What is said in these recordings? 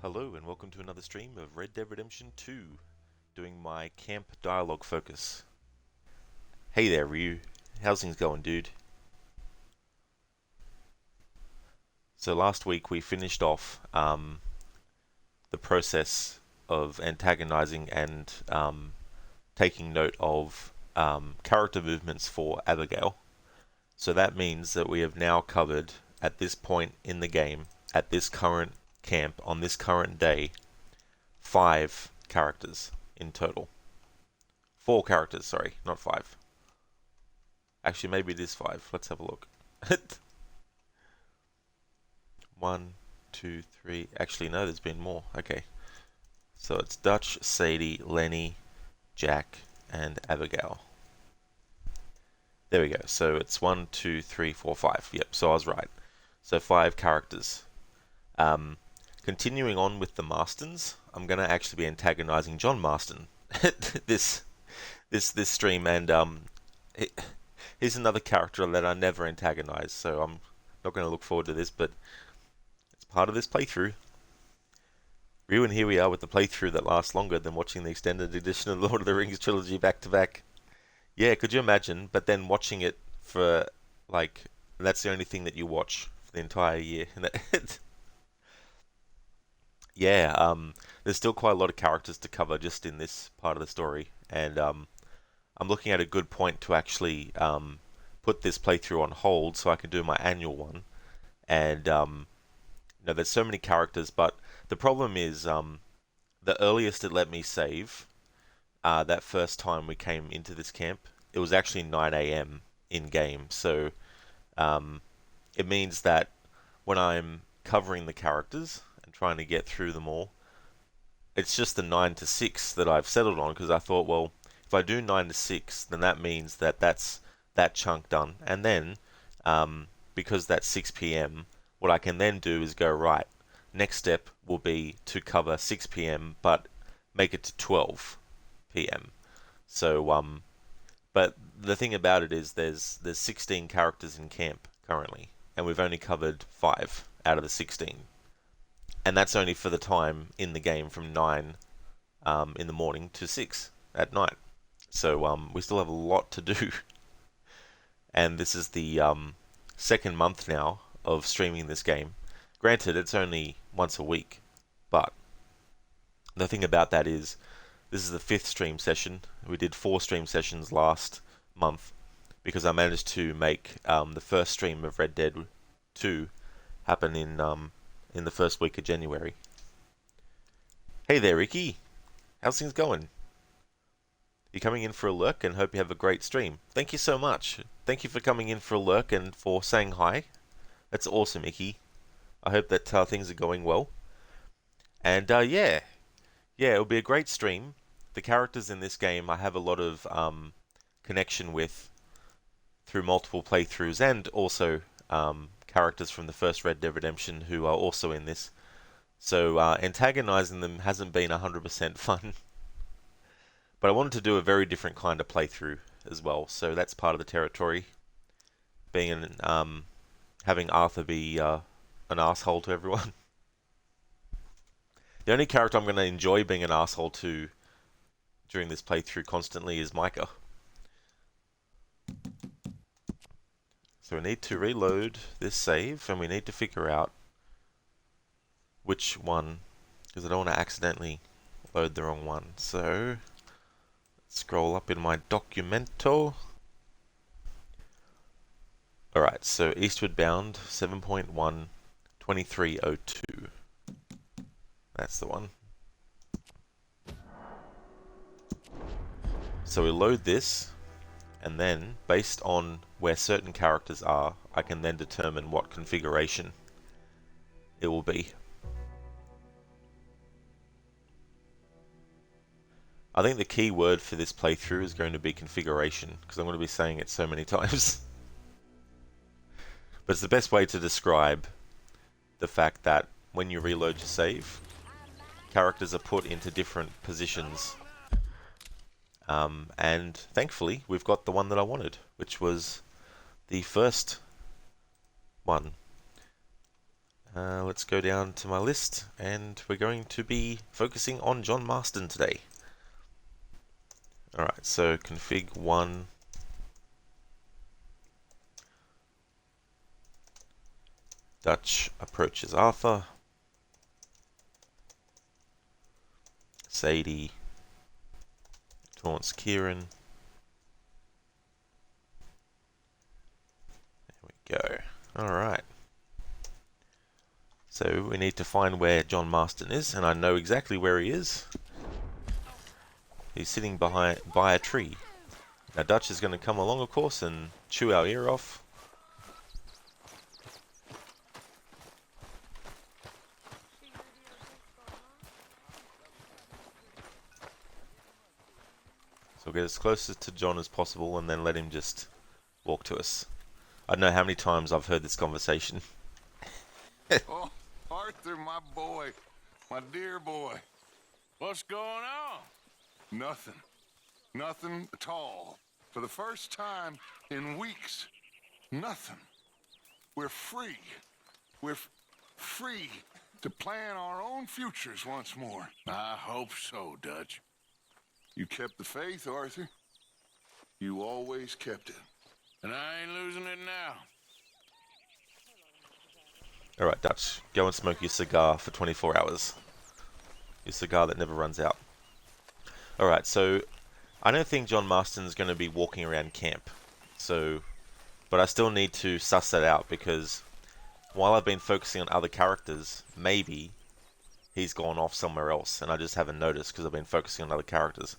Hello and welcome to another stream of Red Dead Redemption 2, doing my camp dialogue focus. Hey there, Ryu. How's things going, dude? So last week we finished off the process of antagonizing and taking note of character movements for Abigail. So that means that we have now covered, at this point in the game, at this current camp, on this current day, 5 characters in total. 4 characters, sorry, not 5. Actually, maybe it is 5. Let's have a look. 1, 2, 3. Actually, no, there's been more. Okay. So it's Dutch, Sadie, Lenny, Jack, and Abigail. There we go. So it's 1, 2, 3, 4, 5. Yep, so I was right. So 5 characters. Continuing on with the Marstons, I'm going to actually be antagonizing John Marston this stream, and he's another character that I never antagonize, so I'm not going to look forward to this, but it's part of this playthrough. Ryu, and here we are with the playthrough that lasts longer than watching the extended edition of Lord of the Rings trilogy back to back. Yeah, could you imagine? But then watching it for, like, that's the only thing that you watch for the entire year. Yeah, there's still quite a lot of characters to cover just in this part of the story, and I'm looking at a good point to actually put this playthrough on hold so I can do my annual one. And there's so many characters, but the problem is the earliest it let me save that first time we came into this camp, it was actually 9 a.m. in game. So it means that when I'm covering the characters and trying to get through them all, it's just the 9 to 6 that I've settled on, because I thought, well, if I do 9 to 6, then that means that that's that chunk done. And then, because that's 6 p.m., what I can then do is go, right, next step will be to cover 6 p.m., but make it to 12 p.m. So, but the thing about it is there's 16 characters in camp currently. and we've only covered 5 out of the 16. And that's only for the time in the game from 9 in the morning to 6 at night. So we still have a lot to do. And this is the second month now of streaming this game. Granted, it's only once a week, but the thing about that is this is the 5th stream session. We did 4 stream sessions last month because I managed to make the first stream of Red Dead 2 happen in the first week of January. Hey there, Ricky. How's things going? You coming in for a lurk, and hope you have a great stream. Thank you so much. Thank you for coming in for a lurk and for saying hi. That's awesome, Icky. I hope that things are going well. And yeah, it'll be a great stream. The characters in this game I have a lot of connection with through multiple playthroughs, and also characters from the first Red Dead Redemption who are also in this. So antagonizing them hasn't been 100% fun. But I wanted to do a very different kind of playthrough as well, so that's part of the territory. Being having Arthur be an asshole to everyone. The only character I'm going to enjoy being an asshole to during this playthrough constantly is Micah. So we need to reload this save, and we need to figure out which one, because I don't want to accidentally load the wrong one. So scroll up in my documento. Alright, so Eastward Bound 7.1 2302. That's the one. So we load this, and then based on where certain characters are, I can then determine what configuration it will be. I think the key word for this playthrough is going to be configuration, because I'm going to be saying it so many times. But it's the best way to describe the fact that when you reload your save, characters are put into different positions. And thankfully, we've got the one that I wanted, which was the first one. Let's go down to my list, and we're going to be focusing on John Marston today. Alright, so config 1. Dutch approaches Arthur. Sadie taunts Kieran. There we go. Alright. So we need to find where John Marston is, and I know exactly where he is. He's sitting by a tree. Now Dutch is going to come along, of course, and chew our ear off. So we'll get as close to John as possible and then let him just walk to us. I don't know how many times I've heard this conversation. Oh, Arthur, my boy. My dear boy. What's going on? Nothing. Nothing at all. For the first time in weeks. Nothing. We're free. We're free to plan our own futures once more. I hope so, Dutch. You kept the faith, Arthur. You always kept it. And I ain't losing it now. Alright, Dutch, go and smoke your cigar for 24 hours. Your cigar that never runs out. Alright, so I don't think John Marston's going to be walking around camp. But I still need to suss that out, because while I've been focusing on other characters, maybe he's gone off somewhere else, and I just haven't noticed because I've been focusing on other characters.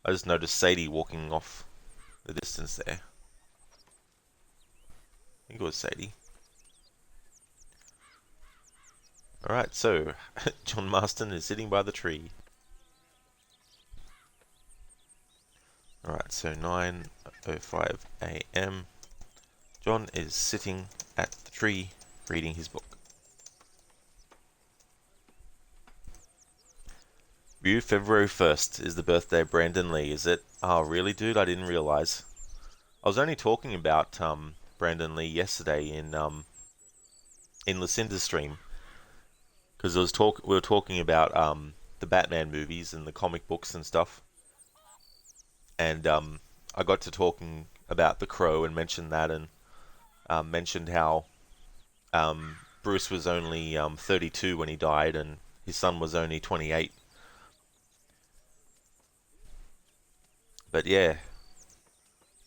I just noticed Sadie walking off the distance there. I think it was Sadie. Alright, so John Marston is sitting by the tree. Alright, so 9:05 AM. John is sitting at the tree reading his book. View February 1st is the birthday of Brandon Lee, is it? Oh, really, dude? I didn't realize. I was only talking about Brandon Lee yesterday in Lucinda's stream because we were talking about the Batman movies and the comic books and stuff, and I got to talking about The Crow and mentioned that, and mentioned how Bruce was only 32 when he died, and his son was only 28. But yeah,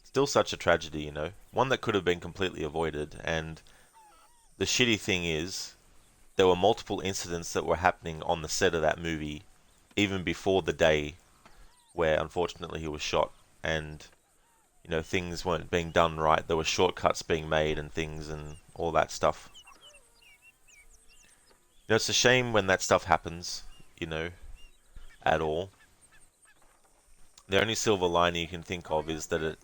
still such a tragedy, you know. One that could have been completely avoided, and the shitty thing is, there were multiple incidents that were happening on the set of that movie, even before the day where unfortunately he was shot, and you know things weren't being done right. There were shortcuts being made and things and all that stuff. You know, it's a shame when that stuff happens, you know, at all. The only silver lining you can think of is that it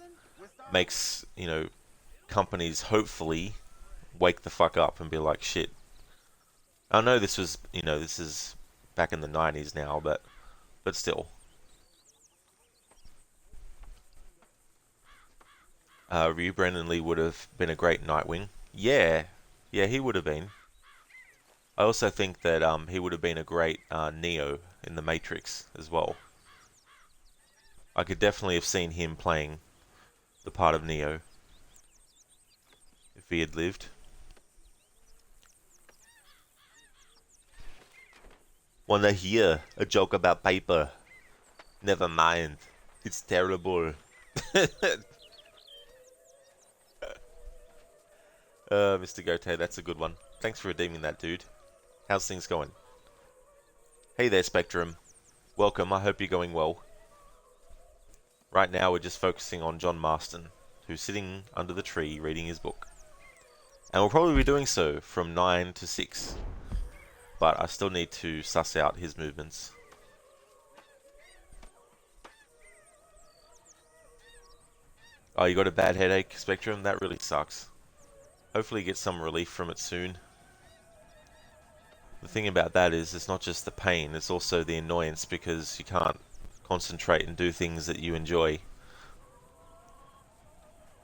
makes, you know, companies hopefully wake the fuck up and be like, shit. I know this was, you know, this is back in the 90s now, but still. Ryu Brendan Lee would have been a great Nightwing. Yeah, yeah, he would have been. I also think that he would have been a great Neo in the Matrix as well. I could definitely have seen him playing the part of Neo if he had lived. Wanna hear a joke about paper? Never mind. It's terrible. Mr. Gote, that's a good one. Thanks for redeeming that, dude. How's things going? Hey there, Spectrum. Welcome, I hope you're going well. Right now we're just focusing on John Marston, who's sitting under the tree reading his book. And we'll probably be doing so from 9 to 6. But I still need to suss out his movements. Oh, you got a bad headache, Spectrum? That really sucks. Hopefully you get some relief from it soon. The thing about that is, it's not just the pain, it's also the annoyance because you can't concentrate and do things that you enjoy.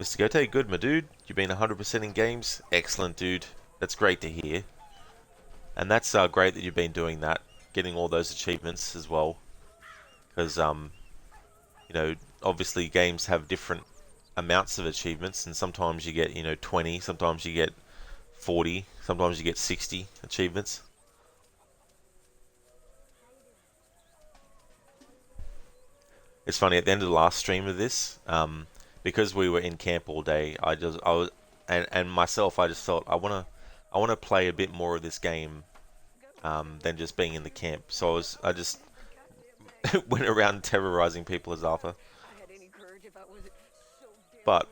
Mr. Gote, good, my dude. You've been 100% in games? Excellent, dude. That's great to hear. And that's great that you've been doing that, getting all those achievements as well. Because, you know, obviously games have different amounts of achievements, and sometimes you get, you know, 20, sometimes you get 40, sometimes you get 60 achievements. It's funny, at the end of the last stream of this, because we were in camp all day, I was, and myself, I just thought, I wanna play a bit more of this game, than just being in the camp. So I just went around terrorizing people as Arthur. But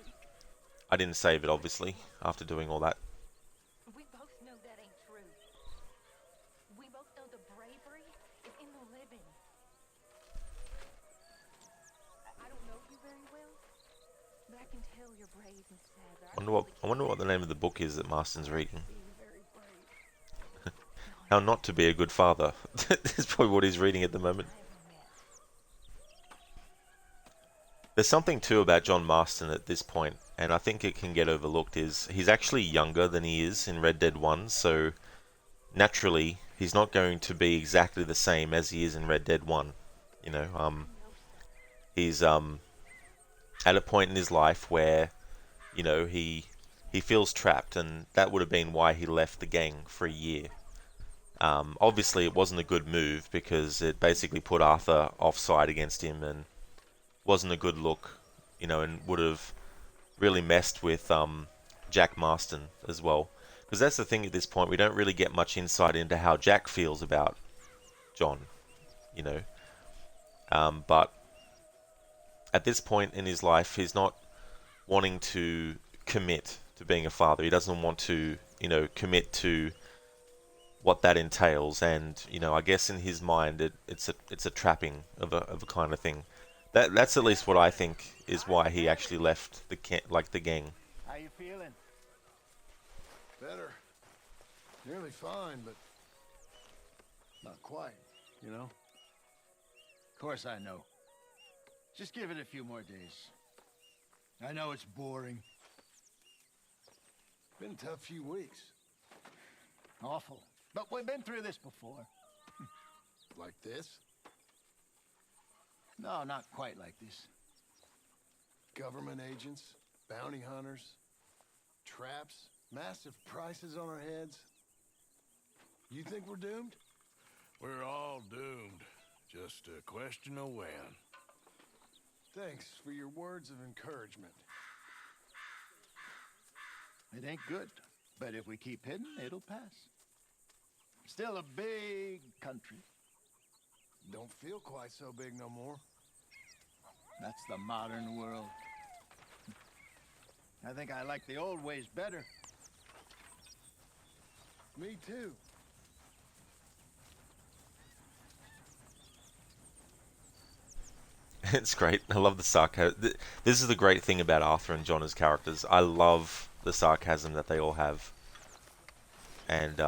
I didn't save it, obviously, after doing all that. We both know that ain't true. We both know the bravery is in the living. I don't know you very well, but I can tell you're brave and sad. I wonder what the name of the book is that Marston's reading. How not to be a good father. That's probably what he's reading at the moment. There's something too about John Marston at this point, and I think it can get overlooked, is he's actually younger than he is in Red Dead 1, so naturally he's not going to be exactly the same as he is in Red Dead 1. You know, he's at a point in his life where, you know, he feels trapped, and that would have been why he left the gang for a year. Obviously it wasn't a good move because it basically put Arthur offside against him, and wasn't a good look, you know, and would have really messed with Jack Marston as well. Because that's the thing at this point, we don't really get much insight into how Jack feels about John, you know. But at this point in his life, he's not wanting to commit to being a father. He doesn't want to, you know, commit to what that entails. And, you know, I guess in his mind, it's a trapping of a kind of thing. That's at least what I think is why he actually left the gang. How you feeling? Better. Nearly fine, but not quite, you know? Of course I know. Just give it a few more days. I know it's boring. Been a tough few weeks. Awful. But we've been through this before. Like this. No, not quite like this. Government agents, bounty hunters, traps, massive prices on our heads. You think we're doomed? We're all doomed. Just a question of when. Thanks for your words of encouragement. It ain't good, but if we keep hidden, it'll pass. Still a big country. Don't feel quite so big no more. That's the modern world. I think I like the old ways better. Me too. It's great. I love the sarcasm. This is the great thing about Arthur and John as characters. I love the sarcasm that they all have. And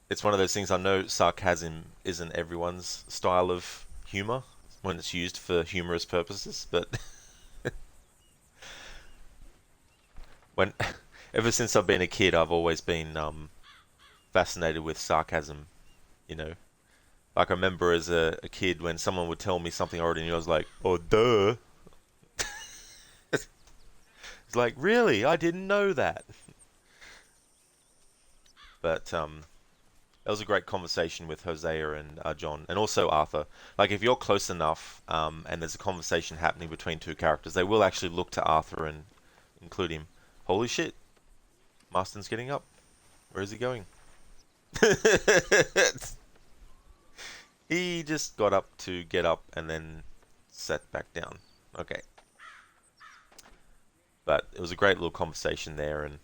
it's one of those things, I know sarcasm isn't everyone's style of humor when it's used for humorous purposes, but when ever since I've been a kid, I've always been fascinated with sarcasm, you know. Like, I remember as a kid when someone would tell me something I already knew, I was like, oh, duh. It's like, really? I didn't know that. But that was a great conversation with Hosea and John, and also Arthur. Like, if you're close enough and there's a conversation happening between two characters, they will actually look to Arthur and include him. Holy shit. Marston's getting up. Where is he going? He just got up to get up and then sat back down. Okay. But it was a great little conversation there, and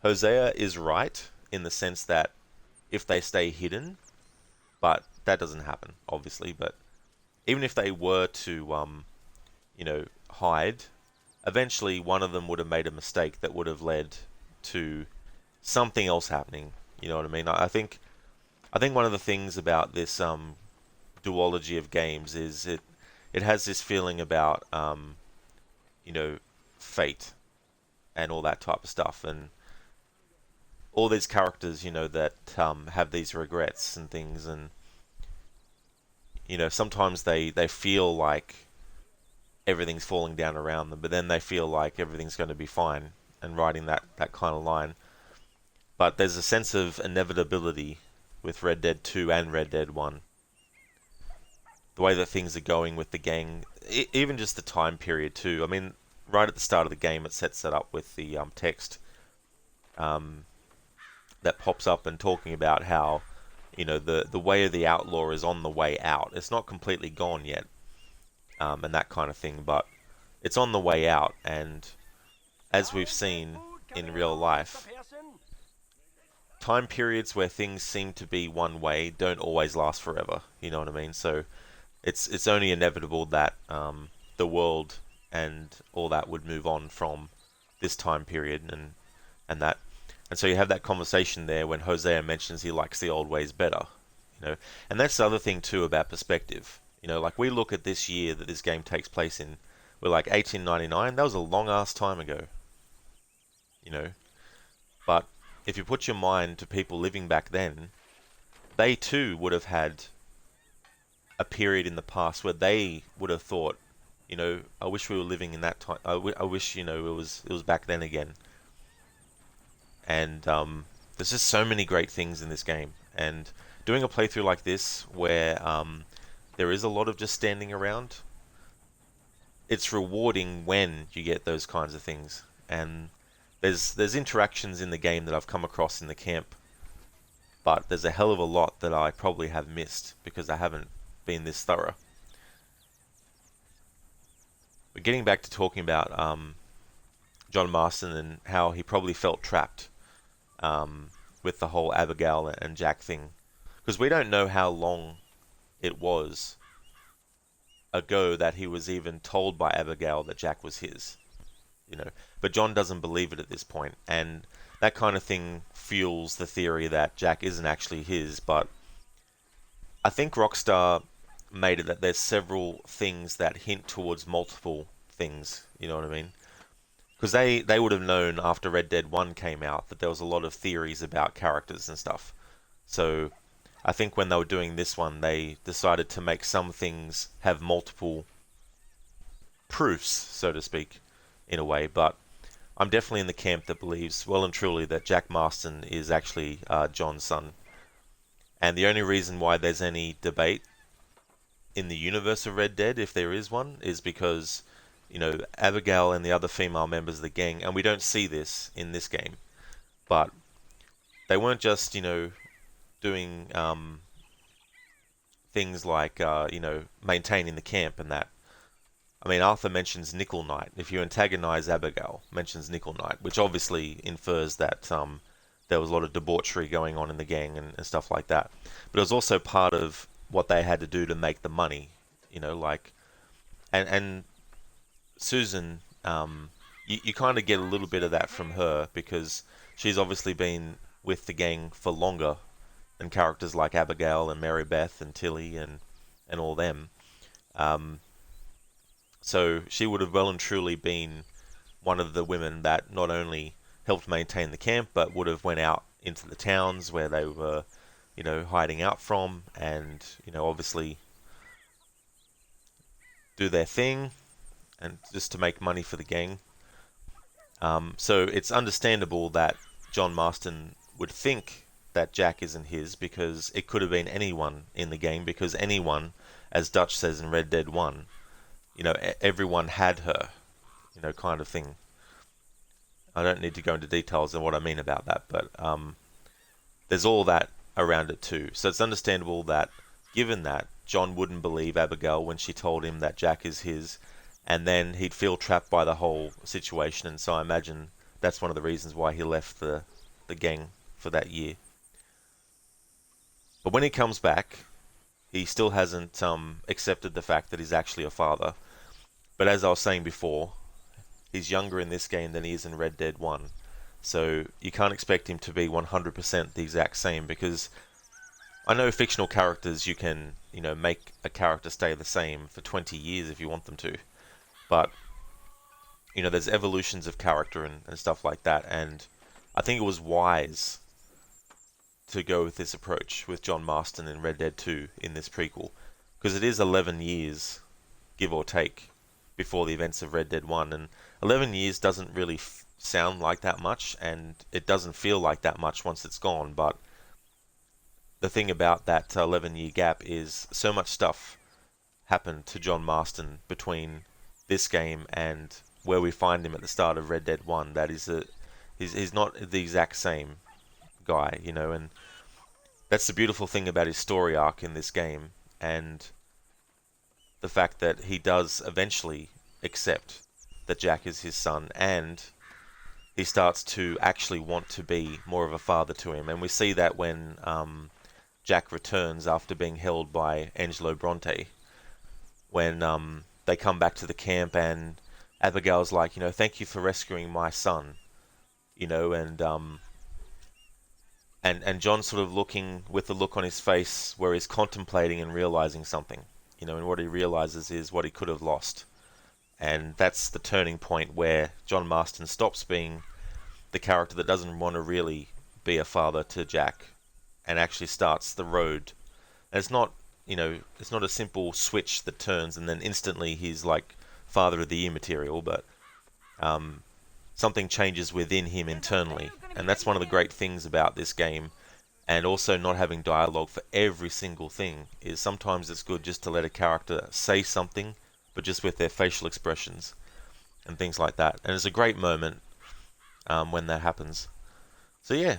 Hosea is right in the sense that if they stay hidden, but that doesn't happen, obviously, but even if they were to, hide, eventually one of them would have made a mistake that would have led to something else happening. You know what I mean? I think one of the things about this duology of games is it has this feeling about fate and all that type of stuff, and all these characters that have these regrets and things, and sometimes they feel like everything's falling down around them, but then they feel like everything's going to be fine, and writing that kind of line. But there's a sense of inevitability with Red Dead 2 and Red Dead 1. The way that things are going with the gang, even just the time period too. I mean, right at the start of the game, it sets that up with the text that pops up and talking about how, the way of the outlaw is on the way out. It's not completely gone yet, and that kind of thing, but it's on the way out. And as we've seen in real life, time periods where things seem to be one way don't always last forever. You know what I mean? So it's only inevitable that the world and all that would move on from this time period and that. And so you have that conversation there when Hosea mentions he likes the old ways better. And that's the other thing too about perspective. Like, we look at this year that this game takes place in, we're like 1899. That was a long ass time ago. But if you put your mind to people living back then, they too would have had a period in the past where they would have thought, I wish we were living in that time. I wish, it was back then again. And there's just so many great things in this game. And doing a playthrough like this, where there is a lot of just standing around, it's rewarding when you get those kinds of things. And there's interactions in the game that I've come across in the camp, but there's a hell of a lot that I probably have missed because I haven't been this thorough. But getting back to talking about John Marston and how he probably felt trapped with the whole Abigail and Jack thing, because we don't know how long it was ago that he was even told by Abigail that Jack was his. But John doesn't believe it at this point, and that kind of thing fuels the theory that Jack isn't actually his. But I think Rockstar made it that there's several things that hint towards multiple things, you know what I mean? because they would have known after Red Dead 1 came out that there was a lot of theories about characters and stuff. So I think when they were doing this one, they decided to make some things have multiple proofs, so to speak, in a way. But I'm definitely in the camp that believes well and truly that Jack Marston is actually John's son. And the only reason why there's any debate in the universe of Red Dead, if there is one, is because, Abigail and the other female members of the gang, and we don't see this in this game, but they weren't just, doing things like, maintaining the camp and that. I mean, Arthur mentions Nickel Knight. If you antagonize Abigail, mentions Nickel Knight, which obviously infers that there was a lot of debauchery going on in the gang and stuff like that. But it was also part of what they had to do to make the money, and Susan, you kind of get a little bit of that from her because she's obviously been with the gang for longer than characters like Abigail and Mary Beth and Tilly and all them. So she would have well and truly been one of the women that not only helped maintain the camp, but would have went out into the towns where they were, hiding out from, and obviously do their thing, and just to make money for the gang. So it's understandable that John Marston would think that Jack isn't his, because it could have been anyone in the game, because anyone, as Dutch says in Red Dead 1, everyone had her, kind of thing. I don't need to go into details on what I mean about that, but there's all that around it too. So it's understandable that, given that, John wouldn't believe Abigail when she told him that Jack is his, and then he'd feel trapped by the whole situation, and so I imagine that's one of the reasons why he left the gang for that year. But when he comes back, he still hasn't accepted the fact that he's actually a father. But as I was saying before, he's younger in this game than he is in Red Dead 1. So you can't expect him to be 100% the exact same, because I know fictional characters, you can, make a character stay the same for 20 years if you want them to. But, there's evolutions of character and stuff like that, and I think it was wise to go with this approach with John Marston in Red Dead 2 in this prequel, because it is 11 years, give or take, before the events of Red Dead 1, and 11 years doesn't really sound like that much, and it doesn't feel like that much once it's gone, but the thing about that 11-year gap is so much stuff happened to John Marston between this game and where we find him at the start of Red Dead 1 that he's not the exact same guy, and that's the beautiful thing about his story arc in this game, and the fact that he does eventually accept that Jack is his son, and he starts to actually want to be more of a father to him. And we see that when Jack returns after being held by Angelo Bronte, when they come back to the camp and Abigail's like, thank you for rescuing my son, and John sort of looking with the look on his face where he's contemplating and realizing something, and what he realizes is what he could have lost. And that's the turning point where John Marston stops being the character that doesn't want to really be a father to Jack and actually starts the road. And it's not, it's not a simple switch that turns and then instantly he's like father of the year material, but something changes within him internally. And that's one of the great things about this game. And also not having dialogue for every single thing is sometimes it's good just to let a character say something, but just with their facial expressions and things like that. And it's a great moment when that happens. So yeah,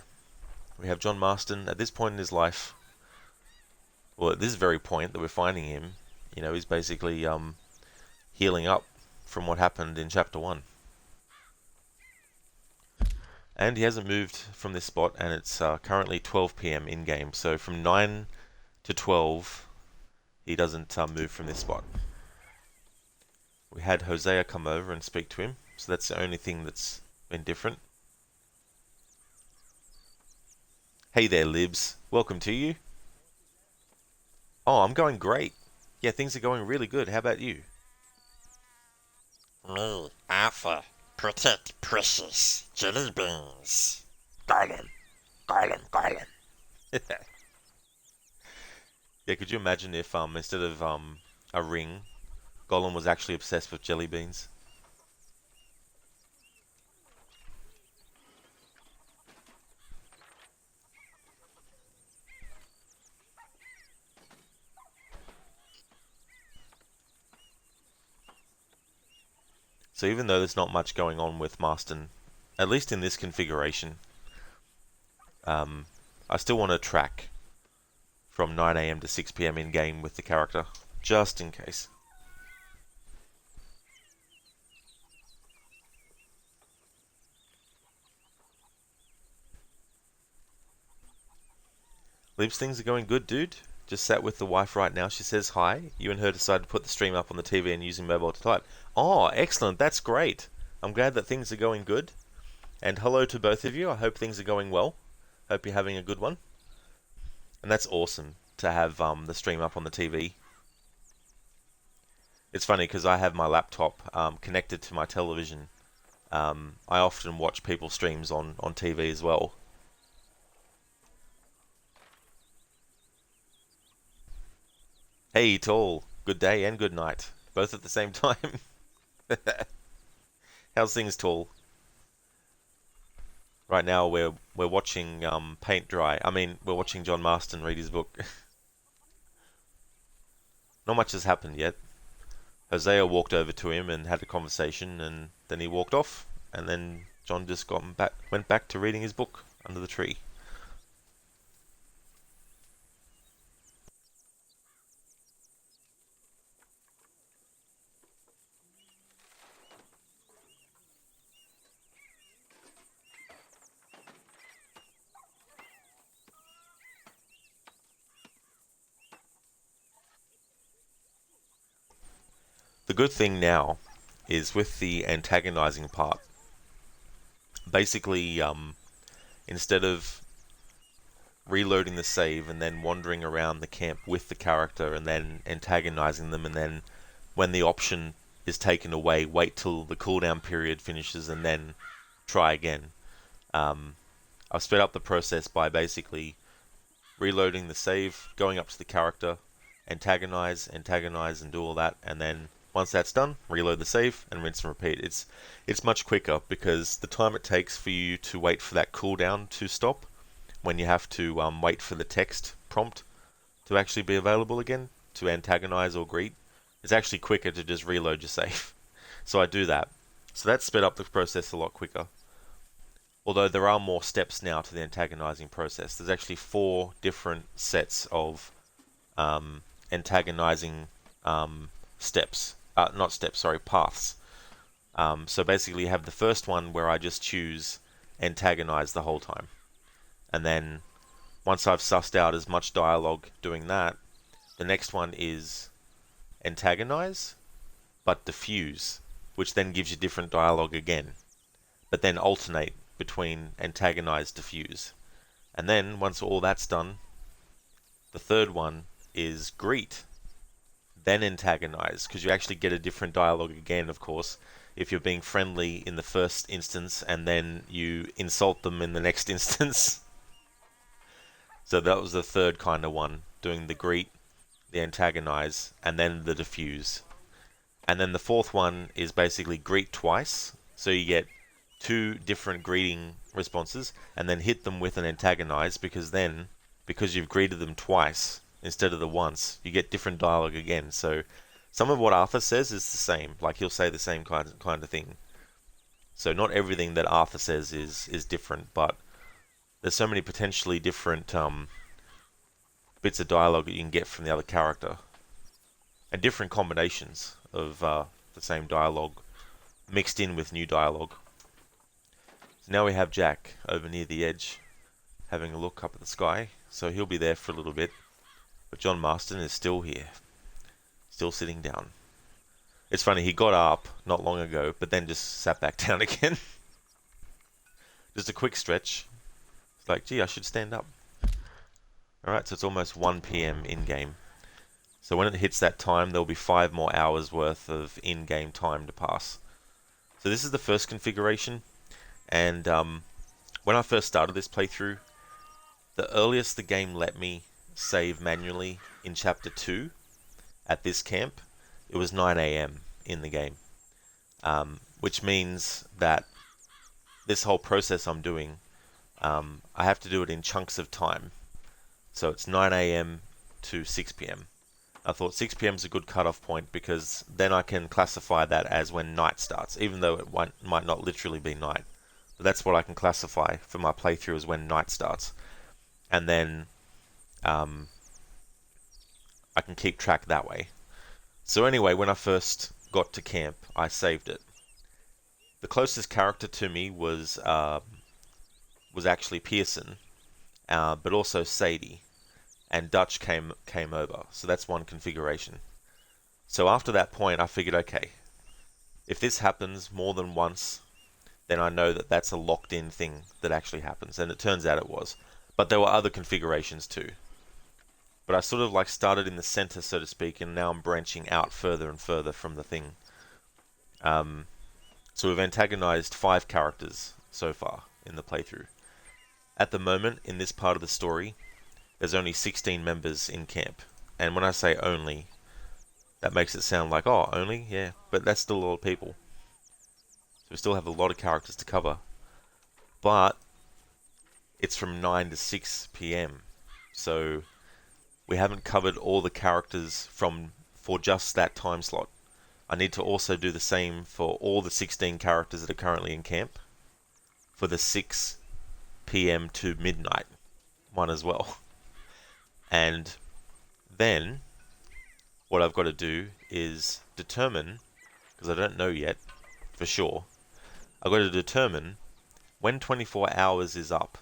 we have John Marston at this point in his life, well, at this very point that we're finding him, he's basically healing up from what happened in Chapter 1. And he hasn't moved from this spot, and it's currently 12 PM in-game. So from 9 to 12, he doesn't move from this spot. We had Hosea come over and speak to him, so that's the only thing that's been different. Hey there, Libs. Welcome to you. Oh, I'm going great. Yeah, things are going really good. How about you? Me, Arthur. Protect precious jelly beans. Gollum. Gollum. Gollum. Yeah, could you imagine if instead of a ring, Gollum was actually obsessed with jelly beans? So even though there's not much going on with Marston, at least in this configuration, I still want to track from 9 AM to 6 PM in game with the character, just in case. Leaves, things are going good, dude. Just sat with the wife right now. She says hi. You and her decided to put the stream up on the TV and using mobile to type. Oh, excellent. That's great. I'm glad that things are going good. And hello to both of you. I hope things are going well. Hope you're having a good one. And that's awesome to have the stream up on the TV. It's funny because I have my laptop connected to my television. I often watch people's streams on TV as well. Hey, Tall. Good day and good night. Both at the same time. How's things, Tall? Right now we're watching paint dry. I mean, we're watching John Marston read his book. Not much has happened yet. Hosea walked over to him and had a conversation, and then he walked off, and then John just went back to reading his book under the tree. The good thing now is with the antagonizing part, basically instead of reloading the save and then wandering around the camp with the character and then antagonizing them, and then when the option is taken away, wait till the cooldown period finishes and then try again. I've sped up the process by basically reloading the save, going up to the character, antagonize and do all that, and then once that's done, reload the save and rinse and repeat. It's much quicker because the time it takes for you to wait for that cooldown to stop when you have to wait for the text prompt to actually be available again to antagonize or greet, it's actually quicker to just reload your save. So I do that. So that sped up the process a lot quicker. Although there are more steps now to the antagonizing process. There's actually 4 different sets of antagonizing paths. So basically you have the first one where I just choose antagonize the whole time. And then once I've sussed out as much dialogue doing that, the next one is antagonize, but diffuse, which then gives you different dialogue again. But then alternate between antagonize, diffuse. And then once all that's done, the third one is greet, then antagonize, because you actually get a different dialogue again, of course, if you're being friendly in the first instance and then you insult them in the next instance. So that was the third kind of one, doing the greet, the antagonize, and then the diffuse. And then the fourth one is basically greet twice, so you get 2 different greeting responses, and then hit them with an antagonize, because you've greeted them twice instead of the once, you get different dialogue again. So some of what Arthur says is the same, like he'll say the same kind of thing. So not everything that Arthur says is different, but there's so many potentially different bits of dialogue that you can get from the other character, and different combinations of the same dialogue mixed in with new dialogue. So now we have Jack over near the edge having a look up at the sky, so he'll be there for a little bit. But John Marston is still here, still sitting down. It's funny, he got up not long ago, but then just sat back down again. Just a quick stretch. It's like, gee, I should stand up. Alright, so it's almost 1 PM in-game. So when it hits that time, there'll be 5 more hours worth of in-game time to pass. So this is the first configuration, and when I first started this playthrough, the earliest the game let me save manually in Chapter 2 at this camp, it was 9 AM in the game, which means that this whole process I'm doing, I have to do it in chunks of time. So it's 9 AM to 6 PM. I thought 6 PM is a good cutoff point because then I can classify that as when night starts, even though it might not literally be night. But that's what I can classify for my playthrough as when night starts. And then I can keep track that way. So anyway, when I first got to camp, I saved it. The closest character to me was actually Pearson, but also Sadie. And Dutch came over, so that's one configuration. So after that point, I figured, okay, if this happens more than once, then I know that that's a locked-in thing that actually happens, and it turns out it was. But there were other configurations too. But I sort of like started in the center, so to speak, and now I'm branching out further and further from the thing. So we've antagonized 5 characters so far in the playthrough. At the moment, in this part of the story, there's only 16 members in camp. And when I say only, that makes it sound like, oh, only? Yeah, but that's still a lot of people. So we still have a lot of characters to cover. But it's from 9 to 6 PM. So we haven't covered all the characters for just that time slot. I need to also do the same for all the 16 characters that are currently in camp for the 6 PM to midnight one as well. And then what I've got to do is determine, because I don't know yet for sure, I've got to determine when 24 hours is up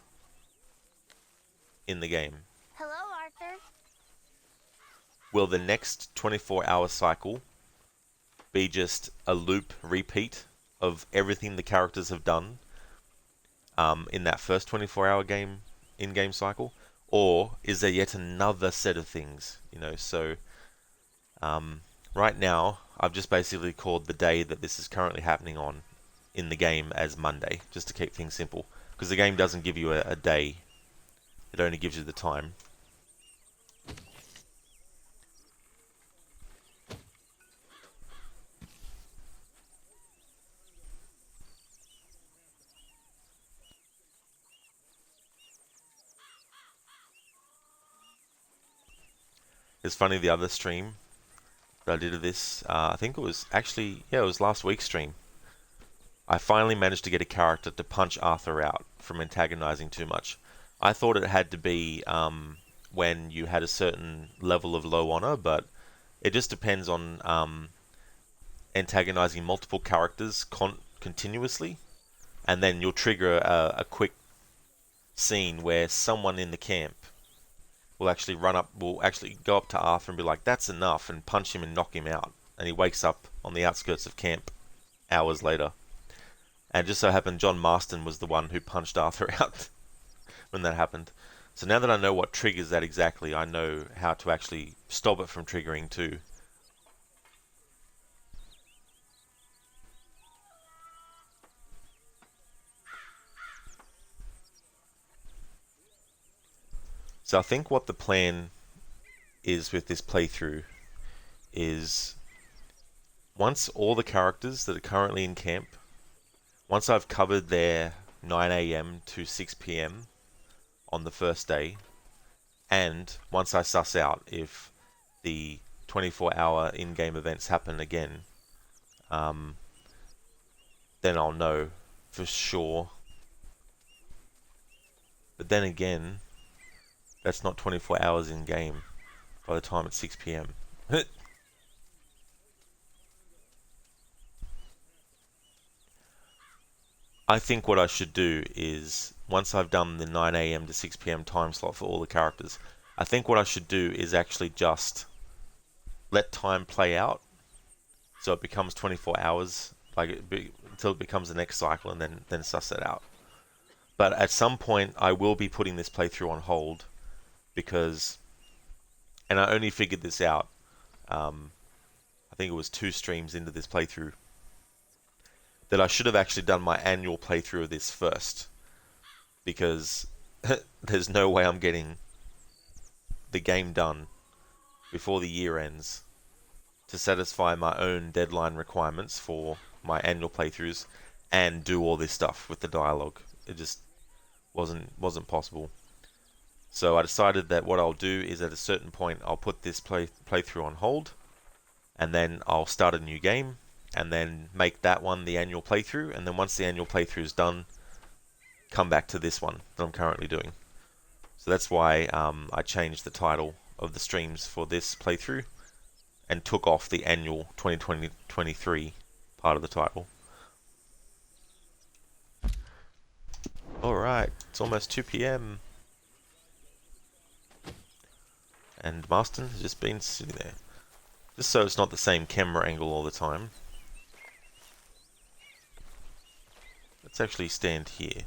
in the game. Hello, Arthur. Will the next 24-hour cycle be just a loop repeat of everything the characters have done in that first 24-hour in-game cycle? Or is there yet another set of things? So right now, I've just basically called the day that this is currently happening on in the game as Monday, just to keep things simple. Because the game doesn't give you a day, it only gives you the time. It's funny, the other stream that I did of this, I think it was actually, yeah, it was last week's stream. I finally managed to get a character to punch Arthur out from antagonizing too much. I thought it had to be when you had a certain level of low honor, but it just depends on antagonizing multiple characters continuously, and then you'll trigger a quick scene where someone in the camp will actually go up to Arthur and be like, that's enough, and punch him and knock him out. And he wakes up on the outskirts of camp hours later. And it just so happened John Marston was the one who punched Arthur out when that happened. So now that I know what triggers that exactly, I know how to actually stop it from triggering too. So I think what the plan is with this playthrough is once all the characters that are currently in camp, once I've covered their 9 AM to 6 PM on the first day, and once I suss out if the 24-hour in-game events happen again, then I'll know for sure. But then again, that's not 24 hours in game by the time it's 6 PM. I think what I should do is, once I've done the 9 AM to 6 PM time slot for all the characters, I think what I should do is actually just let time play out so it becomes 24 hours, until it becomes the next cycle, and then suss it out. But at some point, I will be putting this playthrough on hold, because, and I only figured this out, I think it was 2 streams into this playthrough. that I should have actually done my annual playthrough of this first, because there's no way I'm getting the game done before the year ends to satisfy my own deadline requirements for my annual playthroughs and do all this stuff with the dialogue. It just wasn't possible. So I decided that what I'll do is at a certain point I'll put this playthrough on hold, and then I'll start a new game, and then make that one the annual playthrough, and then once the annual playthrough is done, come back to this one that I'm currently doing. So that's why I changed the title of the streams for this playthrough and took off the annual 2023 part of the title. Alright, it's almost 2 PM. And Marston has just been sitting there. Just so it's not the same camera angle all the time. Let's actually stand here.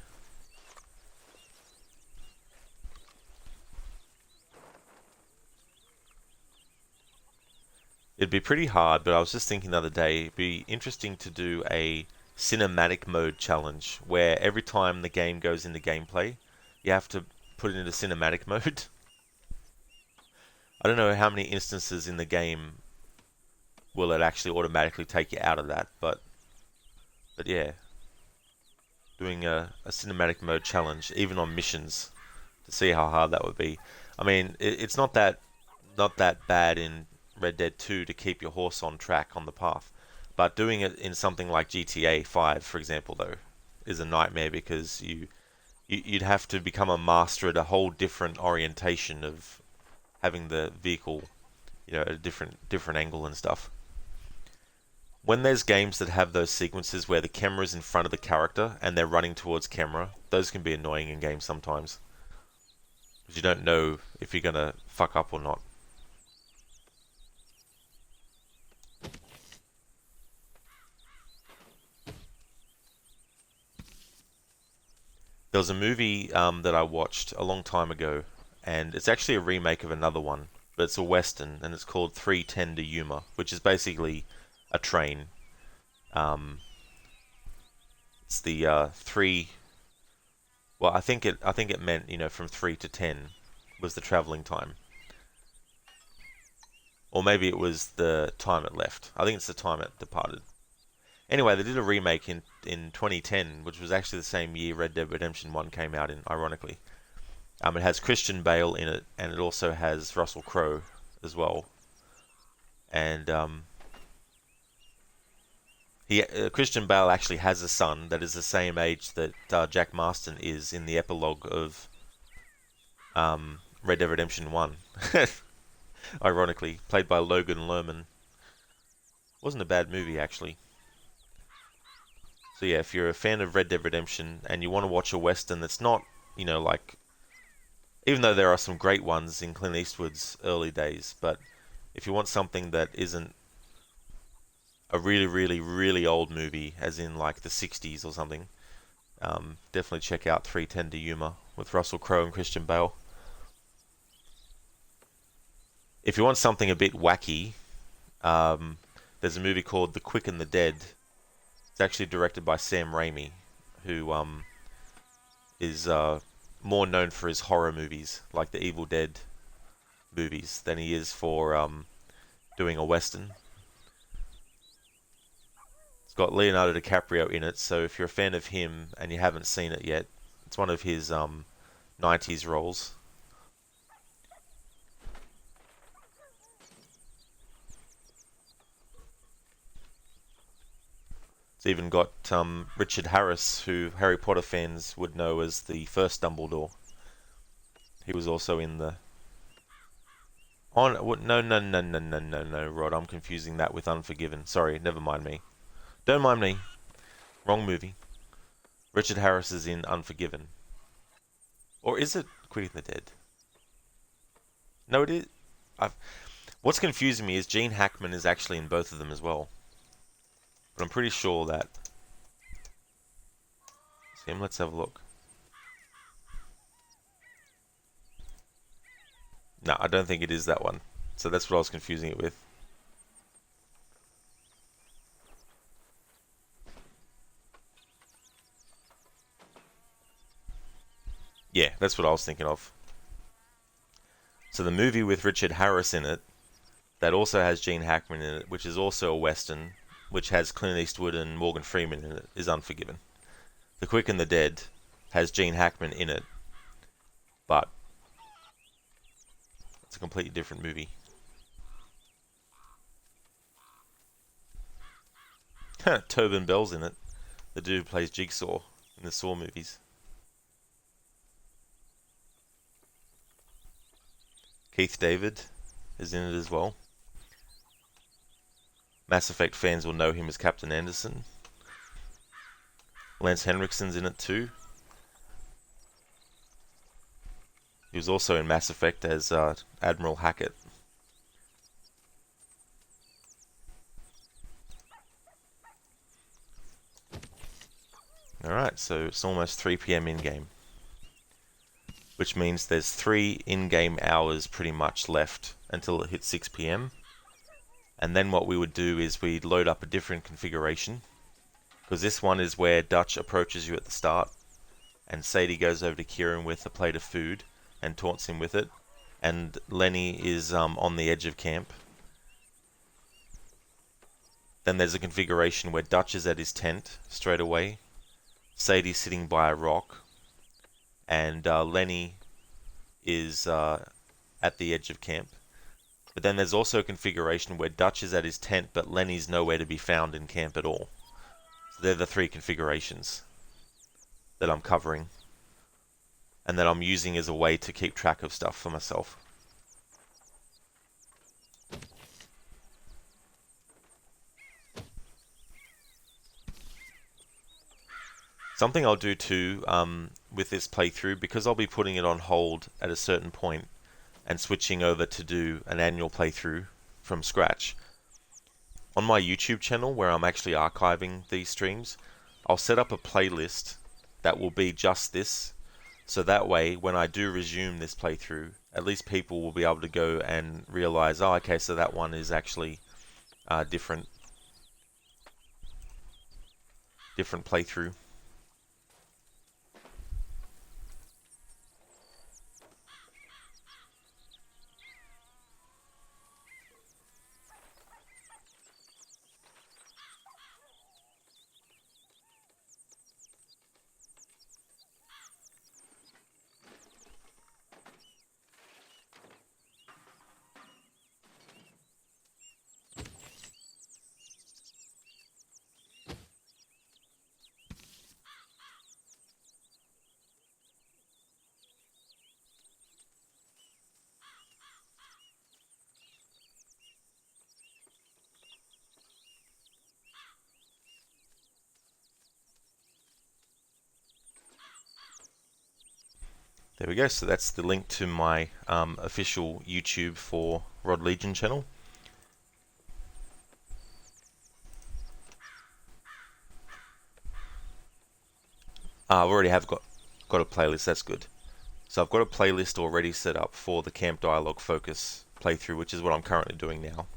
It'd be pretty hard, but I was just thinking the other day, it'd be interesting to do a cinematic mode challenge, where every time the game goes into gameplay, you have to put it into cinematic mode. I don't know how many instances in the game will it actually automatically take you out of that, but yeah. Doing a cinematic mode challenge, even on missions, to see how hard that would be. I mean, it's not that bad in Red Dead 2 to keep your horse on track on the path, but doing it in something like GTA 5, for example, though, is a nightmare, because you'd have to become a master at a whole different orientation of having the vehicle, at a different angle and stuff. When there's games that have those sequences where the camera's in front of the character and they're running towards camera, those can be annoying in games sometimes, because you don't know if you're gonna fuck up or not. There was a movie that I watched a long time ago, and it's actually a remake of another one, but it's a western, and it's called 3:10 to Yuma, which is basically a train. It's the three. Well, I think it meant from 3 to 10 was the traveling time, or maybe it was the time it left. I think it's the time it departed. Anyway, they did a remake in 2010, which was actually the same year Red Dead Redemption 1 came out in, ironically. It has Christian Bale in it, and it also has Russell Crowe as well. And Christian Bale actually has a son that is the same age that Jack Marston is in the epilogue of Red Dead Redemption 1. Ironically, played by Logan Lerman. Wasn't a bad movie, actually. So yeah, if you're a fan of Red Dead Redemption and you want to watch a western that's not, like, even though there are some great ones in Clint Eastwood's early days, but if you want something that isn't a really, really, really old movie, as in like the 60s or something, definitely check out 3:10 to Yuma with Russell Crowe and Christian Bale. If you want something a bit wacky, there's a movie called The Quick and the Dead. It's actually directed by Sam Raimi, who is more known for his horror movies, like the Evil Dead movies, than he is for doing a western. It's got Leonardo DiCaprio in it, so if you're a fan of him and you haven't seen it yet, it's one of his 90s roles. It's even got Richard Harris, who Harry Potter fans would know as the first Dumbledore. He was also in the... Oh, no, Rod. I'm confusing that with Unforgiven. Sorry, never mind me. Don't mind me. Wrong movie. Richard Harris is in Unforgiven. Or is it Quick and the Dead? No, it is. What's confusing me is Gene Hackman is actually in both of them as well. But I'm pretty sure that... See him, let's have a look. No, I don't think it is that one. So that's what I was confusing it with. Yeah, that's what I was thinking of. So the movie with Richard Harris in it, that also has Gene Hackman in it, which is also a western, which has Clint Eastwood and Morgan Freeman in it, is Unforgiven. The Quick and the Dead has Gene Hackman in it, but it's a completely different movie. Tobin Bell's in it, the dude who plays Jigsaw in the Saw movies. Keith David is in it as well. Mass Effect fans will know him as Captain Anderson. Lance Henriksen's in it too. He was also in Mass Effect as Admiral Hackett. Alright, so it's almost 3 PM in-game. Which means there's 3 in-game hours pretty much left until it hits 6 PM. And then what we would do is we'd load up a different configuration. Because this one is where Dutch approaches you at the start. And Sadie goes over to Kieran with a plate of food and taunts him with it. And Lenny is on the edge of camp. Then there's a configuration where Dutch is at his tent straight away. Sadie's sitting by a rock. And Lenny is at the edge of camp. But then there's also a configuration where Dutch is at his tent, but Lenny's nowhere to be found in camp at all. So they're the 3 configurations that I'm covering, and that I'm using as a way to keep track of stuff for myself. Something I'll do too with this playthrough, because I'll be putting it on hold at a certain point and switching over to do an annual playthrough from scratch. On my YouTube channel, where I'm actually archiving these streams, I'll set up a playlist that will be just this, so that way when I do resume this playthrough, at least people will be able to go and realize, oh okay, so that one is actually different playthrough. There we go, so that's the link to my official YouTube for Rod Legion channel. I already have got a playlist, that's good. So I've got a playlist already set up for the Camp Dialogue Focus playthrough, which is what I'm currently doing now.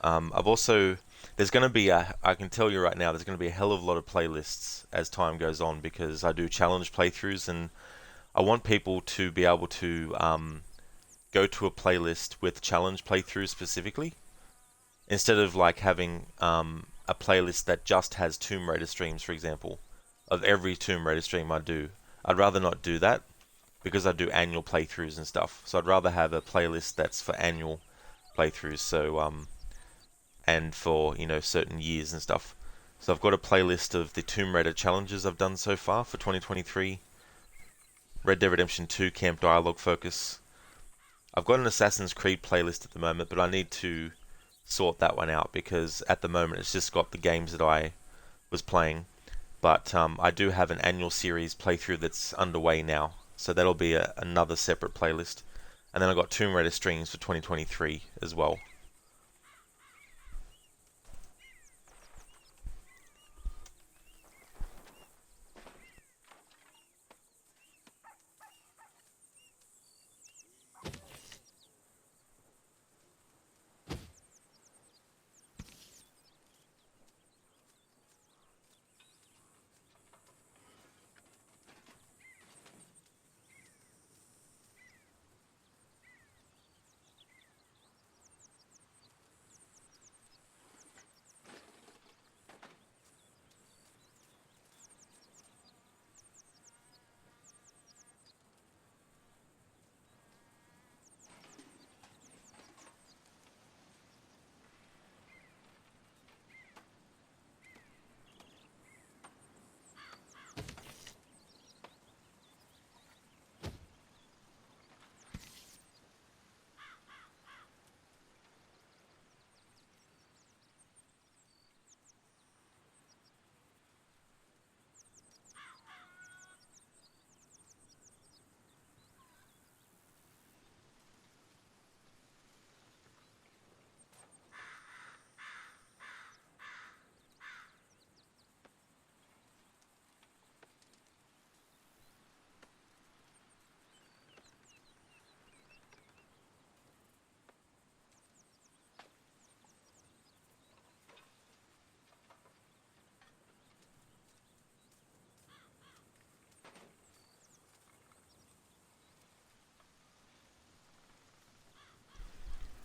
I've also, there's going to be I can tell you right now, there's going to be a hell of a lot of playlists as time goes on, because I do challenge playthroughs, and I want people to be able to go to a playlist with challenge playthroughs specifically, instead of like having a playlist that just has Tomb Raider streams, for example, of every Tomb Raider stream I do. I'd rather not do that, because I do annual playthroughs and stuff. So I'd rather have a playlist that's for annual playthroughs. So and for, you know, certain years and stuff. So I've got a playlist of the Tomb Raider challenges I've done so far for 2023. Red Dead Redemption 2 Camp Dialogue Focus. I've got an Assassin's Creed playlist at the moment, but I need to sort that one out, because at the moment it's just got the games that I was playing. But I do have an annual series playthrough that's underway now, so that'll be another separate playlist. And then I've got Tomb Raider streams for 2023 as well.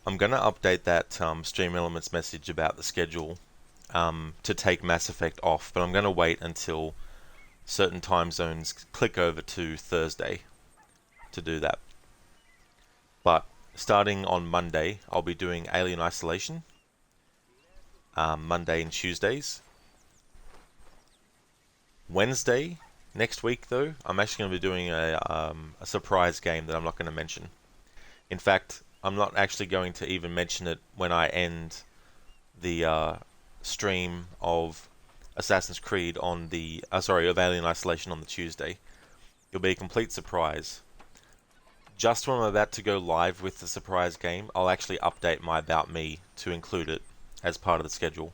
I'm gonna update that Stream Elements message about the schedule to take Mass Effect off, but I'm gonna wait until certain time zones click over to Thursday to do that. But starting on Monday, I'll be doing Alien Isolation, Monday and Tuesdays. Wednesday, next week though, I'm actually going to be doing a surprise game that I'm not going to mention. In fact, I'm not actually going to even mention it when I end the stream of Assassin's Creed on the of Alien Isolation on the Tuesday. It'll be a complete surprise. Just when I'm about to go live with the surprise game, I'll actually update my About Me to include it as part of the schedule.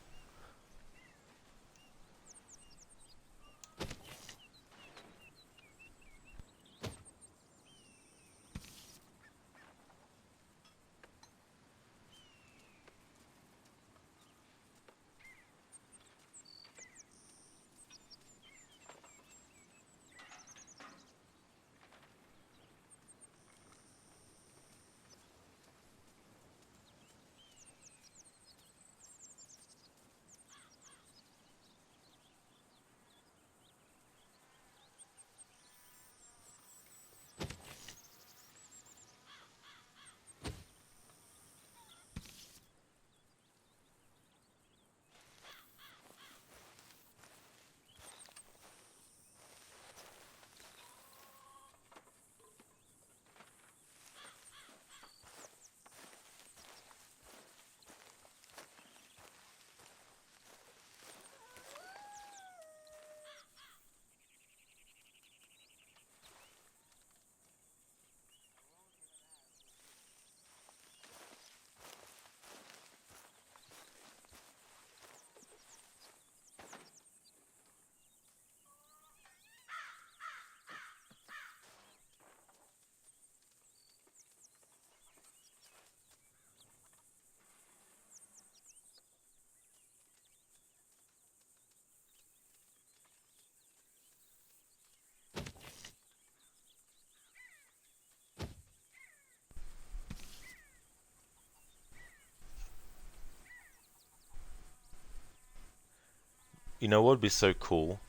You know what would be so cool?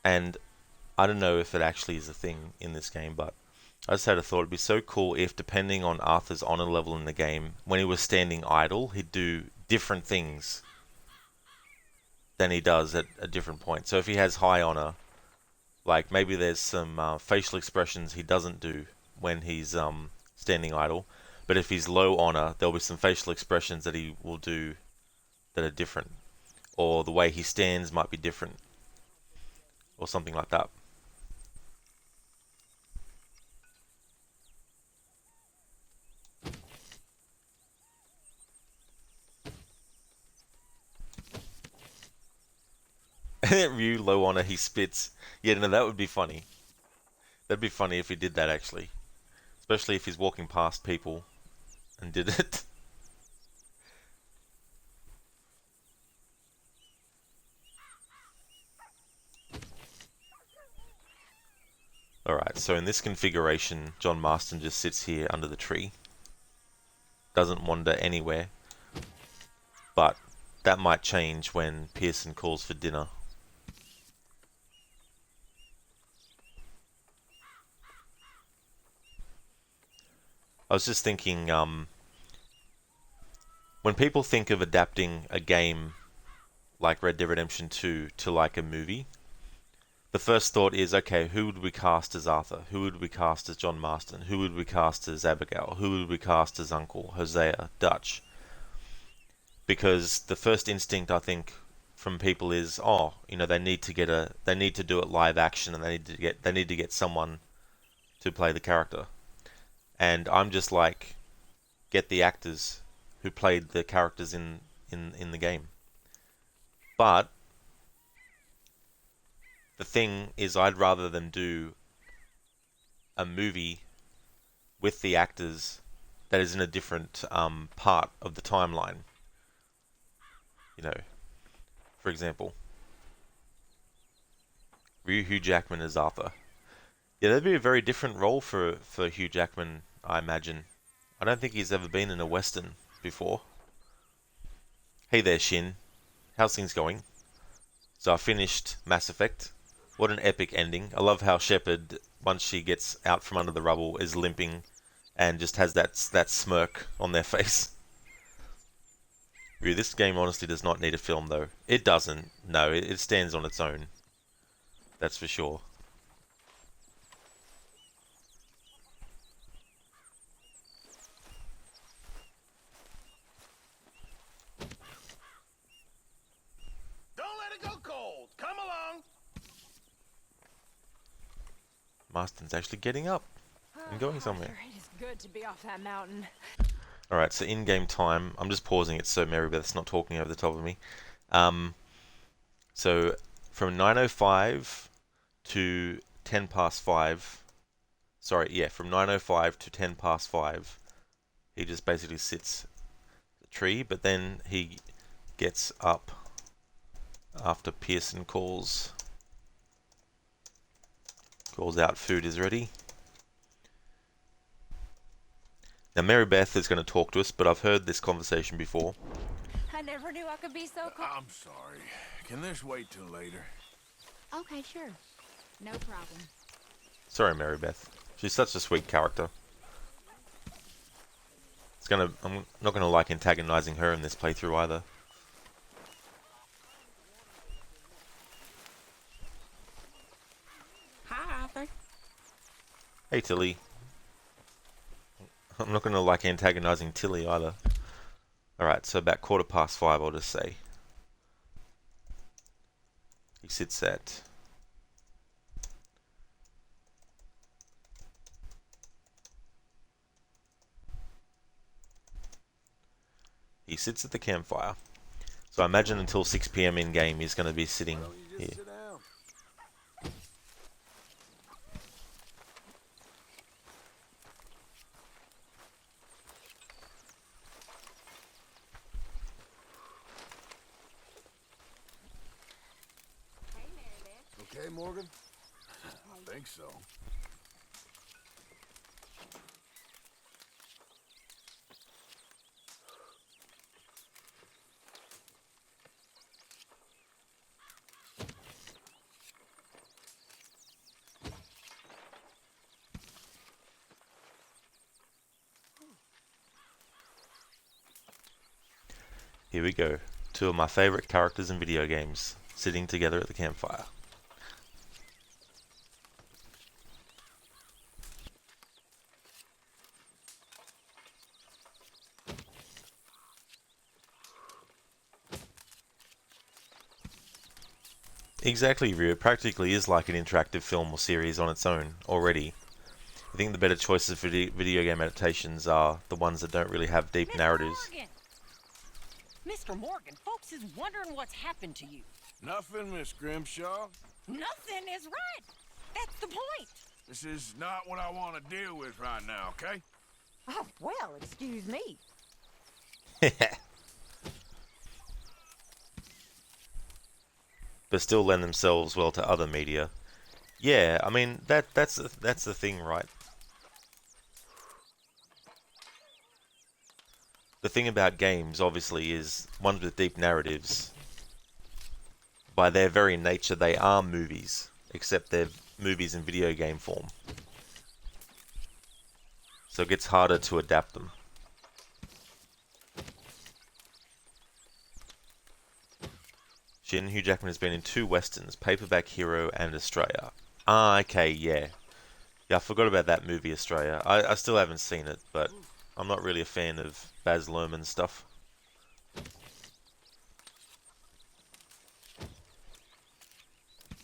And I don't know if it actually is a thing in this game, but I just had a thought. It'd be so cool if, depending on Arthur's honor level in the game, when he was standing idle, he'd do different things than he does at a different point. So if he has high honor, like maybe there's some facial expressions he doesn't do when he's standing idle, but if he's low honor, there'll be some facial expressions that he will do that are different, or the way he stands might be different, or something like that. Ryu low honor, he spits. Yeah, no, that would be funny. That'd be funny if he did that actually, especially if he's walking past people and did it. Alright, so in this configuration, John Marston just sits here under the tree. Doesn't wander anywhere. But that might change when Pearson calls for dinner. I was just thinking, when people think of adapting a game like Red Dead Redemption 2 to like a movie, the first thought is, okay, who would we cast as Arthur? Who would we cast as John Marston? Who would we cast as Abigail? Who would we cast as Uncle, Hosea, Dutch? Because the first instinct, I think, from people is, oh, you know, they need to do it live action, and they need to get someone to play the character. And I'm just like, get the actors who played the characters in the game. But the thing is, I'd rather them do a movie with the actors that is in a different part of the timeline. You know, for example, Hugh Jackman as Arthur. Yeah, that'd be a very different role for Hugh Jackman, I imagine. I don't think he's ever been in a Western before. Hey there, Shin. How's things going? So I finished Mass Effect. What an epic ending. I love how Shepard, once she gets out from under the rubble, is limping and just has that smirk on their face. This game honestly does not need a film, though. It doesn't. No, it stands on its own. That's for sure. Don't let it go cold. Come along. Marston's actually getting up and going somewhere. It is good to be off that mountain. Alright, so in-game time, I'm just pausing it so Mary Beth's not talking over the top of me. So from 9:05 to 10 past 5, from 9:05 to 10 past 5, he just basically sits at the tree, but then he gets up after Pearson calls out food is ready. Now Mary Beth is going to talk to us, but I've heard this conversation before. I never knew I could be so cold. I'm sorry. Can this wait till later? Okay, sure. No problem. Sorry, Mary Beth. She's such a sweet character. I'm not gonna like antagonizing her in this playthrough either. Hi, Arthur. Hey, Tilly. I'm not gonna like antagonizing Tilly either. Alright, so about 5:15, I'll just say. He sits at... He sits at the campfire. So I imagine until 6 PM in-game he's going to be sitting here. Sit down. Okay, Morgan? I think so. Here we go. Two of my favorite characters in video games sitting together at the campfire. Exactly, Ryu. It practically is like an interactive film or series on its own already. I think the better choices for video game adaptations are the ones that don't really have deep narratives. Morgan! Mr. Morgan, folks is wondering what's happened to you. Nothing, Miss Grimshaw. Nothing is right. That's the point. This is not what I want to deal with right now, okay? Oh, well, excuse me. But still lend themselves well to other media. Yeah, I mean that's the thing, right? The thing about games, obviously, is ones with deep narratives. By their very nature, they are movies, except they're movies in video game form. So it gets harder to adapt them. Hugh Jackman has been in 2 westerns, Paperback Hero and Australia. Ah, okay, yeah. Yeah, I forgot about that movie, Australia. I still haven't seen it, but I'm not really a fan of Baz Luhrmann stuff.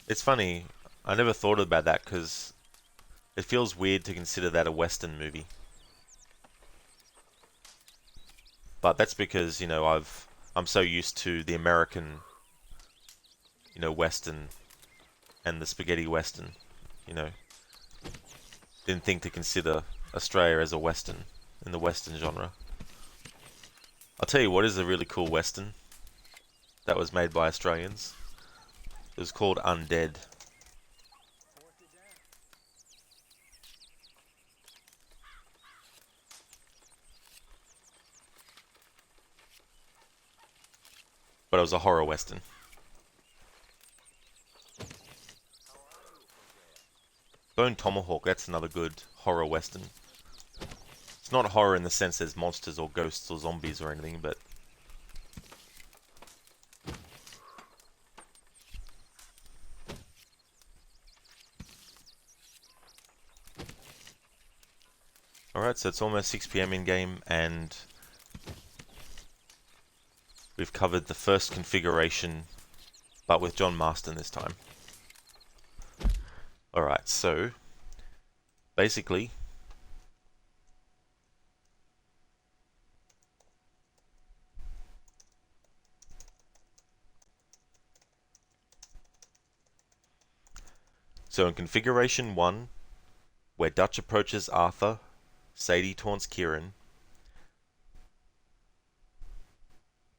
It's funny, I never thought about that because it feels weird to consider that a western movie. But that's because, you know, I'm so used to the American, you know, western and the spaghetti western, you know. Didn't think to consider Australia as a western in the western genre. I'll tell you what is a really cool western that was made by Australians. It was called Undead. but it was a horror western. Bone Tomahawk, that's another good horror western. It's not horror in the sense there's monsters or ghosts or zombies or anything, but... Alright, so it's almost 6 PM in game, and we've covered the first configuration, but with John Marston this time. Alright, so basically in configuration 1, where Dutch approaches Arthur, Sadie taunts Kieran.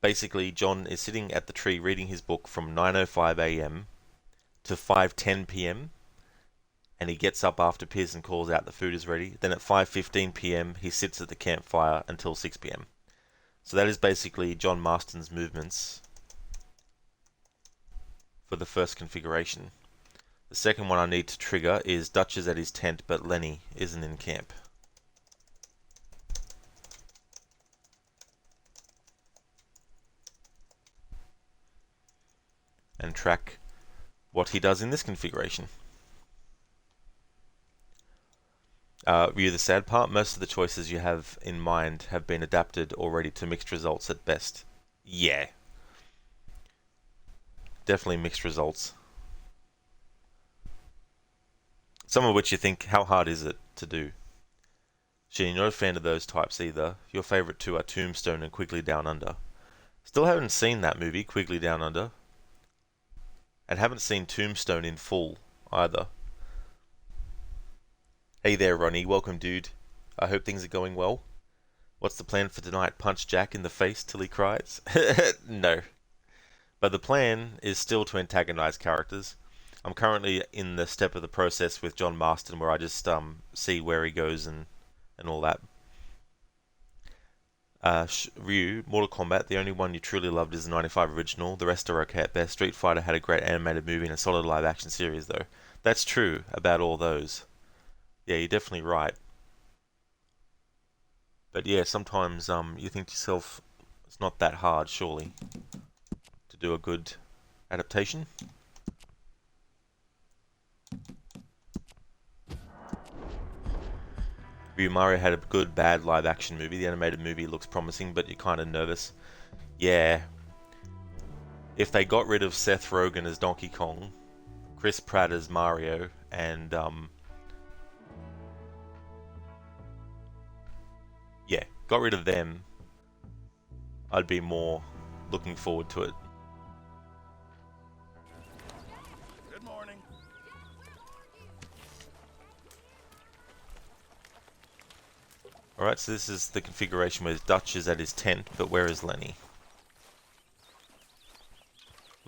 Basically, John is sitting at the tree reading his book from 9:05 AM to 5:10 PM, and he gets up after Pearson calls out the food is ready. Then at 5:15 PM, he sits at the campfire until 6 PM. So that is basically John Marston's movements for the first configuration. The second one I need to trigger is Dutch is at his tent, but Lenny isn't in camp. And track what he does in this configuration. View the sad part, most of the choices you have in mind have been adapted already to mixed results at best. Yeah. Definitely mixed results. Some of which you think, how hard is it to do? Shane, you're not a fan of those types either. Your favourite two are Tombstone and Quigley Down Under. Still haven't seen that movie, Quigley Down Under. And haven't seen Tombstone in full either. Hey there, Ronnie. Welcome, dude. I hope things are going well. What's the plan for tonight? Punch Jack in the face till he cries? No. But the plan is still to antagonize characters. I'm currently in the step of the process with John Marston where I just see where he goes and all that. Ryu, Mortal Kombat, the only one you truly loved is the 95 original. The rest are okay at best. Street Fighter had a great animated movie and a solid live action series though. That's true about all those. Yeah, you're definitely right. But yeah, sometimes you think to yourself, it's not that hard, surely, to do a good adaptation. Ryu Mario had a good, bad live action movie. The animated movie looks promising, but you're kind of nervous. Yeah. If they got rid of Seth Rogen as Donkey Kong, Chris Pratt as Mario, and yeah, got rid of them, I'd be more looking forward to it. Good morning. Alright, so this is the configuration where Dutch is at his tent, but where is Lenny?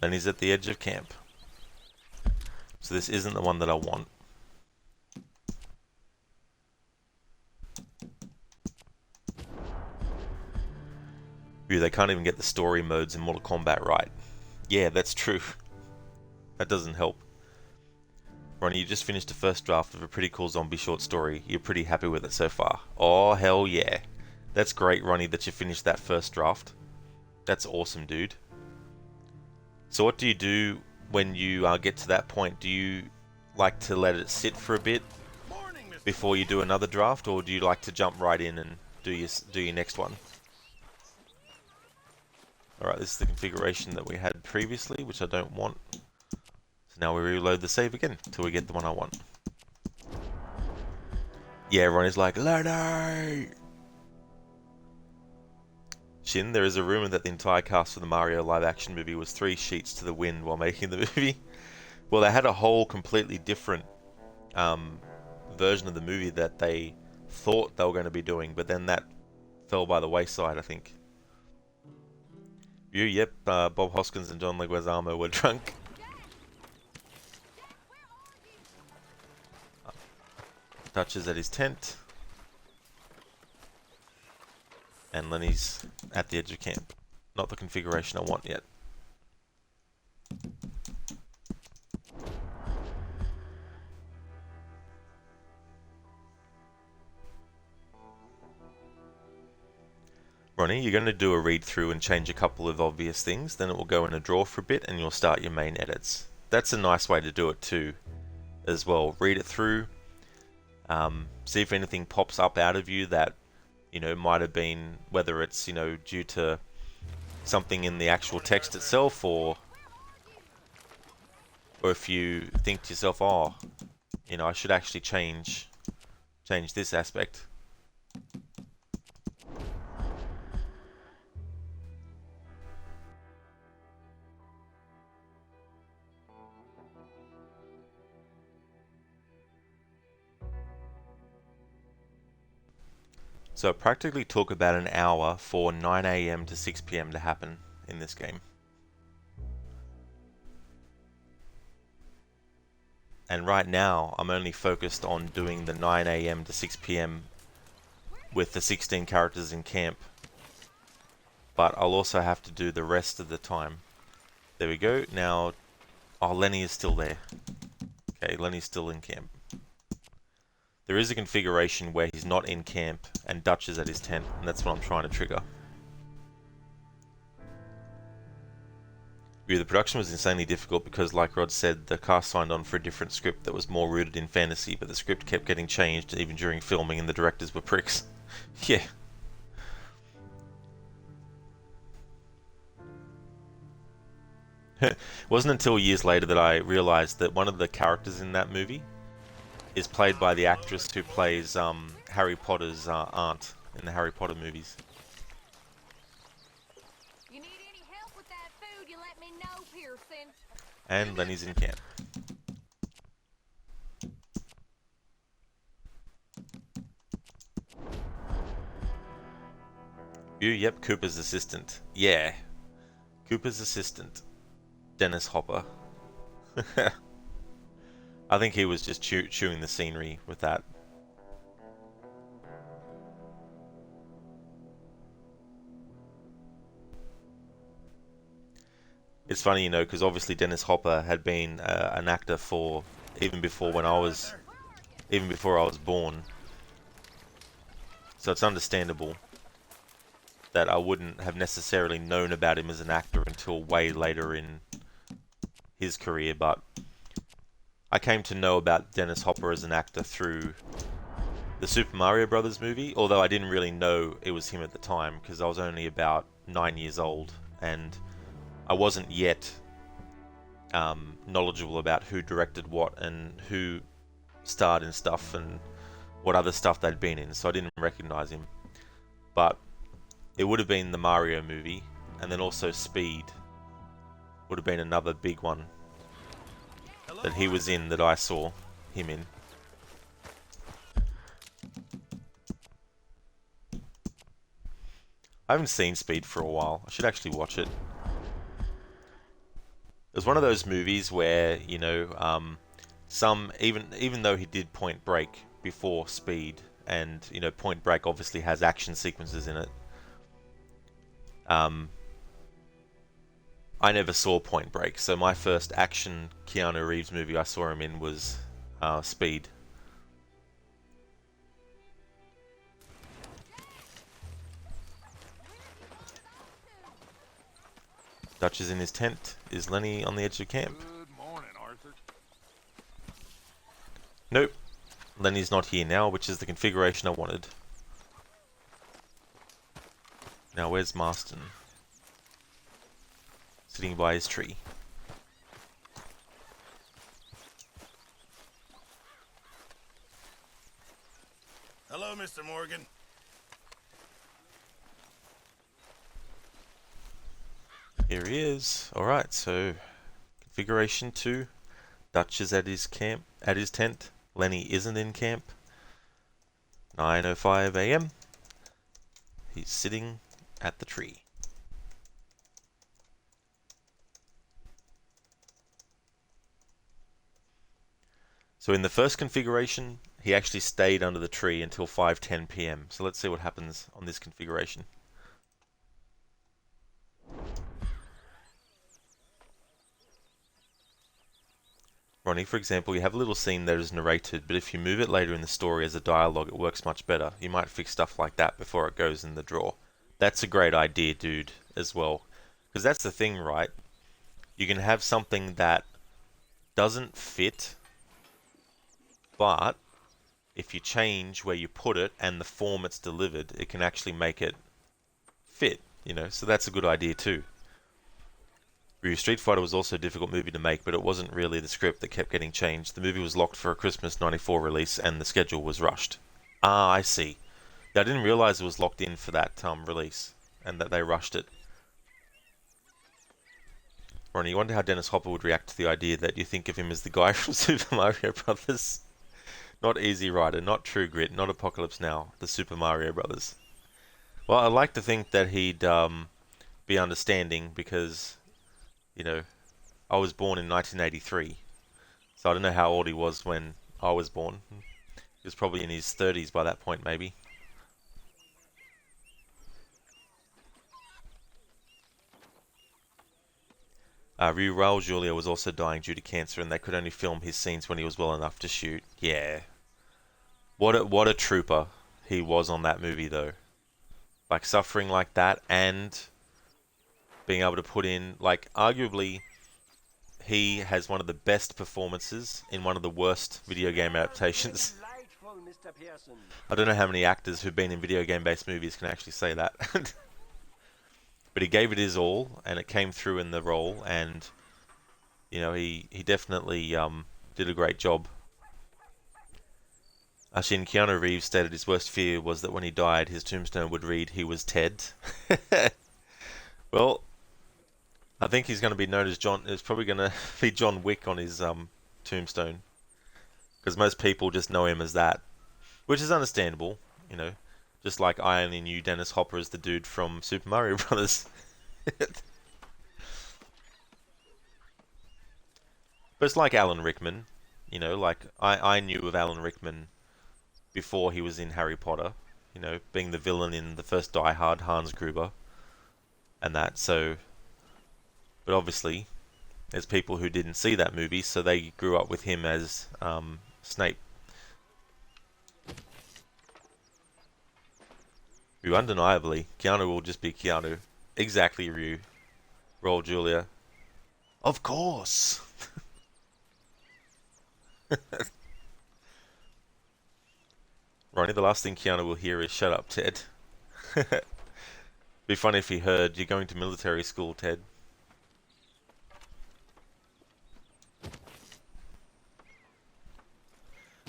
Lenny's at the edge of camp. So this isn't the one that I want. Ooh, they can't even get the story modes in Mortal Kombat right. Yeah, that's true. That doesn't help. Ronnie, you just finished the first draft of a pretty cool zombie short story. You're pretty happy with it so far. Oh, hell yeah. That's great, Ronnie, that you finished that first draft. That's awesome, dude. So what do you do when you get to that point? Do you like to let it sit for a bit before you do another draft, or do you like to jump right in and do your next one? Alright, this is the configuration that we had previously, which I don't want. So now we reload the save again until we get the one I want. Yeah, Ronnie's like, Lenny! Shin, there is a rumor that the entire cast for the Mario live-action movie was 3 sheets to the wind while making the movie. Well, they had a whole completely different version of the movie that they thought they were going to be doing, but then that fell by the wayside, I think. Yep, Bob Hoskins and John Leguizamo were drunk. Dutch is at his tent. And Lenny's at the edge of camp. Not the configuration I want yet. Ronnie, you're going to do a read through and change a couple of obvious things, then it will go in a drawer for a bit and you'll start your main edits. That's a nice way to do it too, as well. Read it through, see if anything pops up out of you that, you know, might have been, whether it's, you know, due to something in the actual text itself, or if you think to yourself, oh, you know, I should actually change this aspect. So it practically took about an hour for 9 AM to 6 PM to happen in this game. And right now, I'm only focused on doing the 9 AM to 6 PM with the 16 characters in camp. But I'll also have to do the rest of the time. There we go. Now, oh, Lenny is still there. Okay, Lenny's still in camp. There is a configuration where he's not in camp and Dutch is at his tent, and that's what I'm trying to trigger. The production was insanely difficult because, like Rod said, the cast signed on for a different script that was more rooted in fantasy, but the script kept getting changed even during filming and the directors were pricks. Yeah. It wasn't until years later that I realized that one of the characters in that movie is played by the actress who plays Harry Potter's aunt in the Harry Potter movies. You need any help with that food, you let me know, Pearson. And Lenny's in camp. Yep, Cooper's assistant. Yeah. Cooper's assistant. Dennis Hopper. I think he was just chewing the scenery with that. It's funny, you know, because obviously Dennis Hopper had been an actor for even before I was born. So it's understandable that I wouldn't have necessarily known about him as an actor until way later in his career, but I came to know about Dennis Hopper as an actor through the Super Mario Brothers movie, although I didn't really know it was him at the time because I was only about 9 years old and I wasn't yet knowledgeable about who directed what and who starred in stuff and what other stuff they'd been in, so I didn't recognize him. But it would have been the Mario movie, and then also Speed would have been another big one that he was in that I saw him in. I haven't seen Speed for a while. I should actually watch it. It was one of those movies where, you know, even though he did Point Break before Speed, and you know, Point Break obviously has action sequences in it. I never saw Point Break, so my first action Keanu Reeves movie I saw him in was Speed. Dutch is in his tent. Is Lenny on the edge of camp? Good morning, Arthur. Nope. Lenny's not here now, which is the configuration I wanted. Now where's Marston? Sitting by his tree. Hello, Mr. Morgan. Here he is. Alright, so configuration 2. Dutch is at his tent. Lenny isn't in camp. 9:05 AM. He's sitting at the tree. So in the first configuration, he actually stayed under the tree until 5:10 PM. So let's see what happens on this configuration. Ronnie, for example, you have a little scene that is narrated, but if you move it later in the story as a dialogue, it works much better. You might fix stuff like that before it goes in the drawer. That's a great idea, dude, as well. Because that's the thing, right? You can have something that doesn't fit, but if you change where you put it and the form it's delivered, it can actually make it fit, you know? So that's a good idea too. Street Fighter was also a difficult movie to make, but it wasn't really the script that kept getting changed. The movie was locked for a Christmas '94 release, and the schedule was rushed. Ah, I see. Yeah, I didn't realize it was locked in for that release, and that they rushed it. Ronnie, you wonder how Dennis Hopper would react to the idea that you think of him as the guy from Super Mario Brothers. Not Easy Rider, not True Grit, not Apocalypse Now, the Super Mario Brothers. Well, I'd like to think that he'd be understanding because, you know, I was born in 1983, so I don't know how old he was when I was born. He was probably in his 30s by that point, maybe. Raul Julia was also dying due to cancer, and they could only film his scenes when he was well enough to shoot. Yeah. What a trooper he was on that movie, though. Like, suffering like that and being able to put in, like, arguably, he has one of the best performances in one of the worst video game adaptations. I don't know how many actors who've been in video game-based movies can actually say that. But he gave it his all, and it came through in the role, and, you know, he definitely did a great job. Actually, Keanu Reeves stated his worst fear was that when he died, his tombstone would read, "He was Ted." Well, I think he's going to be known as John. It's probably going to be John Wick on his tombstone, because most people just know him as that, which is understandable, you know. Just like I only knew Dennis Hopper as the dude from Super Mario Brothers. But it's like Alan Rickman, you know, like I knew of Alan Rickman before he was in Harry Potter, you know, being the villain in the first Die Hard, Hans Gruber, and that, so... But obviously, there's people who didn't see that movie, so they grew up with him as Snape. Ryu, undeniably, Keanu will just be Keanu. Exactly, Ryu. Roll Julia. Of course! Ronnie, the last thing Keanu will hear is, "Shut up, Ted." Be funny if he heard, "You're going to military school, Ted."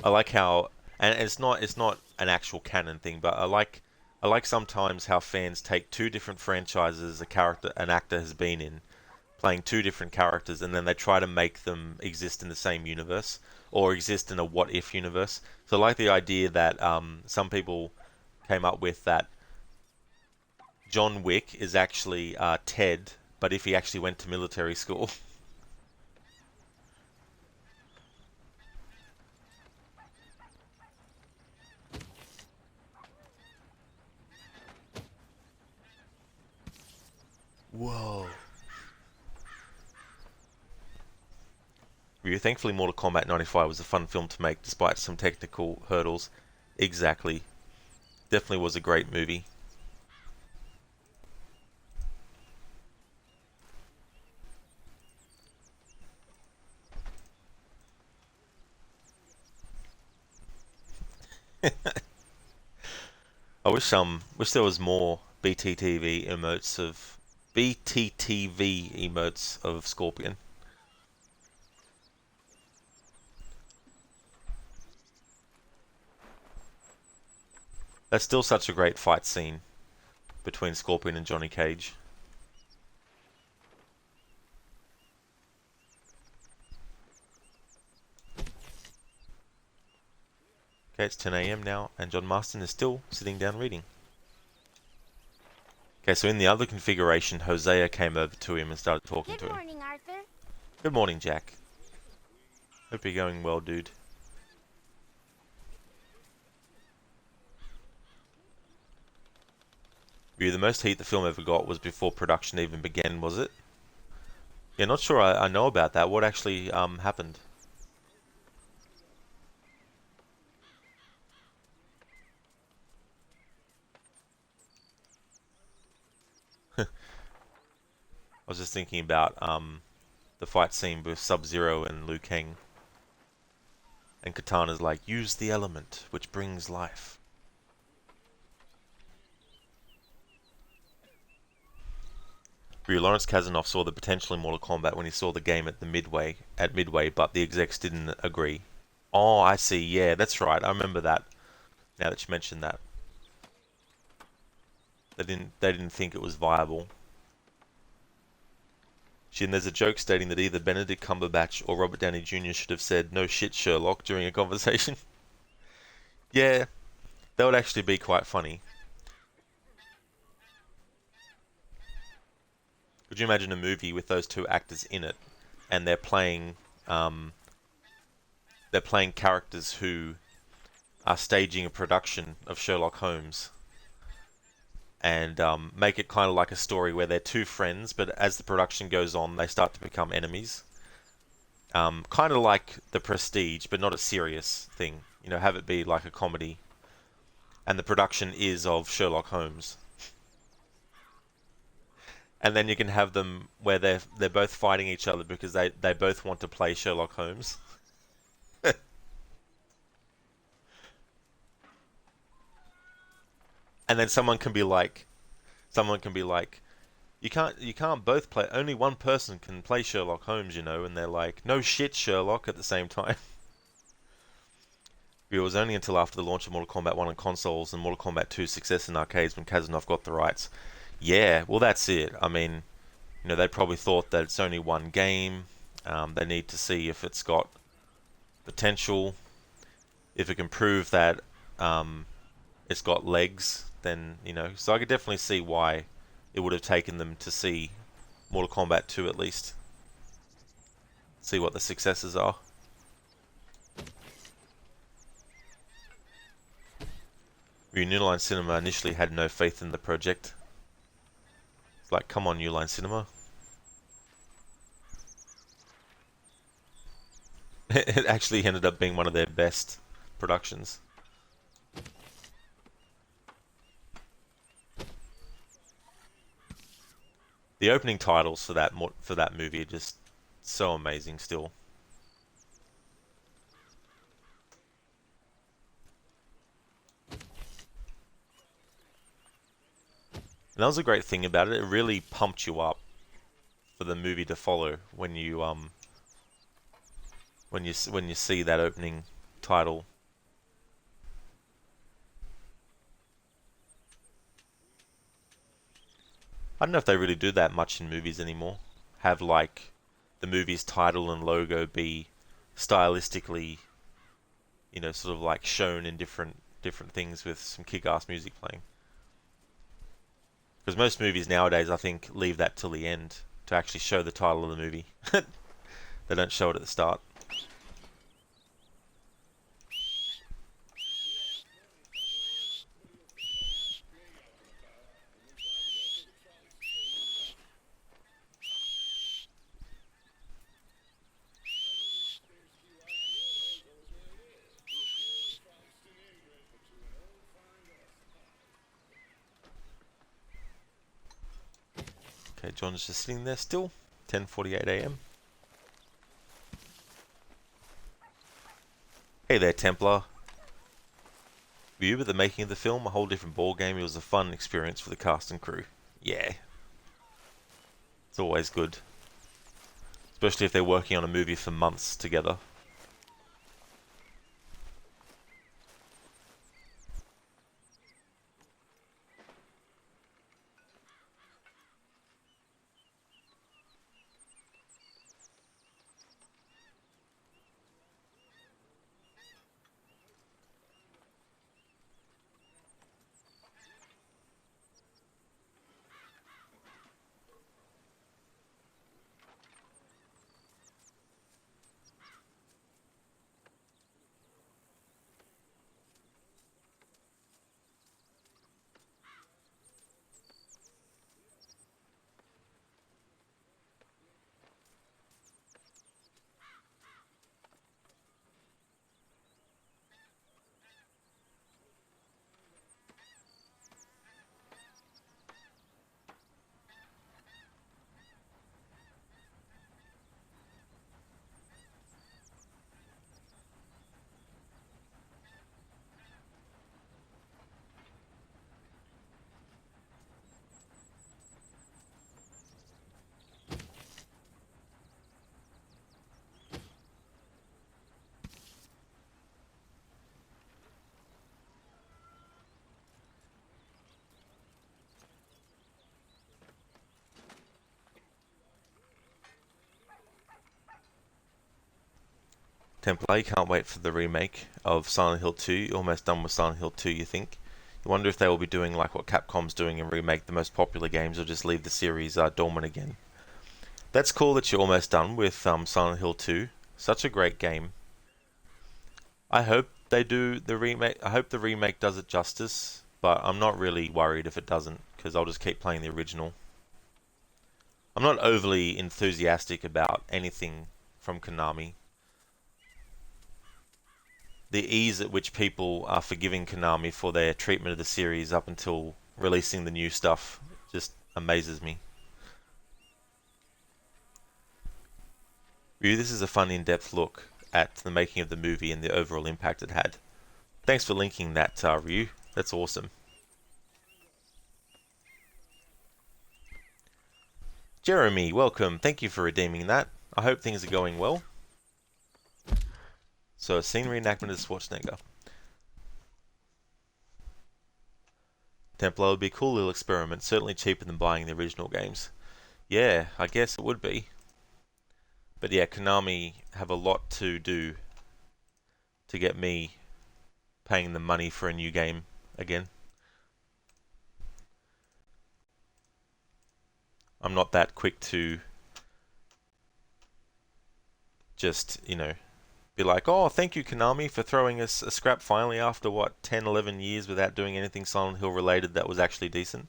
I like how, and it's not an actual canon thing, but I like sometimes how fans take two different franchises an actor has been in, playing two different characters, and then they try to make them exist in the same universe or exist in a what if universe. So I like the idea that some people came up with that John Wick is actually Ted, but if he actually went to military school. Whoa. Thankfully, Mortal Kombat 95 was a fun film to make despite some technical hurdles. Exactly. Definitely was a great movie. I wish there was more BTTV emotes of Scorpion. That's still such a great fight scene between Scorpion and Johnny Cage. Okay, it's 10 AM now, and John Marston is still sitting down reading. Okay, so in the other configuration, Hosea came over to him and started talking to him. Good morning, Arthur. Good morning, Jack. Hope you're going well, dude. The most heat the film ever got was before production even began, was it? Yeah, not sure I know about that. What actually happened? was just thinking about the fight scene with Sub-Zero and Liu Kang. And Katana's like, use the element which brings life. Lawrence Kasanoff saw the potential in Mortal Kombat when he saw the game at Midway, but the execs didn't agree. Oh, I see. Yeah, that's right. I remember that. Now that you mentioned that, they didn't think it was viable. And there's a joke stating that either Benedict Cumberbatch or Robert Downey Jr. should have said "No shit, Sherlock" during a conversation. Yeah, that would actually be quite funny. Could you imagine a movie with those two actors in it, and they're playing characters who are staging a production of Sherlock Holmes, and make it kind of like a story where they're two friends, but as the production goes on, they start to become enemies. Kind of like The Prestige, but not a serious thing. You know, have it be like a comedy, and the production is of Sherlock Holmes. And then you can have them where they're both fighting each other because they both want to play Sherlock Holmes. And then someone can be like, you can't both play. Only one person can play Sherlock Holmes, you know. And they're like, no shit, Sherlock, at the same time. It was only until after the launch of Mortal Kombat 1 on consoles and Mortal Kombat 2's success in arcades when Kasanoff got the rights. Yeah, well, that's it. I mean, you know, they probably thought that it's only one game. They need to see if it's got potential. If it can prove that it's got legs, then, you know. So I could definitely see why it would have taken them to see Mortal Kombat 2 at least. See what the successes are. New Line Cinema initially had no faith in the project. It's like, come on, New Line Cinema. It actually ended up being one of their best productions. The opening titles for that movie are just so amazing still. And that was a great thing about it. It really pumped you up for the movie to follow when you see that opening title. I don't know if they really do that much in movies anymore. Have like the movie's title and logo be stylistically, you know, sort of like shown in different things with some kick-ass music playing. Because most movies nowadays, I think, leave that till the end to actually show the title of the movie. They don't show it at the start. Okay, John's just sitting there still. 10:48 a.m. Hey there, Templar. Were you at the making of the film? A whole different ball game. It was a fun experience for the cast and crew. Yeah. It's always good. Especially if they're working on a movie for months together. Templar, you can't wait for the remake of Silent Hill 2. You're almost done with Silent Hill 2, you think? You wonder if they will be doing like what Capcom's doing and remake the most popular games, or just leave the series dormant again. That's cool that you're almost done with Silent Hill 2. Such a great game. I hope they do the remake. I hope the remake does it justice, but I'm not really worried if it doesn't, because I'll just keep playing the original. I'm not overly enthusiastic about anything from Konami. The ease at which people are forgiving Konami for their treatment of the series up until releasing the new stuff just amazes me. Ryu, this is a fun in-depth look at the making of the movie and the overall impact it had. Thanks for linking that, Ryu. That's awesome. Jeremy, welcome. Thank you for redeeming that. I hope things are going well. So, a scene reenactment of Schwarzenegger. Templar would be a cool little experiment, certainly cheaper than buying the original games. Yeah, I guess it would be. But yeah, Konami have a lot to do to get me paying them money for a new game again. I'm not that quick to just, be like, oh, thank you, Konami, for throwing us a scrap finally after, 10, 11 years without doing anything Silent Hill related that was actually decent.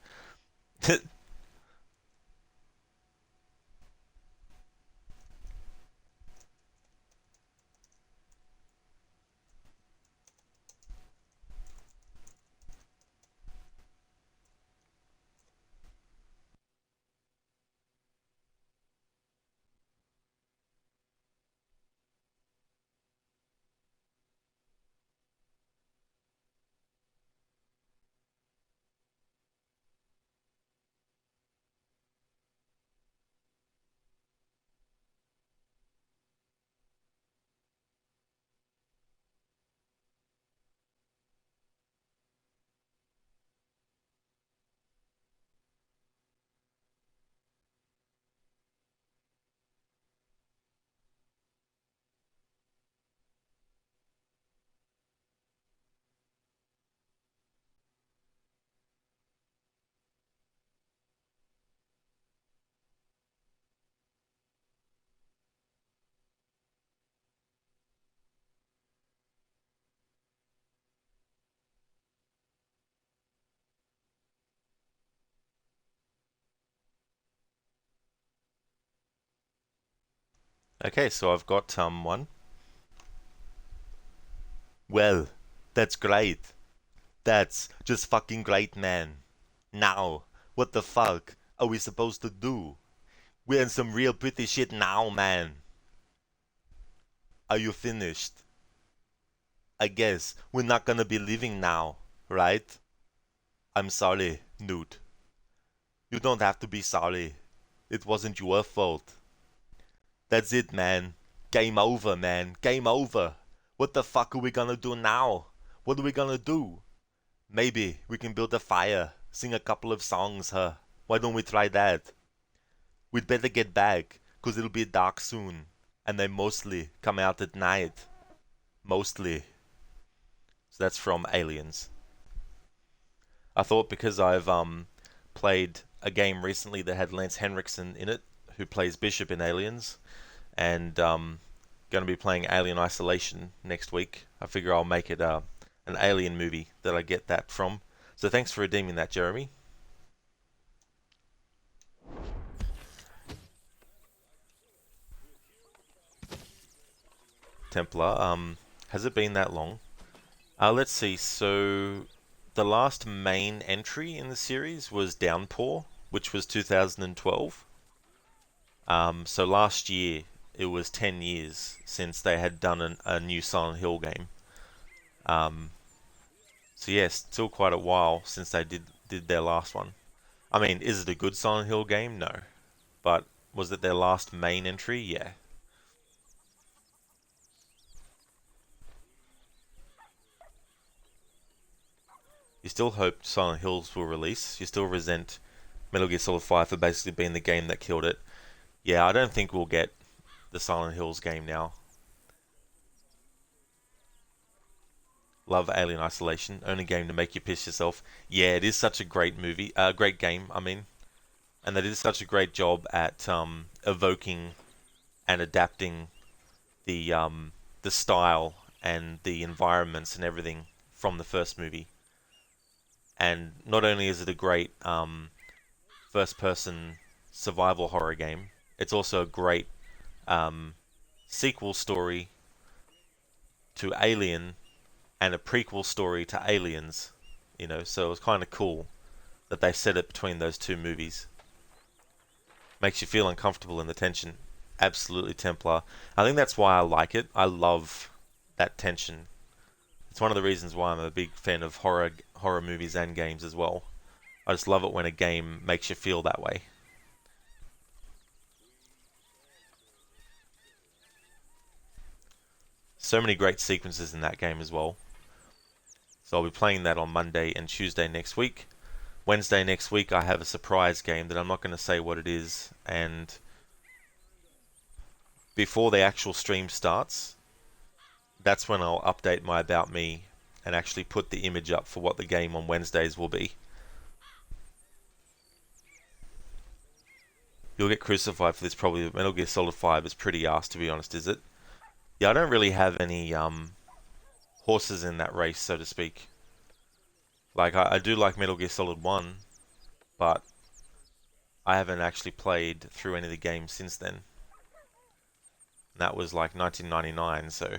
Okay, so I've got one. Well, that's great. That's just fucking great, man. Now, what the fuck are we supposed to do? We're in some real pretty shit now, man. Are you finished? I guess we're not gonna be leaving now, right? I'm sorry, Newt. You don't have to be sorry. It wasn't your fault. That's it, man. Game over, man. Game over. What the fuck are we gonna do now? What are we gonna do? Maybe we can build a fire, sing a couple of songs, huh? Why don't we try that? We'd better get back, 'cause it'll be dark soon, and they mostly come out at night. Mostly. So that's from Aliens. I thought because I've played a game recently that had Lance Henriksen in it, who plays Bishop in Aliens, and going to be playing Alien Isolation next week. I figure I'll make it an Alien movie that I get that from. So thanks for redeeming that, Jeremy. Templar, has it been that long? Let's see, so the last main entry in the series was Downpour, which was 2012. So last year, it was 10 years since they had done a new Silent Hill game. So yes, still quite a while since they did their last one. I mean, is it a good Silent Hill game? No. But was it their last main entry? Yeah. You still hope Silent Hills will release. You still resent Metal Gear Solid 5 for basically being the game that killed it. Yeah, I don't think we'll get the Silent Hills game now. love Alien Isolation. Only game to make you piss yourself. Yeah, it is such a great movie, great game. I mean, and they did such a great job at evoking and adapting the style and the environments and everything from the first movie. And not only is it a great first-person survival horror game, it's also a great sequel story to Alien and a prequel story to Aliens. You know, so it was kind of cool that they set it between those two movies. Makes you feel uncomfortable in the tension. Absolutely Templar. I think that's why I like it. I love that tension. It's one of the reasons why I'm a big fan of horror movies and games as well. I just love it when a game makes you feel that way. So many great sequences in that game as well. So I'll be playing that on Monday and Tuesday next week. Wednesday next week I have a surprise game that I'm not going to say what it is, and before the actual stream starts, that's when I'll update my About Me and actually put the image up for what the game on Wednesdays will be. You'll get crucified for this probably. Metal Gear Solid 5 is pretty arse, to be honest, is it? Yeah, I don't really have any horses in that race, so to speak. Like, I do like Metal Gear Solid 1, but I haven't actually played through any of the games since then. And that was like 1999, so...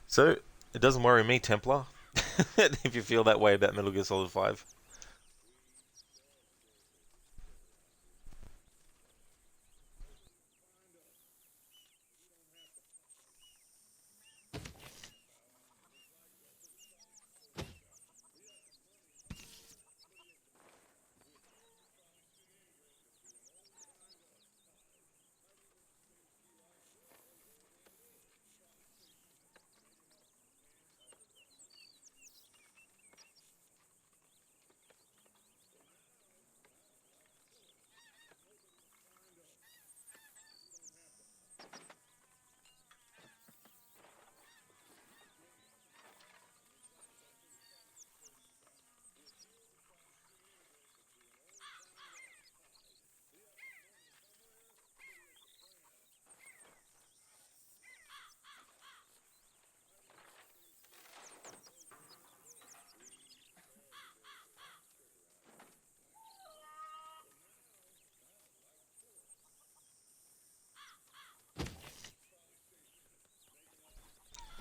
So, it doesn't worry me, Templar, if you feel that way about Metal Gear Solid 5.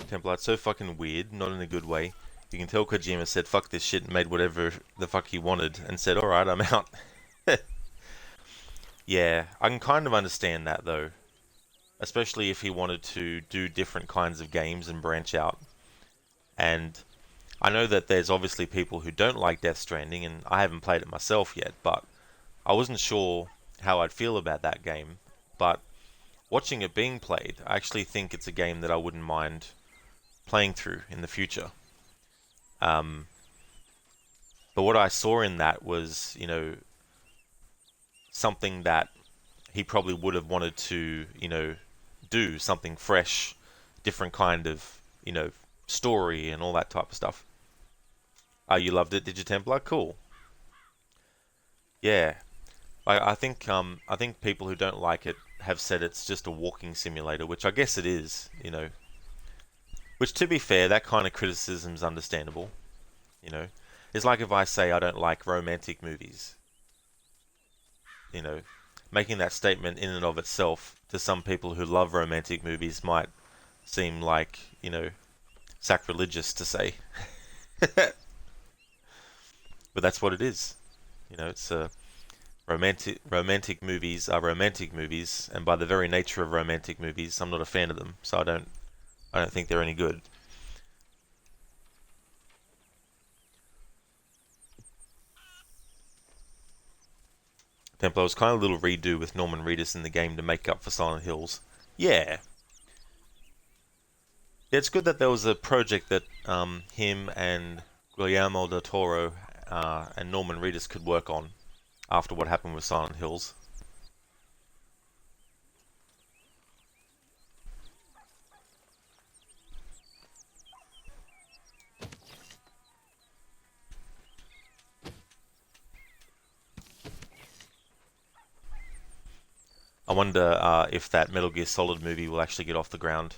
Templar, it's so fucking weird, not in a good way. You can tell Kojima said fuck this shit and made whatever the fuck he wanted and said alright, I'm out. Yeah, I can kind of understand that though. Especially if he wanted to do different kinds of games and branch out. And I know that there's obviously people who don't like Death Stranding, and I haven't played it myself yet, but I wasn't sure how I'd feel about that game. But watching it being played, I actually think it's a game that I wouldn't mind playing through in the future. But what I saw in that was, you know, something that he probably would have wanted to, you know, do something fresh, different kind of, you know, story and all that type of stuff. Oh, you loved it, did you, Templar? Cool. Yeah, I think people who don't like it have said it's just a walking simulator, which I guess it is, you know. Which, to be fair, that kind of criticism's understandable, you know. It's like if I say I don't like romantic movies. You know, making that statement in and of itself to some people who love romantic movies might seem like, you know, sacrilegious to say. But that's what it is. You know, it's romantic movies are romantic movies, and by the very nature of romantic movies, I'm not a fan of them, so I don't think they're any good. Templar was kind of a little redo with Norman Reedus in the game to make up for Silent Hills. Yeah. It's good that there was a project that him and Guillermo del Toro and Norman Reedus could work on after what happened with Silent Hills. I wonder if that Metal Gear Solid movie will actually get off the ground.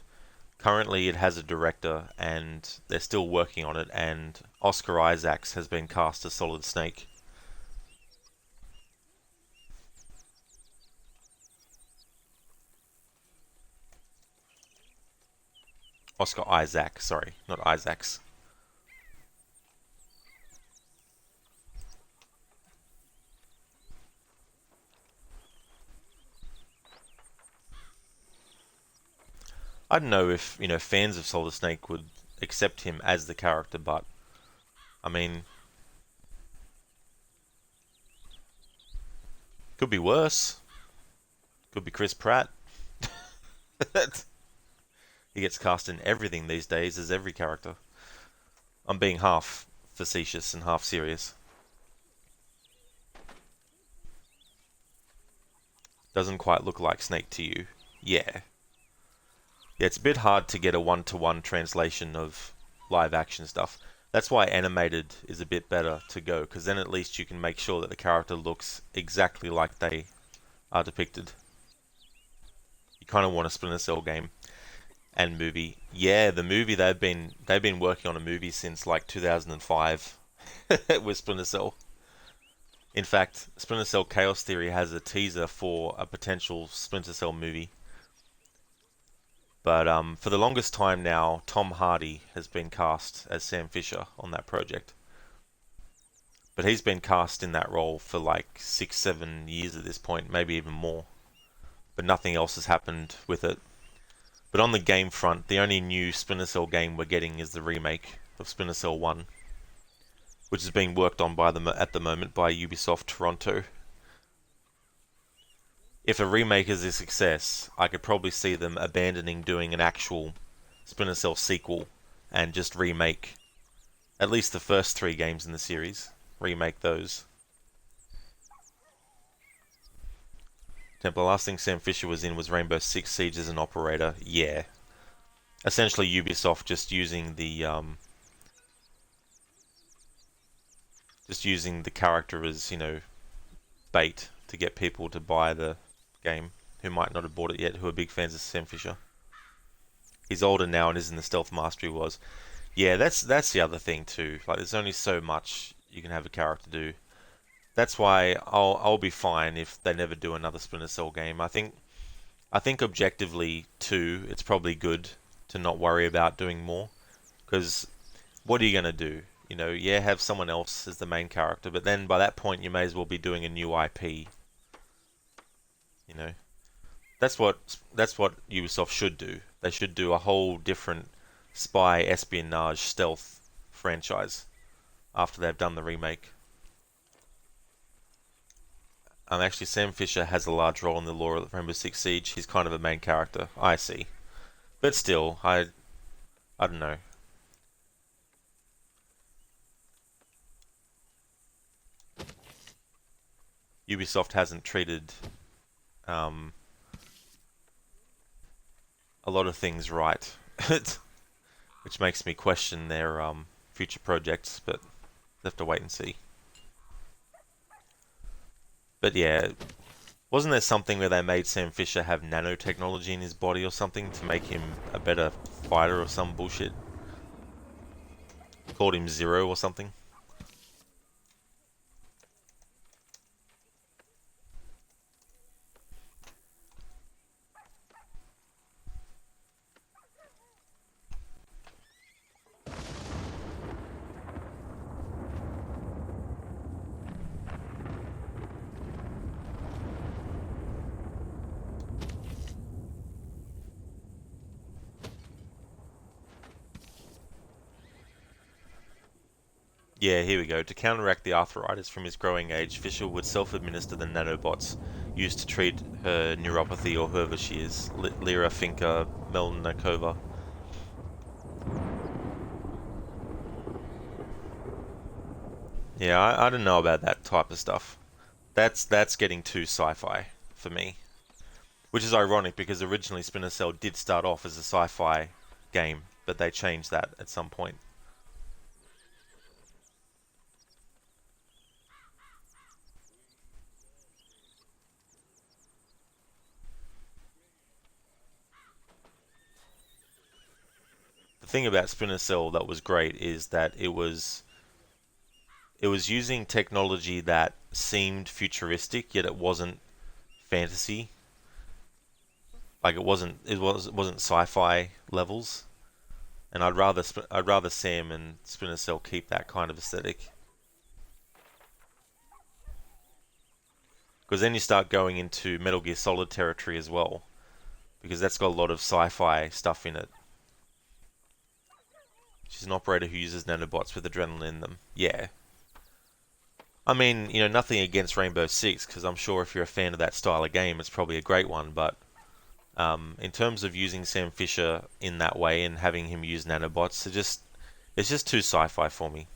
Currently, it has a director, and they're still working on it, and Oscar Isaacs has been cast as Solid Snake. Oscar Isaac, sorry, not Isaacs. I don't know if, fans of Solid Snake would accept him as the character, but I mean, could be worse. Could be Chris Pratt. He gets cast in everything these days as every character. I'm being half facetious and half serious. Doesn't quite look like Snake to you. Yeah. Yeah, it's a bit hard to get a one-to-one translation of live action stuff. That's why animated is a bit better to go, because then at least you can make sure that the character looks exactly like they are depicted. You kind of want a Splinter Cell game and movie. Yeah, the movie they've been working on a movie since like 2005 with Splinter Cell. In fact, Splinter Cell Chaos Theory has a teaser for a potential Splinter Cell movie. But for the longest time now, Tom Hardy has been cast as Sam Fisher on that project. But he's been cast in that role for like 6-7 years at this point, maybe even more. But nothing else has happened with it. But on the game front, the only new Splinter Cell game we're getting is the remake of Splinter Cell 1, which is being worked on at the moment by Ubisoft Toronto. If a remake is a success, I could probably see them abandoning doing an actual Splinter Cell sequel and just remake at least the first 3 games in the series. Remake those. The last thing Sam Fisher was in was Rainbow Six Siege as an operator. Yeah. Essentially Ubisoft just using the character as, bait to get people to buy the game who might not have bought it yet, who are big fans of Sam Fisher. He's older now and isn't the stealth master he was. Yeah, that's the other thing too. Like, there's only so much you can have a character do. That's why I'll be fine if they never do another Splinter Cell game. I think objectively too, it's probably good to not worry about doing more, because what are you gonna do? Have someone else as the main character, but then by that point you may as well be doing a new IP. That's what Ubisoft should do. They should do a whole different spy espionage stealth franchise after they've done the remake. Actually, Sam Fisher has a large role in the lore of Rainbow Six Siege. He's kind of a main character, I see. But still, I don't know. Ubisoft hasn't treated a lot of things right, which makes me question their future projects, but we'll have to wait and see. But yeah, wasn't there something where they made Sam Fisher have nanotechnology in his body or something to make him a better fighter or some bullshit? Called him Zero or something? Yeah, here we go. To counteract the arthritis from his growing age, Fisher would self-administer the nanobots used to treat her neuropathy, or whoever she is, Lyra Finka Melnikova. Yeah, I don't know about that type of stuff. That's getting too sci-fi for me. Which is ironic, because originally Splinter Cell did start off as a sci-fi game, but they changed that at some point. thing about Splinter Cell that was great is that it was using technology that seemed futuristic, yet it wasn't fantasy. Like it wasn't sci-fi levels. And I'd rather Sam and Splinter Cell keep that kind of aesthetic. Because then you start going into Metal Gear Solid territory as well, because that's got a lot of sci-fi stuff in it. She's an operator who uses nanobots with adrenaline in them. Yeah. I mean, you know, nothing against Rainbow Six, because I'm sure if you're a fan of that style of game, it's probably a great one, but in terms of using Sam Fisher in that way and having him use nanobots, it's just too sci-fi for me.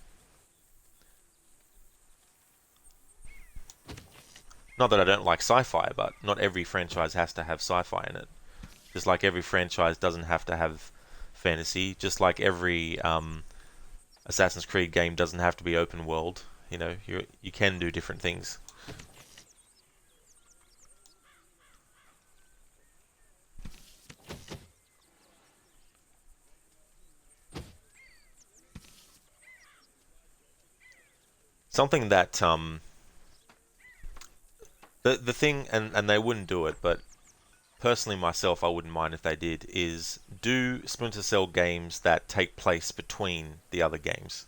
Not that I don't like sci-fi, but not every franchise has to have sci-fi in it. Just like every franchise doesn't have to have fantasy. Just like every Assassin's Creed game doesn't have to be open world. You know, you can do different things. Something that the thing, and they wouldn't do it, but personally myself I wouldn't mind if they did, is do Splinter Cell games that take place between the other games.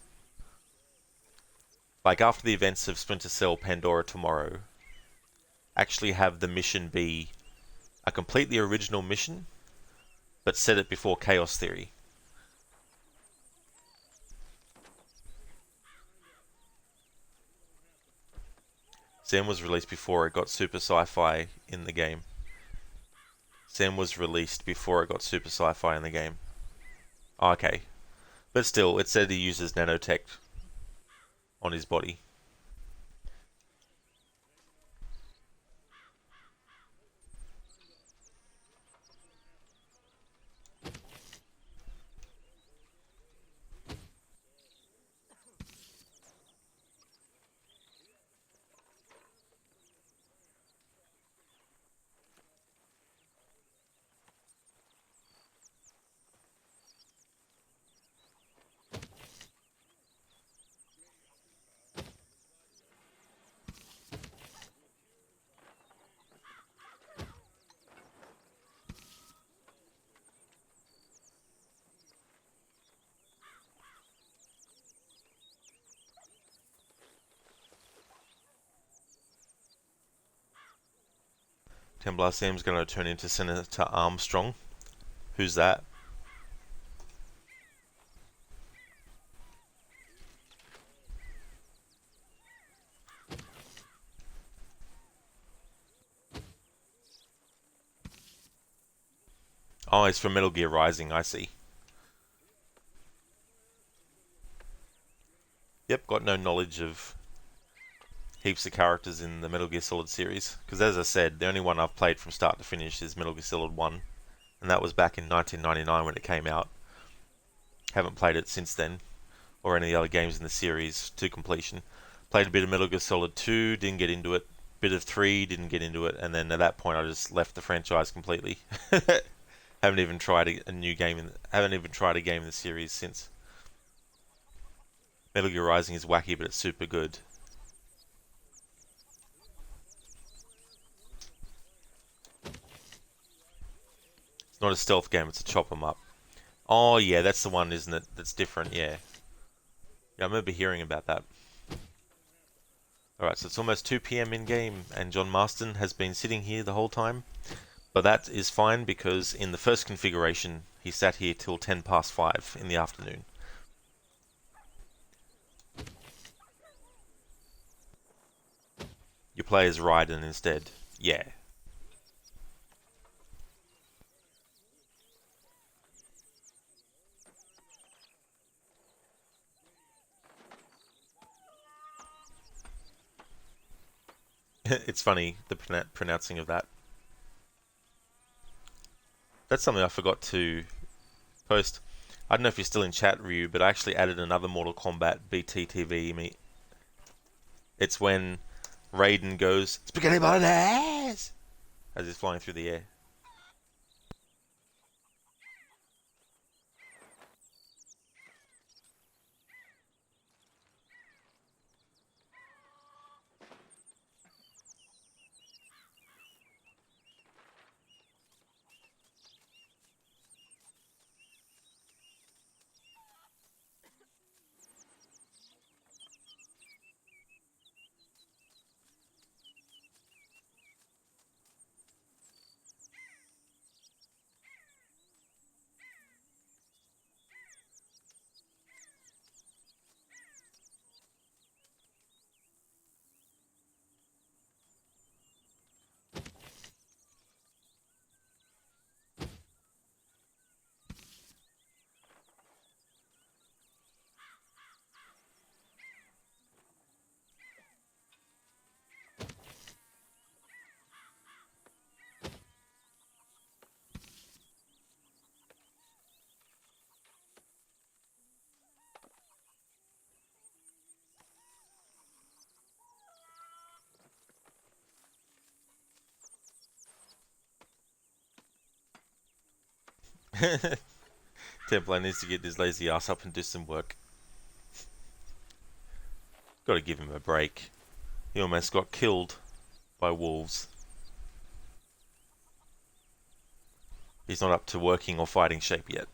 Like after the events of Splinter Cell Pandora Tomorrow, actually have the mission be a completely original mission, but set it before Chaos Theory. Sam was released before it got super sci-fi in the game. Sam was released before it got super sci-fi in the game. Okay. But still, it said he uses nanotech on his body. Templar Sam's going to turn into Senator Armstrong. Who's that? Oh, he's from Metal Gear Rising, I see. Yep, got no knowledge of heaps of characters in the Metal Gear Solid series. Because as I said, the only one I've played from start to finish is Metal Gear Solid 1. And that was back in 1999 when it came out. Haven't played it since then, or any of the other games in the series to completion. Played a bit of Metal Gear Solid 2, didn't get into it. Bit of 3, didn't get into it. And then at that point I just left the franchise completely. Haven't even tried haven't even tried a game in the series since. Metal Gear Rising is wacky, but it's super good. It's not a stealth game, it's a chop 'em up. Oh yeah, that's the one, isn't it? That's different, yeah. Yeah, I remember hearing about that. Alright, so it's almost 2 PM in game, and John Marston has been sitting here the whole time. But that is fine, because in the first configuration, he sat here till 10 past 5 in the afternoon. You play as Raiden instead. Yeah. It's funny, the pronouncing of that. That's something I forgot to post. I don't know if you're still in chat, Ryu, but I actually added another Mortal Kombat BTTV. It's when Raiden goes, "Spaghetti bolognese!" as he's flying through the air. Templar needs to get his lazy ass up and do some work. Gotta give him a break. He almost got killed by wolves. He's not up to working or fighting shape yet.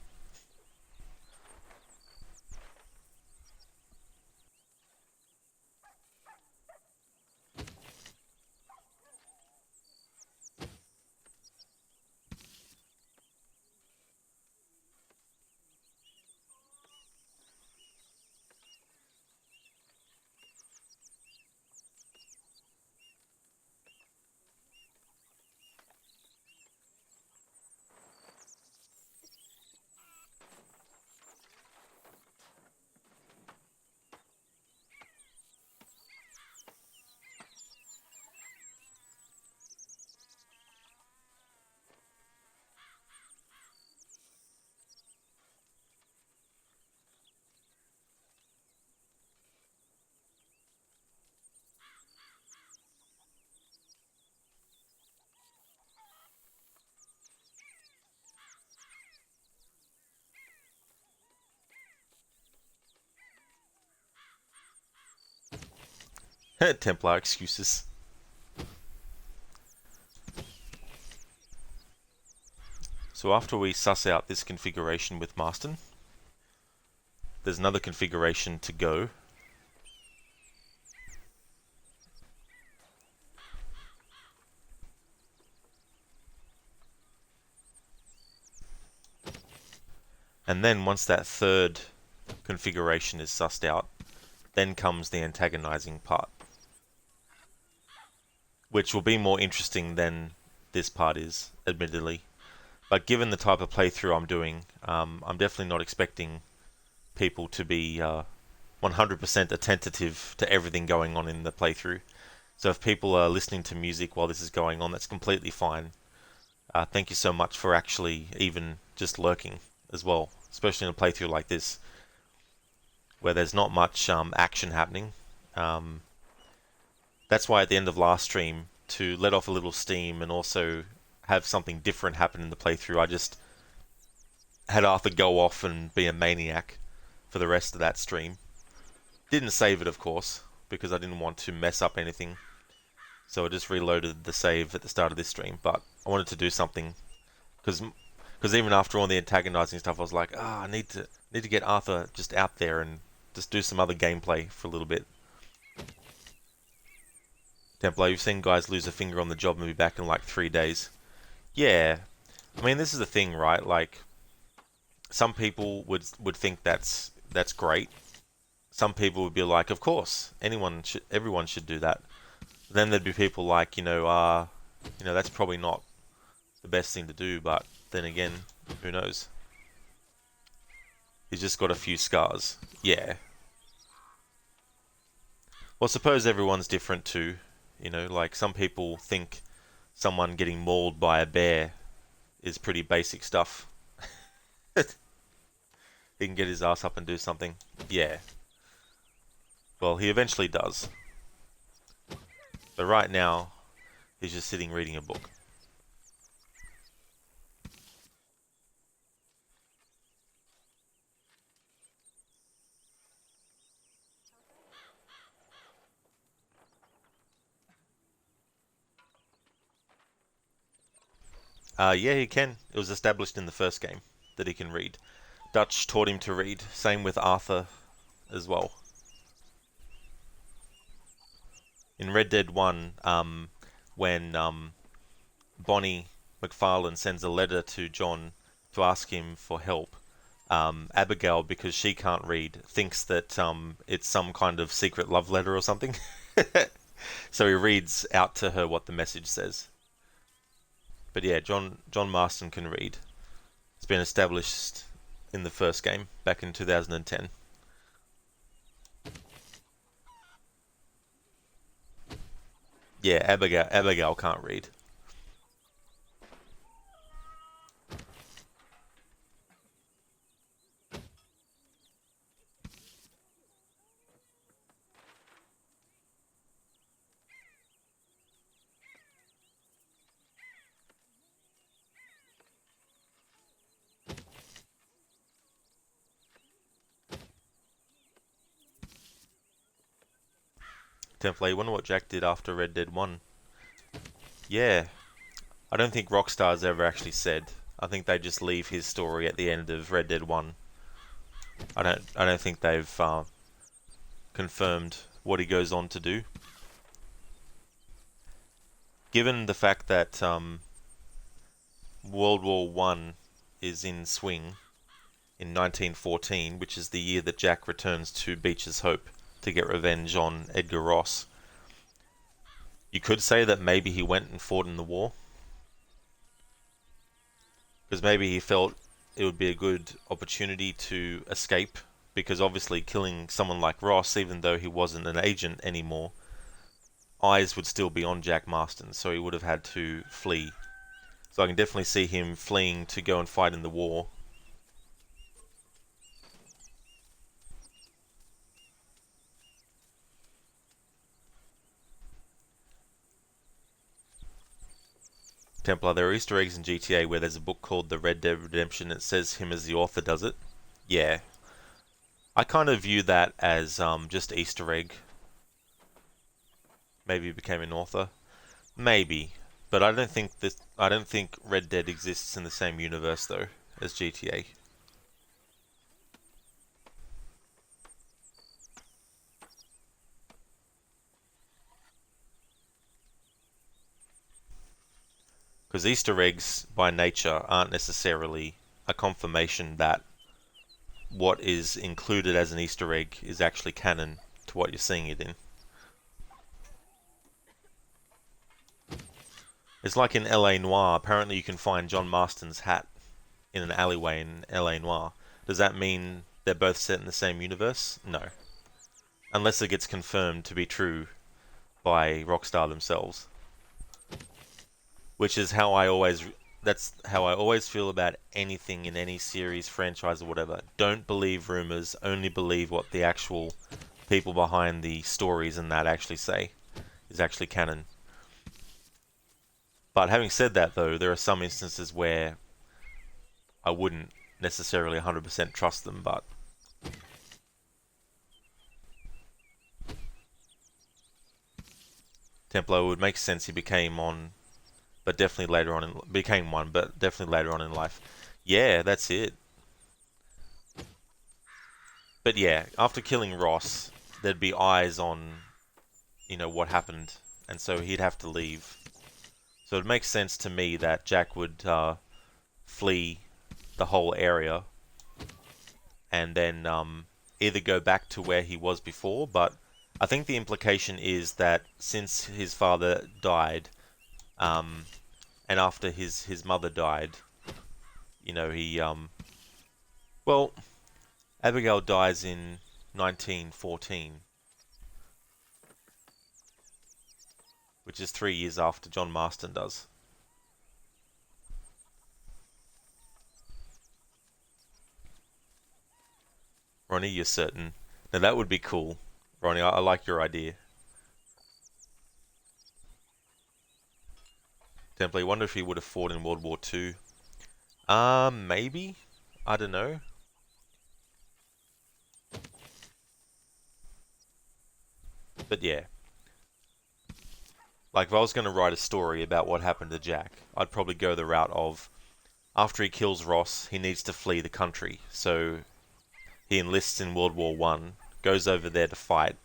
Templar excuses. So after we suss out this configuration with Marston, there's another configuration to go. And then once that third configuration is sussed out, then comes the antagonizing part, which will be more interesting than this part is, admittedly. But given the type of playthrough I'm doing, I'm definitely not expecting people to be 100% attentive to everything going on in the playthrough. So if people are listening to music while this is going on, that's completely fine. Thank you so much for actually even just lurking as well, especially in a playthrough like this, where there's not much action happening. That's why at the end of last stream, to let off a little steam and also have something different happen in the playthrough, I just had Arthur go off and be a maniac for the rest of that stream. Didn't save it, of course, because I didn't want to mess up anything. So I just reloaded the save at the start of this stream, but I wanted to do something, because even after all the antagonizing stuff, I was like, I need to get Arthur just out there and just do some other gameplay for a little bit. Templar, you've seen guys lose a finger on the job and be back in like 3 days. Yeah, I mean, this is the thing, right? Like, some people would think that's great. Some people would be like, of course, everyone should do that. Then there'd be people like, that's probably not the best thing to do, but then again, who knows? He's just got a few scars. Yeah. Well, suppose everyone's different too. Like some people think someone getting mauled by a bear is pretty basic stuff. He can get his ass up and do something. Yeah. Well, he eventually does. But right now, he's just sitting reading a book. Yeah, he can. It was established in the first game that he can read. Dutch taught him to read. Same with Arthur as well. In Red Dead 1, when Bonnie McFarlane sends a letter to John to ask him for help, Abigail, because she can't read, thinks that it's some kind of secret love letter or something. So he reads out to her what the message says. But yeah, John Marston can read. It's been established in the first game back in 2010. Yeah, Abigail can't read. Template, wonder what Jack did after Red Dead 1. Yeah, I don't think Rockstar's ever actually said. I think they just leave his story at the end of Red Dead 1. I don't think they've confirmed what he goes on to do. Given the fact that World War One is in swing in 1914, which is the year that Jack returns to Beecher's Hope to get revenge on Edgar Ross, you could say that maybe he went and fought in the war. Because maybe he felt it would be a good opportunity to escape, because obviously killing someone like Ross, even though he wasn't an agent anymore, eyes would still be on Jack Marston, so he would have had to flee. So I can definitely see him fleeing to go and fight in the war. Templar, there are Easter eggs in GTA where there's a book called The Red Dead Redemption. It says him as the author does it. Yeah. I kind of view that as just Easter egg. Maybe he became an author. Maybe. But I don't think Red Dead exists in the same universe though as GTA. Because Easter eggs by nature aren't necessarily a confirmation that what is included as an Easter egg is actually canon to what you're seeing it in. It's like in LA Noire, apparently you can find John Marston's hat in an alleyway in LA Noire. Does that mean they're both set in the same universe? No. Unless it gets confirmed to be true by Rockstar themselves. Which is how that's how I always feel about anything in any series, franchise or whatever. Don't believe rumors, only believe what the actual people behind the stories and that actually say is actually canon. But having said that though, there are some instances where I wouldn't necessarily 100% trust them, but Templar would make sense he became one, but definitely later on in life. Yeah, that's it. But yeah, after killing Ross, there'd be eyes on, what happened, and so he'd have to leave. So it makes sense to me that Jack would flee the whole area and then either go back to where he was before, but I think the implication is that since his father died, and after his mother died, well, Abigail dies in 1914, which is 3 years after John Marston does. Ronnie, you're certain? Now that would be cool. Ronnie, I like your idea. Template, wonder if he would have fought in World War II. Maybe? I don't know. But yeah. Like, if I was going to write a story about what happened to Jack, I'd probably go the route of, after he kills Ross, he needs to flee the country. So he enlists in World War One, goes over there to fight,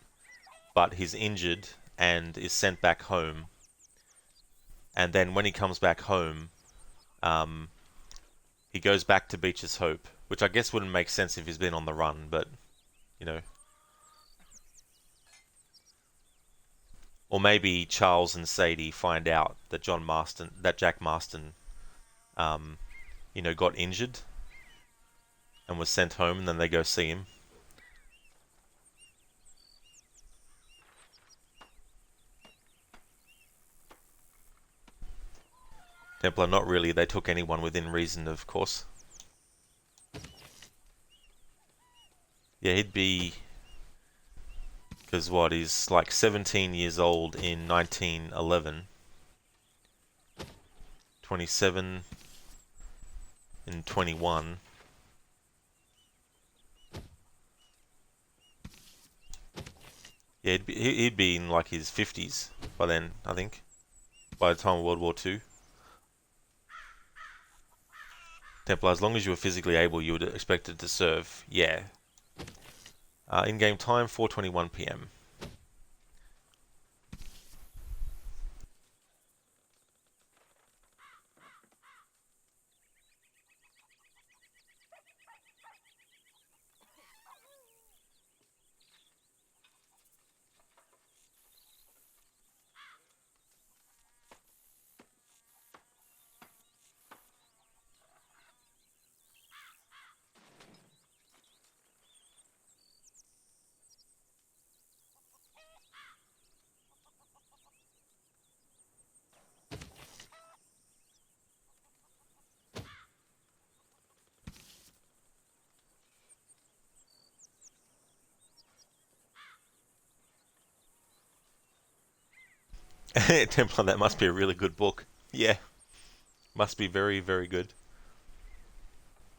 but he's injured and is sent back home. And then when he comes back home, he goes back to Beecher's Hope, which I guess wouldn't make sense if he's been on the run, but, Or maybe Charles and Sadie find out that Jack Marston, got injured and was sent home, and then they go see him. Templar, not really. They took anyone within reason, of course. Yeah, he'd be... Because what, he's like 17 years old in 1911. 27 in 21. Yeah, he'd be in like his 50s by then, I think. By the time of World War II. Templar, as long as you were physically able, you would expect it to serve. Yeah. In-game time, 4:21 p.m. Templar, that must be a really good book. Yeah. Must be very, very good.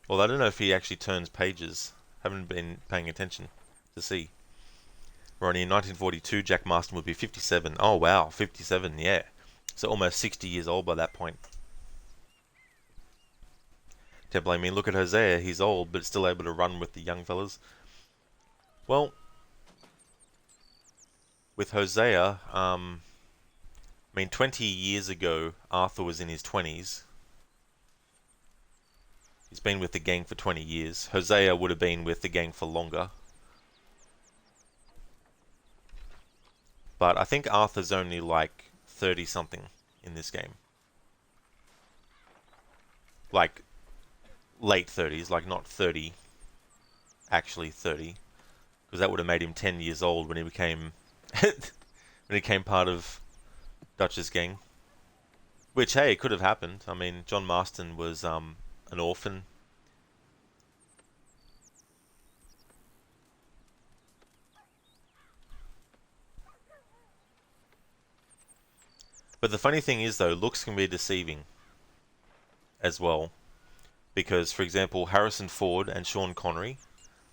Well, I don't know if he actually turns pages. Haven't been paying attention to see. Ronnie, in 1942, Jack Marston would be 57. Oh, wow, 57, yeah. So almost 60 years old by that point. Templar, I mean, look at Hosea. He's old, but still able to run with the young fellas. Well, with Hosea, I mean, 20 years ago, Arthur was in his 20s. He's been with the gang for 20 years. Hosea would have been with the gang for longer. But I think Arthur's only like 30-something in this game. Like, late 30s, like not 30, actually 30. Because that would have made him 10 years old when he became when he became part of Dutch's gang. Which, hey, it could have happened. I mean, John Marston was an orphan. But the funny thing is, though, looks can be deceiving as well. Because, for example, Harrison Ford and Sean Connery,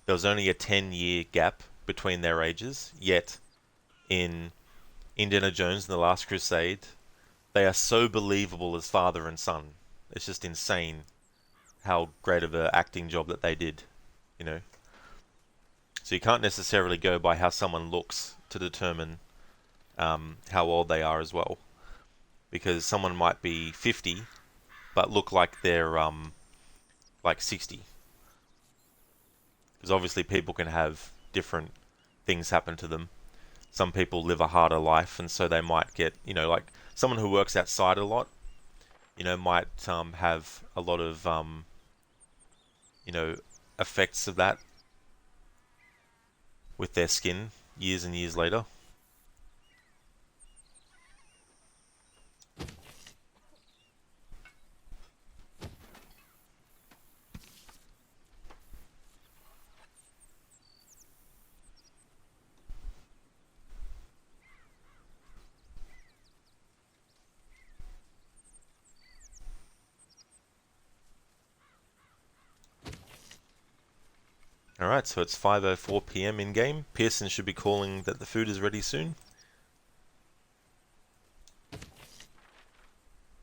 there was only a 10-year gap between their ages, yet in Indiana Jones and the Last Crusade, they are so believable as father and son. It's just insane how great of an acting job that they did, you know. So you can't necessarily go by how someone looks to determine how old they are as well. Because someone might be 50, but look like they're like 60. Because obviously people can have different things happen to them. Some people live a harder life, and so they might get, you know, like someone who works outside a lot, you know, might have a lot of, you know, effects of that with their skin years and years later. Alright, so it's 5:04 p.m. in game. Pearson should be calling that the food is ready soon.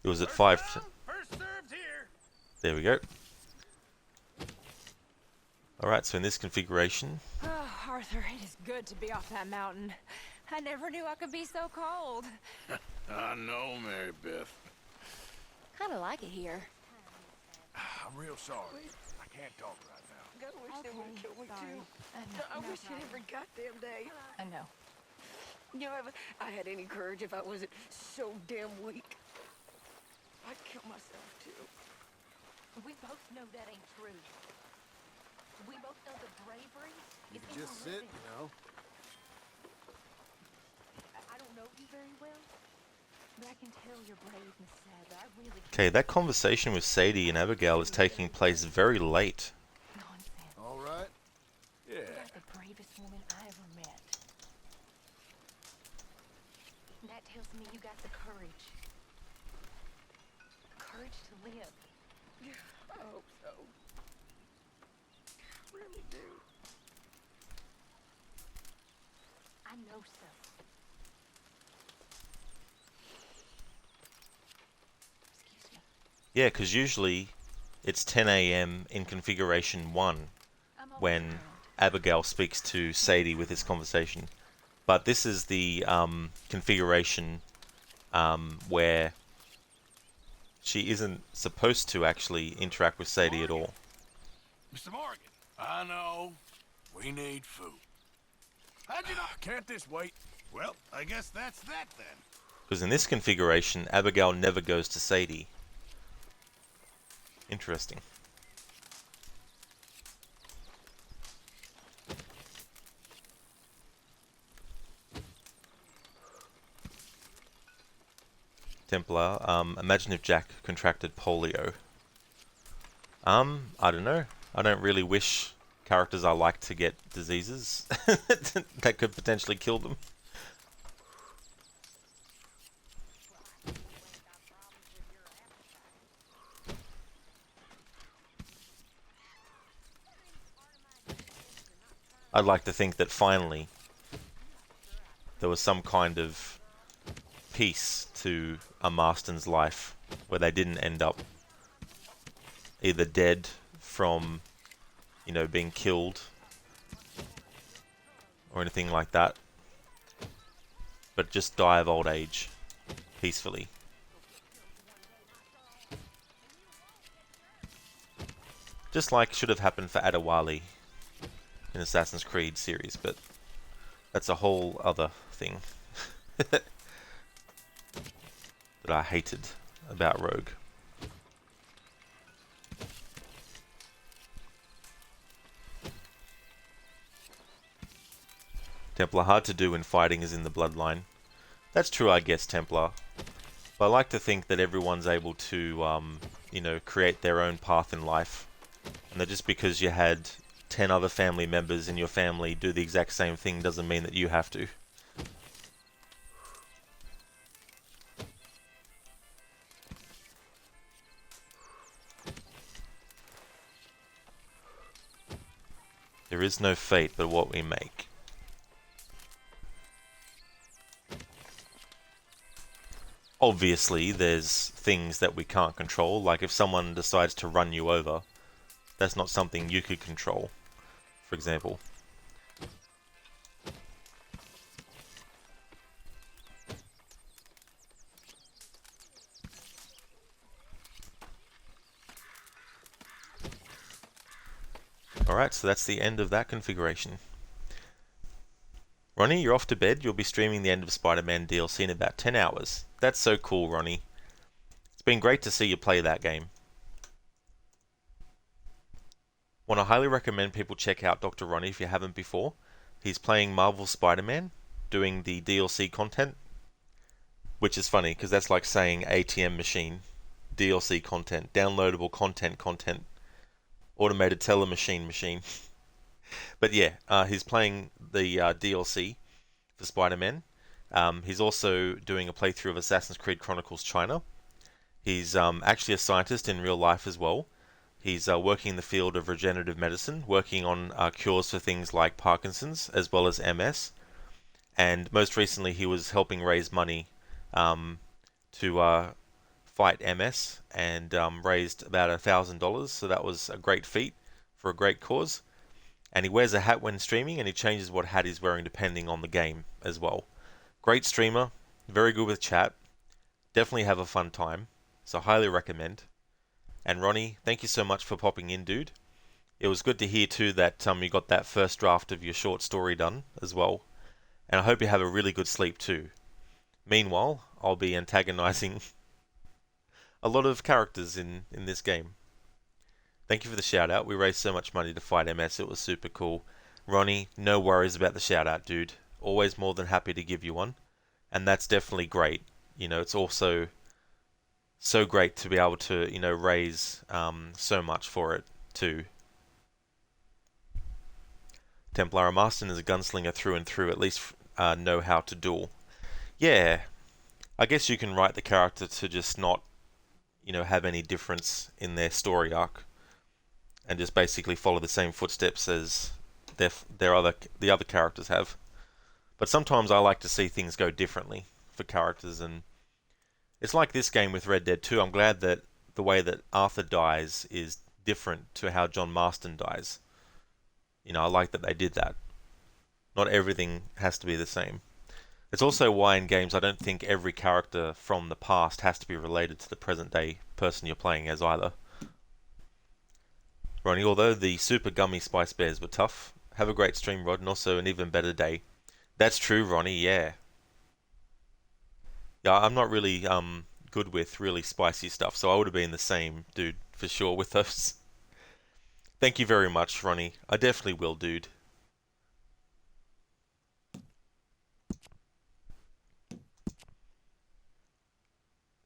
It was at 5. First served here. There we go. Alright, so in this configuration, Oh, Arthur, it is good to be off that mountain. I never knew I could be so cold. I know, Mary Beth. Kind of like it here. I'm real sorry. I can't talk right now. I wish they would have killed me sorry. too. I No wish it problem. every goddamn day. I know. You know, if I had any courage, if I wasn't so damn weak, I'd kill myself too. We both know that ain't true. We both know the bravery You is can in just the sit, living. you know. I don't know you very well, but I can tell you're brave, Miss Sadler. I really can. okay, that conversation with Sadie and Abigail is taking place very late. Nonsense. All right. Yeah. You're the bravest woman I ever met. That tells me you got the courage. Courage to live. I hope so. Really do. I I know so. Excuse me. Yeah, because usually it's 10 a.m. in configuration 1 I'm always when around. Abigail speaks to Sadie with this conversation. But this is the configuration where she isn't supposed to actually interact with Sadie at all. Mr. Morgan. I know. We need food. How'd you know? Can't this wait? Well, I guess that's that then. Because in this configuration, Abigail never goes to Sadie. Interesting. Templar, imagine if Jack contracted polio. I don't know. I don't really wish characters I like to get diseases that could potentially kill them. I'd like to think that finally there was some kind of peace to a Marston's life where they didn't end up either dead from, you know, being killed or anything like that, but just die of old age peacefully. Just like should have happened for Adewale in Assassin's Creed series, but that's a whole other thing that I hated about Rogue. Templar, hard to do when fighting is in the bloodline. That's true, I guess, Templar. But I like to think that everyone's able to, you know, create their own path in life. And that just because you had 10 other family members in your family do the exact same thing doesn't mean that you have to. There is no fate but what we make. Obviously, there's things that we can't control, like if someone decides to run you over, that's not something you could control, for example. Alright, so that's the end of that configuration. Ronnie, you're off to bed. You'll be streaming the end of Spider-Man DLC in about 10 hours. That's so cool, Ronnie. It's been great to see you play that game. Want to highly recommend people check out Dr. Ronnie if you haven't before. He's playing Marvel Spider-Man, doing the DLC content, which is funny because that's like saying ATM machine, DLC content, downloadable content, automated teller machine. But yeah, he's playing the DLC for Spider-Man. He's also doing a playthrough of Assassin's Creed Chronicles China. He's actually a scientist in real life as well. He's working in the field of regenerative medicine, working on cures for things like Parkinson's as well as MS. And most recently, he was helping raise money to fight MS and raised about $1,000. So that was a great feat for a great cause. And he wears a hat when streaming, and he changes what hat he's wearing depending on the game as well. Great streamer, very good with chat. Definitely have a fun time, so highly recommend. And Ronnie, thank you so much for popping in, dude. It was good to hear too that you got that first draft of your short story done as well. And I hope you have a really good sleep too. Meanwhile, I'll be antagonizing a lot of characters in this game. Thank you for the shout out. We raised so much money to fight MS. It was super cool. Ronnie, no worries about the shout out, dude. Always more than happy to give you one. And that's definitely great. You know, it's also so great to be able to, you know, raise so much for it too. Templar Marston is a gunslinger through and through, at least know how to duel. Yeah, I guess you can write the character to just not, you know, have any difference in their story arc. And just basically follow the same footsteps as the other characters have. But sometimes I like to see things go differently for characters, and it's like this game with Red Dead 2. I'm glad that the way that Arthur dies is different to how John Marston dies. You know, I like that they did that. Not everything has to be the same. It's also why in games I don't think every character from the past has to be related to the present day person you're playing as either. Ronnie, although the super gummy spice bears were tough, have a great stream, Rod, and also an even better day. That's true, Ronnie, yeah. Yeah, I'm not really good with really spicy stuff, so I would have been the same, dude, for sure with those. Thank you very much, Ronnie. I definitely will, dude.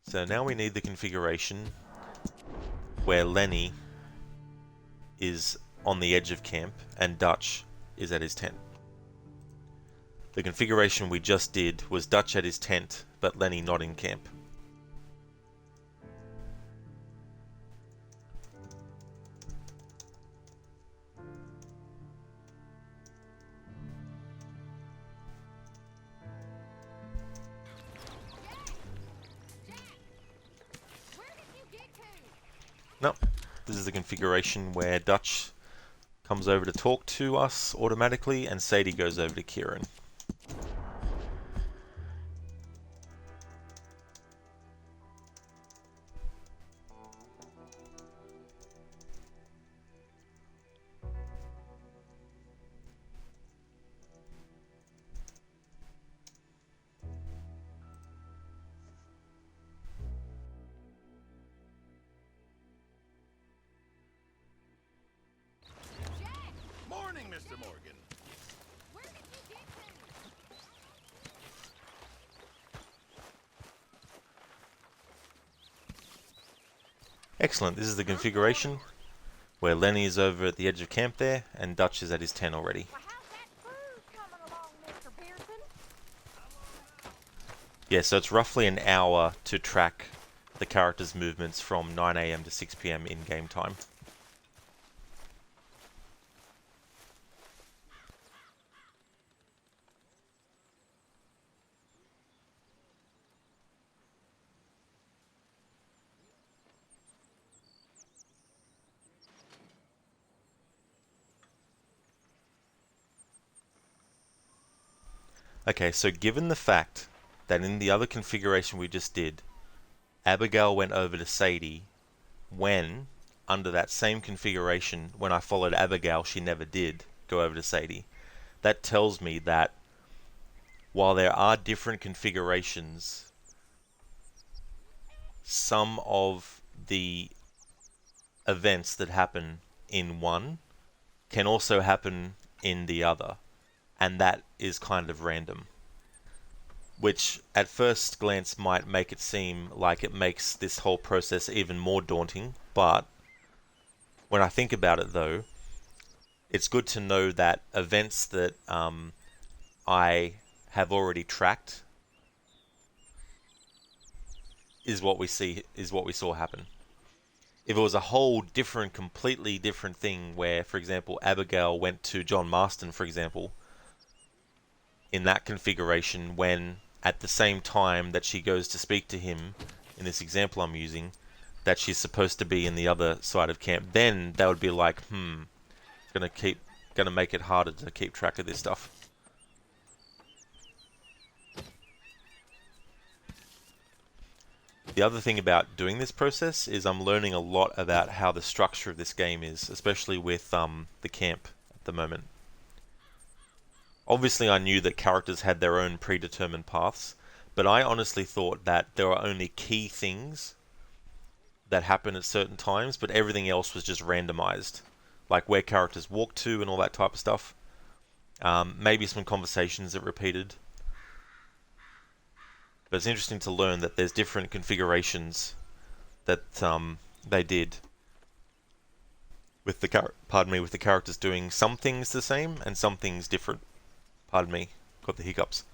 So now we need the configuration where Lenny is on the edge of camp and Dutch is at his tent. The configuration we just did was Dutch at his tent, but Lenny not in camp. No, this is the configuration where Dutch comes over to talk to us automatically and Sadie goes over to Kieran. Morning, Mr. Morgan. Excellent, this is the configuration where Lenny is over at the edge of camp there and Dutch is at his tent already. Well, how's that food coming along, Mr. Pearson? Yeah, so it's roughly an hour to track the character's movements from 9 AM to 6 PM in game time. Okay, so given the fact that in the other configuration we just did, Abigail went over to Sadie when, under that same configuration, when I followed Abigail, she never did go over to Sadie. That tells me that while there are different configurations, some of the events that happen in one can also happen in the other, and that is kind of random. Which at first glance might make it seem like it makes this whole process even more daunting, but when I think about it though, it's good to know that events that I have already tracked is what we saw happen. If it was a whole different, completely different thing where, for example, Abigail went to John Marston, for example, in that configuration when at the same time that she goes to speak to him, in this example I'm using, that she's supposed to be in the other side of camp, then that would be like, gonna make it harder to keep track of this stuff. The other thing about doing this process is I'm learning a lot about how the structure of this game is, especially with the camp at the moment. Obviously I knew that characters had their own predetermined paths, but I honestly thought that there were only key things that happen at certain times, but everything else was just randomized. Like where characters walk to and all that type of stuff. Maybe some conversations that repeated. But it's interesting to learn that there's different configurations that they did with the with the characters doing some things the same and some things different. Pardon me, got the hiccups.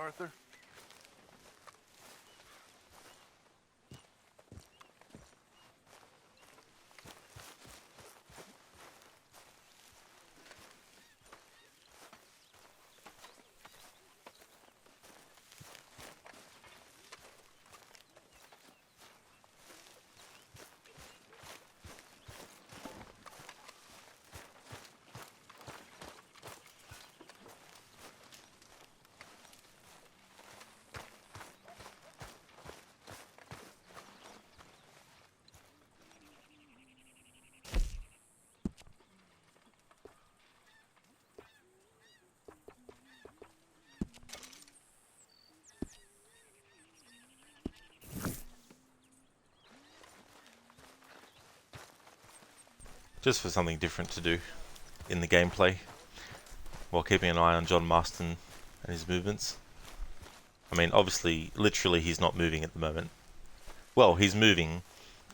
Arthur? Just for something different to do in the gameplay, while keeping an eye on John Marston and his movements. I mean, obviously, literally, he's not moving at the moment. Well, he's moving,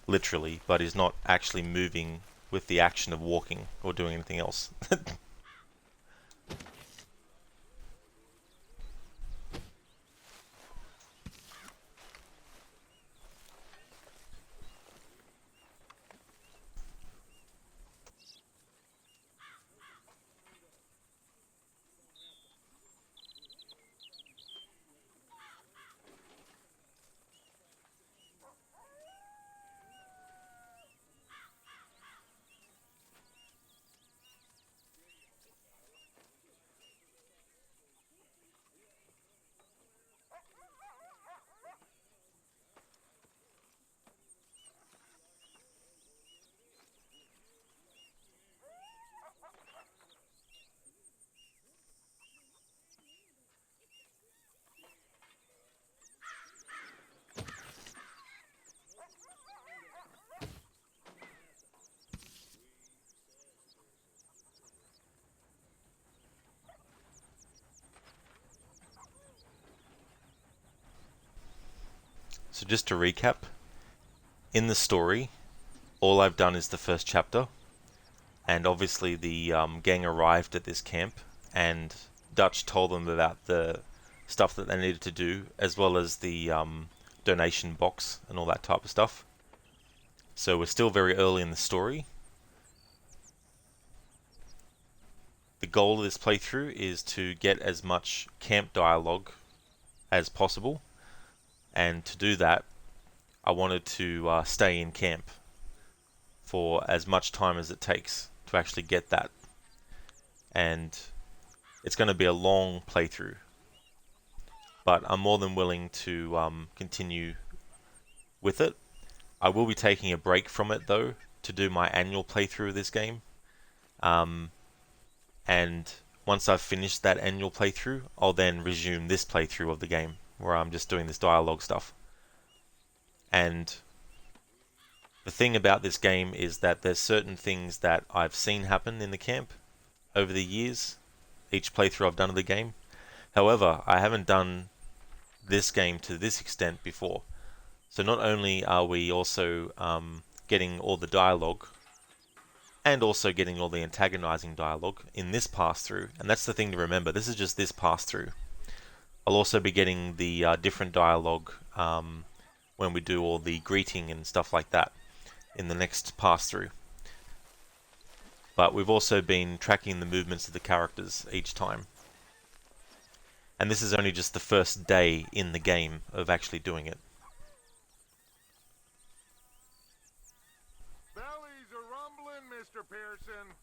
literally, but he's not actually moving with the action of walking or doing anything else. So just to recap, in the story, all I've done is the first chapter, and obviously the gang arrived at this camp, and Dutch told them about the stuff that they needed to do, as well as the donation box and all that type of stuff. So we're still very early in the story. The goal of this playthrough is to get as much camp dialogue as possible, and to do that I wanted to stay in camp for as much time as it takes to actually get that. And it's going to be a long playthrough, but I'm more than willing to continue with it. I will be taking a break from it though to do my annual playthrough of this game, and once I've finished that annual playthrough, I'll then resume this playthrough of the game where I'm just doing this dialogue stuff. And the thing about this game is that there's certain things that I've seen happen in the camp over the years, each playthrough I've done of the game. However, I haven't done this game to this extent before. So not only are we also getting all the dialogue, and also getting all the antagonizing dialogue in this pass-through, and that's the thing to remember, this is just this pass-through. I'll also be getting the different dialogue when we do all the greeting and stuff like that in the next pass-through. But we've also been tracking the movements of the characters each time. And this is only just the first day in the game of actually doing it. Bellies are rumbling, Mr. Pearson.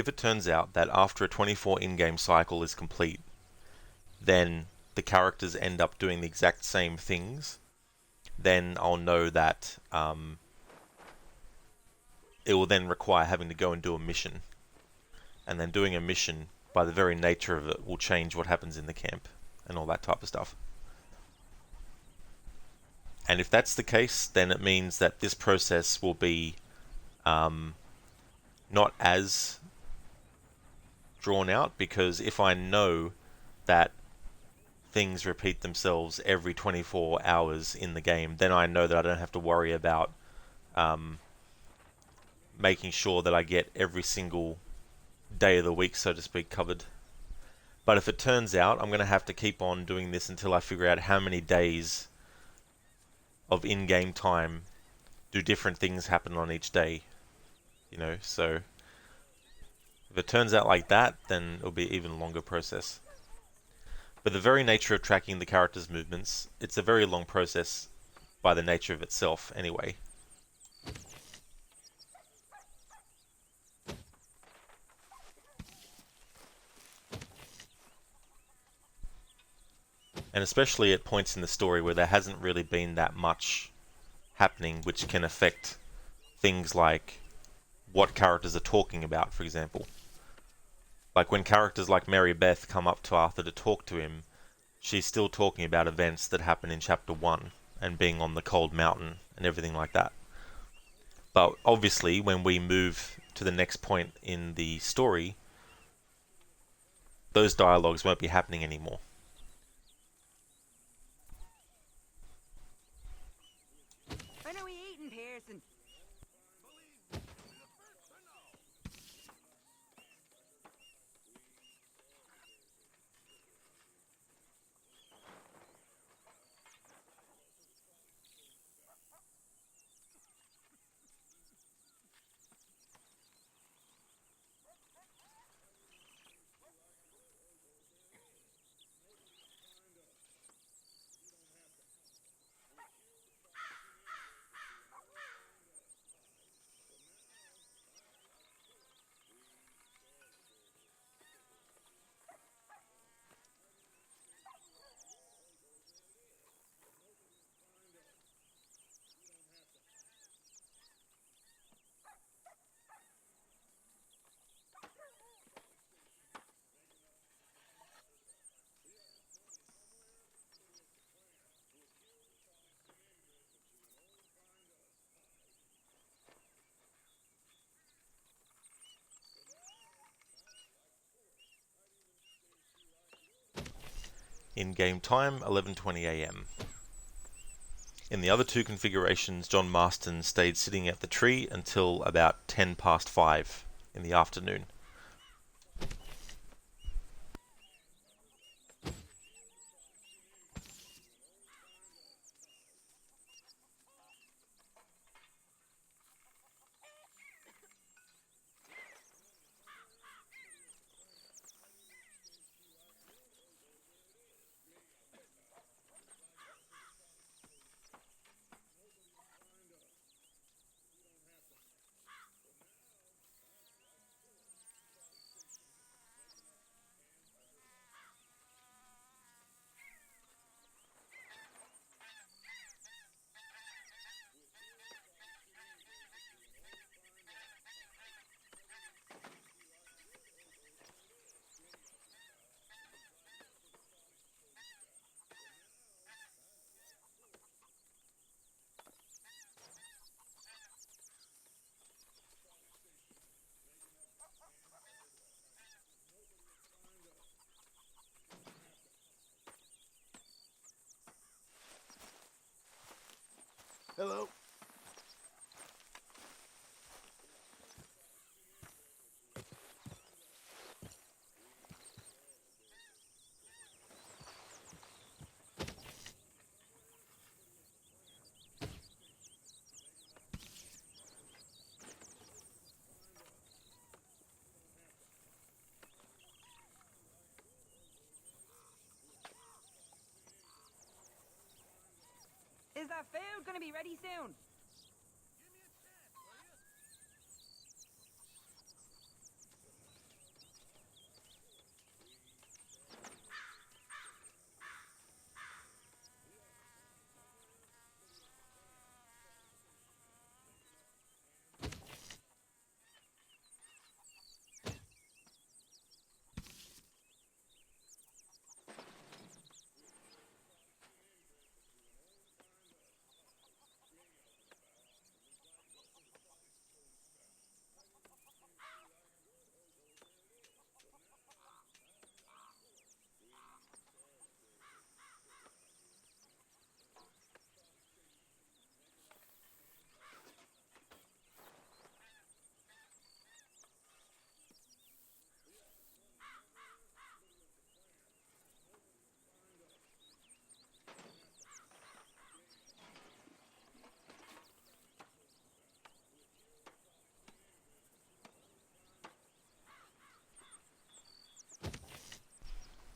if it turns out that after a 24 in-game cycle is complete, then the characters end up doing the exact same things, then I'll know that it will then require having to go and do a mission. And then doing a mission, by the very nature of it, will change what happens in the camp and all that type of stuff. And if that's the case, then it means that this process will be not as drawn out, because if I know that things repeat themselves every 24 hours in the game, then I know that I don't have to worry about making sure that I get every single day of the week, so to speak, covered. But if it turns out I'm going to have to keep on doing this until I figure out how many days of in-game time do different things happen on each day, you know, so if it turns out like that, then it'll be an even longer process. But the very nature of tracking the character's movements, it's a very long process by the nature of itself anyway. And especially at points in the story where there hasn't really been that much happening, which can affect things like what characters are talking about, for example. Like when characters like Mary Beth come up to Arthur to talk to him, she's still talking about events that happen in Chapter 1 and being on the cold mountain and everything like that. But obviously, when we move to the next point in the story, those dialogues won't be happening anymore. When are we eating, Pearson? In-game time, 11:20 AM. In the other two configurations, John Marston stayed sitting at the tree until about 10 past 5 in the afternoon. Hello. Is that food gonna be ready soon?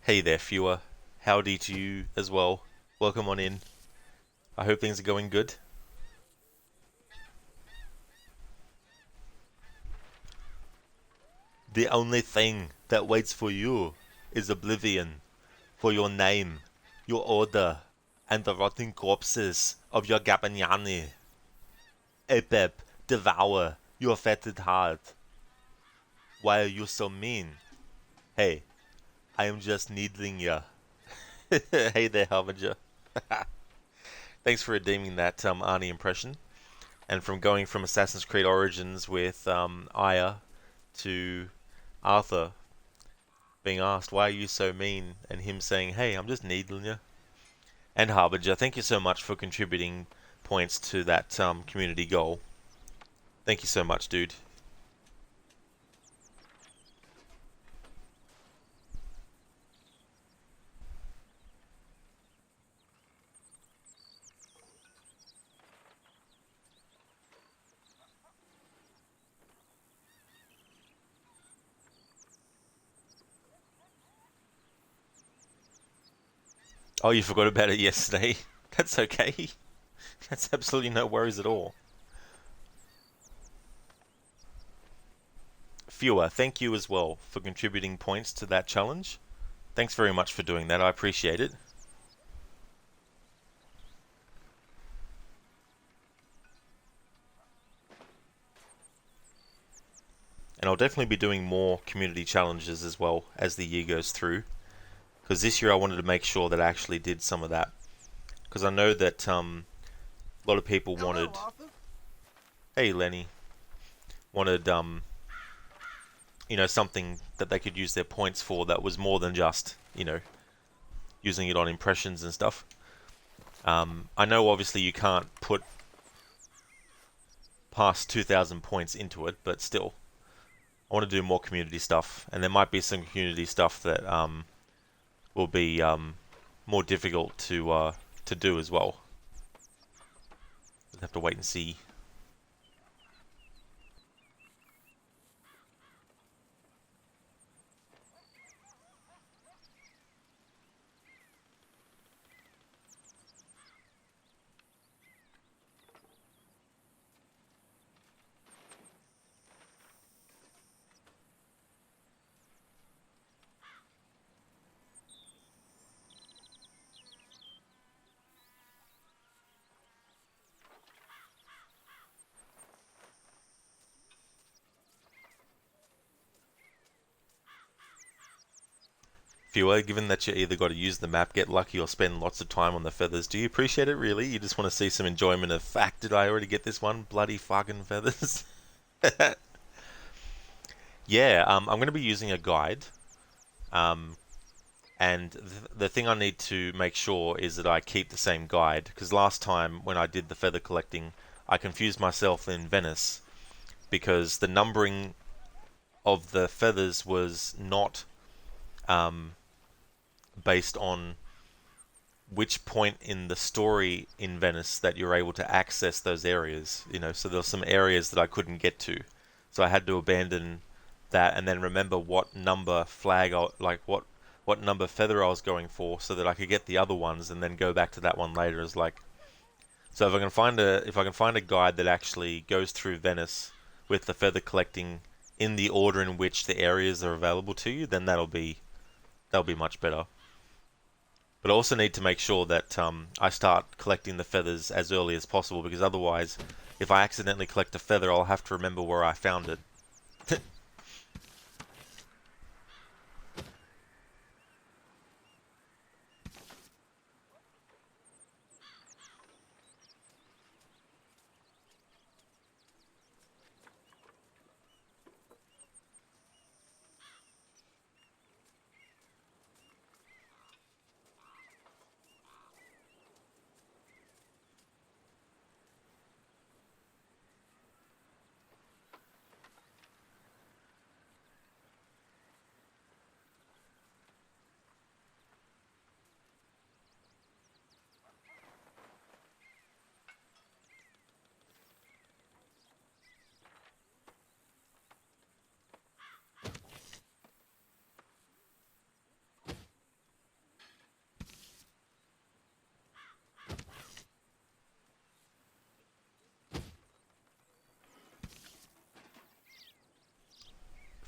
Hey there, Fewer. Howdy to you as well. Welcome on in. I hope things are going good. The only thing that waits for you is oblivion, for your name, your order, and the rotting corpses of your Gabagnani. Apep, devour your fetid heart. Why are you so mean? Hey, I am just needling ya. Hey there, Harbinger. Thanks for redeeming that Arnie impression. And from going from Assassin's Creed Origins with Aya to Arthur being asked, why are you so mean? And him saying, hey, I'm just needling you. And Harbinger, thank you so much for contributing points to that community goal. Thank you so much, dude. Oh, you forgot about it yesterday. That's okay. That's absolutely no worries at all. Fewer, thank you as well for contributing points to that challenge. Thanks very much for doing that. I appreciate it. And I'll definitely be doing more community challenges as well as the year goes through. Because this year I wanted to make sure that I actually did some of that. Because I know that a lot of people wanted... Hey, Lenny. Wanted, you know, something that they could use their points for that was more than just, you know, using it on impressions and stuff. I know obviously you can't put past 2,000 points into it, but still. I want to do more community stuff. And there might be some community stuff that will be more difficult to do as well. We'll have to wait and see. Fewer, given that you either got to use the map, get lucky, or spend lots of time on the feathers, do you appreciate it really? You just want to see some enjoyment of fact, did I already get this one? Bloody fucking feathers. Yeah, I'm going to be using a guide. And the thing I need to make sure is that I keep the same guide. Because last time when I did the feather collecting, I confused myself in Venice. Because the numbering of the feathers was not... based on which point in the story in Venice that you're able to access those areas, you know, so there's some areas that I couldn't get to, so I had to abandon that and then remember what number flag, like what number feather I was going for, so that I could get the other ones and then go back to that one later. As like, so if I can find a guide that actually goes through Venice with the feather collecting in the order in which the areas are available to you, then that'll be much better. But I also need to make sure that I start collecting the feathers as early as possible, because otherwise, if I accidentally collect a feather, I'll have to remember where I found it.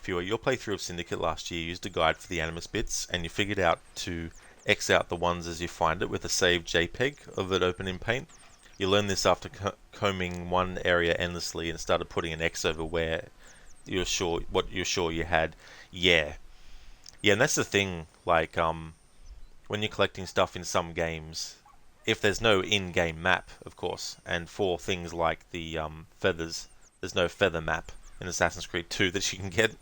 Viewer, your playthrough of Syndicate last year used a guide for the Animus bits, and you figured out to X out the ones as you find it with a saved JPEG of it open in Paint. You learned this after combing one area endlessly and started putting an X over where you're sure you had. Yeah, and that's the thing. Like when you're collecting stuff in some games, if there's no in-game map, of course, and for things like the feathers, there's no feather map in Assassin's Creed 2 that you can get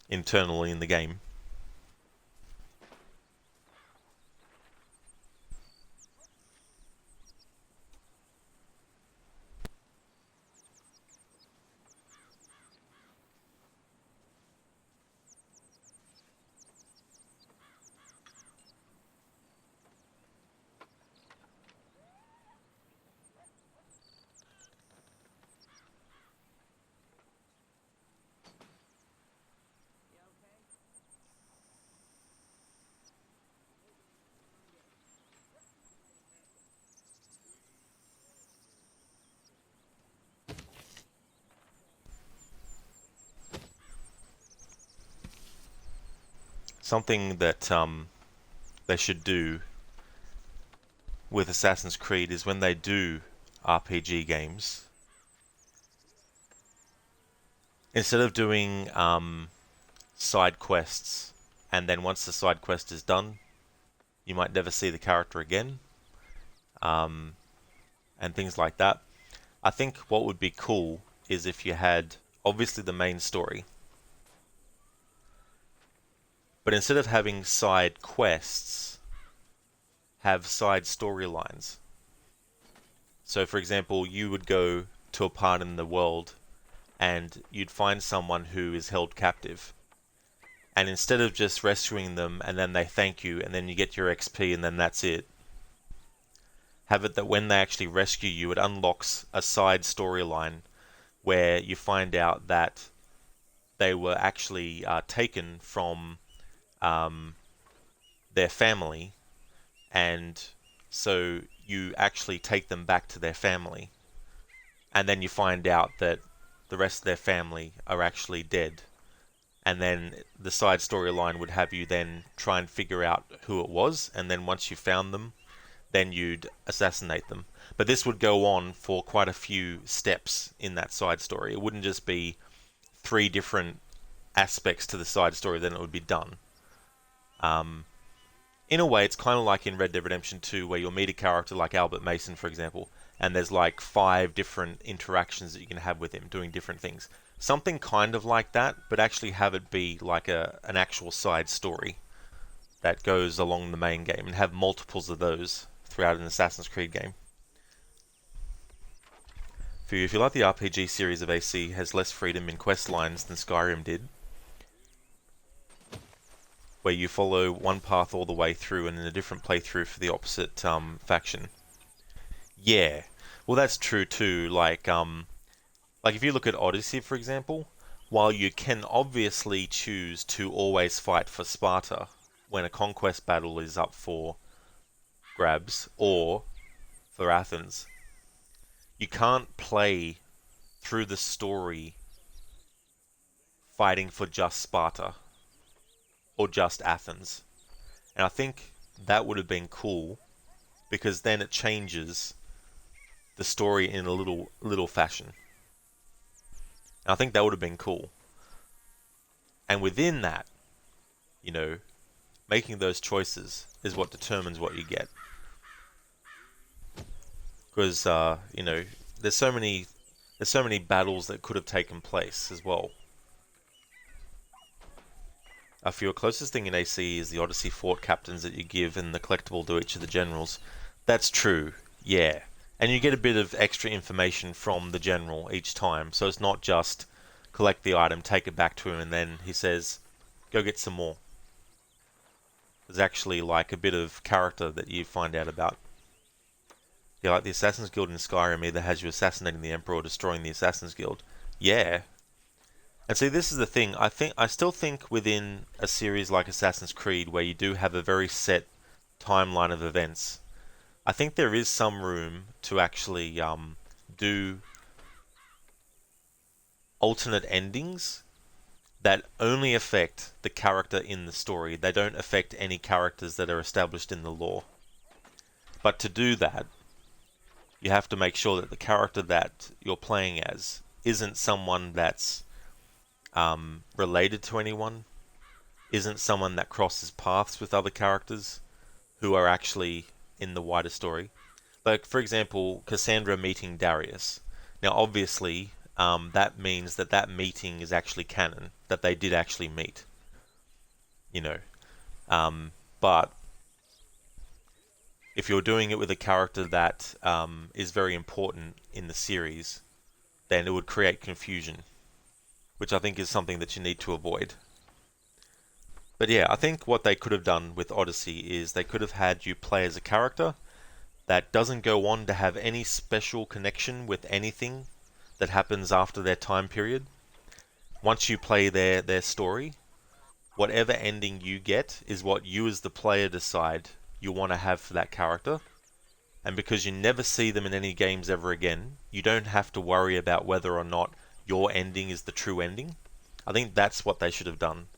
internally in the game. Something that they should do with Assassin's Creed is when they do RPG games, instead of doing side quests, and then once the side quest is done, you might never see the character again, and things like that. I think what would be cool is if you had, obviously, the main story, but instead of having side quests, have side storylines. So, for example, you would go to a part in the world and you'd find someone who is held captive. And instead of just rescuing them and then they thank you and then you get your XP and then that's it, have it that when they actually rescue you, it unlocks a side storyline where you find out that they were actually taken from their family, and so you actually take them back to their family, and then you find out that the rest of their family are actually dead, and then the side storyline would have you then try and figure out who it was, and then once you found them, then you'd assassinate them. But this would go on for quite a few steps in that side story. It wouldn't just be 3 different aspects to the side story, then it would be done. In a way, it's kind of like in Red Dead Redemption 2, where you'll meet a character like Albert Mason, for example, and there's like 5 different interactions that you can have with him, doing different things. Something kind of like that, but actually have it be like an actual side story that goes along the main game, and have multiples of those throughout an Assassin's Creed game. For you, if you like the RPG series of AC, has less freedom in quest lines than Skyrim did, where you follow one path all the way through and in a different playthrough for the opposite faction. Yeah, well that's true too. Like if you look at Odyssey, for example, while you can obviously choose to always fight for Sparta when a conquest battle is up for grabs, or for Athens, you can't play through the story fighting for just Sparta or just Athens. And I think that would have been cool, because then it changes the story in a little fashion. And I think that would have been cool. And within that, you know, making those choices is what determines what you get. Because you know, there's so many battles that could have taken place as well. For your closest thing in AC is the Odyssey fort captains that you give and the collectible to each of the generals. That's true, yeah. And you get a bit of extra information from the general each time, so it's not just collect the item, take it back to him, and then he says, go get some more. There's actually like a bit of character that you find out about. Yeah, like the Assassin's Guild in Skyrim either has you assassinating the Emperor or destroying the Assassin's Guild. Yeah. And see, this is the thing. I still think within a series like Assassin's Creed, where you do have a very set timeline of events, I think there is some room to actually do alternate endings that only affect the character in the story. They don't affect any characters that are established in the lore. But to do that, you have to make sure that the character that you're playing as isn't someone that's related to anyone, isn't someone that crosses paths with other characters who are actually in the wider story. Like, for example, Cassandra meeting Darius. Now, obviously, that means that that meeting is actually canon, that they did actually meet. You know. But if you're doing it with a character that is very important in the series, then it would create confusion, which I think is something that you need to avoid. But yeah, I think what they could have done with Odyssey is they could have had you play as a character that doesn't go on to have any special connection with anything that happens after their time period. Once you play their story, whatever ending you get is what you as the player decide you want to have for that character. And because you never see them in any games ever again, you don't have to worry about whether or not your ending is the true ending. I think that's what they should have done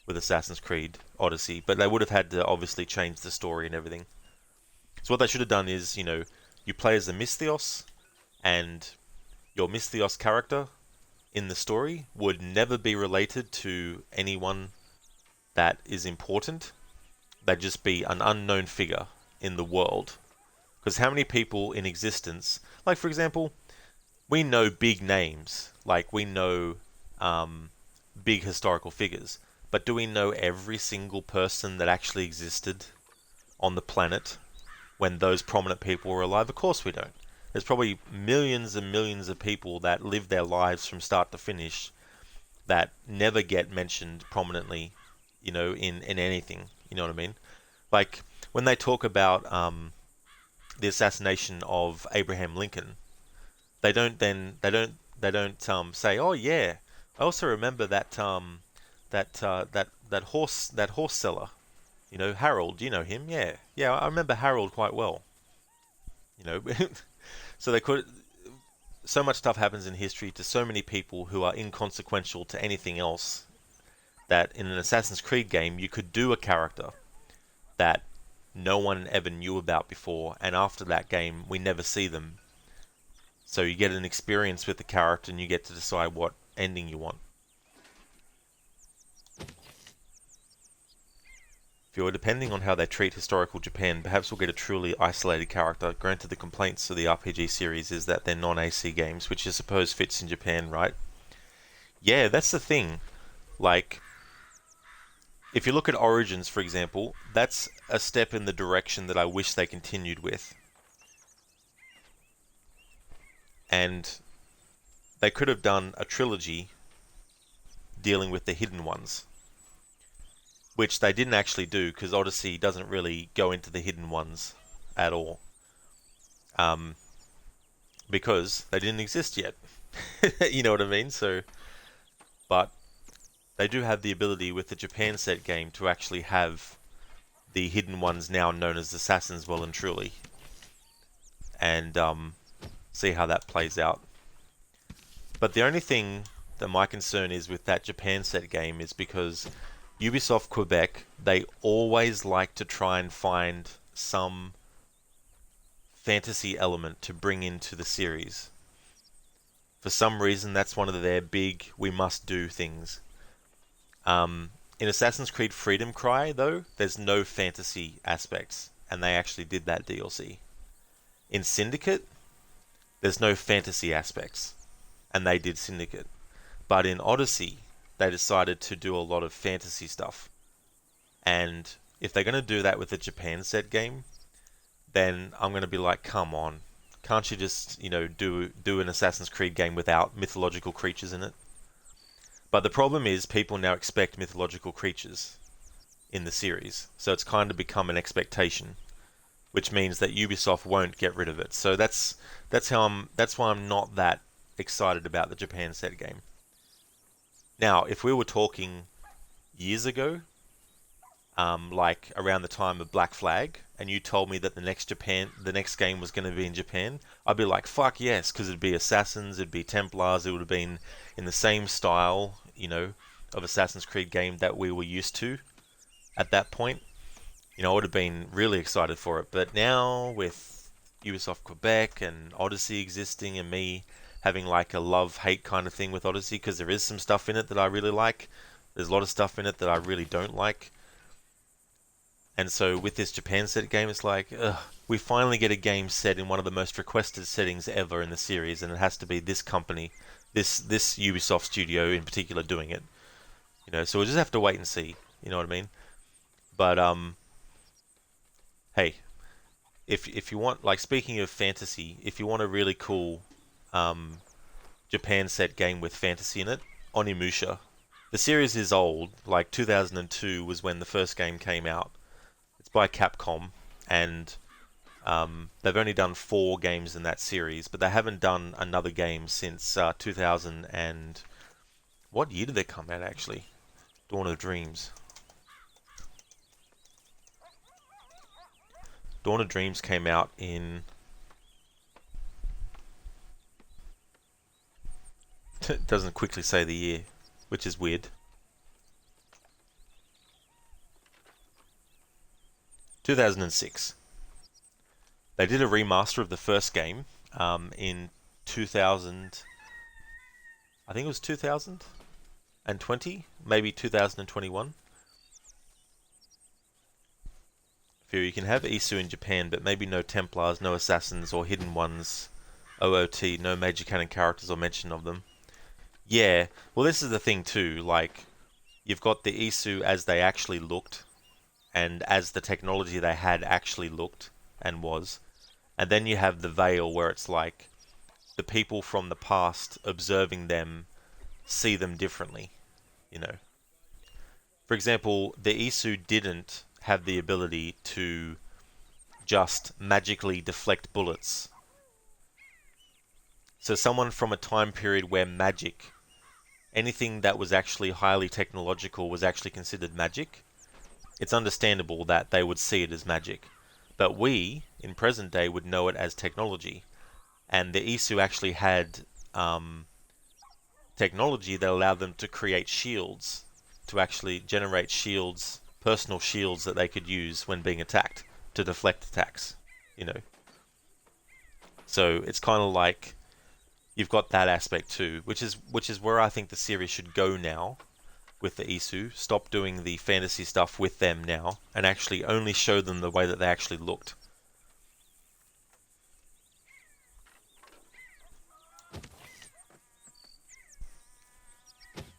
with Assassin's Creed Odyssey, but they would have had to obviously change the story and everything. So what they should have done is, you know, you play as a Misthios, and your Misthios character in the story would never be related to anyone that is important. They'd just be an unknown figure in the world. Because how many people in existence, like for example, we know big names, like we know big historical figures, but do we know every single person that actually existed on the planet when those prominent people were alive? Of course we don't. There's probably millions and millions of people that live their lives from start to finish that never get mentioned prominently, you know, in anything. You know what I mean? Like when they talk about the assassination of Abraham Lincoln, they don't say, oh yeah, I also remember that that horse seller, you know, Harold. You know him? Yeah, I remember Harold quite well. You know, so they could. So much stuff happens in history to so many people who are inconsequential to anything else, that in an Assassin's Creed game you could do a character that no one ever knew about before, and after that game we never see them. So you get an experience with the character and you get to decide what ending you want. If you're depending on how they treat historical Japan, perhaps we'll get a truly isolated character. Granted, the complaints of the RPG series is that they're non-AC games, which I suppose fits in Japan, right? Yeah, that's the thing. Like, if you look at Origins, for example, that's a step in the direction that I wish they continued with. And they could have done a trilogy dealing with the hidden ones, which they didn't actually do, because Odyssey doesn't really go into the hidden ones at all. Because they didn't exist yet. You know what I mean? So, but they do have the ability with the Japan set game to actually have the hidden ones now known as assassins well and truly. And see how that plays out. But the only thing that my concern is with that Japan set game is because Ubisoft Quebec, they always like to try and find some fantasy element to bring into the series. For some reason, that's one of their big we must do things. In Assassin's Creed Freedom Cry, though, there's no fantasy aspects, and they actually did that DLC. In Syndicate, there's no fantasy aspects, and they did Syndicate. But in Odyssey, they decided to do a lot of fantasy stuff. And if they're going to do that with a Japan set game, then I'm going to be like, come on. Can't you just, you know, do an Assassin's Creed game without mythological creatures in it? But the problem is people now expect mythological creatures in the series. So it's kind of become an expectation, which means that Ubisoft won't get rid of it. So that's why I'm not that excited about the Japan set game. Now, if we were talking years ago, like around the time of Black Flag, and you told me that the next game was going to be in Japan, I'd be like, fuck yes, because it'd be Assassins, it'd be Templars, it would have been in the same style, you know, of Assassin's Creed game that we were used to at that point, I would have been really excited for it. But now with Ubisoft Quebec and Odyssey existing, and me having like a love-hate kind of thing with Odyssey, because there is some stuff in it that I really like, there's a lot of stuff in it that I really don't like. And so with this Japan set game, it's like, we finally get a game set in one of the most requested settings ever in the series, and it has to be this company, this Ubisoft studio in particular doing it. So we'll just have to wait and see, you know what I mean? But hey, if you want, like, speaking of fantasy, if you want a really cool Japan set game with fantasy in it, Onimusha. The series is old, like 2002 was when the first game came out. It's by Capcom, and they've only done 4 games in that series, but they haven't done another game since 2000 and... What year did they come out, actually? Dawn of Dreams. Dawn of Dreams came out in... It doesn't quickly say the year, which is weird. 2006. They did a remaster of the first game in 2000. I think it was 2020, maybe 2021. Fear you can have Isu in Japan, but maybe no Templars, no Assassins or Hidden Ones, OOT, no major canon characters or mention of them. Yeah, well, this is the thing too, like, you've got the Isu as they actually looked, and as the technology they had actually looked and was, and then you have the Veil where it's like, the people from the past observing them see them differently, For example, the Isu didn't have the ability to just magically deflect bullets. So someone from a time period where magic, anything that was actually highly technological was actually considered magic, it's understandable that they would see it as magic. But we, in present day, would know it as technology. And the Isu actually had technology that allowed them to create shields, to actually generate shields, personal shields that they could use when being attacked, to deflect attacks, So it's kind of like, you've got that aspect too, which is where I think the series should go now with the Isu. Stop doing the fantasy stuff with them now and actually only show them the way that they actually looked.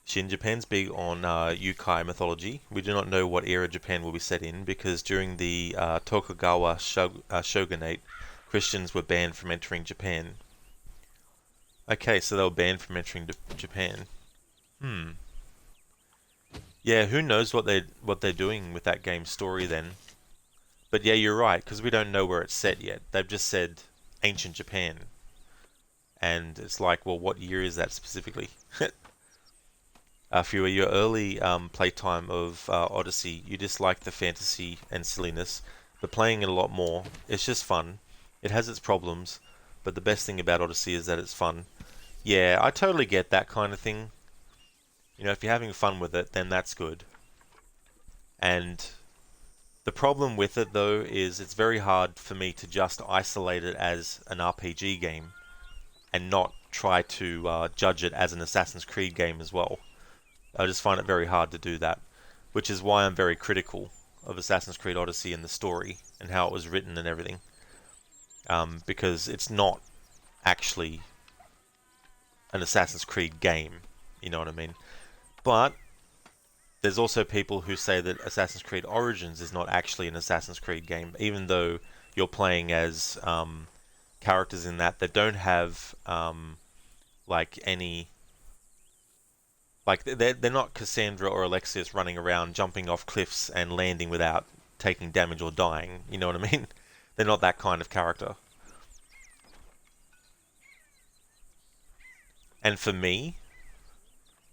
Shin Japan's big on Yukai mythology. We do not know what era Japan will be set in, because during the Tokugawa shogunate, Christians were banned from entering Japan. Okay, so they were banned from entering Japan. Yeah, who knows what they're doing with that game's story then. But yeah, you're right, because we don't know where it's set yet. They've just said ancient Japan. And it's like, well, what year is that specifically? For your early playtime of Odyssey, you disliked the fantasy and silliness, but playing it a lot more, it's just fun. It has its problems, but the best thing about Odyssey is that it's fun. Yeah, I totally get that kind of thing. If you're having fun with it, then that's good. And the problem with it, though, is it's very hard for me to just isolate it as an RPG game and not try to judge it as an Assassin's Creed game as well. I just find it very hard to do that, which is why I'm very critical of Assassin's Creed Odyssey and the story and how it was written and everything. Because it's not actually an Assassin's Creed game, you know what I mean? But there's also people who say that Assassin's Creed Origins is not actually an Assassin's Creed game, even though you're playing as characters in that don't have like any... Like, they're not Cassandra or Alexius running around jumping off cliffs and landing without taking damage or dying, you know what I mean? They're not that kind of character. And for me,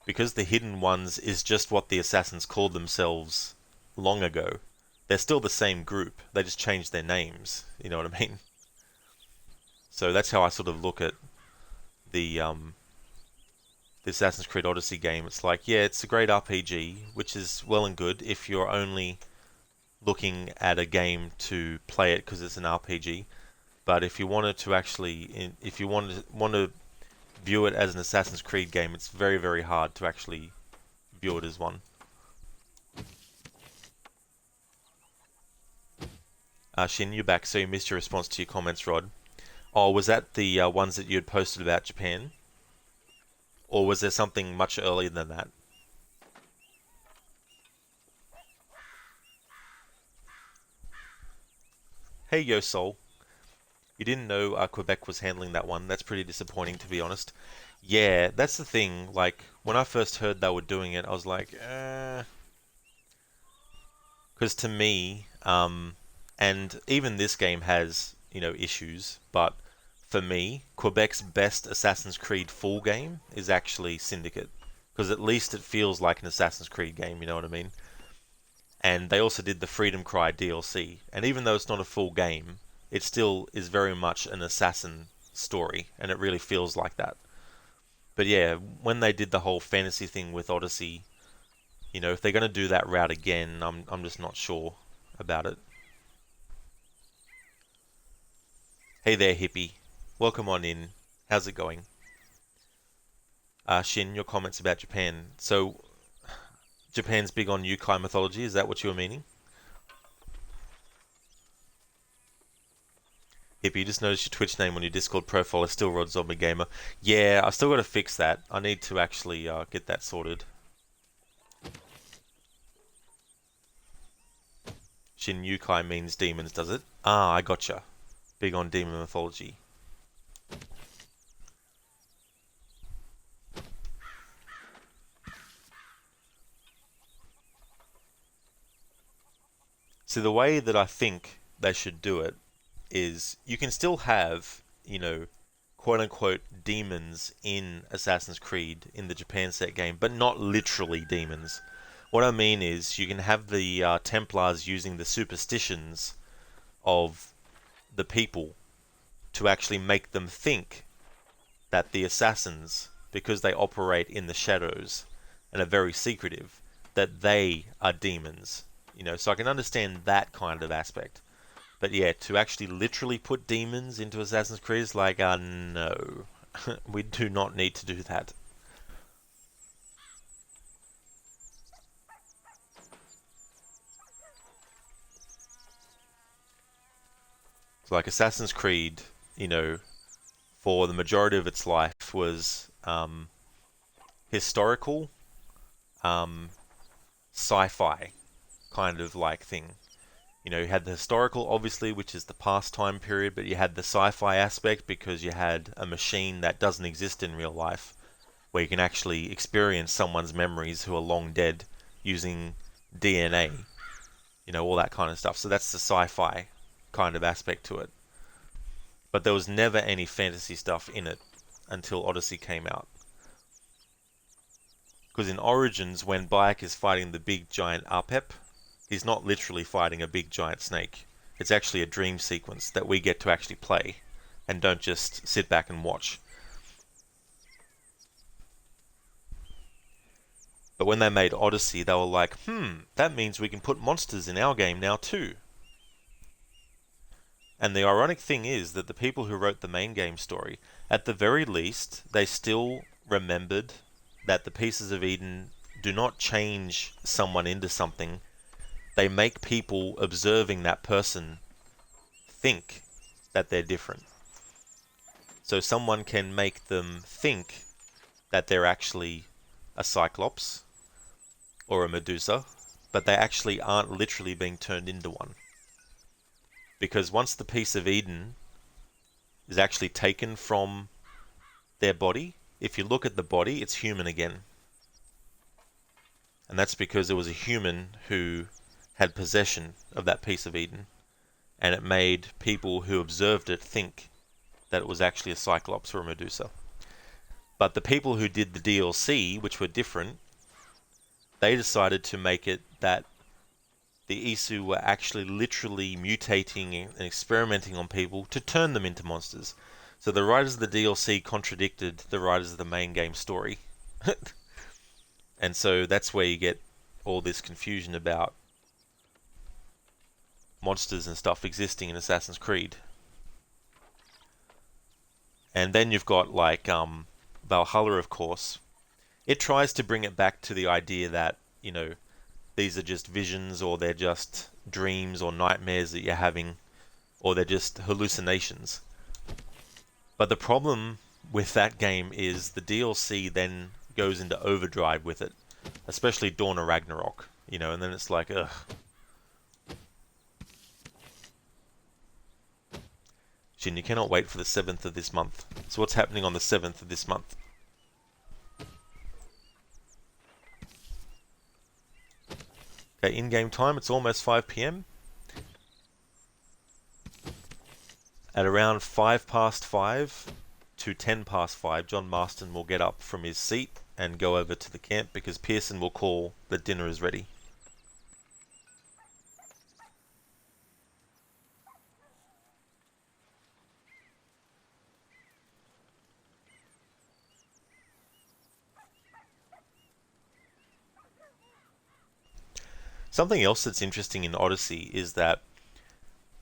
because the Hidden Ones is just what the Assassins called themselves long ago, they're still the same group, they just changed their names, you know what I mean? So that's how I sort of look at the the Assassin's Creed Odyssey game, it's like, yeah, it's a great RPG, which is well and good if you're only looking at a game to play it because it's an RPG. But if you wanted to actually, if you want to view it as an Assassin's Creed game, it's very, very hard to actually view it as one. Shin, you're back, so you missed your response to your comments, Rod. Oh, was that the ones that you had posted about Japan? Or was there something much earlier than that? Hey, Yo Soul. You didn't know Quebec was handling that one. That's pretty disappointing, to be honest. Yeah, that's the thing. Like, when I first heard they were doing it, I was like, because to me, and even this game has, you know, issues, but for me, Quebec's best Assassin's Creed full game is actually Syndicate. Because at least it feels like an Assassin's Creed game, you know what I mean? And they also did the Freedom Cry DLC. And even though it's not a full game, it still is very much an assassin story, and it really feels like that. But yeah, when they did the whole fantasy thing with Odyssey, you know, if they're going to do that route again, I'm just not sure about it. Hey there, hippie. Welcome on in. How's it going? Shin, your comments about Japan. So, Japan's big on Yukai mythology, is that what you were meaning? Hippie, just noticed your Twitch name on your Discord profile is still Rod Zombie Gamer. Yeah, I still got to fix that. I need to actually get that sorted. Shin Yukai means demons, does it? Ah, I gotcha. Big on demon mythology. So the way that I think they should do it is you can still have, you know, quote-unquote demons in Assassin's Creed in the Japan set game, but not literally demons. What I mean is you can have the Templars using the superstitions of the people to actually make them think that the assassins, because they operate in the shadows and are very secretive, that they are demons. You know, so I can understand that kind of aspect. But yeah, to actually literally put demons into Assassin's Creed is like, no. We do not need to do that. So like Assassin's Creed, you know, for the majority of its life was historical, sci-fi kind of like thing. You know, you had the historical, obviously, which is the past time period, but you had the sci-fi aspect because you had a machine that doesn't exist in real life, where you can actually experience someone's memories who are long dead using DNA, you know, all that kind of stuff. So that's the sci-fi kind of aspect to it. But there was never any fantasy stuff in it until Odyssey came out. Because in Origins, when Bayek is fighting the big giant Apep, he's not literally fighting a big giant snake. It's actually a dream sequence that we get to actually play and don't just sit back and watch. But when they made Odyssey, they were like, that means we can put monsters in our game now too. And the ironic thing is that the people who wrote the main game story, at the very least, they still remembered that the Pieces of Eden do not change someone into something. They make people observing that person think that they're different. So someone can make them think that they're actually a Cyclops or a Medusa, but they actually aren't literally being turned into one. Because once the piece of Eden is actually taken from their body, if you look at the body, it's human again. And that's because it was a human who had possession of that piece of Eden, and it made people who observed it think that it was actually a Cyclops or a Medusa. But the people who did the DLC, which were different, they decided to make it that the Isu were actually literally mutating and experimenting on people to turn them into monsters. So the writers of the DLC contradicted the writers of the main game story And so that's where you get all this confusion about monsters and stuff existing in Assassin's Creed. And then you've got like Valhalla, of course. It tries to bring it back to the idea that, you know, these are just visions, or they're just dreams or nightmares that you're having, or they're just hallucinations. But the problem with that game is the DLC then goes into overdrive with it, especially Dawn of Ragnarok, you know, and then it's like, ugh. Jin, you cannot wait for the 7th of this month. So what's happening on the 7th of this month? Okay, in-game time, it's almost 5 PM. At around 5 past 5 to 10 past 5, John Marston will get up from his seat and go over to the camp because Pearson will call that dinner is ready. Something else that's interesting in Odyssey is that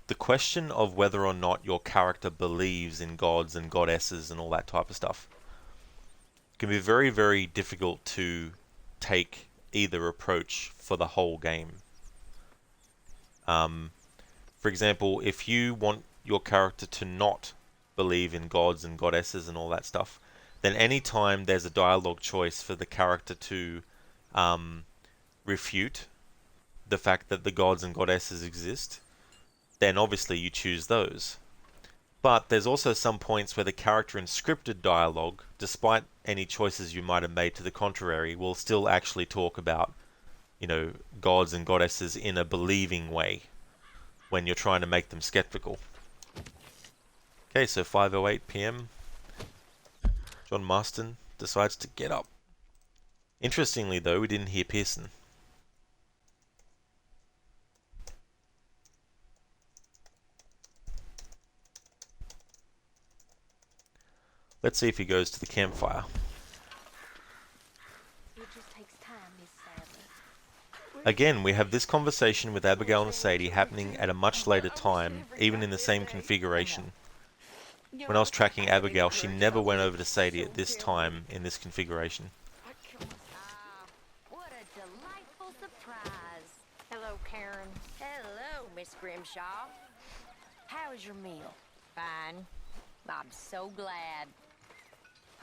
the question of whether or not your character believes in gods and goddesses and all that type of stuff can be very, very difficult to take either approach for the whole game. For example, if you want your character to not believe in gods and goddesses and all that stuff, then anytime there's a dialogue choice for the character to refute the fact that the gods and goddesses exist, then obviously you choose those. But there's also some points where the character in scripted dialogue, despite any choices you might have made to the contrary, will still actually talk about, you know, gods and goddesses in a believing way when you're trying to make them skeptical. Okay, so 5:08 PM, John Marston decides to get up. Interestingly though, we didn't hear Pearson. Let's see if he goes to the campfire. It just takes time, Miss Sadler. Again, we have this conversation with Abigail and Sadie happening at a much later time, even in the same configuration. When I was tracking Abigail, she never went over to Sadie at this time in this configuration. What a delightful surprise. Hello, Karen. Hello, Miss Grimshaw. How was your meal? Fine. I'm so glad.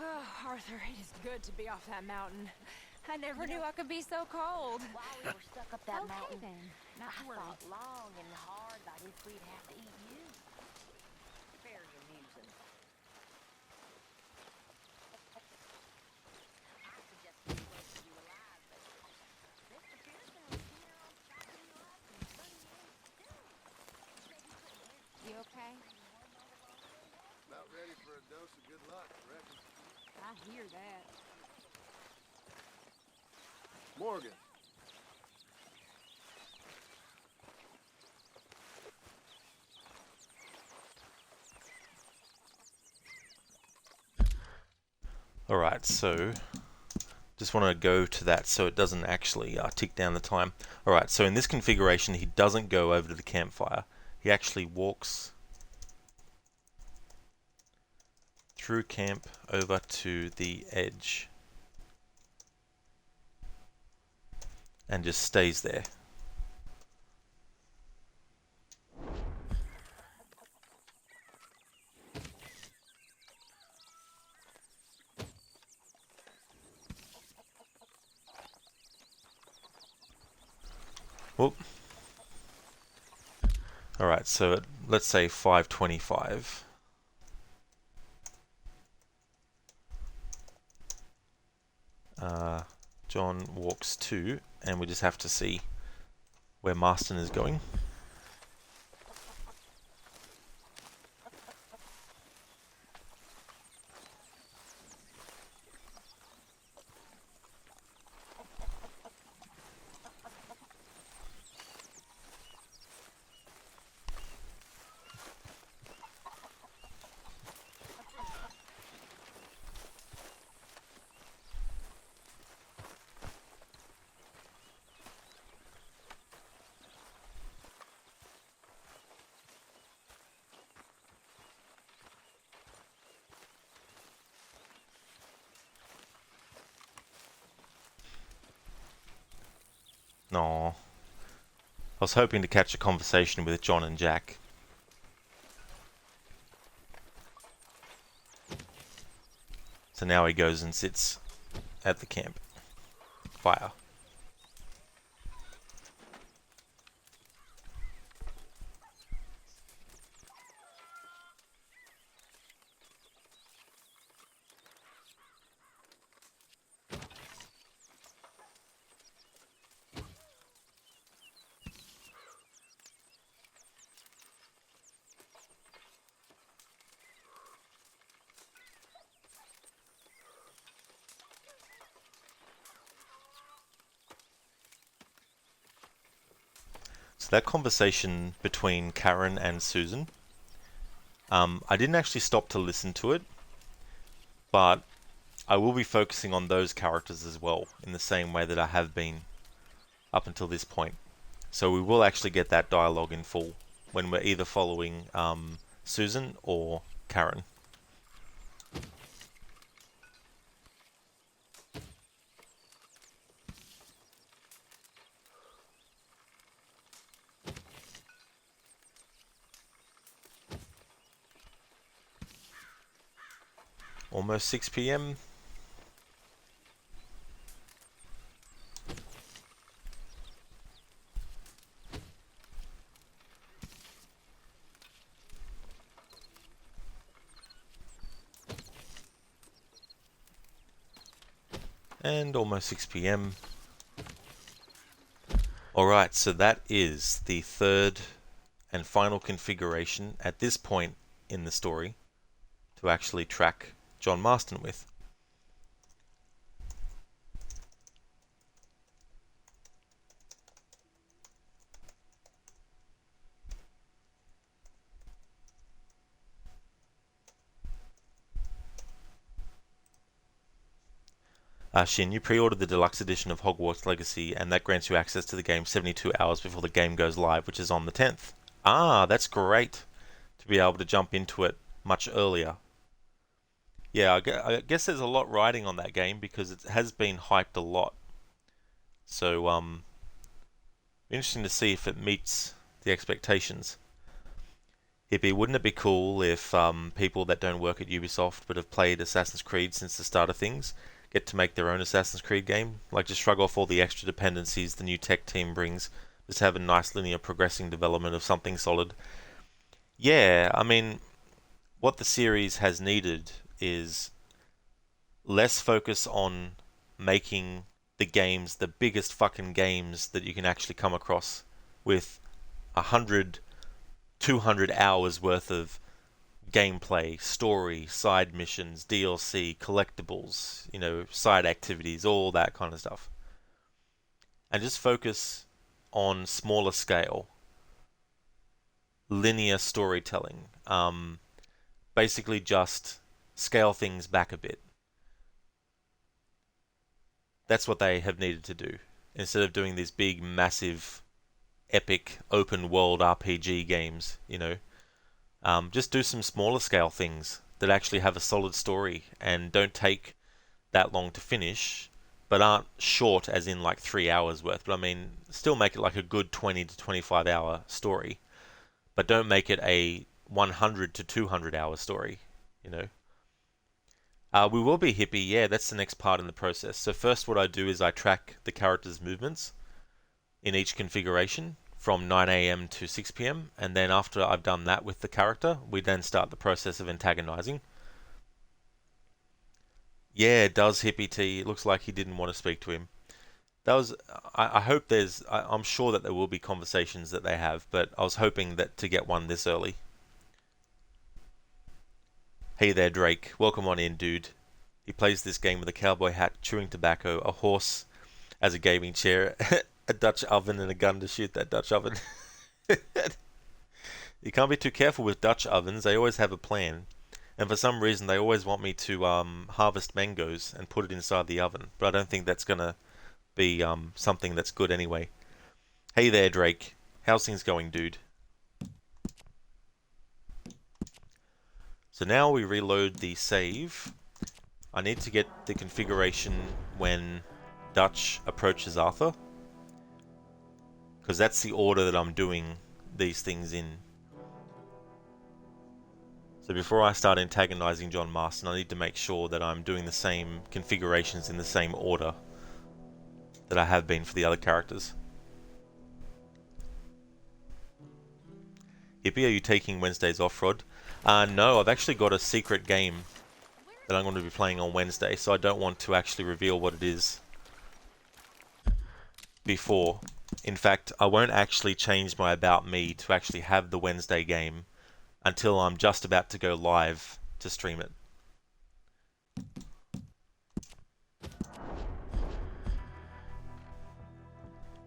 Oh, Arthur, it is good to be off that mountain. I never knew I could be so cold. While we were stuck up that Okay, mountain, then. Not I to worry. thought long and hard about if we'd have to eat you. Very amusing. I suggested we wait till you alive, but Mr. Pearson was here on chopping you up and burning you in stew. Said you couldn't live. You okay? About ready for a dose of good luck, I reckon. I hear that. Morgan. Alright, so just want to go to that so it doesn't actually tick down the time. Alright, so in this configuration he doesn't go over to the campfire. He actually walks through camp over to the edge and just stays there. Whoop. Alright, so let's say 5:25. John walks to, and we just have to see where Marston is going. Aw. I was hoping to catch a conversation with John and Jack. So now he goes and sits at the camp fire. So that conversation between Karen and Susan, I didn't actually stop to listen to it, but I will be focusing on those characters as well, in the same way that I have been up until this point. So we will actually get that dialogue in full when we're either following Susan or Karen. Almost 6 p.m. And almost 6 p.m. Alright, so that is the third and final configuration at this point in the story to actually track John Marston with. Shin, you pre-ordered the deluxe edition of Hogwarts Legacy, and that grants you access to the game 72 hours before the game goes live, which is on the 10th. Ah, that's great to be able to jump into it much earlier. Yeah, I guess there's a lot riding on that game because it has been hyped a lot. So, interesting to see if it meets the expectations. Hippie, wouldn't it be cool if people that don't work at Ubisoft but have played Assassin's Creed since the start of things get to make their own Assassin's Creed game? Like, just shrug off all the extra dependencies the new tech team brings, just have a nice linear progressing development of something solid. Yeah, I mean, what the series has needed is less focus on making the games the biggest fucking games that you can actually come across with 100, 200 hours worth of gameplay, story, side missions, DLC, collectibles, you know, side activities, all that kind of stuff. And just focus on smaller scale, linear storytelling. Basically just scale things back a bit. That's what they have needed to do. Instead of doing these big, massive, epic, open world RPG games, you know, just do some smaller scale things that actually have a solid story and don't take that long to finish, but aren't short as in like 3 hours worth. But I mean, still make it like a good 20 to 25 hour story, but don't make it a 100 to 200 hour story, you know. We will be hippie, yeah, that's the next part in the process. So first what I do is I track the character's movements in each configuration from 9 a.m. to 6 p.m. and then after I've done that with the character, we then start the process of antagonizing. Yeah, it does, Hippie T. It looks like he didn't want to speak to him. That was, I hope I'm sure that there will be conversations that they have, but I was hoping that to get one this early. Hey there, Drake. Welcome on in, dude. He plays this game with a cowboy hat, chewing tobacco, a horse as a gaming chair, a Dutch oven, and a gun to shoot that Dutch oven. You can't be too careful with Dutch ovens. They always have a plan. And for some reason, they always want me to harvest mangoes and put it inside the oven. But I don't think that's going to be something that's good anyway. Hey there, Drake. How's things going, dude? So now we reload the save. I need to get the configuration when Dutch approaches Arthur. because that's the order that I'm doing these things in. So before I start antagonizing John Marston, I need to make sure that I'm doing the same configurations in the same order that I have been for the other characters. Hippie, are you taking Wednesdays off, Rod? No, I've actually got a secret game that I'm going to be playing on Wednesday, so I don't want to actually reveal what it is before. In fact, I won't actually change my About Me to actually have the Wednesday game until I'm just about to go live to stream it.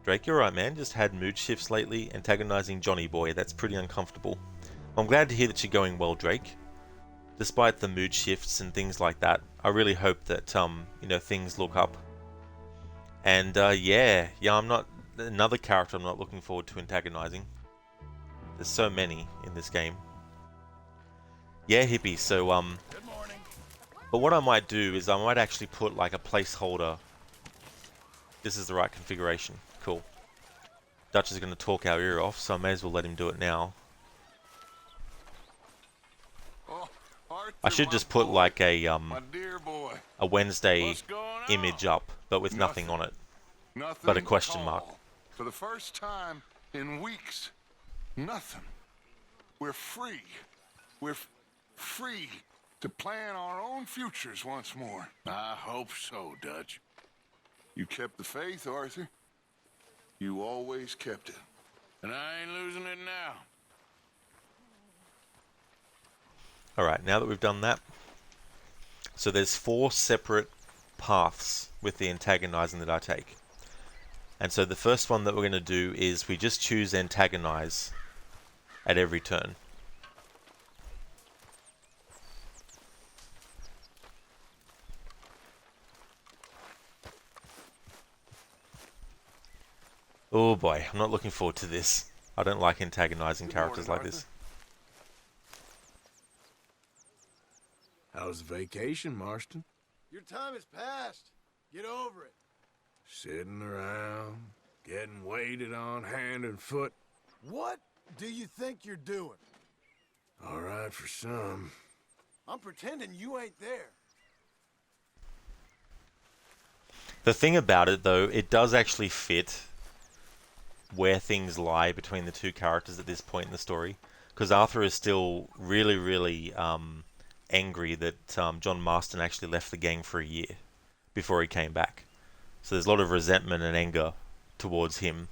Drake, you're right, man. Just had mood shifts lately, antagonizing Johnny Boy. That's pretty uncomfortable. I'm glad to hear that you're going well, Drake. Despite the mood shifts and things like that, I really hope that things look up. And yeah, I'm not another character I'm not looking forward to antagonizing. There's so many in this game. Yeah, Hippie. So Good morning. but what I might do is I might actually put like a placeholder. This is the right configuration. Cool. Dutch is going to talk our ear off, so I may as well let him do it now. Oh, Arthur, I should my just put boy, like my dear boy. a Wednesday What's going on? image up, but with nothing on it. Nothing But a at question all. mark. For the first time in weeks, nothing. We're free. We're free to plan our own futures once more. I hope so, Dutch. You kept the faith, Arthur. You always kept it. And I ain't losing it now. Alright, now that we've done that. So there's 4 separate paths with the antagonizing that I take. And so the first one that we're going to do is we just choose antagonize at every turn. Oh boy, I'm not looking forward to this. I don't like antagonizing characters like this. How's the vacation, Marston? Your time has passed. Get over it. Sitting around, getting waited on hand and foot. What do you think you're doing? All right for some. I'm pretending you ain't there. The thing about it though, it does actually fit where things lie between the two characters at this point in the story. Because Arthur is still really angry that John Marston actually left the gang for a year before he came back. So there's a lot of resentment and anger towards him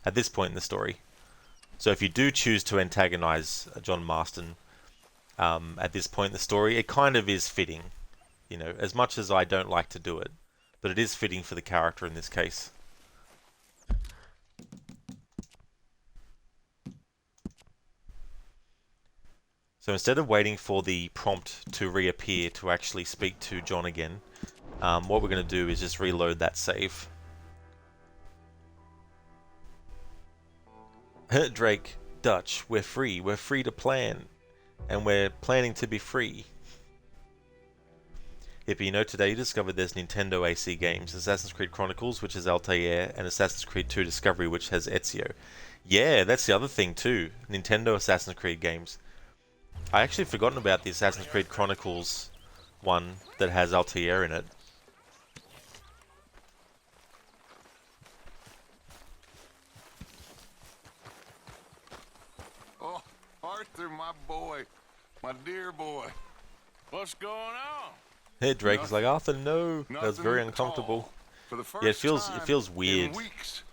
at this point in the story. So if you do choose to antagonize John Marston at this point in the story, it kind of is fitting. You know, as much as I don't like to do it, but it is fitting for the character in this case. So instead of waiting for the prompt to reappear to actually speak to John again, what we're going to do is just reload that save. Drake, Dutch, we're free to plan, and we're planning to be free. If you know, today you discovered there's Nintendo AC games, Assassin's Creed Chronicles, which has Altair, and Assassin's Creed 2 Discovery, which has Ezio. Yeah, that's the other thing too, Nintendo Assassin's Creed games. I actually forgotten about the Assassin's Creed Chronicles one that has Altair in it. Oh, Arthur, my boy. My dear boy. What's going on? Hey, Drake is like, Arthur, no. That was very Nothing at uncomfortable. all. For the first Yeah, it feels time weird. in weeks,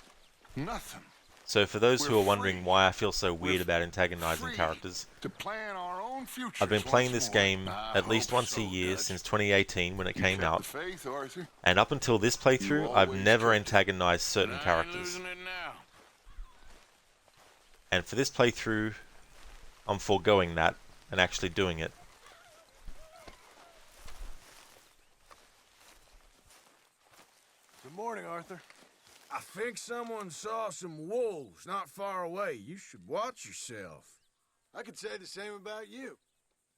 nothing. So for those who We're are wondering free. why I feel so We're weird about antagonizing free characters, to plan our own futures I've been playing once this more. game I at least hope once so, a year Dutch. since 2018 when it You came kept out, the faith, Arthur. and up until this playthrough, You I've always never kept it. antagonized certain And I ain't characters. losing it now. And for this playthrough, I'm foregoing that and actually doing it. Good morning, Arthur. I think someone saw some wolves not far away. You should watch yourself. I could say the same about you.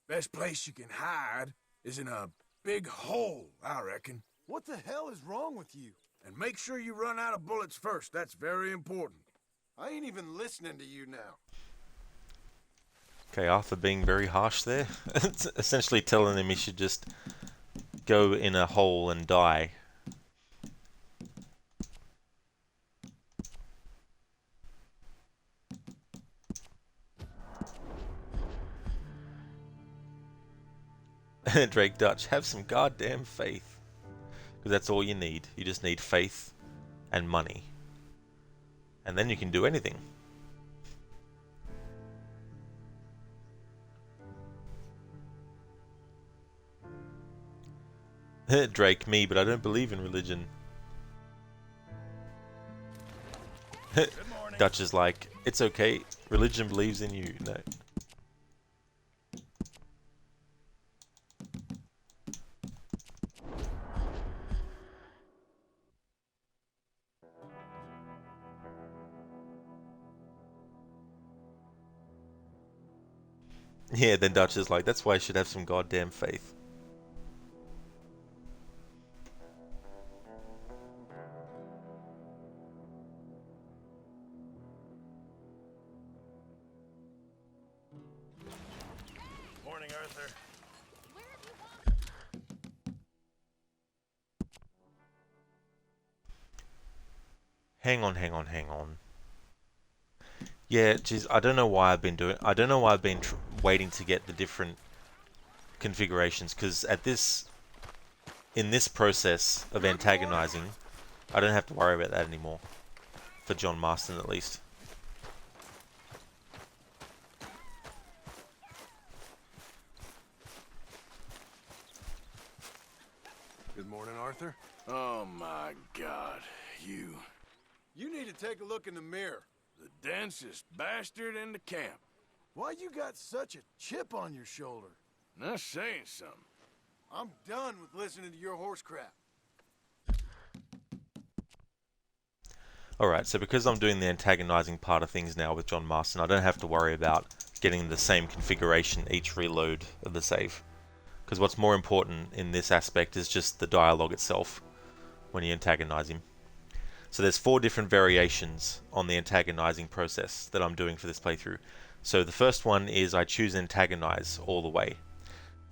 Best place you can hide is in a big hole, I reckon. What the hell is wrong with you? And make sure you run out of bullets first. That's very important. I ain't even listening to you now. Okay, Arthur being very harsh there. It's essentially telling him he should just go in a hole and die. Drake Dutch, have some goddamn faith. Because that's all you need. You just need faith and money. And then you can do anything. Drake, me, but I don't believe in religion. Dutch is like, it's okay, religion believes in you. No. Yeah, then Dutch is like, that's why I should have some goddamn faith. Morning, Arthur. Hang on. Yeah, geez, I don't know why I've been waiting to get the different configurations, because in this process of antagonizing, I don't have to worry about that anymore. For John Marston, at least. Good morning, Arthur. Oh my God, you. You need to take a look in the mirror. The densest bastard in the camp. Why you got such a chip on your shoulder? Not saying something. I'm done with listening to your horse crap. Alright, so because I'm doing the antagonizing part of things now with John Marston, I don't have to worry about getting the same configuration each reload of the save. Because what's more important in this aspect is just the dialogue itself when you antagonize him. So there's 4 different variations on the antagonizing process that I'm doing for this playthrough. So the first one is I choose antagonize all the way.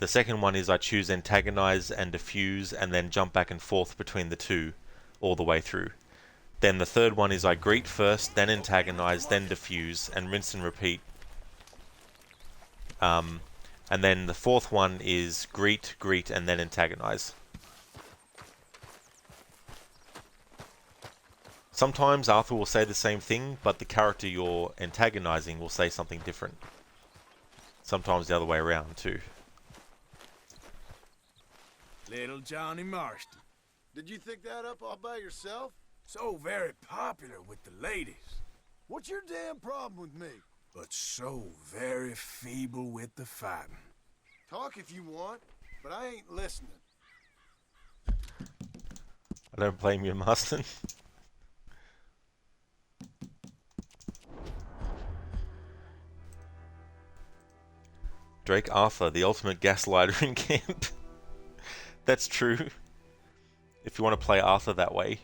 The second one is I choose antagonize and diffuse and then jump back and forth between the two all the way through. Then the third one is I greet first, then antagonize, then diffuse, and rinse and repeat. And then the fourth one is greet, and then antagonize. Sometimes Arthur will say the same thing, but the character you're antagonizing will say something different. Sometimes the other way around too. Little Johnny Marston. Did you think that up all by yourself? So very popular with the ladies, What's your damn problem with me? but so very feeble with the fighting. Talk if you want, but I ain't listening. I don't blame you, Marston. Drake Arthur, the ultimate gaslighter in camp. That's true. If you want to play Arthur that way.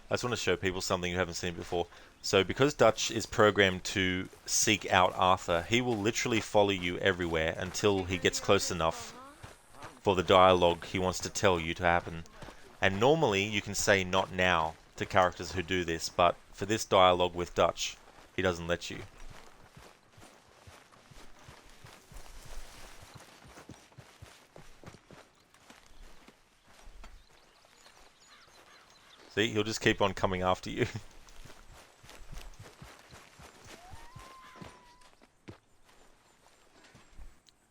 I just want to show people something you haven't seen before. So because Dutch is programmed to seek out Arthur, he will literally follow you everywhere until he gets close enough for the dialogue he wants to tell you to happen. And normally you can say not now to characters who do this, but for this dialogue with Dutch, he doesn't let you. See, he'll just keep on coming after you.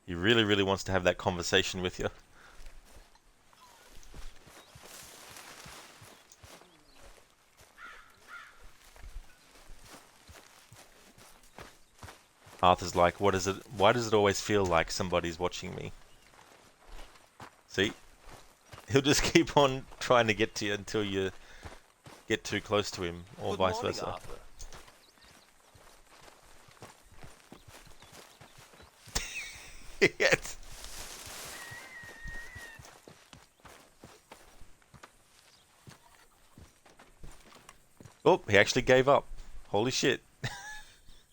He really, really wants to have that conversation with you. Arthur's like, what is it? Why does it always feel like somebody's watching me? See? He'll just keep on trying to get to you until you get too close to him, or Good vice morning, versa. Arthur. Yes. Oh, he actually gave up. Holy shit.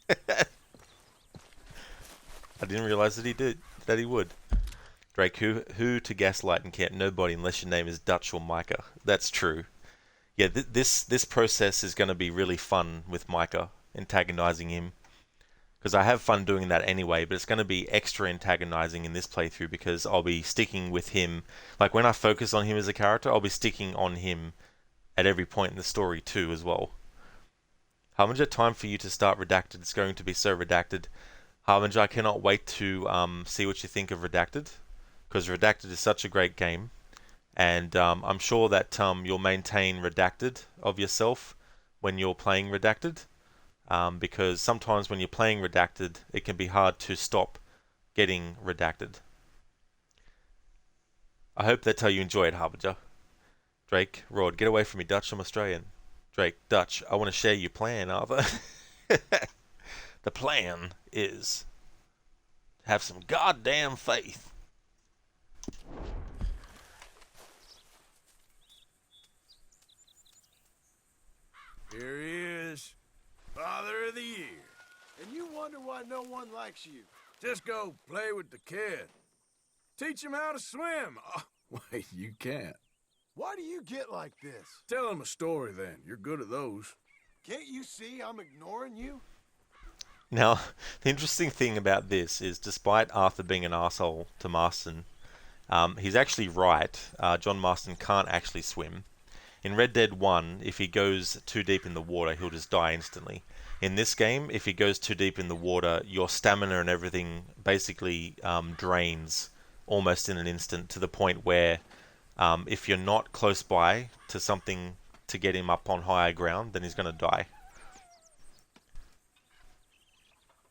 I didn't realize that he would. Drake, who to gaslight and can't nobody unless your name is Dutch or Micah. That's true. Yeah, this process is going to be really fun with Micah, antagonizing him. Because I have fun doing that anyway, but it's going to be extra antagonizing in this playthrough because I'll be sticking with him. Like, when I focus on him as a character, I'll be sticking on him at every point in the story too as well. Harbinger, time for you to start Redacted. It's going to be so Redacted. Harbinger, I cannot wait to see what you think of Redacted, because Redacted is such a great game, and I'm sure that you'll maintain Redacted of yourself when you're playing Redacted, because sometimes when you're playing Redacted, it can be hard to stop getting Redacted. I hope that's how you enjoy it, Harbinger. Drake, Rod, get away from me, Dutch, I'm Australian. Drake, Dutch, I want to share your plan, Arthur. The plan is have some goddamn faith. Here he is, Father of the Year. And you wonder why no one likes you. Just go play with the kid. Teach him how to swim. Oh, wait, you can't. Why do you get like this? Tell him a story then. You're good at those. Can't you see I'm ignoring you? Now, the interesting thing about this is, despite Arthur being an asshole to Marston, he's actually right. John Marston can't actually swim. In Red Dead 1, if he goes too deep in the water, he'll just die instantly. In this game, if he goes too deep in the water, your stamina and everything basically drains almost in an instant, to the point where if you're not close by to something to get him up on higher ground, then he's going to die.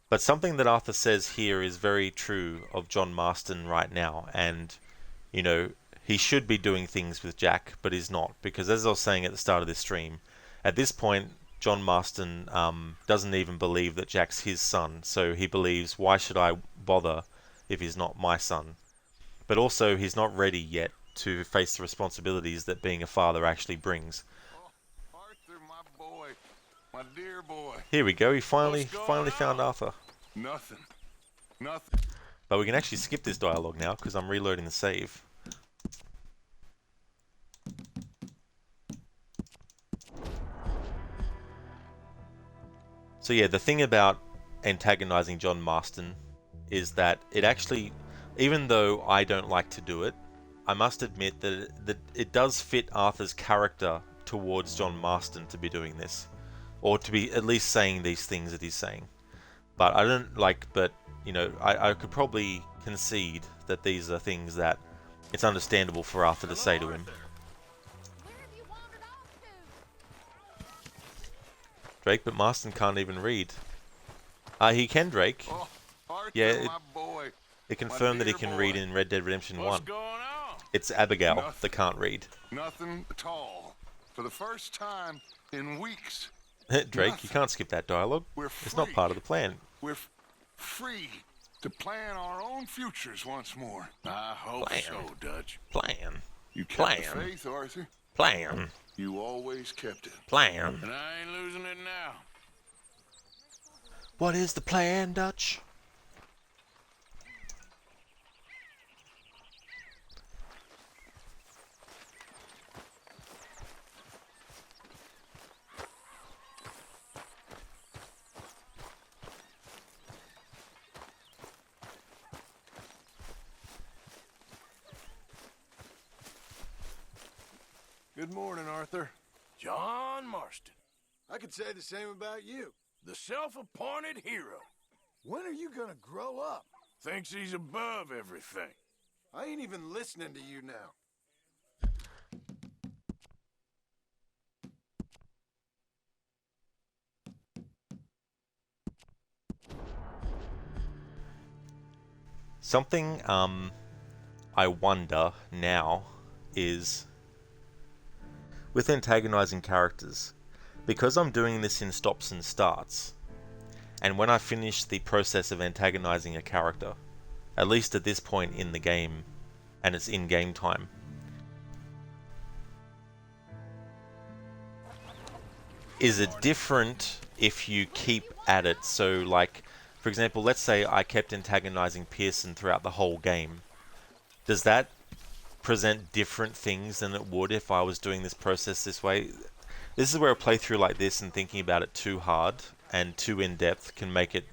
But something that Arthur says here is very true of John Marston right now, and, you know, he should be doing things with Jack, but he's not, because as I was saying at the start of this stream, at this point, John Marston doesn't even believe that Jack's his son, so he believes, why should I bother if he's not my son? But also, he's not ready yet to face the responsibilities that being a father actually brings. Oh, Arthur, my boy. My dear boy. Here we go, he finally What's going found on? Arthur. Nothing. Nothing. But we can actually skip this dialogue now, because I'm reloading the save. So yeah, the thing about antagonizing John Marston is that it actually, even though I don't like to do it, I must admit that it does fit Arthur's character towards John Marston to be doing this, or to be at least saying these things that he's saying. But I don't like, but you know, I could probably concede that these are things that it's understandable for Arthur to say to him. Where have you wandered off to? Drake, but Marston can't even read. He can, Drake. Oh, Arthur, Yeah, my boy. It confirmed that he dear can boy. read in Red Dead Redemption 1. What's going on? It's Abigail Nothing. that can't read. Nothing at all. For the first time in weeks, Drake, you Nothing. can't skip that dialogue. we're It's not free. part of the plan. We're free to plan our own futures once more. I hope Plan. so, Dutch. Plan. You kept Plan. the faith, Arthur. Plan. You always kept it. Plan. And I ain't losing it now. What is the plan, Dutch? Good morning, Arthur. John Marston, I could say the same about you. the self-appointed hero, When are you gonna grow up? thinks he's above everything. I ain't even listening to you now. Something I wonder now is with antagonizing characters, because I'm doing this in stops and starts, and when I finish the process of antagonizing a character, at least at this point in the game, and it's in game time, is it different if you keep at it? So like, for example, let's say I kept antagonizing Pearson throughout the whole game. Does that present different things than it would if I was doing this process this way? This is where a playthrough like this and thinking about it too hard and too in depth can make it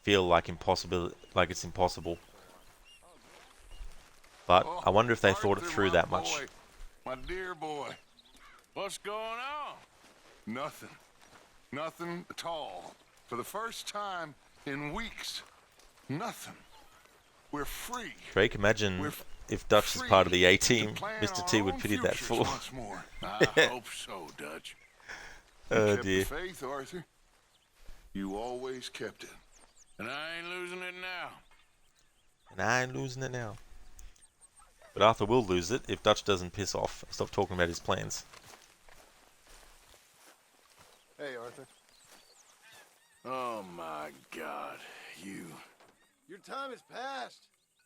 feel like it's impossible. But I wonder if they thought it through that much. My dear boy, what's going on? Nothing. Nothing at all. For the first time in weeks, nothing. We're free. Drake, imagine if Dutch is part of the A-team. Mr. T would pity that fool. I hope so, Dutch. Oh kept dear. the faith, Arthur. You always kept it. And I ain't losing it now. And I ain't losing it now. But Arthur will lose it if Dutch doesn't piss off and stop talking about his plans. Hey, Arthur. Oh my God, you. Your time has passed.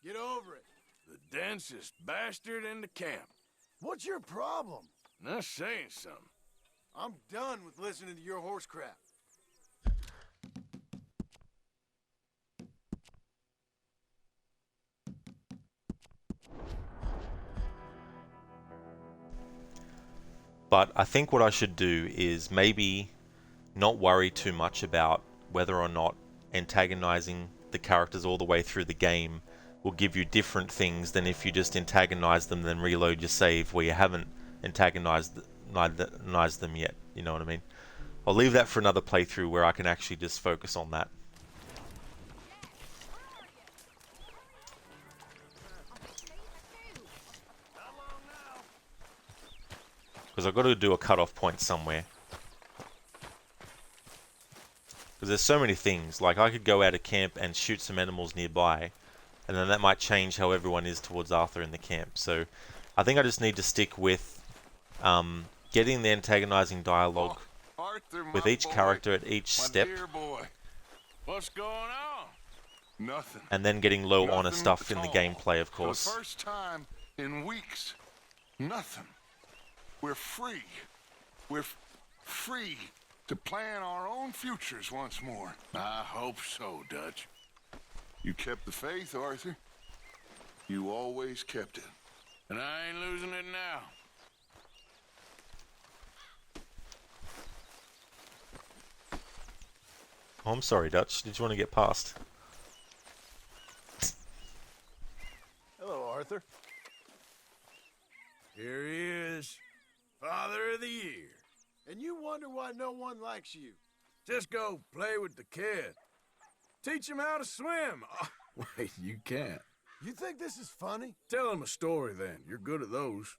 Get over it. The densest bastard in the camp. What's your problem? Not saying something. I'm done with listening to your horse crap. But I think what I should do is maybe not worry too much about whether or not antagonizing the characters all the way through the game will give you different things than if you just antagonize them then reload your save where you haven't antagonized them yet. You know what I mean? I'll leave that for another playthrough where I can actually just focus on that. Because I've got to do a cutoff point somewhere. Because there's so many things. Like, I could go out of camp and shoot some animals nearby, and then that might change how everyone is towards Arthur in the camp. So I think I just need to stick with getting the antagonizing dialogue Arthur, with my each boy, character at each my step, dear boy. What's going on? Nothing. and then getting low honor Nothing stuff at in the all. gameplay, of For course. the first time in weeks, nothing. We're free. We're free to plan our own futures once more. I hope so, Dutch. You kept the faith, Arthur. You always kept it. And I ain't losing it now. Oh, I'm sorry, Dutch. Did you want to get past? Hello, Arthur. Here he is. Father of the Year. And you wonder why no one likes you. Just go play with the kid. Teach him how to swim. Oh, wait, you can't. You think this is funny? Tell him a story then. You're good at those.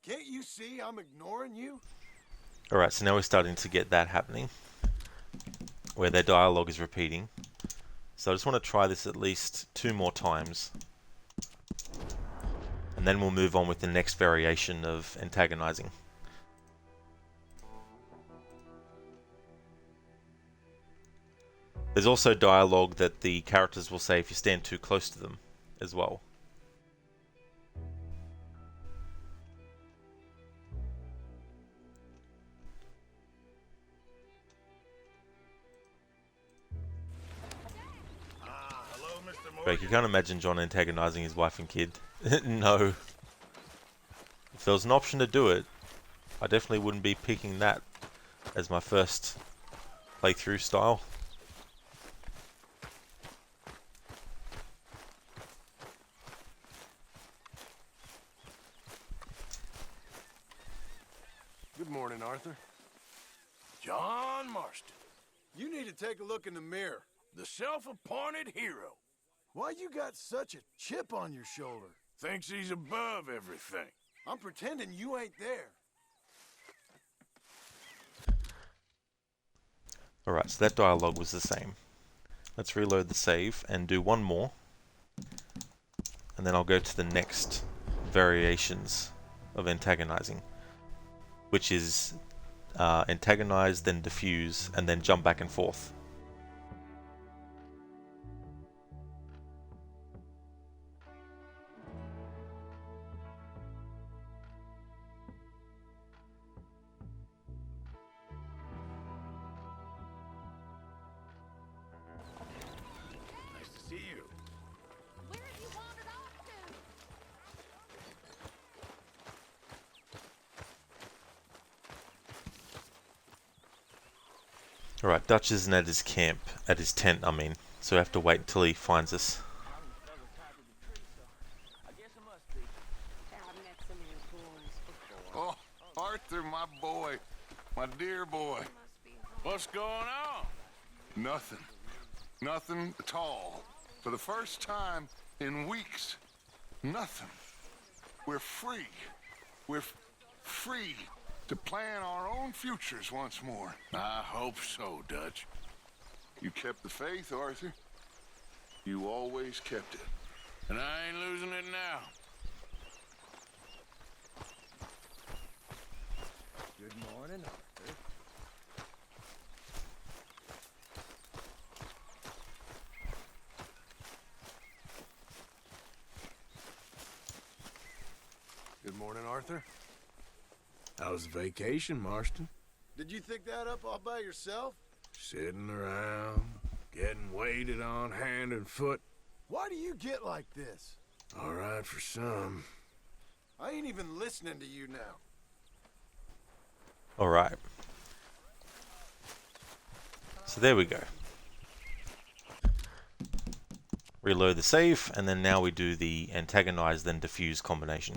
Can't you see I'm ignoring you? Alright, so now we're starting to get that happening, where their dialogue is repeating. So I just want to try this at least 2 more times. And then we'll move on with the next variation of antagonizing. There's also dialogue that the characters will say if you stand too close to them as well. Hello, Mr. Morgan. Like, you can't imagine John antagonizing his wife and kid. No. If there was an option to do it, I definitely wouldn't be picking that as my first playthrough style. Good morning, Arthur. John Marston, You need to take a look in the mirror. the self-appointed hero. Why you got such a chip on your shoulder? Thinks he's above everything. I'm pretending you ain't there. Alright, so that dialogue was the same. Let's reload the save and do one more. And then I'll go to the next variations of antagonizing, which is antagonize, then diffuse, and then jump back and forth. Nice to see you. Where have you wandered off to? Alright, Dutch isn't at his camp, at his tent, I mean, so we have to wait until he finds us. I've met some of your boys before. Oh, Arthur, my boy. My dear boy. Must be home. What's going on? Nothing. Nothing at all. For the first time in weeks. Nothing. We're free. We're free to plan our own futures once more. I hope so, Dutch. You kept the faith, Arthur. You always kept it. And I ain't losing it now. Good morning, Arthur. Good morning, Arthur. How's the vacation, Marston? Did you think that up all by yourself? Sitting around, getting waited on hand and foot. Why do you get like this? All right for some. I ain't even listening to you now. Alright. So there we go. Reload the save, and then now we do the antagonize then diffuse combination.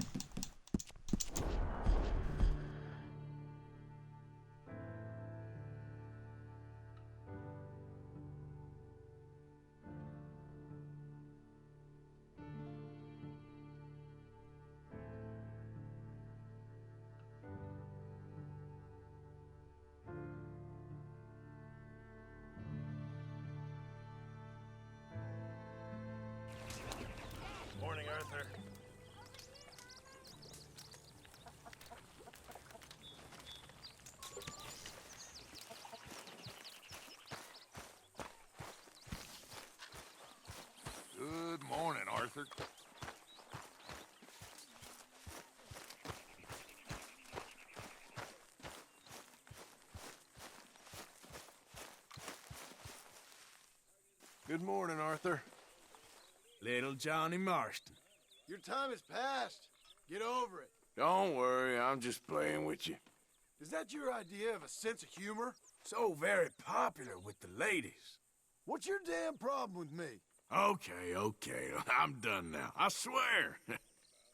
Morning, Arthur. Good morning, Arthur. Good morning, Arthur. Little Johnny Marston. Your time has passed. Get over it. Don't worry, I'm just playing with you. Is that your idea of a sense of humor? So very popular with the ladies. What's your damn problem with me? Okay, I'm done now. I swear.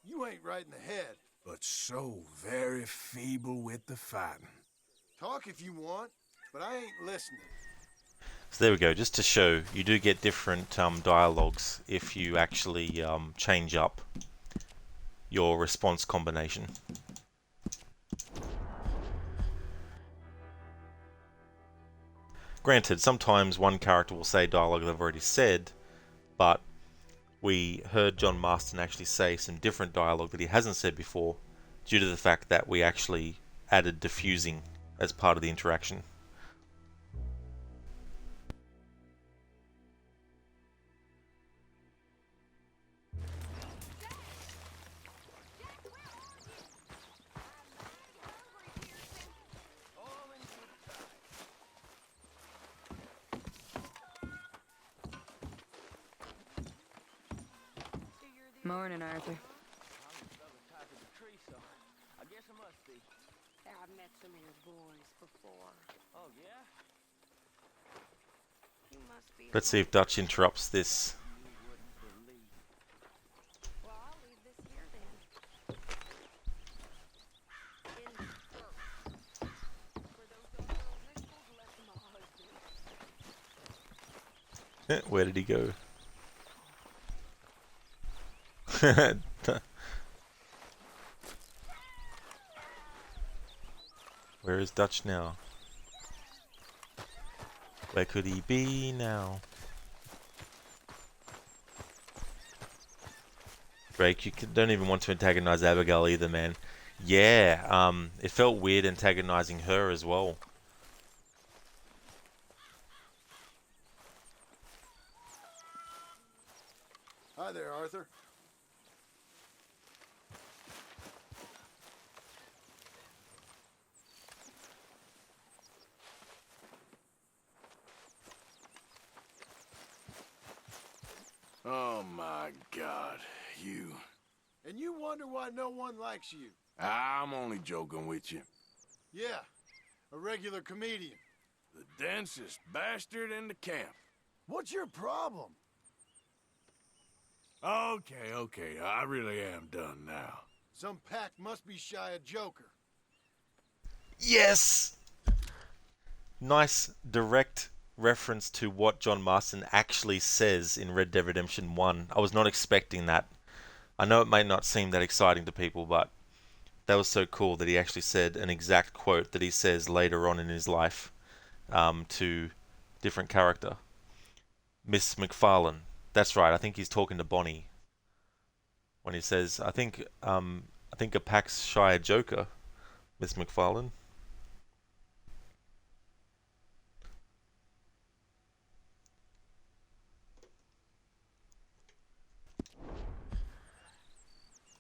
You ain't right in the head. But so very feeble with the fighting. Talk if you want, but I ain't listening. So there we go, just to show, you do get different dialogues if you actually change up your response combination. Granted, sometimes one character will say dialogue they've already said, but we heard John Marston actually say some different dialogue that he hasn't said before due to the fact that we actually added diffusing as part of the interaction. Morning, Arthur. I've met some of your boys before. Oh, yeah? You must be Let's see if Dutch interrupts this. Well, I'll leave this here then. In the dirt. For those old rituals left my husband. Where did he go? Where is Dutch now? Where could he be now? Drake, you don't even want to antagonize Abigail either, man. Yeah, it felt weird antagonizing her as well. Hi there, Arthur. Oh my God, you. And you wonder why no one likes you. I'm only joking with you. Yeah, a regular comedian. The densest bastard in the camp. What's your problem? Okay, I really am done now. Some pack must be shy of Joker. Yes! Nice direct reference to what John Marston actually says in Red Dead Redemption 1. I was not expecting that. I know it may not seem that exciting to people, but that was so cool that he actually said an exact quote that he says later on in his life to different character. Miss McFarlane. That's right, I think he's talking to Bonnie. When he says, I think a pack's shy of Joker, Miss McFarlane.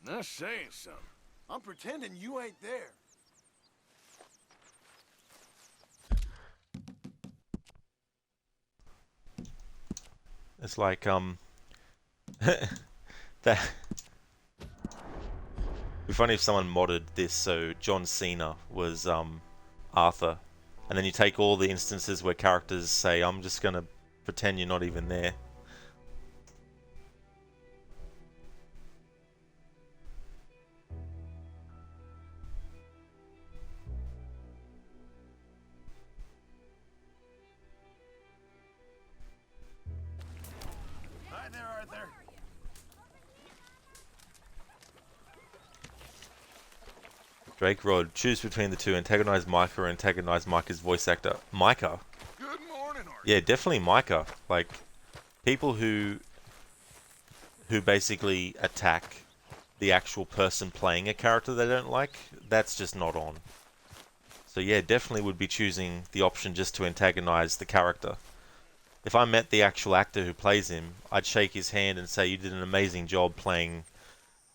That's saying something. I'm pretending you ain't there. It's like that. It'd be funny if someone modded this so John Cena was Arthur, and then you take all the instances where characters say, "I'm just gonna pretend you're not even there." Hi there, Arthur. Drake Rod, choose between the two: antagonize Micah or antagonize Micah's voice actor. Micah. Good morning, Arthur. Yeah, definitely Micah. Like people who basically attack the actual person playing a character they don't like, that's just not on. So yeah, definitely would be choosing the option just to antagonize the character. If I met the actual actor who plays him, I'd shake his hand and say, you did an amazing job playing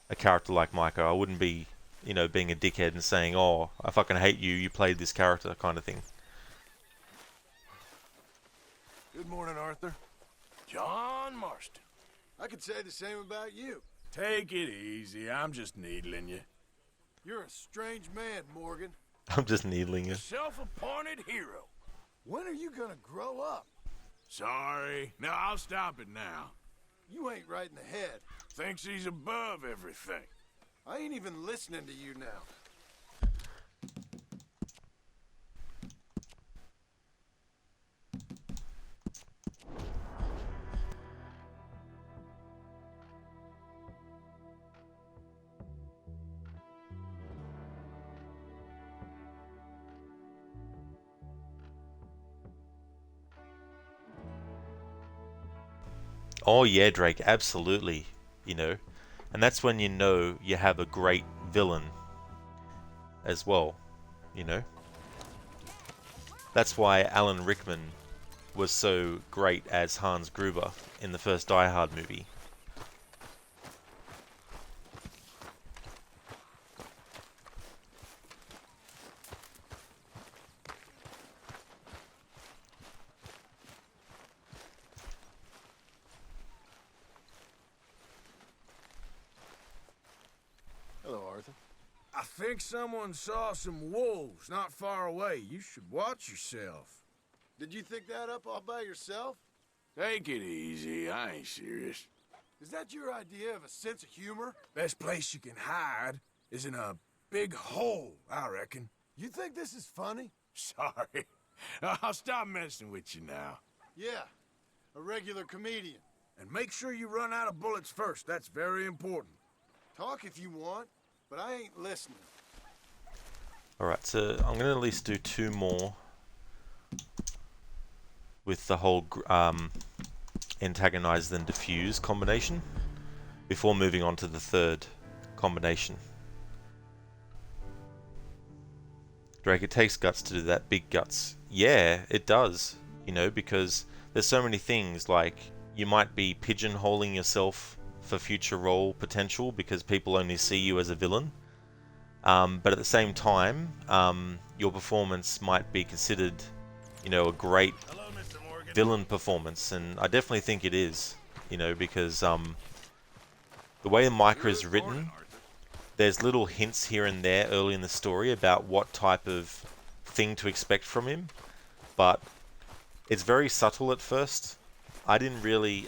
a character like Micah. I wouldn't be, being a dickhead and saying, oh, I fucking hate you, you played this character kind of thing. Good morning, Arthur. John Marston. I could say the same about you. Take it easy, I'm just needling you. You're a strange man, Morgan. I'm just needling you. Self-appointed hero. When are you gonna grow up? Sorry. No, I'll stop it now. You ain't right in the head. Thinks he's above everything. I ain't even listening to you now. Oh yeah, Drake, absolutely. And that's when you know you have a great villain as well, That's why Alan Rickman was so great as Hans Gruber in the first Die Hard movie. Hello, Arthur. I think someone saw some wolves not far away. You should watch yourself. Did you think that up all by yourself? Take it easy, I ain't serious. Is that your idea of a sense of humor? Best place you can hide is in a big hole, I reckon. You think this is funny? Sorry. I'll stop messing with you now. Yeah, a regular comedian. And make sure you run out of bullets first. That's very important. Talk if you want, but I ain't listening. Alright, so I'm going to at least do 2 more with the whole antagonize then diffuse combination before moving on to the third combination. Drake, it takes guts to do that. Big guts. Yeah, it does. You know, because there's so many things, like you might be pigeonholing yourself for future role potential because people only see you as a villain. But at the same time, your performance might be considered, you know, a great villain performance, and I definitely think it is. You know, because the way Micah is written, there's little hints here and there early in the story about what type of thing to expect from him, but it's very subtle at first. I didn't really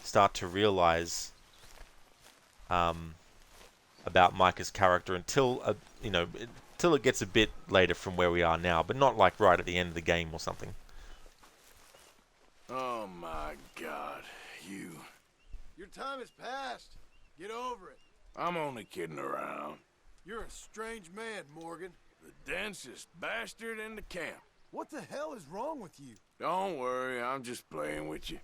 start to realize about Micah's character until you know, until it gets a bit later from where we are now, but not like right at the end of the game or something. Oh my God, you. Your time has passed. Get over it. I'm only kidding around. You're a strange man, Morgan. The densest bastard in the camp. What the hell is wrong with you? Don't worry, I'm just playing with you.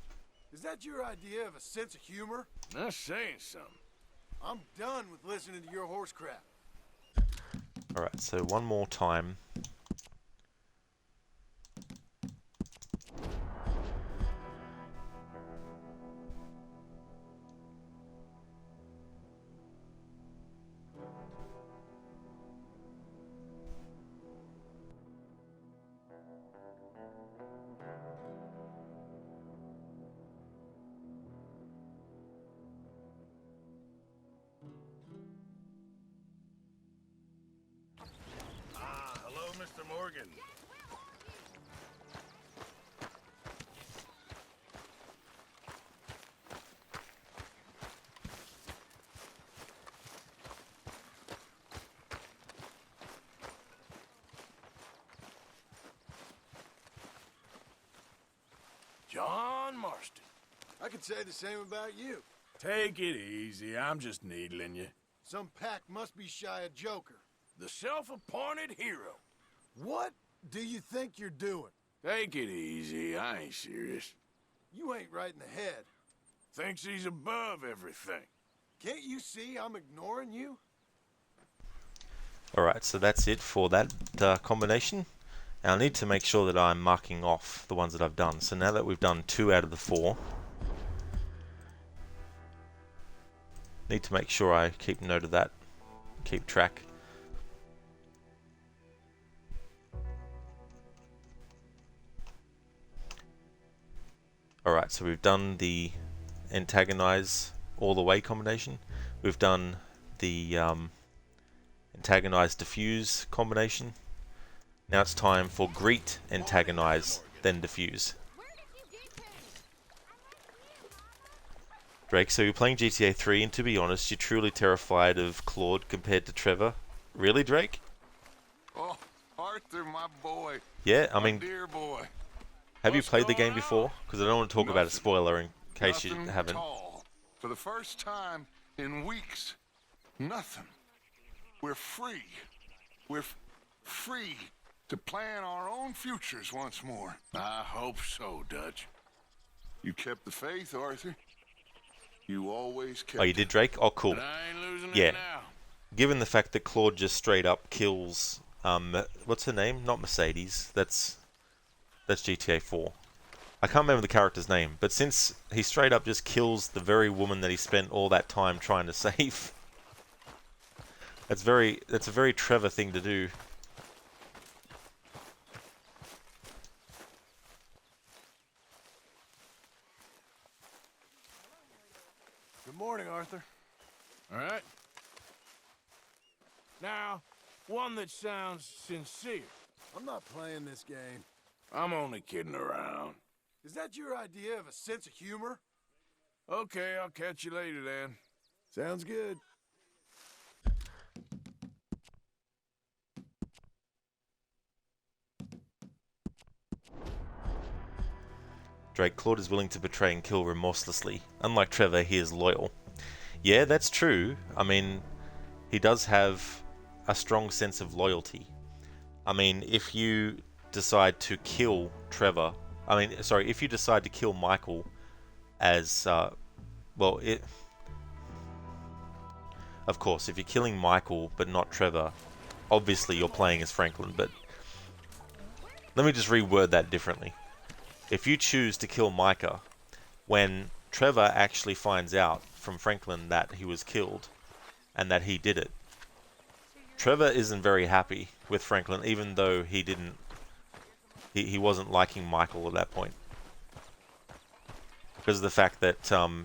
Is that your idea of a sense of humor? Not saying something. I'm done with listening to your horse crap. Alright, so one more time. Hello, Mr. Morgan. John Marston. I could say the same about you. Take it easy, I'm just needling you. Some pack must be shy of Joker. The self-appointed hero. What do you think you're doing? Take it easy, I ain't serious. You ain't right in the head. Thinks he's above everything. Can't you see I'm ignoring you? Alright, so that's it for that combination. Now I need to make sure that I'm marking off the ones that I've done. So now that we've done 2 out of the 4, need to make sure I keep note of that, keep track. Alright, so we've done the antagonize all the way combination. We've done the antagonize diffuse combination. Now it's time for greet, antagonize, then diffuse. Drake, so you're playing GTA 3, and to be honest, you're truly terrified of Claude compared to Trevor. Really, Drake? Oh, Arthur, my boy. Yeah, I mean, My dear boy. have you What's played the going game before? Because I don't want to talk about a Nothing. spoiler in case you Nothing haven't. at all. For the first time in weeks, nothing. We're free. We're free to plan our own futures once more. I hope so, Dutch. You kept the faith, Arthur. You always kept Oh, you did, Drake? Oh, cool. But I ain't losing Yeah. it now. Given the fact that Claude just straight up kills, what's her name? Not Mercedes. That's GTA 4. I can't remember the character's name, but since he straight up just kills the very woman that he spent all that time trying to save, that's a very Trevor thing to do. Good morning, Arthur. All right? Now, one that sounds sincere. I'm not playing this game. I'm only kidding around. Is that your idea of a sense of humor? Okay, I'll catch you later then. Sounds good. Drake, Claude is willing to betray and kill remorselessly. Unlike Trevor, he is loyal. Yeah, that's true. I mean, he does have a strong sense of loyalty. I mean, if you decide to kill Trevor, if you decide to kill Michael as, of course, if you're killing Michael but not Trevor, obviously you're playing as Franklin, but let me just reword that differently. If you choose to kill Micah, when Trevor actually finds out from Franklin that he was killed and that he did it, Trevor isn't very happy with Franklin, even though he wasn't liking Michael at that point, because of the fact that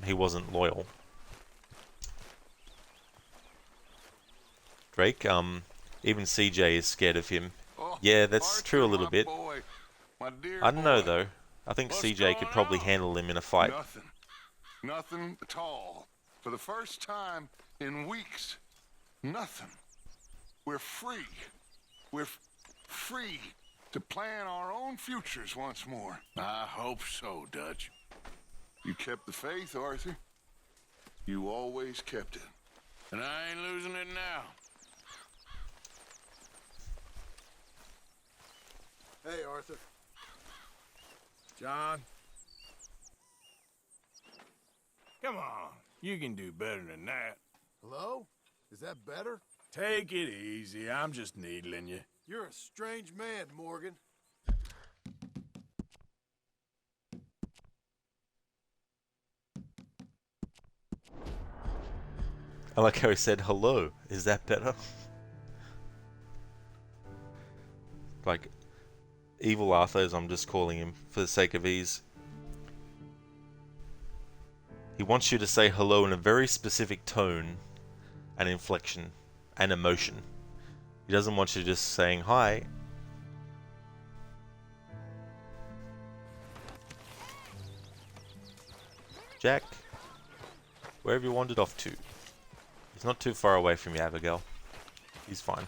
he wasn't loyal. Drake, even CJ is scared of him. Oh, Yeah, that's Arthur, true a little my bit. boy, my dear I don't know boy. though. I think What's CJ could going probably on? handle him in a fight. Nothing. Nothing at all. For the first time in weeks, nothing. We're free. We're free to plan our own futures once more. I hope so, Dutch. You kept the faith, Arthur. You always kept it. And I ain't losing it now. Hey, Arthur. John? Come on. You can do better than that. Hello? Is that better? Take it easy. I'm just needling you. You're a strange man, Morgan. I like how he said hello. Is that better? Like, evil Arthur, as I'm just calling him for the sake of ease. He wants you to say hello in a very specific tone and inflection and emotion. He doesn't want you just saying hi. Jack, where have you wandered off to? He's not too far away from you, Abigail. He's fine.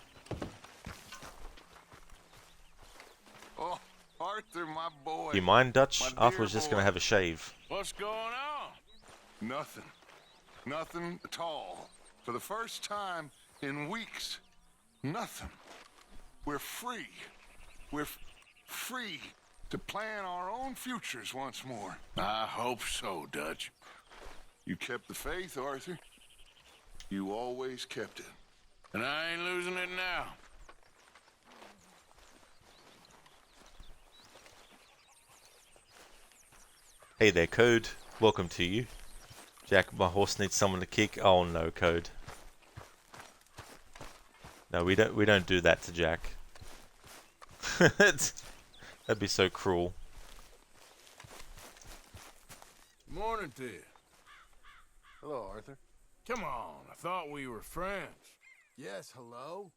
Oh, Arthur, my boy. You mind, Dutch? My dear Arthur was just going boy. to have a shave. What's going on? Nothing. Nothing at all. For the first time in weeks, nothing. We're free. We're free to plan our own futures once more. I hope so, Dutch. You kept the faith, Arthur. You always kept it. And I ain't losing it now. Hey there, Code. Welcome to you. Jack, my horse needs someone to kick. Oh no, Code. No, we don't do that to Jack. That'd be so cruel. Morning to you. Hello, Arthur. Come on, I thought we were friends. Yes, hello?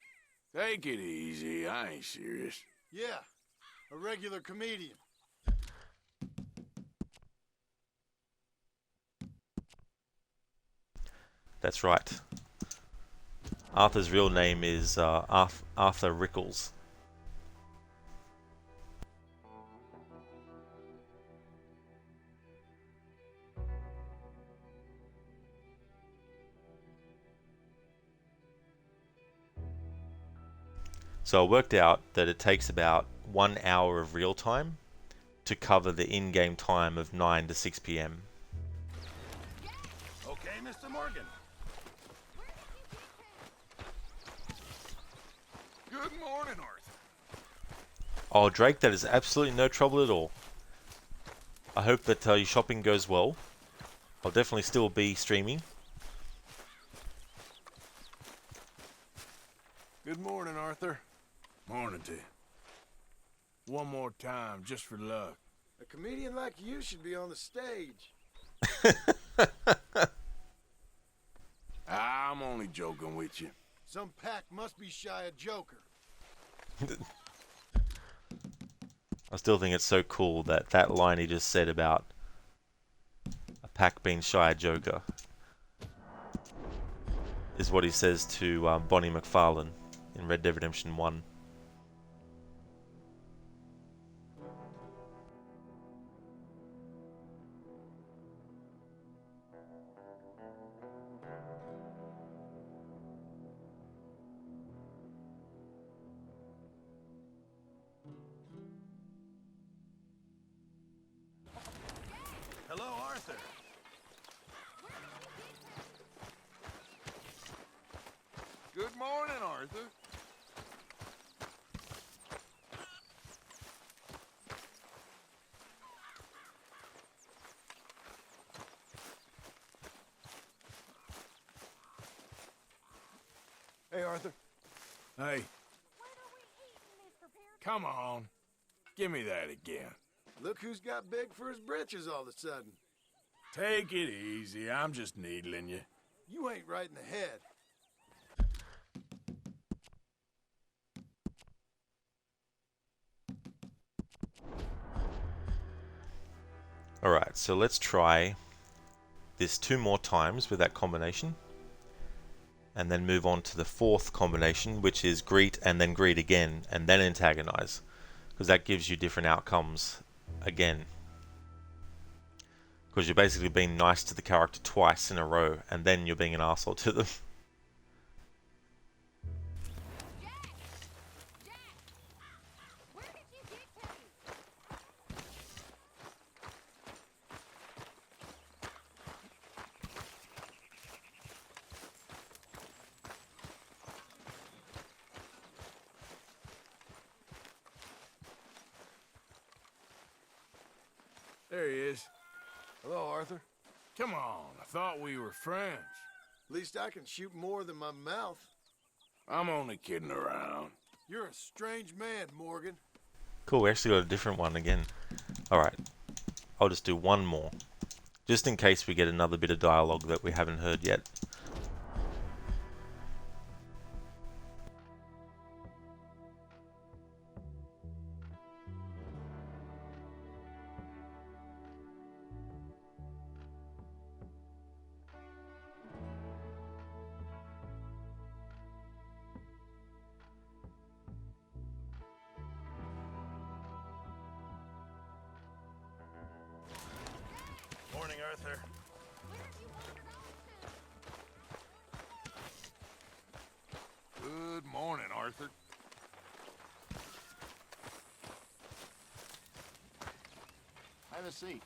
Take it easy, I ain't serious. Yeah, a regular comedian. That's right. Arthur's real name is Arthur Rickles. So I worked out that it takes about 1 hour of real time to cover the in-game time of 9 to 6 p.m. Okay, Mr. Morgan. Good morning, Arthur. Oh, Drake, that is absolutely no trouble at all. I hope that your shopping goes well. I'll definitely still be streaming. Good morning, Arthur. Morning to you. One more time, just for luck. A comedian like you should be on the stage. I'm only joking with you. Some pack must be shy of Joker. I still think it's so cool that that line he just said about a pack being shy of Joker is what he says to Bonnie McFarlane in Red Dead Redemption 1. Hello, Arthur. Good morning, Arthur. Hey, Arthur. Hey, What are we eating, Mr. Pearson? come on. Give me that again. Look who's got big for his britches all of a sudden. Take it easy. I'm just needling you. You ain't right in the head. Alright, so let's try this 2 more times with that combination. And then move on to the 4th combination, which is greet and then greet again, and then antagonize. Because that gives you different outcomes again. Because you're basically being nice to the character twice in a row, and then you're being an asshole to them. Where did you get to? There he is. Hello, Arthur. Come on. I thought we were friends. At least I can shoot more than my mouth. I'm only kidding around. You're a strange man, Morgan. Cool, we actually got a different one again. Alright, I'll just do one more. Just in case we get another bit of dialogue that we haven't heard yet. Morning, Arthur. Good morning, Arthur. Have a seat.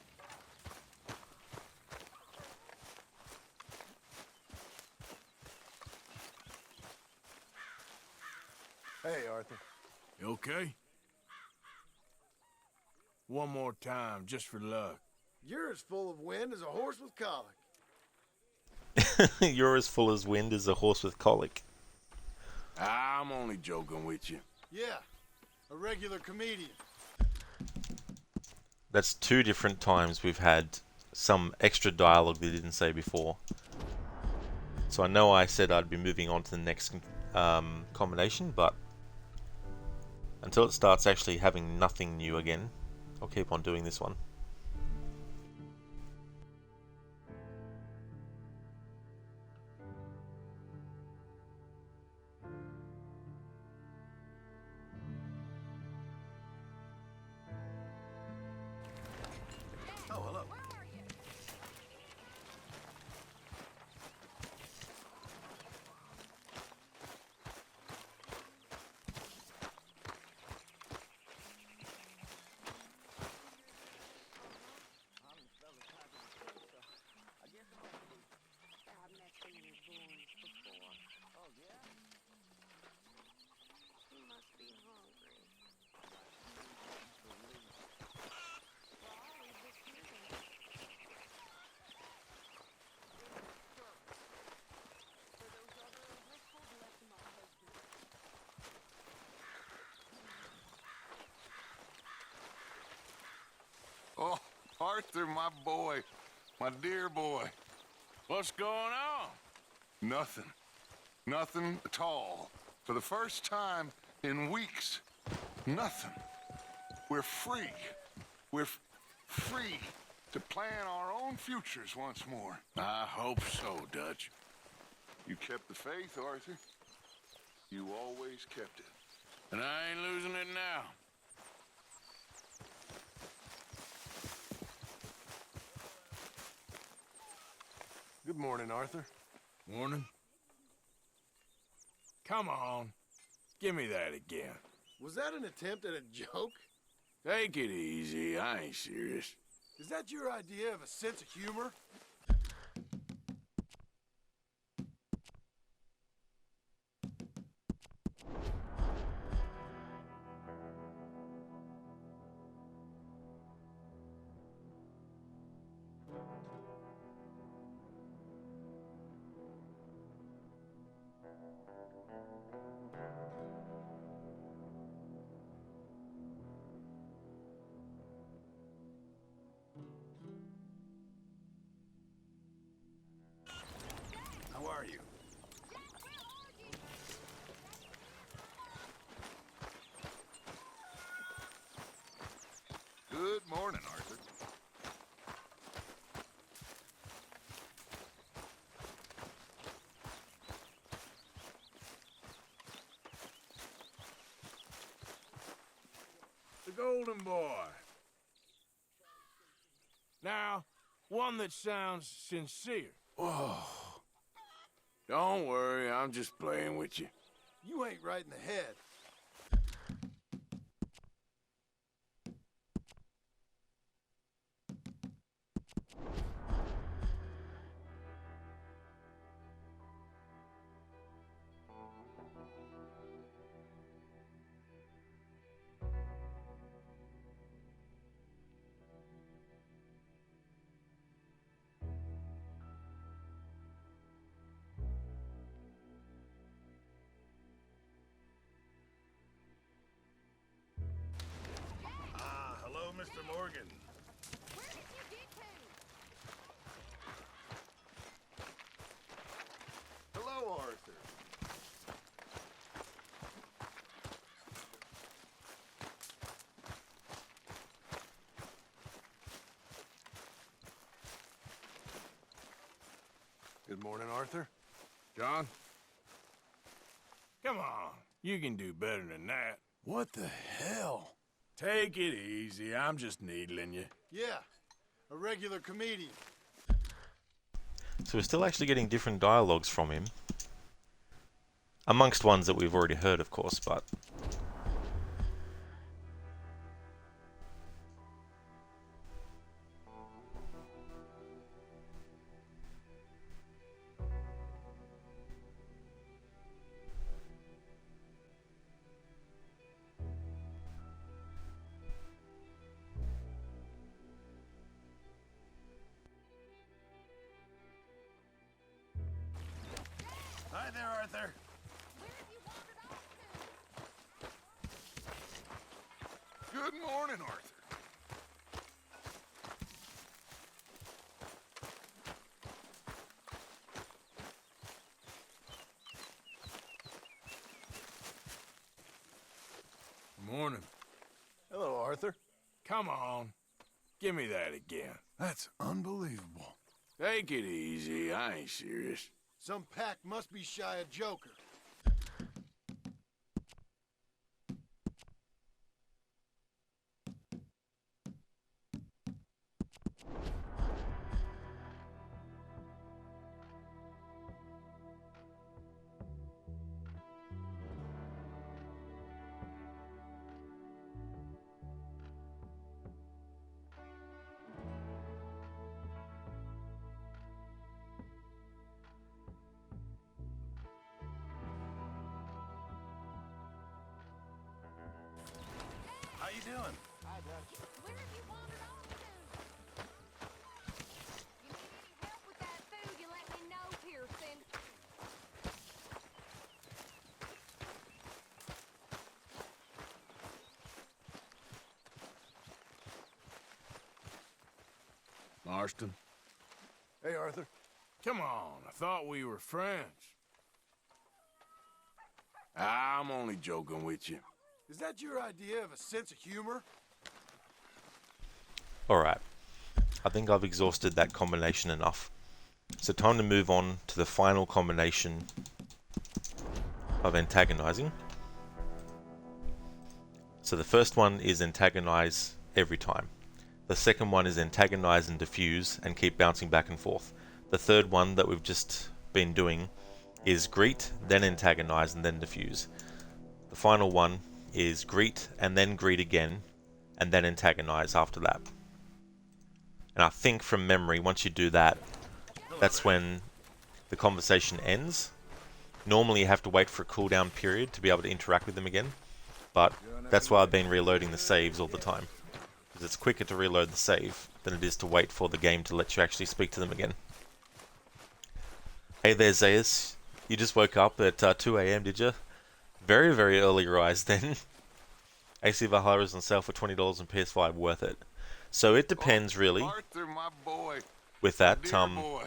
Hey, Arthur. You okay? One more time, just for luck. You're as full of wind as a horse with colic. You're as full as wind as a horse with colic. I'm only joking with you. Yeah, a regular comedian. That's 2 different times we've had some extra dialogue they didn't say before. So I know I said I'd be moving on to the next combination, but until it starts actually having nothing new again, I'll keep on doing this one. Oh, hello. I've met some of his boys before. Oh, yeah? He must be hungry. Well, he was here then. For those other Driscolls left my husband. Oh, Arthur, my boy. My dear boy. What's going on? Nothing. Nothing at all. For the first time in weeks. Nothing. We're free. We're free to plan our own futures once more. I hope so, Dutch. You kept the faith, Arthur. You always kept it. And I ain't losing it now. Good morning, Arthur. Morning. Come on. Give me that again. Was that an attempt at a joke? Take it easy. I ain't serious. Is that your idea of a sense of humor? morning, Arthur. The Golden Boy. Now, one that sounds sincere. Oh. Don't worry, I'm just playing with you. You ain't right in the head. Hello, Mr. Morgan. Where did you get to? Hello, Arthur. Good morning, Arthur. John? Come on, you can do better than that. What the hell? Take it easy, I'm just needling you. Yeah, a regular comedian. So we're still actually getting different dialogues from him. Amongst ones that we've already heard, of course, but... Hi there, Arthur. Where have you wandered off to? Good morning, Arthur. Morning. Hello, Arthur. Come on. Give me that again. That's unbelievable. Take it easy, I ain't serious. Some pack must be shy of Joker. How you doing? Where have you wandered off to? You need any help with that food, you let me know, Pearson. Marston? Hey, Arthur. Come on, I thought we were friends. I'm only joking with you. Is that your idea of a sense of humor? Alright. I think I've exhausted that combination enough. So time to move on to the final combination of antagonizing. So the first one is antagonize every time. The second one is antagonize and diffuse and keep bouncing back and forth. The third one that we've just been doing is greet, then antagonize, and then diffuse. The final one is greet and then greet again and then antagonize after that. And I think from memory, once you do that, that's when the conversation ends. Normally you have to wait for a cooldown period to be able to interact with them again, but that's why I've been reloading the saves all the time, because it's quicker to reload the save than it is to wait for the game to let you actually speak to them again. Hey there, Zaius. You just woke up at 2 AM, did you? Very, very early rise then. AC Valhalla is on sale for $20 on PS5, worth it. So it depends really Arthur, my boy. with that, Dear boy.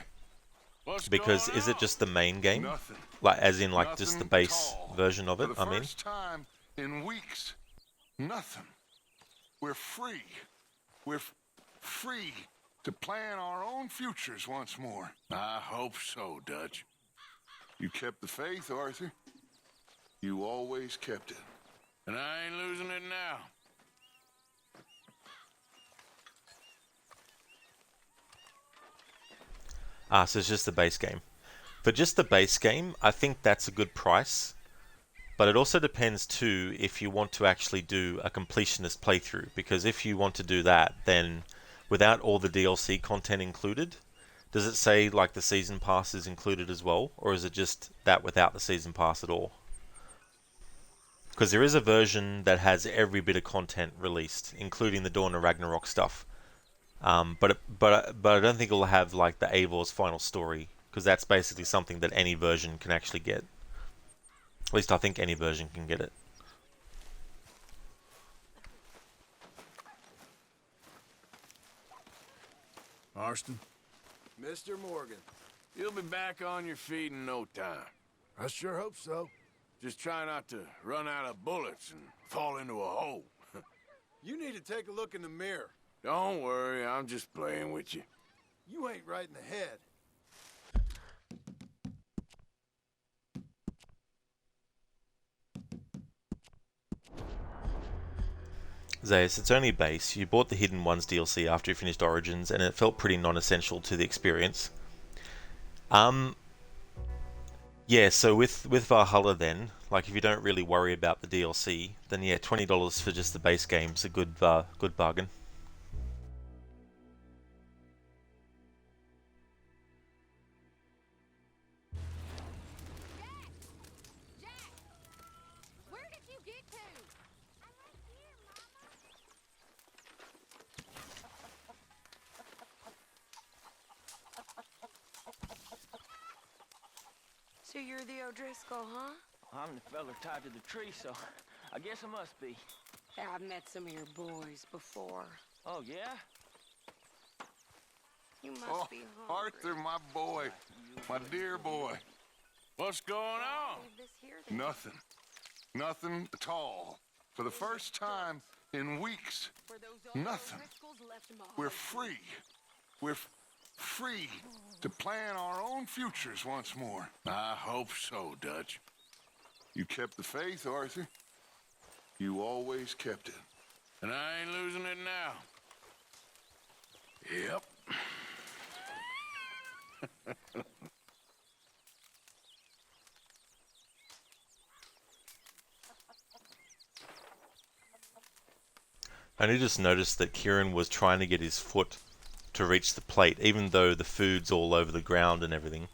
What's because going is it on? just the main game? Nothing. Like, as in like just the Nothing base at all. version of it, For the I mean? first time in weeks, nothing. We're free. we're free to plan our own futures once more. I hope so, Dutch. You kept the faith, Arthur. You always kept it. And I ain't losing it now. So it's just the base game. For just the base game, I think that's a good price. But it also depends too if you want to actually do a completionist playthrough. Because if you want to do that, then without all the DLC content included, does it say like the season pass is included as well? Or is it just that without the season pass at all? Because there is a version that has every bit of content released, including the Dawn of Ragnarok stuff. But I don't think it'll have like the Eivor's final story, because that's basically something that any version can actually get. At least I think any version can get it. Marston, Mr. Morgan. you'll be back on your feet in no time. I sure hope so. Just try not to run out of bullets and fall into a hole. You need to take a look in the mirror. Don't worry, I'm just playing with you. You ain't right in the head. Zayas, it's only base. You bought the Hidden Ones DLC after you finished Origins, and it felt pretty non-essential to the experience. Yeah, so with Valhalla then, like if you don't really worry about the DLC, then yeah, $20 for just the base game's a good bargain. Jack! Where did you get to? I'm right here, Mama. So you're the O'Driscoll, huh? I'm the feller tied to the tree, so I guess I must be. Yeah, I've met some of your boys before. Oh, yeah? You must Oh, be hungry. Arthur, my boy. My dear boy. What's going on? Leave this here, then. Nothing. Nothing at all. For the first time in weeks, For those old nothing. O'Driscolls left behind. we're free. We're free to plan our own futures once more. I hope so, Dutch. You kept the faith, Arthur. You always kept it. And I ain't losing it now. Yep. And I just noticed that Kieran was trying to get his foot to reach the plate, even though the food's all over the ground and everything.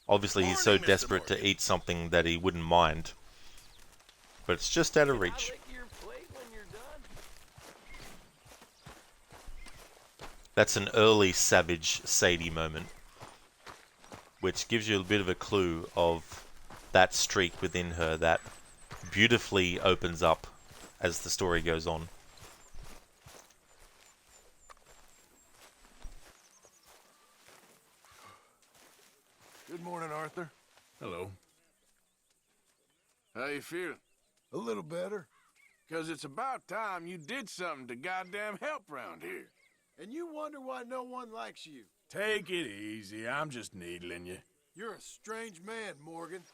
Obviously, he's so Morning, Mr. desperate to Morgan. eat something that he wouldn't mind. But it's just out of Can I reach. lick your plate when you're done? That's an early Savage Sadie moment, which gives you a bit of a clue of that streak within her that beautifully opens up as the story goes on. Good morning, Arthur. Hello. How you feeling? A little better. 'Cause it's about time you did something to goddamn help round here. And you wonder why no one likes you. Take it easy. I'm just needling you. You're a strange man, Morgan.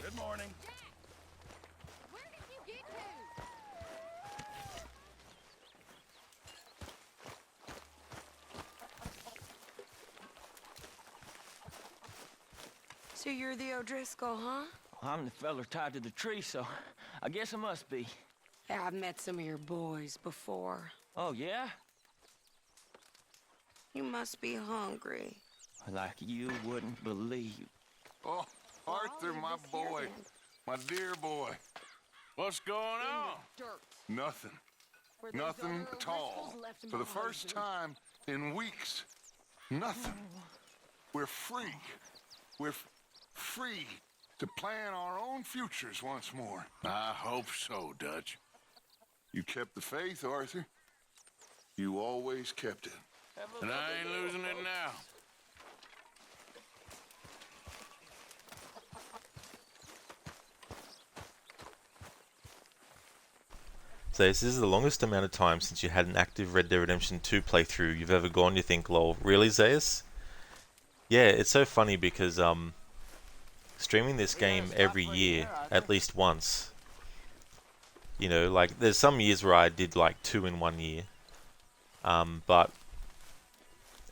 Good morning. Where did you get to? So you're the O'Driscoll, huh? I'm the feller tied to the tree, so I guess I must be. Yeah, I've met some of your boys before. Oh, yeah? You must be hungry. Like you wouldn't believe. Oh, Arthur, my boy. My dear boy. What's going on? Dirt. Nothing. Where those Nothing other at all. O'Driscolls left For my the first husband. time in weeks. Nothing. We're free. We're free to plan our own futures once more. I hope so, Dutch. You kept the faith, Arthur. You always kept it. And I ain't losing it now. So this is the longest amount of time since you had an active Red Dead Redemption 2 playthrough you've ever gone. You think, lol, really, Zayas? Yeah, it's so funny because streaming this game every year, at least once. You know, like there's some years where I did like 2 in 1 year. But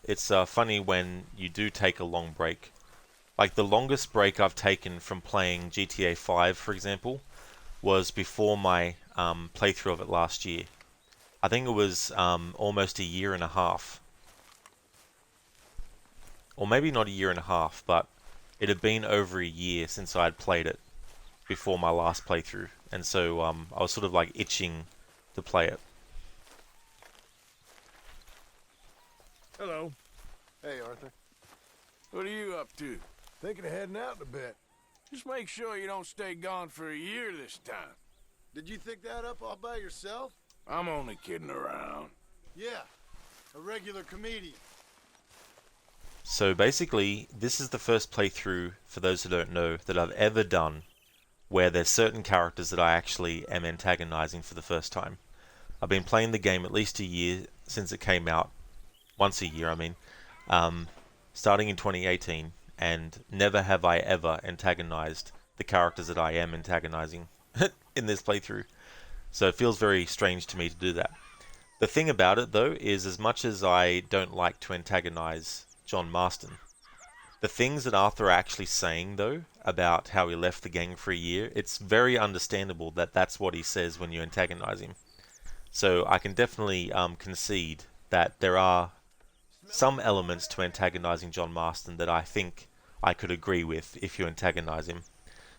it's funny when you do take a long break. Like the longest break I've taken from playing GTA 5, for example, was before my playthrough of it last year. I think it was almost a year and a half. Or maybe not a year and a half, but it had been over a year since I had played it before my last playthrough. And so I was sort of like itching to play it. Hello. Hey, Arthur. What are you up to? Thinking of heading out in a bit. Just make sure you don't stay gone for a year this time. Did you think that up all by yourself? I'm only kidding around. Yeah, a regular comedian. So basically, this is the first playthrough, for those who don't know, that I've ever done where there's certain characters that I actually am antagonizing for the first time. I've been playing the game at least a year since it came out. Once a year, I mean. Starting in 2018, and never have I ever antagonized the characters that I am antagonizing in this playthrough. So it feels very strange to me to do that. The thing about it, though, is as much as I don't like to antagonize John Marston, the things that Arthur are actually saying, though, about how he left the gang for a year, it's very understandable that that's what he says when you antagonize him. So I can definitely concede that there are some elements to antagonizing John Marston that I think I could agree with if you antagonize him.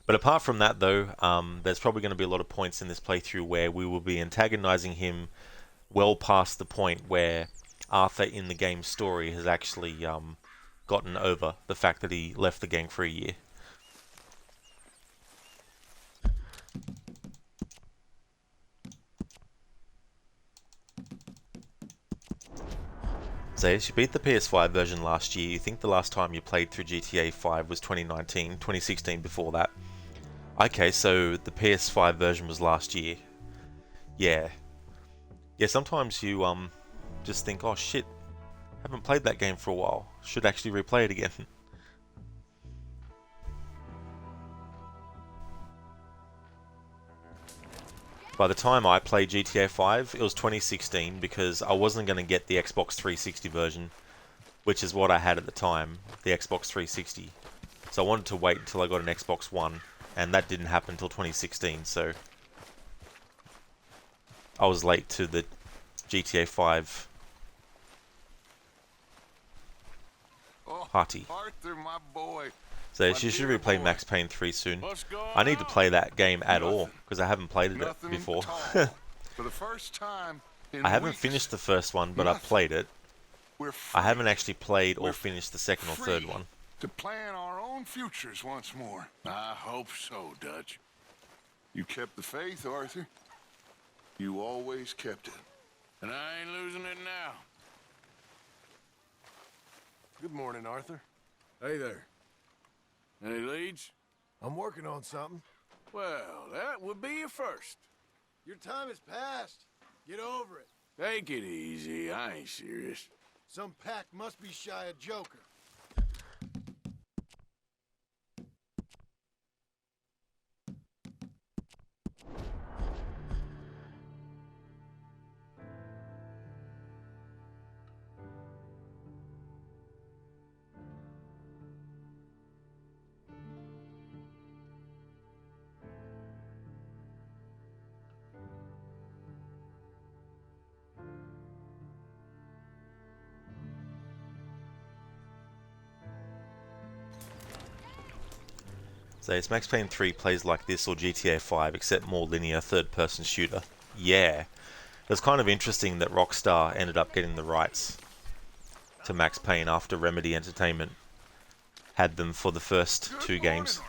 But apart from that, though, there's probably going to be a lot of points in this playthrough where we will be antagonizing him well past the point where Arthur in the game's story has actually gotten over the fact that he left the gang for a year. Zayas, you beat the PS5 version last year. You think the last time you played through GTA 5 was 2019, 2016 before that. Okay, so the PS5 version was last year. Yeah. Yeah, sometimes you just think, oh shit, haven't played that game for a while. Should actually replay it again. By the time I played GTA 5, it was 2016 because I wasn't going to get the Xbox 360 version, which is what I had at the time, the Xbox 360. So I wanted to wait until I got an Xbox One, and that didn't happen until 2016, so I was late to the GTA 5 party. Arthur, my boy. So My you should dear replay boy. Max Payne 3 soon. What's going I need to on? play that game at all, Nothing. because I haven't played it Nothing before. at all. For the first time in I haven't weeks, finished the first one, but I've Nothing. played it. We're I free haven't actually played or We're finished the second or third free one. to plan our own futures once more. I hope so, Dutch. You kept the faith, Arthur. You always kept it. And I ain't losing it now. Good morning, Arthur. Hey there. Any leads? I'm working on something. Well, that would be a first. Your time has passed. Get over it. Take it easy. I ain't serious. Some pack must be shy of Joker. So it's Max Payne 3 plays like this or GTA 5, except more linear third-person shooter. Yeah. It was kind of interesting that Rockstar ended up getting the rights to Max Payne after Remedy Entertainment had them for the first two games.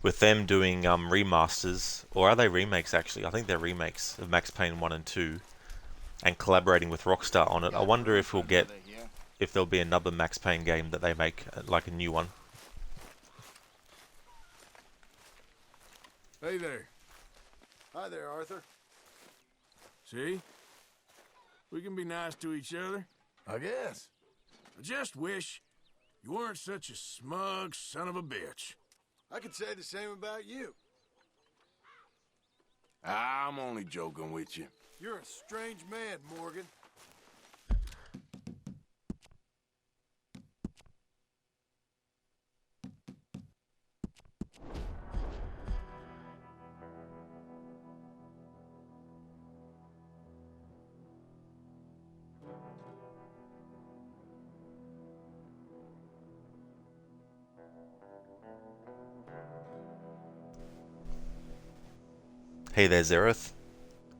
With them doing remasters, or are they remakes actually? I think they're remakes of Max Payne 1 and 2, and collaborating with Rockstar on it. I wonder if there'll be another Max Payne game that they make, like a new one. Hey there. Hi there, Arthur. See? We can be nice to each other. I guess. I just wish you weren't such a smug son of a bitch. I could say the same about you. I'm only joking with you. You're a strange man, Morgan. Hey there, Zereth.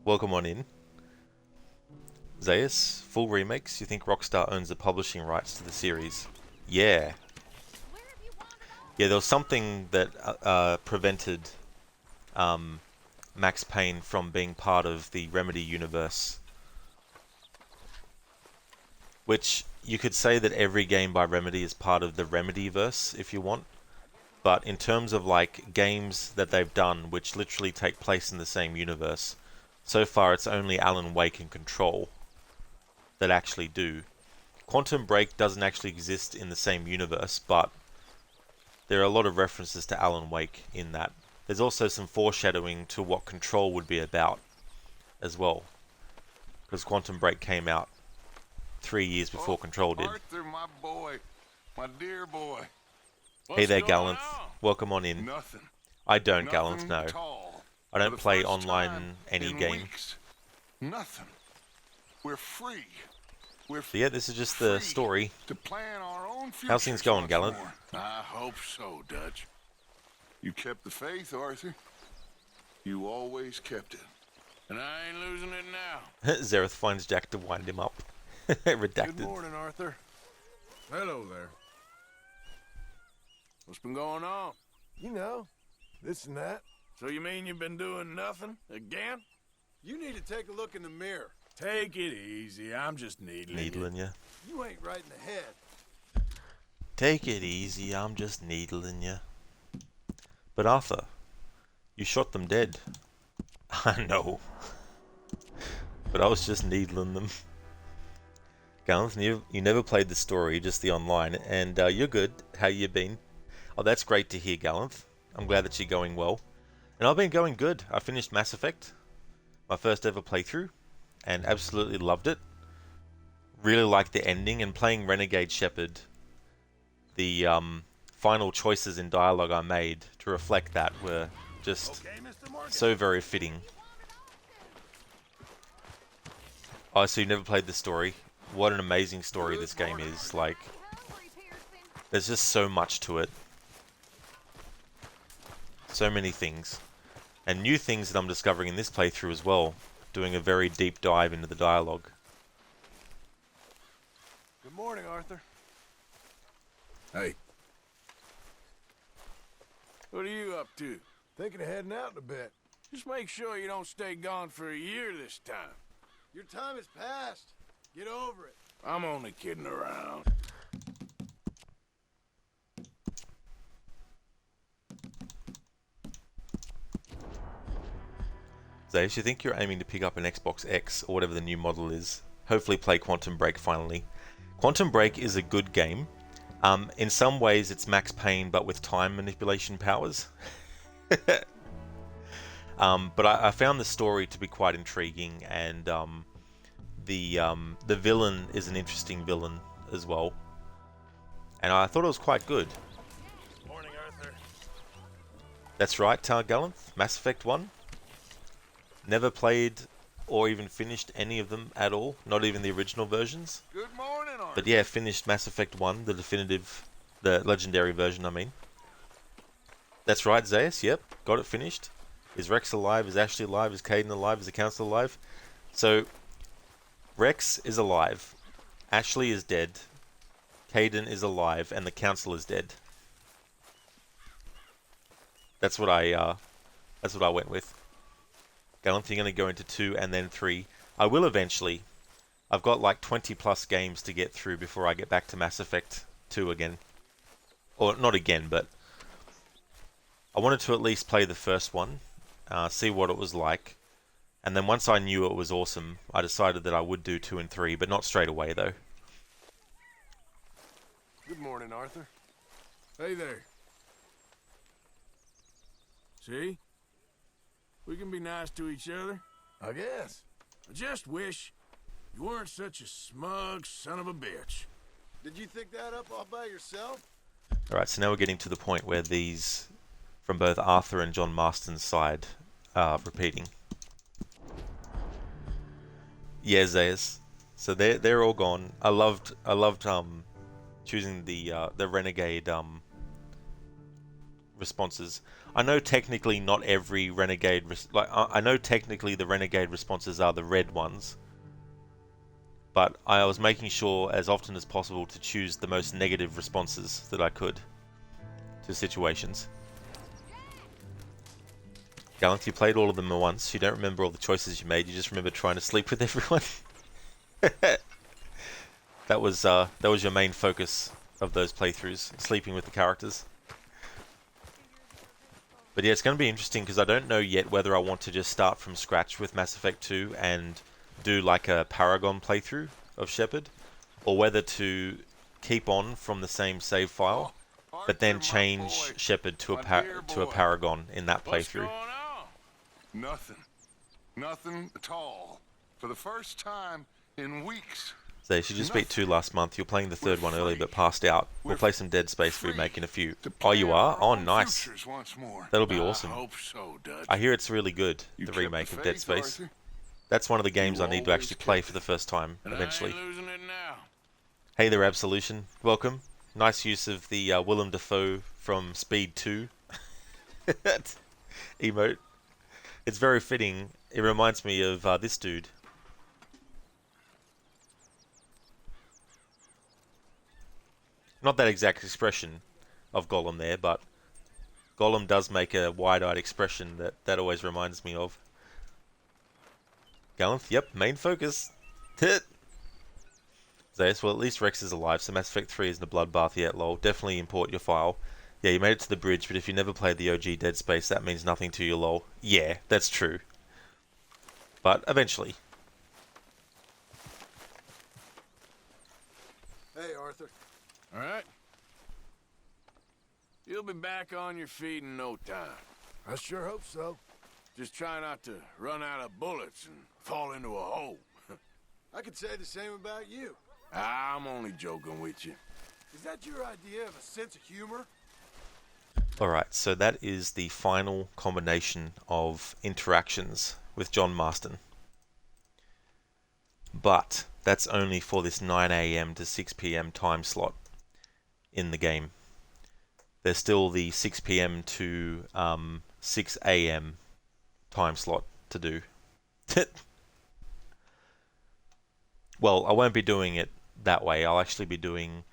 Welcome on in. Zaius, full remakes? You think Rockstar owns the publishing rights to the series? Yeah. Yeah, there was something that prevented Max Payne from being part of the Remedy universe. Which, you could say that every game by Remedy is part of the Remedyverse, if you want. But in terms of like games that they've done which literally take place in the same universe, so far it's only Alan Wake and Control that actually do. Quantum Break doesn't actually exist in the same universe, but there are a lot of references to Alan Wake in that. There's also some foreshadowing to what Control would be about as well, because Quantum Break came out 3 years before Control did. Arthur, my boy, my dear boy. Hey there, Gallanth. Welcome on in. Nothing. I don't, Gallanth, no. At all. I don't For the play first online time any in game. weeks. Nothing. We're free. We're So yeah, this is just the free story. to plan our own How's things going, futures Gallant? once more. I hope so, Dutch. You kept the faith, Arthur. You always kept it. And I ain't losing it now. Zereth finds Jack to wind him up. Redacted. Good morning, Arthur. Hello there. What's been going on? You know, this and that. So you mean you've been doing nothing again? You need to take a look in the mirror. Take it easy. I'm just needling you. Needling you. You ain't right in the head. Take it easy, I'm just needling you. But Arthur, you shot them dead. I know. But I was just needling them. Gallanth, you never played the story, just the online, and you're good. How you been? Oh, that's great to hear, Gallanth. I'm glad that you're going well. And I've been going good. I finished Mass Effect, my first ever playthrough, and absolutely loved it. Really liked the ending, and playing Renegade Shepard, the final choices in dialogue I made to reflect that were just so very fitting. Oh, so you never played the story? What an amazing story this game is. Like, there's just so much to it. So many things. And new things that I'm discovering in this playthrough as well. Doing a very deep dive into the dialogue. Good morning, Arthur. Hey. What are you up to? Thinking of heading out in a bit. Just make sure you don't stay gone for a year this time. Your time has passed. Get over it. I'm only kidding around. Zayas, you think you're aiming to pick up an Xbox X or whatever the new model is? Hopefully play Quantum Break finally. Quantum Break is a good game. In some ways it's Max Payne but with time manipulation powers. But I found the story to be quite intriguing, and the villain is an interesting villain as well. And I thought it was quite good. Morning, Arthur. That's right, Gallanth. Mass Effect 1. Never played or even finished any of them at all, not even the original versions. Good morning, But yeah, finished Mass Effect 1, the definitive, the legendary version, I mean. That's right, Zaius, yep, got it finished. Is Rex alive? Is Ashley alive? Is Caden alive? Is the Council alive? So, Rex is alive. Ashley is dead. Caden is alive, and the Council is dead. That's what I went with. Gallant, you're going to go into 2 and then 3. I will eventually. I've got like 20 plus games to get through before I get back to Mass Effect 2 again. Or not again, but I wanted to at least play the first one, see what it was like, and then once I knew it was awesome, I decided that I would do 2 and 3, but not straight away though. Good morning, Arthur. Hey there. See? We can be nice to each other. I guess. I just wish you weren't such a smug son of a bitch. Did you think that up all by yourself? Alright, so now we're getting to the point where these, from both Arthur and John Marston's side, are repeating. Yeah, Zaius. So they're all gone. I loved choosing the renegade responses. I know technically not every renegade I know technically the renegade responses are the red ones, but I was making sure as often as possible to choose the most negative responses that I could to situations. Gallant, you played all of them at once. You don't remember all the choices you made. You just remember trying to sleep with everyone. That was your main focus of those playthroughs, sleeping with the characters. But yeah, it's going to be interesting because I don't know yet whether I want to just start from scratch with Mass Effect 2 and do like a Paragon playthrough of Shepard, or whether to keep on from the same save file, but then change Shepard to a Paragon in that playthrough. Nothing. Nothing at all. For the first time in weeks. So you just beat 2 last month. You're playing the third one early but passed out. We'll play some Dead Space remake in a few. Oh, you are? Oh, nice. That'll be awesome. I hope so, Dutch. I hear it's really good, the remake of Dead Space. That's one of the games I need to actually play for the first time, eventually. Hey there, Absolution. Welcome. Nice use of the Willem Dafoe from Speed 2 emote. It's very fitting. It reminds me of this dude. Not that exact expression of Gollum there, but Gollum does make a wide-eyed expression that always reminds me of. Gallant, yep, main focus. Zaius, well at least Rex is alive, so Mass Effect 3 isn't a bloodbath yet, lol. Definitely import your file. Yeah, you made it to the bridge, but if you never played the OG Dead Space, that means nothing to you, lol. Yeah, that's true. But eventually. Hey, Arthur. All right? You'll be back on your feet in no time. I sure hope so. Just try not to run out of bullets and fall into a hole. I could say the same about you. I'm only joking with you. Is that your idea of a sense of humor? Alright, so that is the final combination of interactions with John Marston. But that's only for this 9 AM to 6 PM time slot in the game. There's still the 6 PM to 6 AM time slot to do. Well, I won't be doing it that way. I'll actually be doing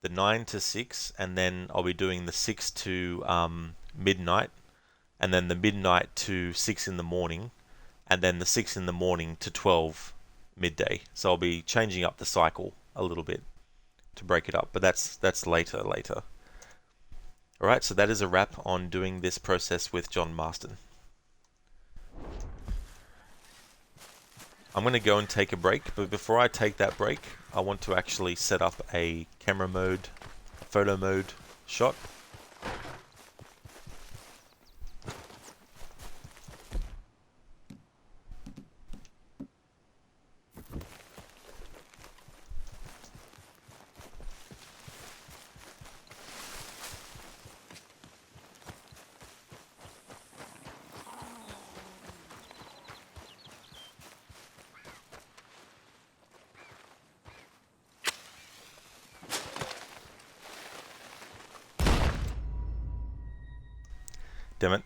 the 9 to 6, and then I'll be doing the 6 to midnight, and then the midnight to 6 in the morning, and then the 6 in the morning to 12 midday. So I'll be changing up the cycle a little bit to break it up, but that's later. Alright, so that is a wrap on doing this process with John Marston. I'm going to go and take a break, but before I take that break, I want to actually set up a camera mode, photo mode shot. Damn it.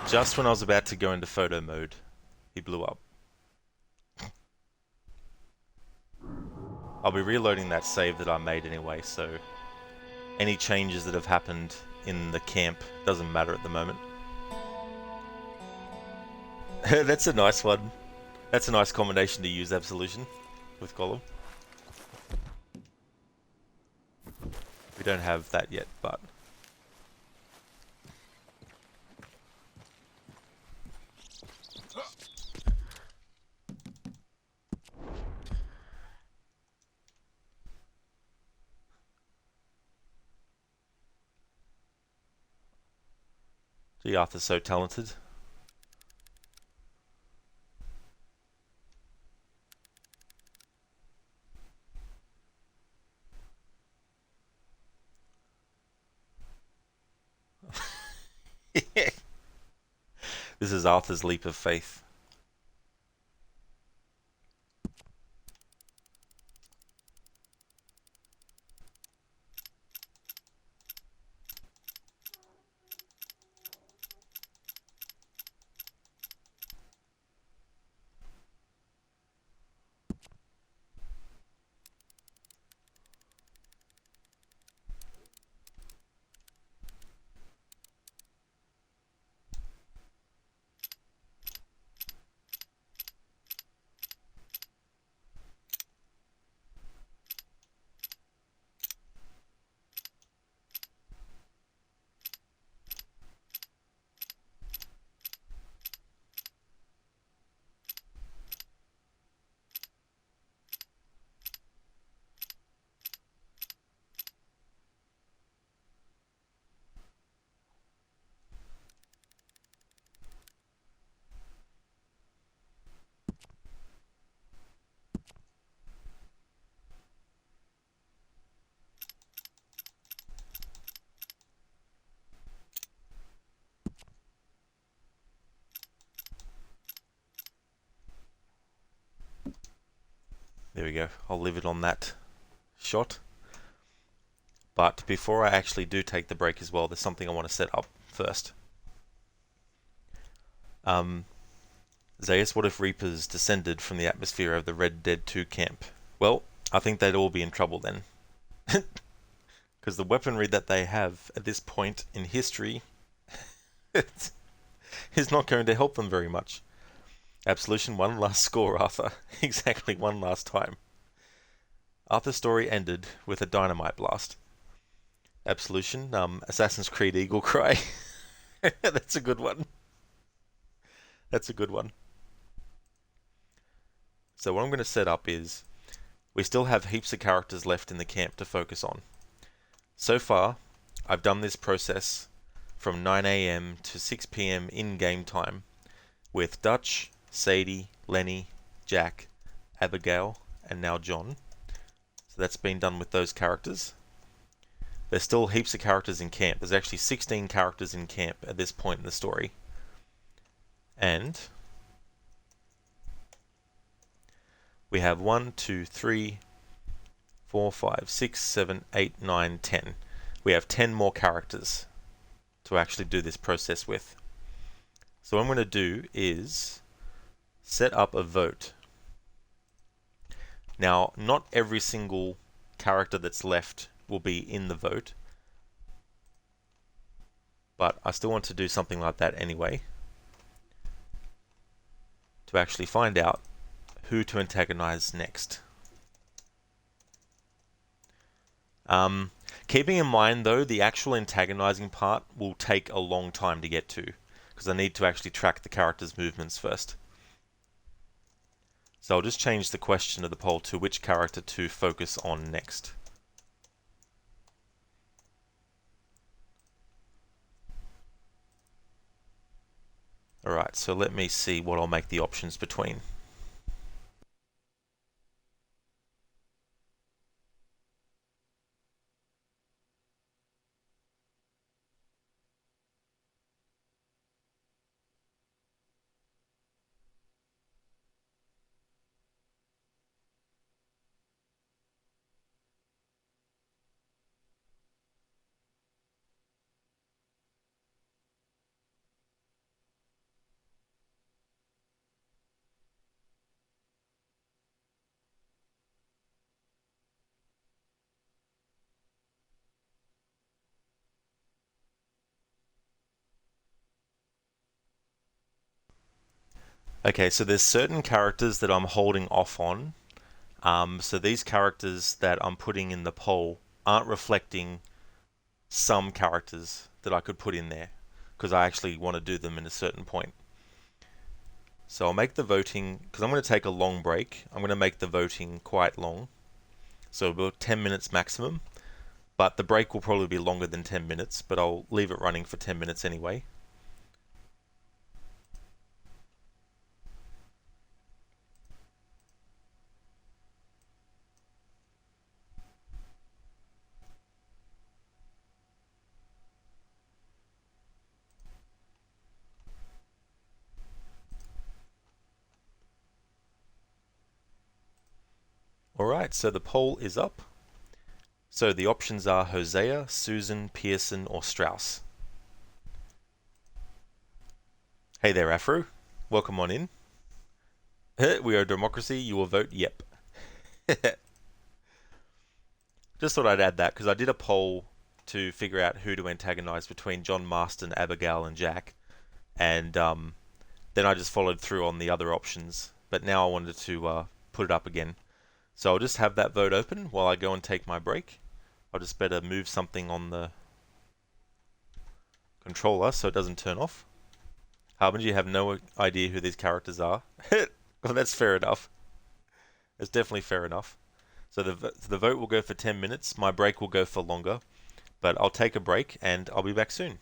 Just when I was about to go into photo mode, he blew up. I'll be reloading that save that I made anyway, so any changes that have happened in the camp doesn't matter at the moment. That's a nice one. That's a nice combination to use Absolution with Gollum. We don't have that yet, but... Gee, Arthur's so talented. This is Arthur's leap of faith. There we go. I'll leave it on that shot. But before I actually do take the break as well, there's something I want to set up first. Zaius, what if Reapers descended from the atmosphere of the Red Dead 2 camp? Well, I think they'd all be in trouble then. Because the weaponry that they have at this point in history is not going to help them very much. Absolution, one last score, Arthur. Exactly one last time. Arthur's story ended with a dynamite blast. Absolution, Assassin's Creed Eagle Cry. That's a good one. That's a good one. So what I'm going to set up is, we still have heaps of characters left in the camp to focus on. So far, I've done this process from 9 AM to 6 PM in game time with Dutch, Sadie, Lenny, Jack, Abigail, and now John. So that's been done with those characters. There's still heaps of characters in camp. There's actually 16 characters in camp at this point in the story. And we have 1, 2, 3, 4, 5, 6, 7, 8, 9, 10. We have 10 more characters to actually do this process with. So what I'm going to do is set up a vote. Now, not every single character that's left will be in the vote, but I still want to do something like that anyway, to actually find out who to antagonize next. Keeping in mind though, the actual antagonizing part will take a long time to get to, because I need to actually track the character's movements first. So I'll just change the question of the poll to which character to focus on next. Alright, so let me see what I'll make the options between. Okay, so there's certain characters that I'm holding off on. So these characters that I'm putting in the poll aren't reflecting some characters that I could put in there because I actually want to do them in a certain point. So I'll make the voting, because I'm going to take a long break, I'm going to make the voting quite long. So about 10 minutes maximum, but the break will probably be longer than 10 minutes, but I'll leave it running for 10 minutes anyway. Alright, so the poll is up. So the options are Hosea, Susan, Pearson, or Strauss. Hey there, Afro. Welcome on in. We are a democracy, you will vote yep. Just thought I'd add that because I did a poll to figure out who to antagonize between John Marston, Abigail, and Jack, and then I just followed through on the other options. But now I wanted to put it up again. So I'll just have that vote open while I go and take my break. I'll just better move something on the controller so it doesn't turn off. Harbinger, you have no idea who these characters are. Well, that's fair enough. It's definitely fair enough. So the vote will go for 10 minutes. My break will go for longer. But I'll take a break and I'll be back soon.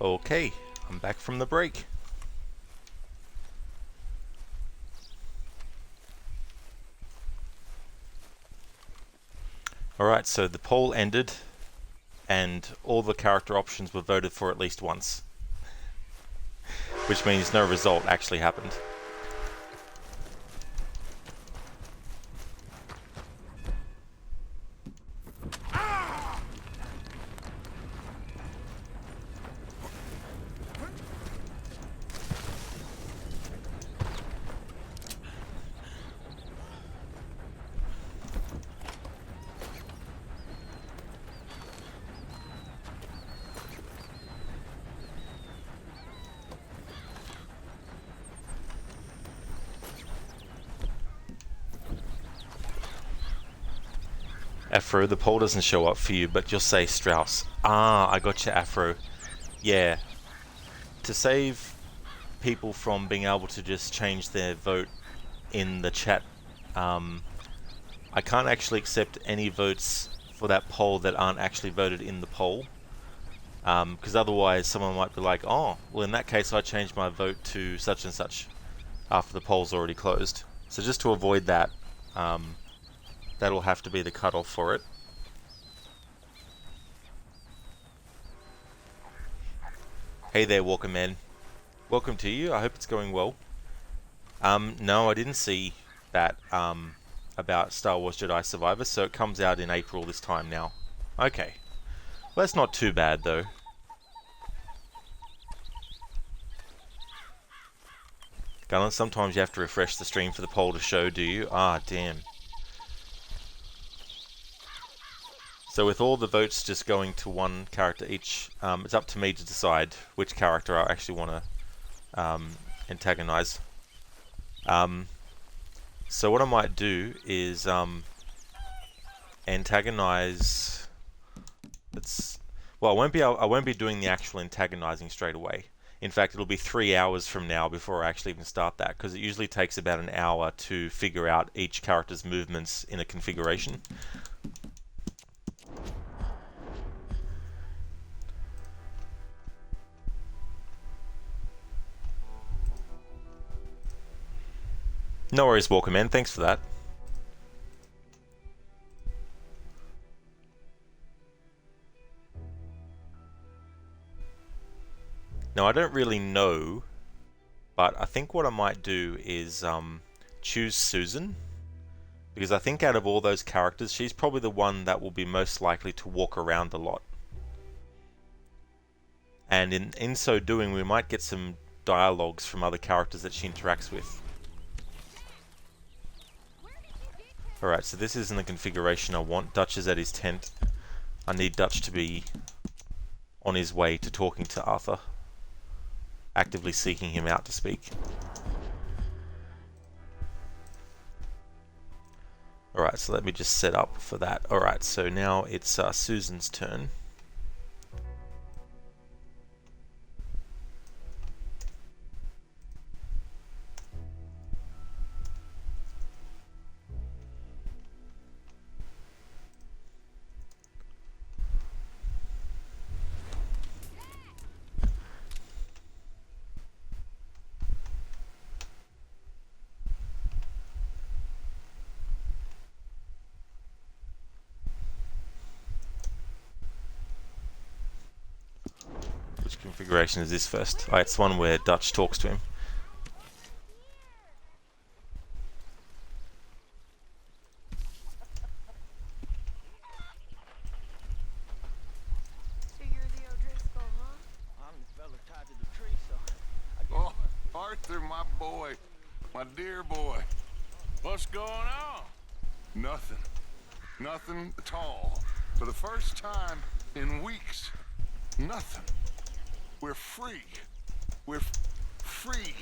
Okay, I'm back from the break. Alright, so the poll ended, and all the character options were voted for at least once. Which means no result actually happened. Afro, the poll doesn't show up for you, but you'll say Strauss. Ah, I got you, Afro. Yeah. To save people from being able to just change their vote in the chat, I can't actually accept any votes for that poll that aren't actually voted in the poll. Because otherwise someone might be like, oh, well in that case I changed my vote to such and such after the poll's already closed. So just to avoid that, that'll have to be the cutoff for it. Hey there, Walker Man. Welcome to you. I hope it's going well. No, I didn't see that about Star Wars Jedi Survivor, so it comes out in April this time now. Okay. Well, that's not too bad, though. Galen, sometimes you have to refresh the stream for the poll to show, do you? Ah, damn. So with all the votes just going to one character each, it's up to me to decide which character I actually want to antagonize. So what I might do is antagonize. Well, I won't be doing the actual antagonizing straight away. In fact, it'll be 3 hours from now before I actually even start that, because it usually takes about an hour to figure out each character's movements in a configuration. No worries, Walker Man. Thanks for that. Now, I don't really know, but I think what I might do is choose Susan, because I think out of all those characters, she's probably the one that will be most likely to walk around a lot. And in so doing, we might get some dialogues from other characters that she interacts with. Alright, so this isn't the configuration I want. Dutch is at his tent. I need Dutch to be on his way to talking to Arthur. Actively seeking him out to speak. Alright, so let me just set up for that. Alright, so now it's Susan's turn. Which configuration is this first? Oh, it's the one where Dutch talks to him. So you're the O'Driscoll, huh? I'm the fella tied to the tree, so I guess Oh, Arthur, my boy. My dear boy. What's going on? Nothing. Nothing at all. For the first time in weeks. Nothing. We're free. We're free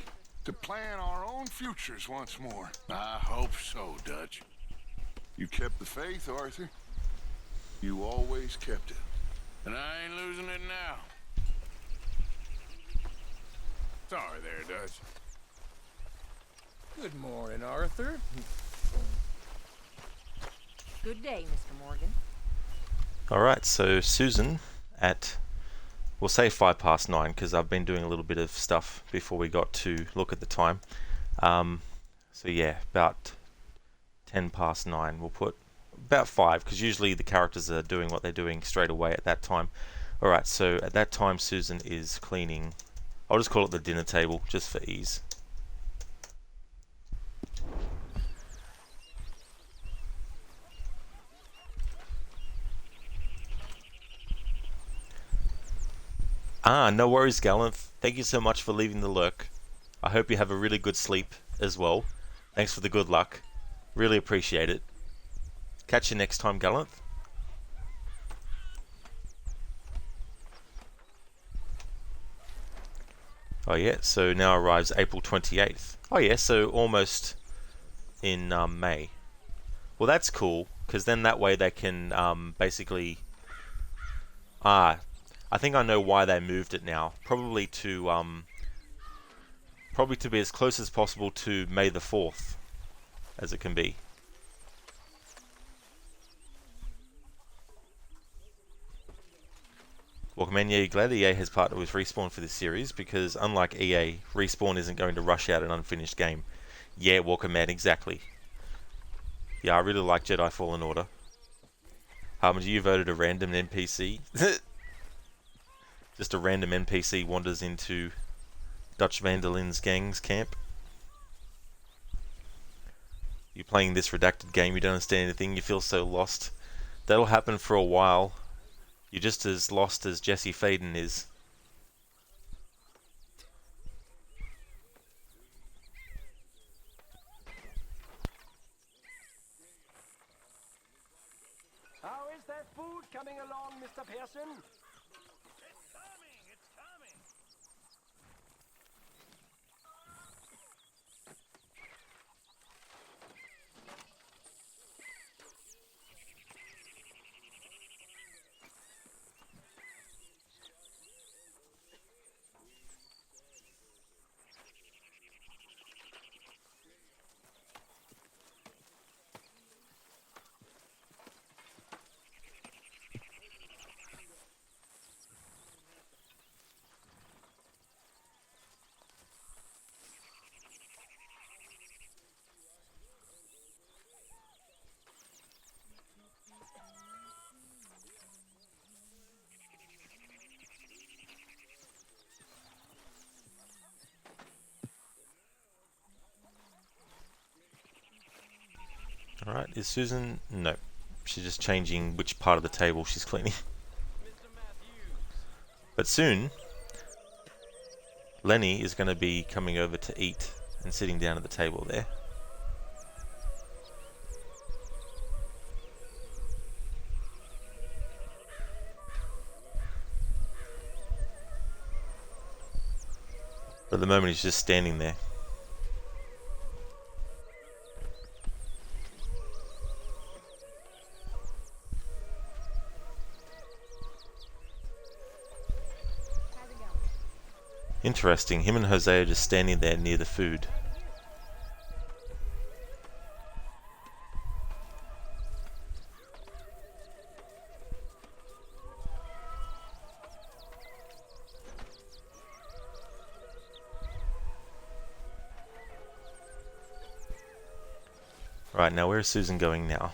to plan our own futures once more. I hope so, Dutch. You kept the faith, Arthur. You always kept it. And I ain't losing it now. Sorry there, Dutch. Good morning, Arthur. Good day, Mr. Morgan. Alright, so Susan at we'll say 5 past 9 because I've been doing a little bit of stuff before we got to look at the time. So yeah, about 10 past 9 we'll put. About 5 because usually the characters are doing what they're doing straight away at that time. Alright, so at that time Susan is cleaning. I'll just call it the dinner table just for ease. No worries, Gallanth. Thank you so much for leaving the lurk. I hope you have a really good sleep as well. Thanks for the good luck. Really appreciate it. Catch you next time, Gallanth. Oh yeah, so now arrives April 28th. Oh yeah, so almost in May. Well, that's cool, because then that way they can basically... I think I know why they moved it now. Probably to be as close as possible to May the 4th as it can be. Welcome in, yeah, glad EA has partnered with Respawn for this series because unlike EA, Respawn isn't going to rush out an unfinished game. Yeah, welcome man, exactly. Yeah, I really like Jedi Fallen Order. Harbinger, you voted a random NPC. Just a random NPC wanders into Dutch Vanderlin's gang's camp. You're playing this redacted game, you don't understand anything, you feel so lost. That'll happen for a while. You're just as lost as Jesse Faden is. How is that food coming along, Mr. Pearson? Alright, is Susan... No. She's just changing which part of the table she's cleaning. But soon, Lenny is going to be coming over to eat and sitting down at the table there. But at the moment he's just standing there. Interesting, him and Jose are just standing there near the food. Right, now where is Susan going now?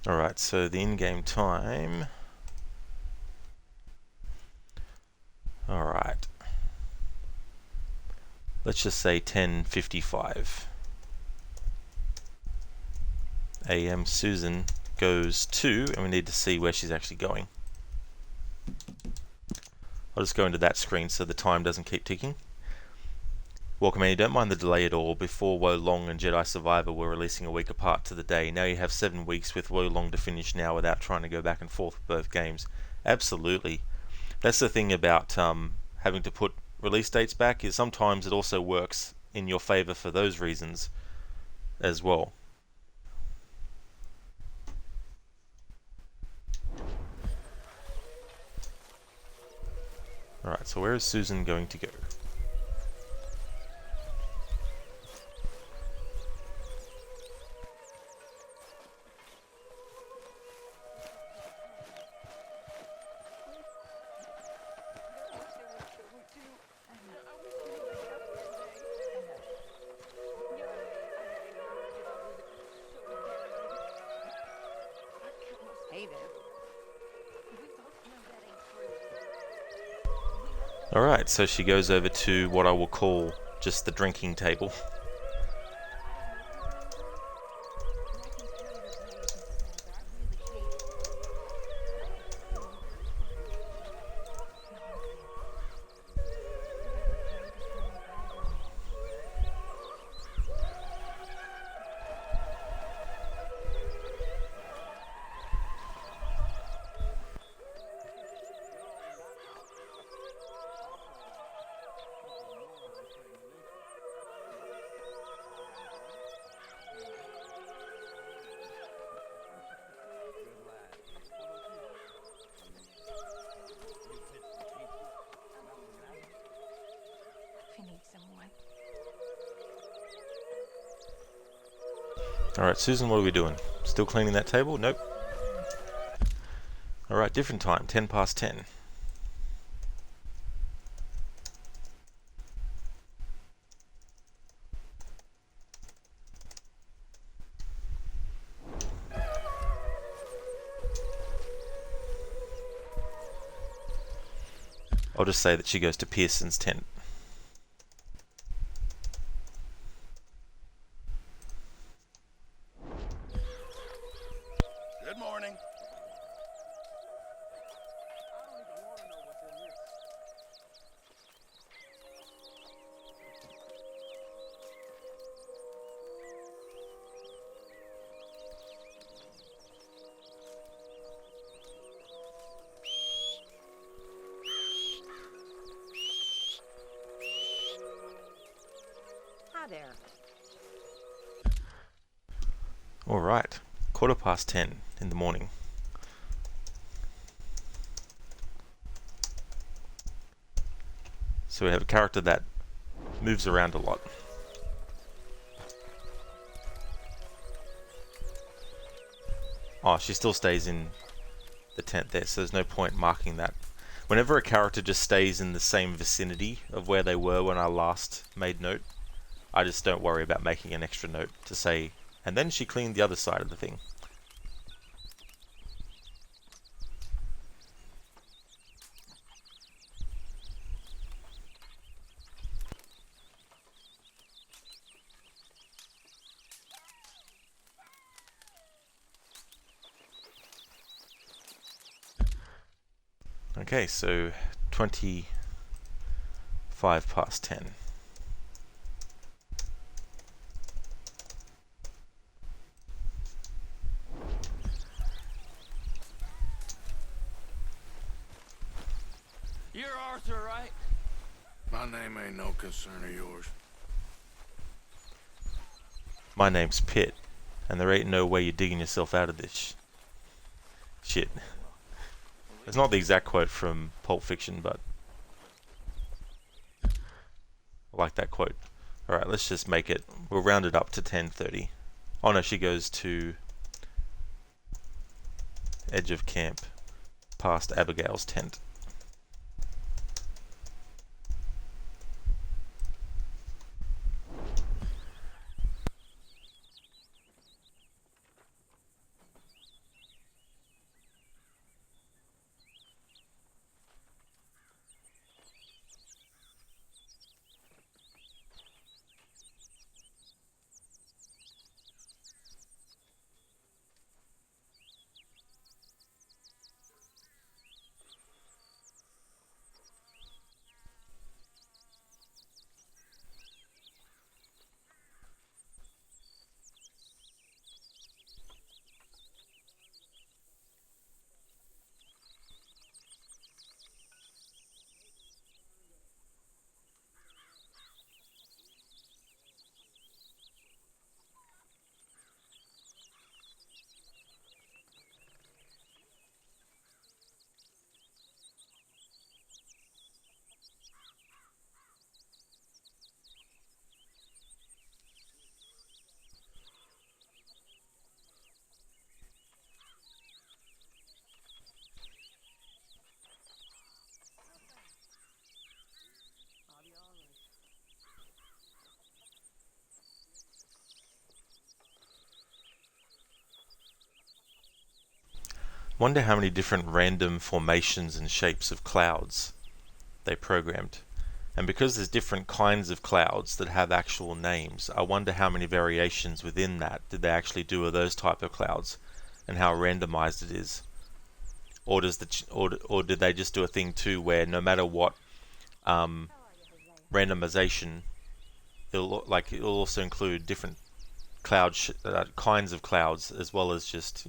Alright, so the in-game time... Alright. Let's just say 10:55 AM. Susan goes to, and we need to see where she's actually going. I'll just go into that screen so the time doesn't keep ticking. Welcome, Annie. Don't mind the delay at all. Before Wo Long and Jedi Survivor were releasing a week apart to the day. Now you have 7 weeks with Wo Long to finish now without trying to go back and forth with both games. Absolutely. That's the thing about having to put release dates back, is sometimes it also works in your favor for those reasons as well. Alright, so where is Susan going to go? Alright, so she goes over to what I will call just the drinking table. If you need someone. Alright, Susan, what are we doing? Still cleaning that table? Nope. Alright, different time, 10 past 10. I'll just say that she goes to Pearson's tent. Good morning. Hi there. Alright, 10:15 in the morning. So we have a character that moves around a lot. Oh, she still stays in the tent there, so there's no point marking that. Whenever a character just stays in the same vicinity of where they were when I last made note, I just don't worry about making an extra note to say, and then she cleaned the other side of the thing. Okay, so 25 past 10. You're Arthur, right? My name ain't no concern of yours. My name's Pitt, and there ain't no way you're digging yourself out of this shit. It's not the exact quote from Pulp Fiction, but I like that quote. Alright, let's just make it, we'll round it up to 10:30. Oh no, she goes to edge of camp, past Abigail's tent. Wonder how many different random formations and shapes of clouds they programmed. And because there's different kinds of clouds that have actual names, I wonder how many variations within that did they actually do of those type of clouds, and how randomized it is. Or did they just do a thing too where no matter what randomization, it'll also include different kinds of clouds, as well as just,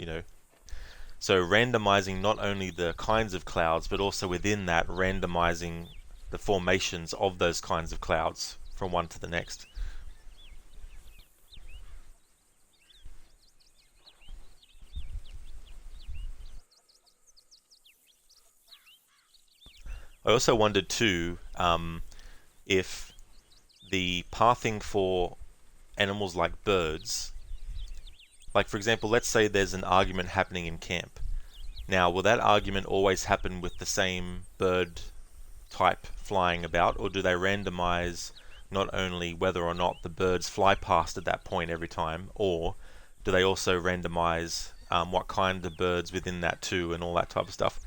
so randomizing not only the kinds of clouds, but also within that randomizing the formations of those kinds of clouds from one to the next. I also wondered too if the pathing for animals like birds, like for example, let's say there's an argument happening in camp. Now, will that argument always happen with the same bird type flying about, or do they randomize not only whether or not the birds fly past at that point every time, or do they also randomize what kind of birds within that too, and all that type of stuff?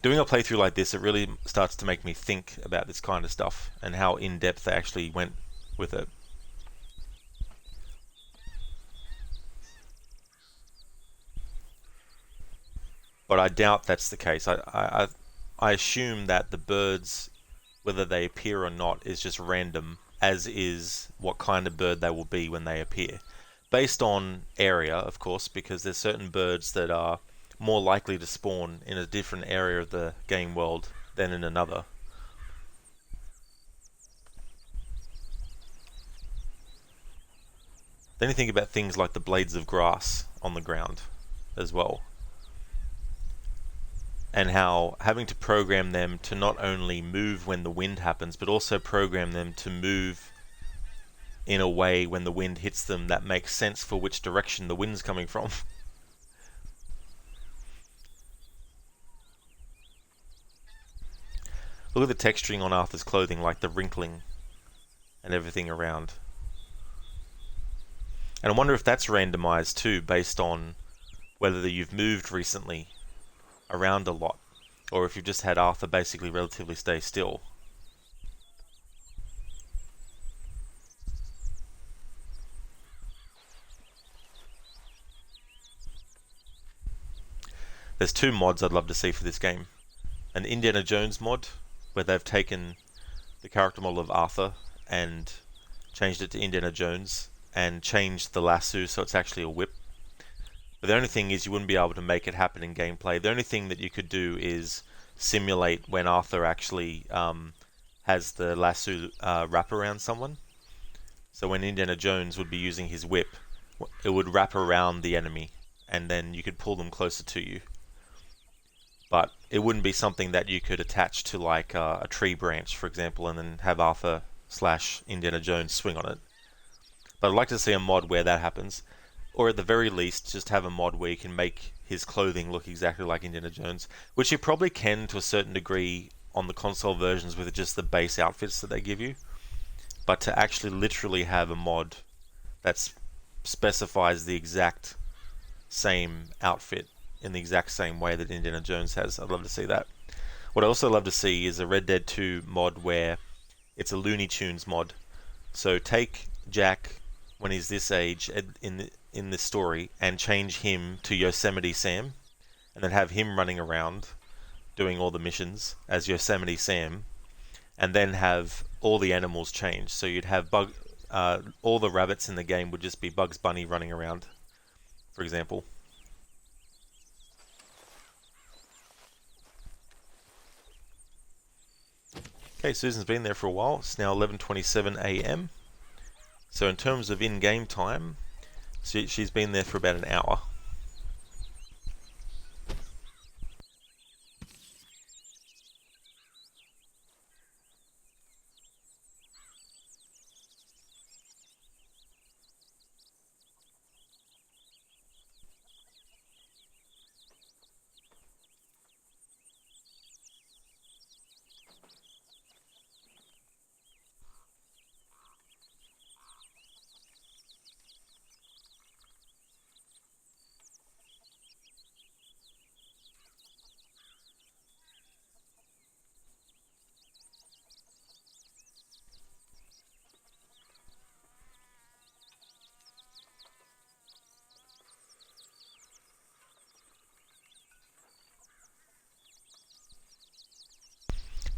Doing a playthrough like this, it really starts to make me think about this kind of stuff and how in-depth they actually went with it. But I doubt that's the case. I assume that the birds, whether they appear or not, is just random, as is what kind of bird they will be when they appear. Based on area, of course, because there's certain birds that are more likely to spawn in a different area of the game world than in another. Then you think about things like the blades of grass on the ground as well, and how having to program them to not only move when the wind happens, but also program them to move in a way when the wind hits them that makes sense for which direction the wind's coming from. Look at the texturing on Arthur's clothing, like the wrinkling and everything around. And I wonder if that's randomized too, based on whether you've moved recently around a lot, or if you've just had Arthur basically relatively stay still. There's two mods I'd love to see for this game. An Indiana Jones mod, where they've taken the character model of Arthur and changed it to Indiana Jones, and changed the lasso so it's actually a whip. But the only thing is you wouldn't be able to make it happen in gameplay. The only thing that you could do is simulate when Arthur actually has the lasso wrap around someone. So when Indiana Jones would be using his whip, it would wrap around the enemy, and then you could pull them closer to you. But it wouldn't be something that you could attach to like a tree branch, for example, and then have Arthur / Indiana Jones swing on it. But I'd like to see a mod where that happens. Or at the very least, just have a mod where you can make his clothing look exactly like Indiana Jones, which you probably can to a certain degree on the console versions with just the base outfits that they give you. But to actually literally have a mod that specifies the exact same outfit in the exact same way that Indiana Jones has, I'd love to see that. What I also love to see is a Red Dead 2 mod where it's a Looney Tunes mod. So take Jack when he's this age in this story and change him to Yosemite Sam, and then have him running around doing all the missions as Yosemite Sam, and then have all the animals change. So you'd have all the rabbits in the game would just be Bugs Bunny running around, for example. Okay, Susan's been there for a while. It's now 11:27 a.m. So in terms of in-game time, she's been there for about an hour.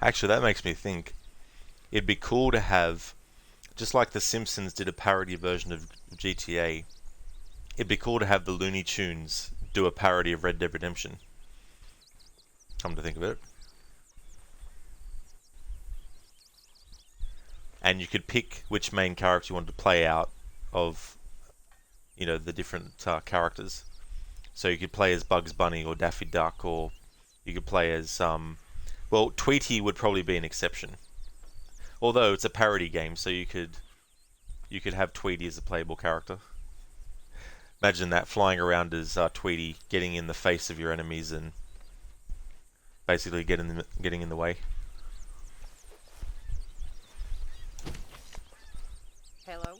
Actually, that makes me think it'd be cool to have, just like The Simpsons did a parody version of GTA, it'd be cool to have the Looney Tunes do a parody of Red Dead Redemption. Come to think of it. And you could pick which main character you wanted to play out of, you know, the different characters. So you could play as Bugs Bunny or Daffy Duck, or you could play as, well, Tweety would probably be an exception. Although it's a parody game, so you could have Tweety as a playable character. Imagine that, flying around as Tweety, getting in the face of your enemies and basically getting in the way. Hello?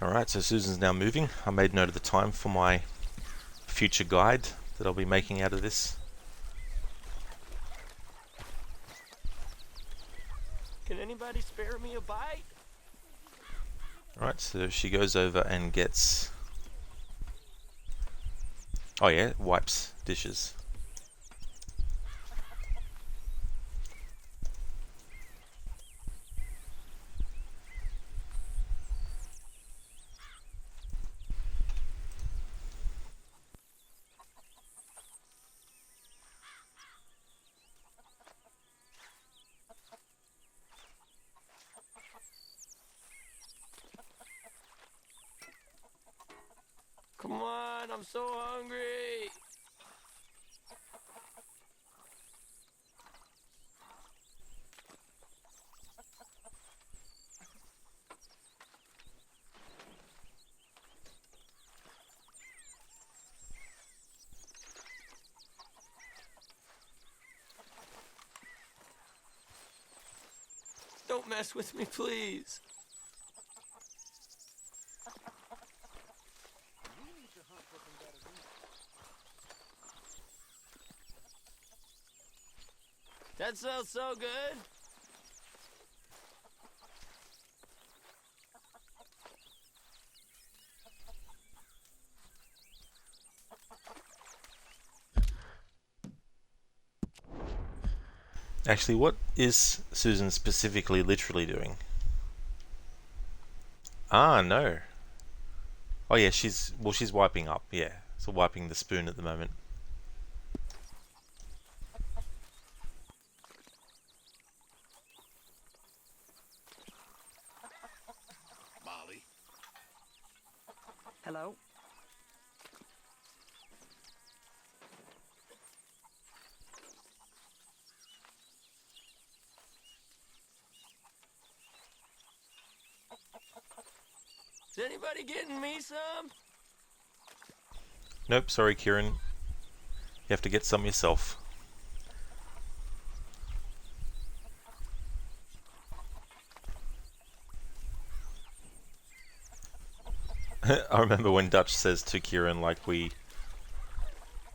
Alright, so Susan's now moving. I made note of the time for my future guide that I'll be making out of this. Can anybody spare me a bite? Alright, so she goes over and gets... oh yeah, wipes dishes. Come on, I'm so hungry. Don't mess with me, please. That sounds so good. Actually, what is Susan specifically literally doing? Ah, no. Oh yeah, she's wiping up, yeah. So wiping the spoon at the moment. Molly. Hello? Is anybody getting me some? Nope, sorry, Kieran. You have to get some yourself. I remember when Dutch says to Kieran, like, we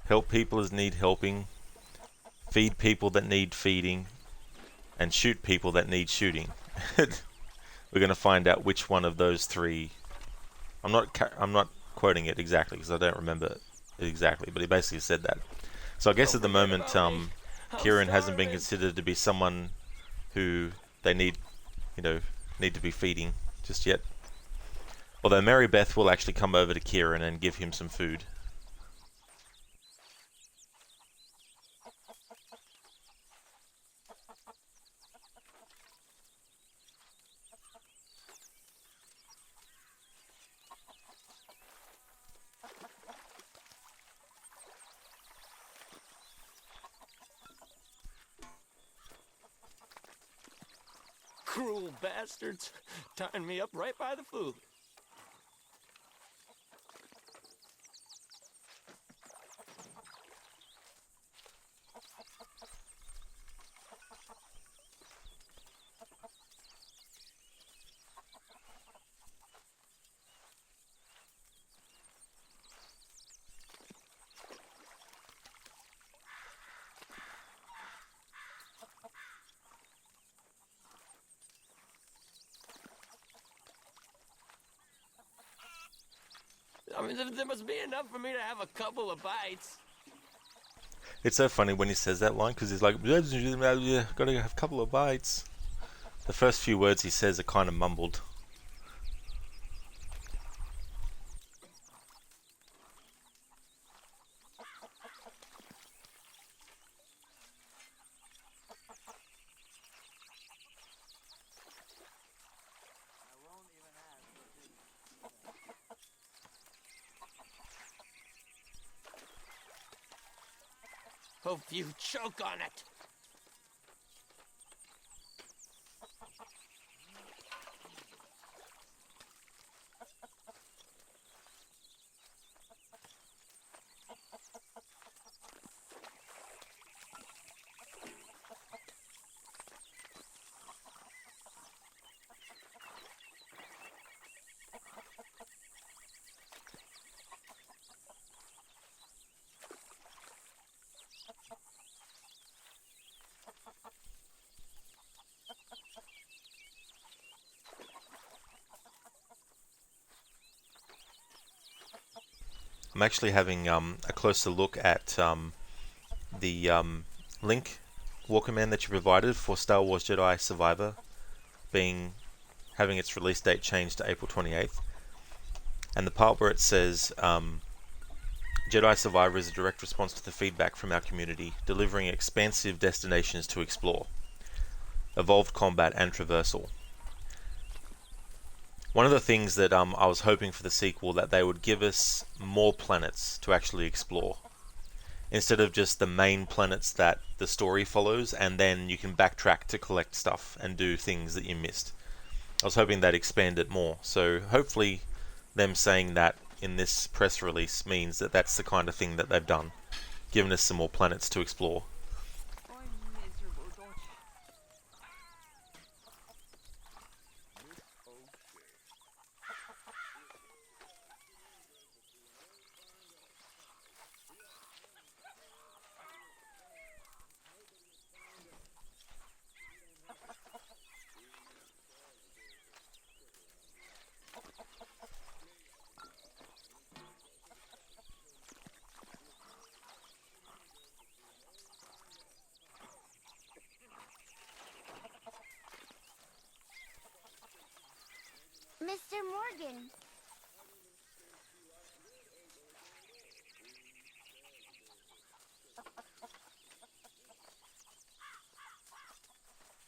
help people as need helping, feed people that need feeding, and shoot people that need shooting. We're going to find out which one of those three. I'm not quoting it exactly because I don't remember it exactly, but he basically said that. So I guess at the moment, Kieran hasn't been considered to be someone who they need to be feeding just yet. Although Mary Beth will actually come over to Kieran and give him some food. Cruel bastards. Tying me up right by the food. I mean, there must be enough for me to have a couple of bites. It's so funny when he says that line because he's like, gotta have a couple of bites. The first few words he says are kind of mumbled. Hope you choke on it. I'm actually having a closer look at the link War Command that you provided for Star Wars Jedi Survivor having its release date changed to April 28th. And the part where it says Jedi Survivor is a direct response to the feedback from our community, delivering expansive destinations to explore, evolved combat and traversal. One of the things that I was hoping for the sequel, that they would give us more planets to actually explore, instead of just the main planets that the story follows, and then you can backtrack to collect stuff and do things that you missed. I was hoping they'd expand it more, so hopefully them saying that in this press release means that that's the kind of thing that they've done, given us some more planets to explore. Mr. Morgan.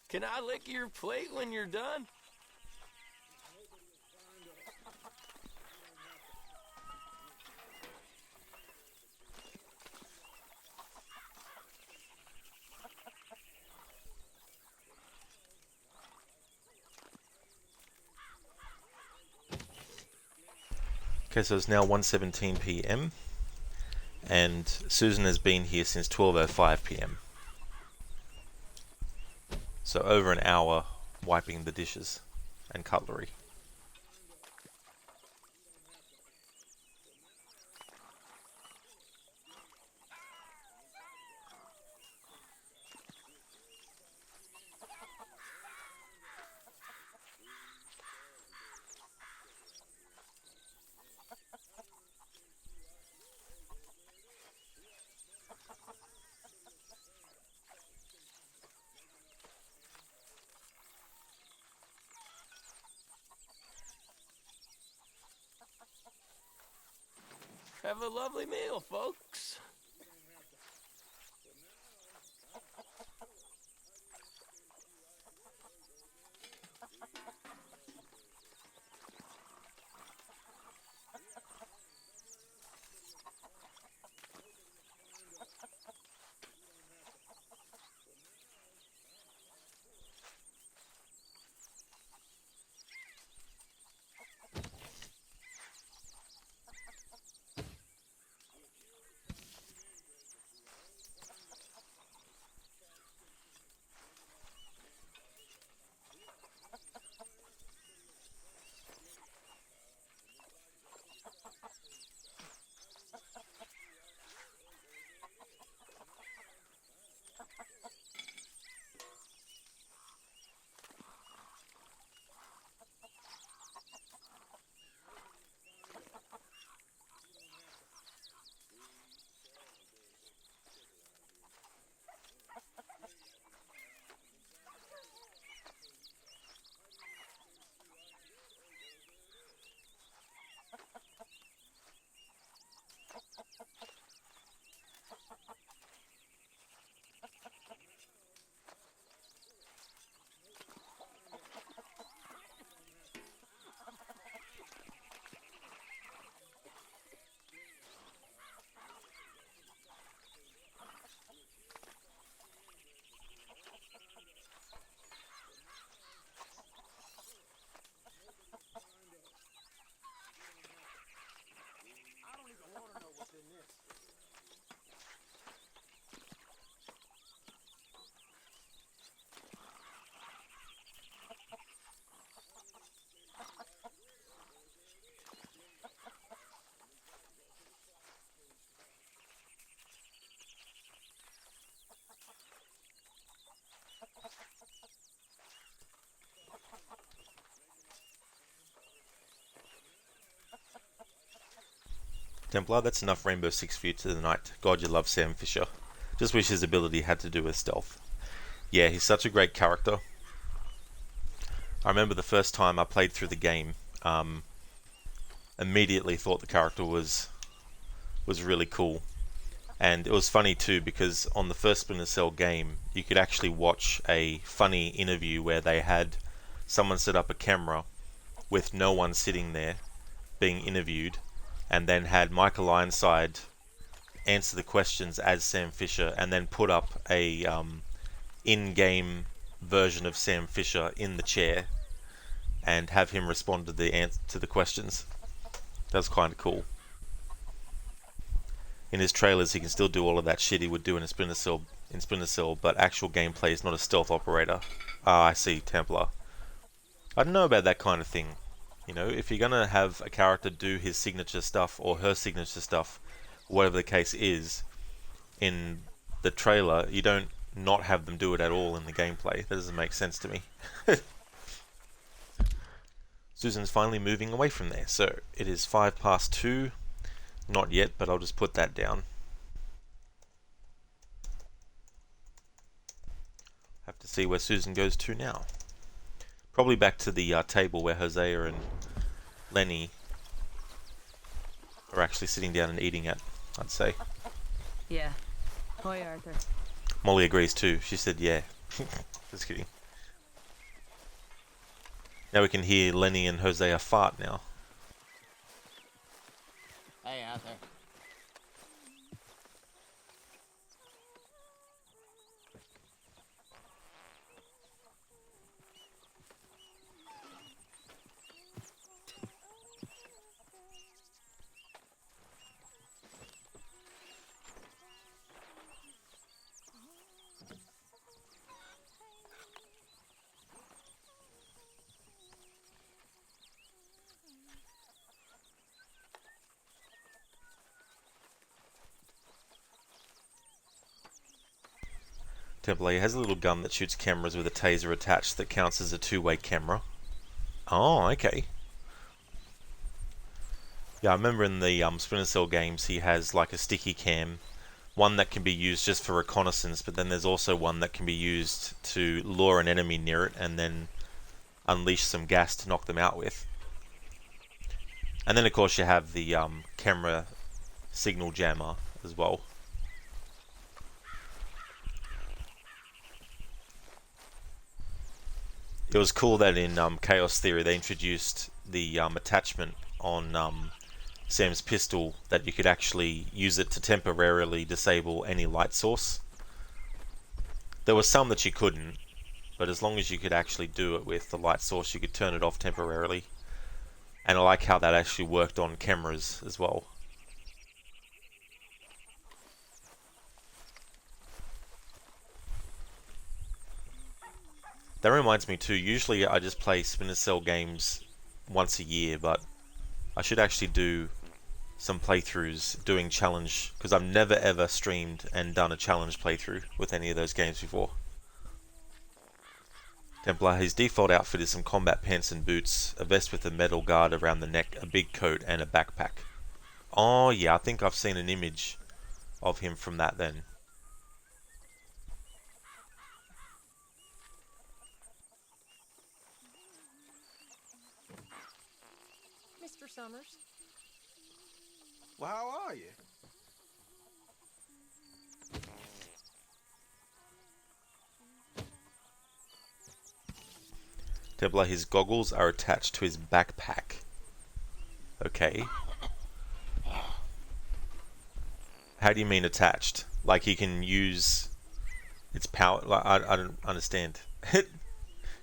Can I lick your plate when you're done? Okay, so it's now 1:17 p.m. and Susan has been here since 12:05 p.m. So over an hour wiping the dishes and cutlery. Have a lovely meal, folks. Templar, that's enough Rainbow Six for you tonight. God, you love Sam Fisher. Just wish his ability had to do with stealth. Yeah, he's such a great character. I remember the first time I played through the game, immediately thought the character was really cool. And it was funny too, because on the first Splinter Cell game, you could actually watch a funny interview where they had someone set up a camera with no one sitting there being interviewed, and then had Michael Ironside answer the questions as Sam Fisher, and then put up a in-game version of Sam Fisher in the chair and have him respond to the questions. That's kind of cool. In his trailers, he can still do all of that shit he would do in Splinter Cell, but actual gameplay is not a stealth operator. Ah, I see, Templar. I don't know about that kind of thing. You know, if you're gonna have a character do his signature stuff or her signature stuff, whatever the case is, in the trailer, you don't not have them do it at all in the gameplay. That doesn't make sense to me. Susan's finally moving away from there, so it is 2:05. Not yet, but I'll just put that down. Have to see where Susan goes to now. Probably back to the table where Hosea and Lenny are actually sitting down and eating at, I'd say. Yeah. Hoi, Arthur. Molly agrees too. She said, yeah. Just kidding. Now we can hear Lenny and Hosea fart now. Hey, Arthur. Temple has a little gun that shoots cameras with a taser attached that counts as a two-way camera. Oh, okay. Yeah, I remember in the Splinter Cell games he has like a sticky cam, one that can be used just for reconnaissance, but then there's also one that can be used to lure an enemy near it and then unleash some gas to knock them out with. And then of course you have the camera signal jammer as well. It was cool that in Chaos Theory they introduced the attachment on Sam's pistol that you could actually use it to temporarily disable any light source. There were some that you couldn't, but as long as you could actually do it with the light source you could turn it off temporarily. And I like how that actually worked on cameras as well. That reminds me too, usually I just play Splinter Cell games once a year, but I should actually do some playthroughs doing challenge, because I've never ever streamed and done a challenge playthrough with any of those games before. Templar, his default outfit is some combat pants and boots, a vest with a metal guard around the neck, a big coat and a backpack. Oh yeah, I think I've seen an image of him from that then. Mr. Summers. Well, how are you? Templar, his goggles are attached to his backpack. Okay. How do you mean attached? Like he can use its power? Like, I don't understand.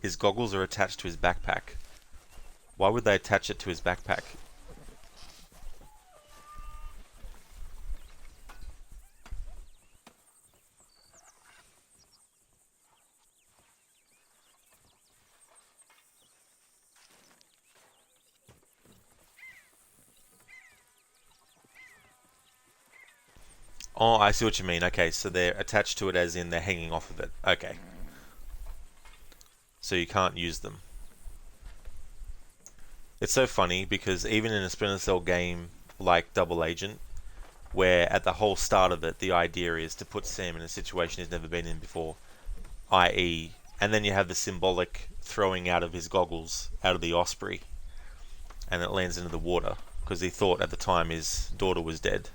His goggles are attached to his backpack. Why would they attach it to his backpack? Oh, I see what you mean. Okay, so they're attached to it as in they're hanging off of it. Okay. So you can't use them. It's so funny because even in a Splinter Cell game like Double Agent, where at the whole start of it the idea is to put Sam in a situation he's never been in before, i.e., and then you have the symbolic throwing out of his goggles out of the Osprey, and it lands into the water because he thought at the time his daughter was dead.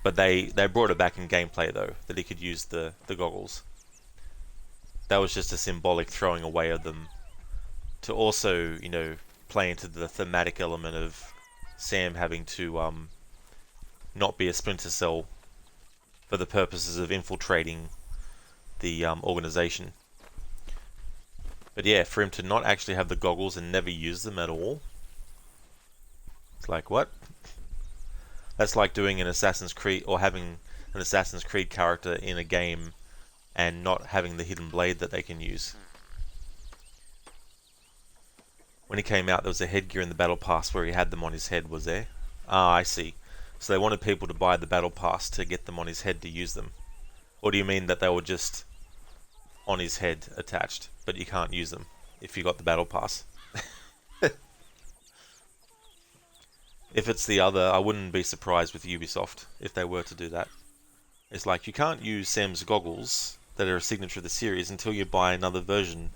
But they brought it back in gameplay though, that he could use the goggles. That was just a symbolic throwing away of them to also, you know, play into the thematic element of Sam having to not be a Splinter Cell for the purposes of infiltrating the organization. But yeah, for him to not actually have the goggles and never use them at all, it's like, what? That's like doing an Assassin's Creed, or having an Assassin's Creed character in a game and not having the hidden blade that they can use. When he came out, there was a headgear in the Battle Pass where he had them on his head, was there? Ah, I see. So they wanted people to buy the Battle Pass to get them on his head to use them. Or do you mean that they were just on his head attached, but you can't use them if you got the Battle Pass? If it's the other, I wouldn't be surprised with Ubisoft if they were to do that. It's like, you can't use Sam's goggles that are a signature of the series until you buy another version.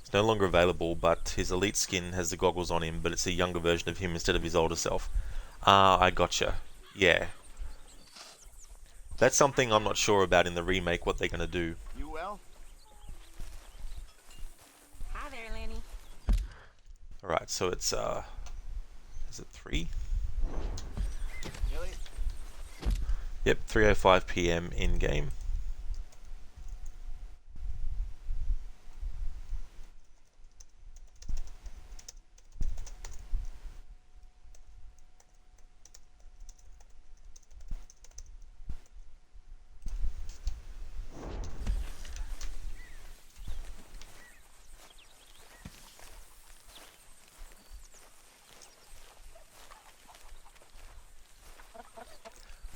It's no longer available, but his elite skin has the goggles on him, but it's a younger version of him instead of his older self. Ah, I gotcha. Yeah. That's something I'm not sure about in the remake, what they're going to do. You well? Hi there, Lenny. Alright, so it's, is it 3? Gilly? Yep, 3:05 PM in-game.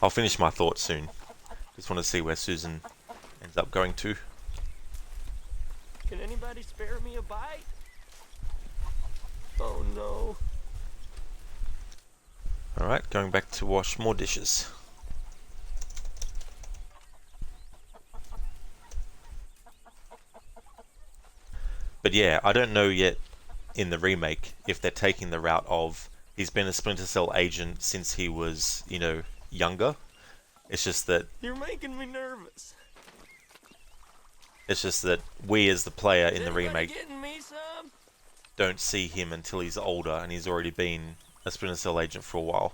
I'll finish my thoughts soon. Just want to see where Susan ends up going to. Can anybody spare me a bite? Oh no. Alright, going back to wash more dishes. But yeah, I don't know yet in the remake if they're taking the route of he's been a Splinter Cell agent since he was, you know, younger. It's just that You're making me nervous. we as the player in the Anybody remake getting me some? don't see him until he's older and he's already been a Splinter Cell agent for a while.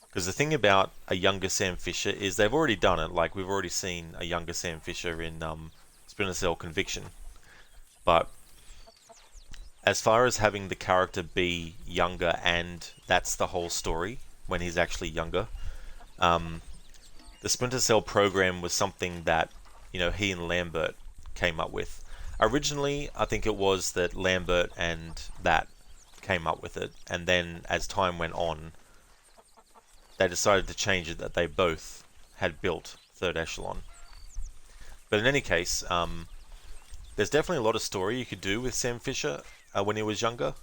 Because the thing about a younger Sam Fisher is they've already done it. Like, we've already seen a younger Sam Fisher in Splinter Cell Conviction. But as far as having the character be younger and that's the whole story when he's actually younger, the Splinter Cell program was something that, you know, he and Lambert came up with. Originally, I think it was that Lambert and that came up with it, and then as time went on, they decided to change it that they both had built Third Echelon. But in any case, there's definitely a lot of story you could do with Sam Fisher when he was younger.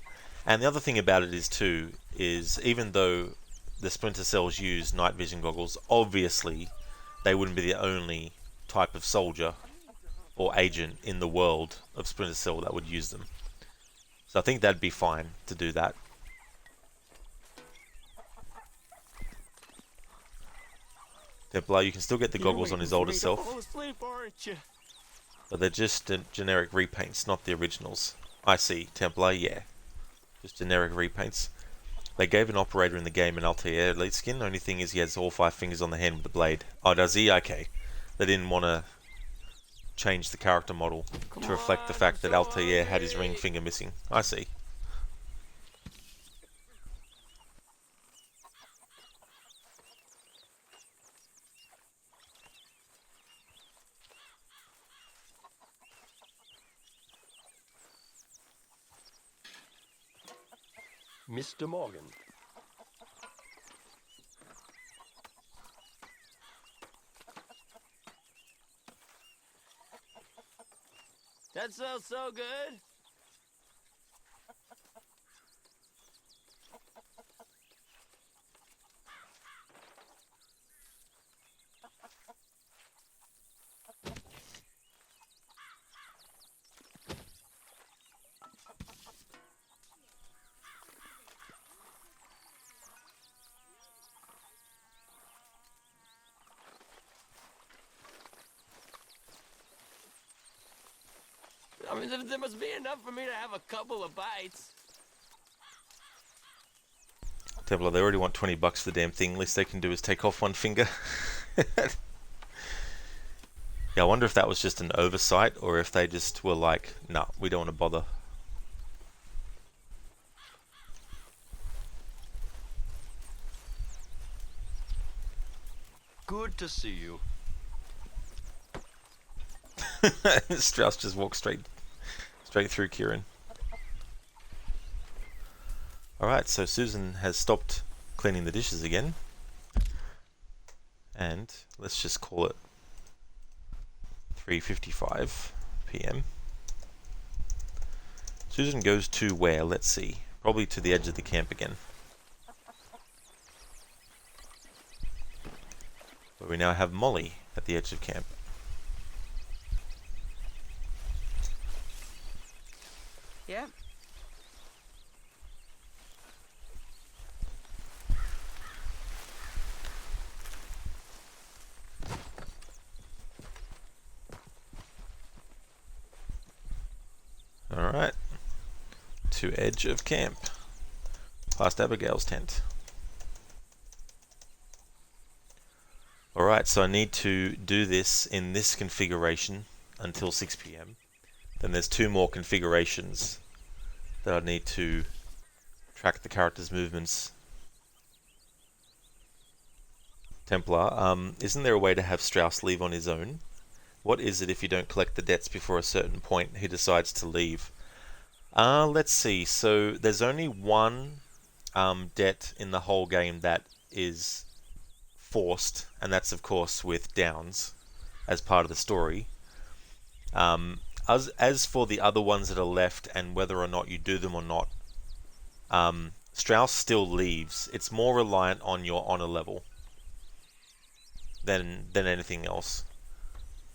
And the other thing about it is even though the Splinter Cells use night vision goggles, obviously they wouldn't be the only type of soldier or agent in the world of Splinter Cell that would use them. So I think that'd be fine to do that. Templar, you can still get the goggles on his older self, Fall asleep, aren't you? but they're just generic repaints, not the originals. I see, Templar, yeah. Just generic repaints. They gave an operator in the game an Altair Elite skin, only thing is he has all 5 fingers on the hand with the blade. Oh, does he? Okay. They didn't want to change the character model to reflect the fact that Altair had his ring finger missing. I see. Mr. Morgan. That smells so good. I mean, there must be enough for me to have a couple of bites. Templar, they already want $20 for the damn thing. Least they can do is take off one finger. Yeah, I wonder if that was just an oversight or if they just were like, nah, we don't want to bother. Good to see you. Strauss just walked straight through Kieran. Alright, so Susan has stopped cleaning the dishes again. And let's just call it 3:55 PM. Susan goes to where? Let's see. Probably to the edge of the camp again. But we now have Molly at the edge of camp. Yep. to edge of camp, past Abigail's tent. Alright, so I need to do this in this configuration until 6 PM. Then there's 2 more configurations that I need to track the character's movements. Templar, isn't there a way to have Strauss leave on his own? What is it if you don't collect the debts before a certain point he decides to leave? Let's see. So there's only one debt in the whole game that is forced, and that's of course with Downs as part of the story. As for the other ones that are left and whether or not you do them or not, Strauss still leaves. It's more reliant on your honor level than anything else.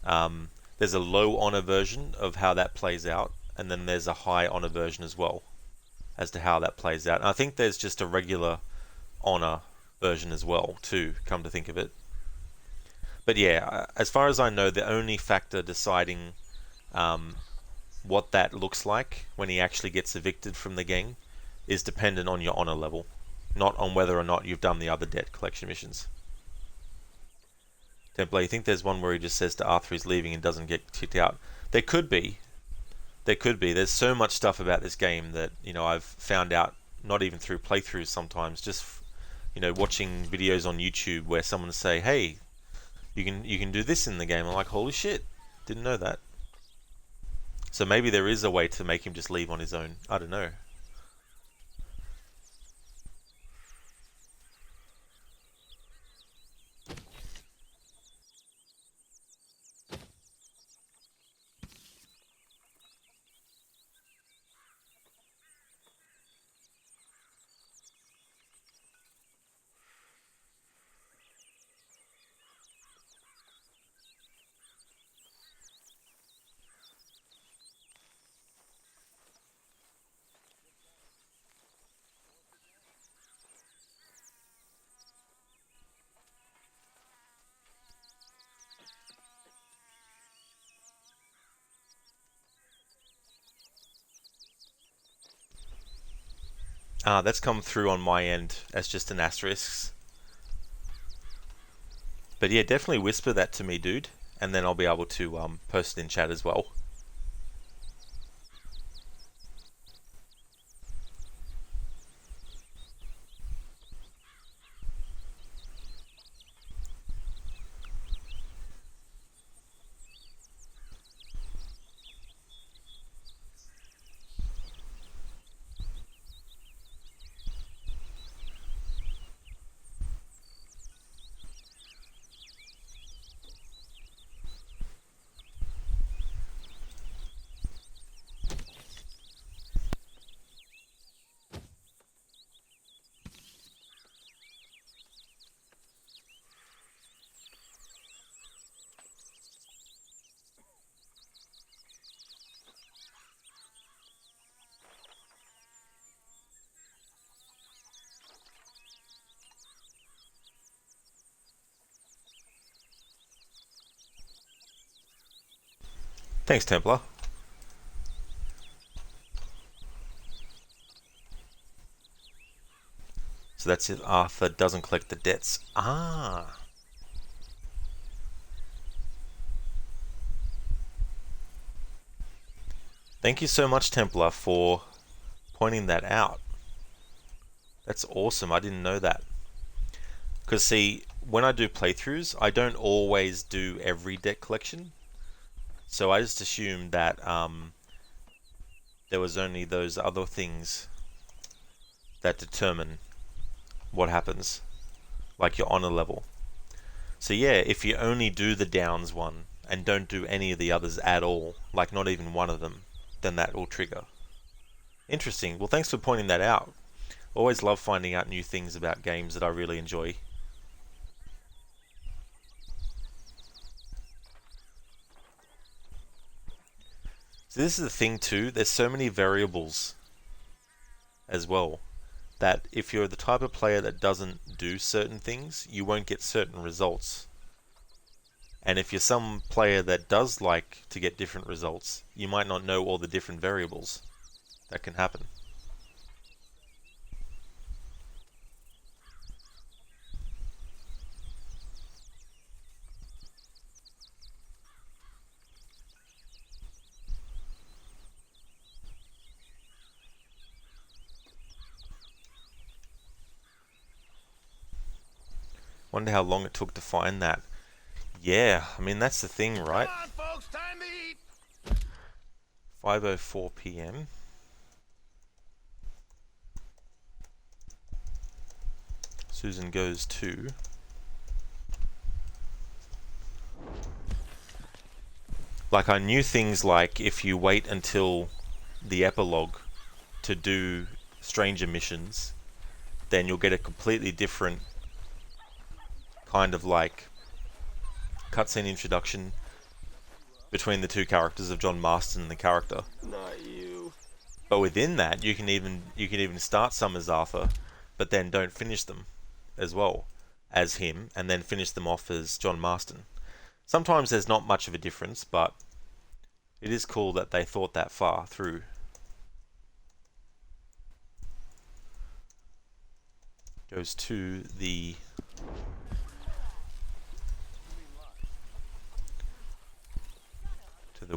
There's a low honor version of how that plays out, and then there's a high honor version as well as to how that plays out. And I think there's just a regular honor version as well too, come to think of it. But yeah, as far as I know, the only factor deciding what that looks like when he actually gets evicted from the gang is dependent on your honor level, not on whether or not you've done the other debt collection missions. Templar, you think there's one where he just says to Arthur he's leaving and doesn't get kicked out? There could be. There could be. There's so much stuff about this game that, you know, I've found out not even through playthroughs sometimes, just, you know, watching videos on YouTube where someone say, hey, you can do this in the game. I'm like, holy shit, didn't know that. So maybe there is a way to make him just leave on his own. I don't know. That's come through on my end as just an asterisk. But yeah, definitely whisper that to me, dude, and then I'll be able to post it in chat as well. Thanks, Templar. So that's if Arthur doesn't collect the debts. Ah. Thank you so much, Templar, for pointing that out. That's awesome. I didn't know that. Because see, when I do playthroughs, I don't always do every debt collection. So I just assumed that there was only those other things that determine what happens, like your honor level. So yeah, if you only do the Downs one and don't do any of the others at all, like not even one of them, then that will trigger. Interesting. Well, thanks for pointing that out. Always love finding out new things about games that I really enjoy. So this is the thing too, there's so many variables as well, that if you're the type of player that doesn't do certain things, you won't get certain results. And if you're some player that does like to get different results, you might not know all the different variables that can happen. Wonder how long it took to find that. Yeah, I mean, that's the thing, right? Come on, folks, time to eat. 5:04 p.m. Susan goes to... Like, I knew things like if you wait until the epilogue to do stranger missions, then you'll get a completely different kind of like cutscene introduction between the two characters of John Marston and the character. Not you. But within that, you can even start some as Arthur, but then don't finish them as well as him, and then finish them off as John Marston. Sometimes there's not much of a difference, but it is cool that they thought that far through. Goes to the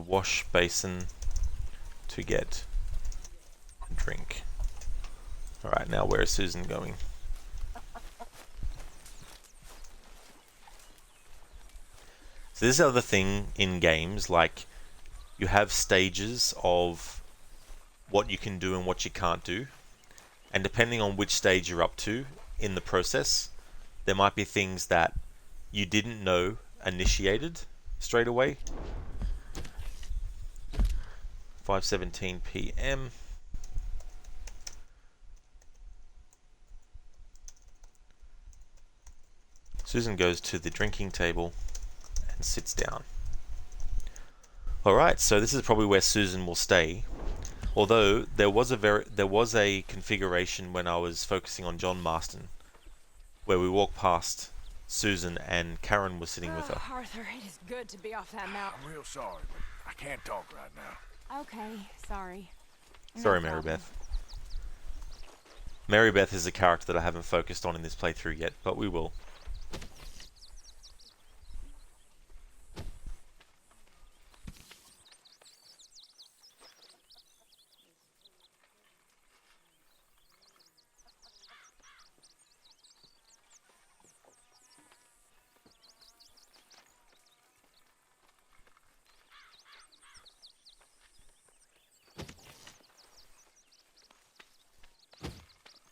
wash basin to get a drink. Alright, now where is Susan going? So this is the other thing in games, like you have stages of what you can do and what you can't do, and depending on which stage you're up to in the process, there might be things that you didn't know initiated straight away. 5:17 p.m. Susan goes to the drinking table and sits down. Alright, so this is probably where Susan will stay. Although there was a configuration when I was focusing on John Marston where we walked past Susan and Karen was sitting with her. Arthur, it is good to be off that mountain. I'm real sorry, but I can't talk right now. Okay, sorry. Sorry, Mary Beth. Mary Beth is a character that I haven't focused on in this playthrough yet, but we will.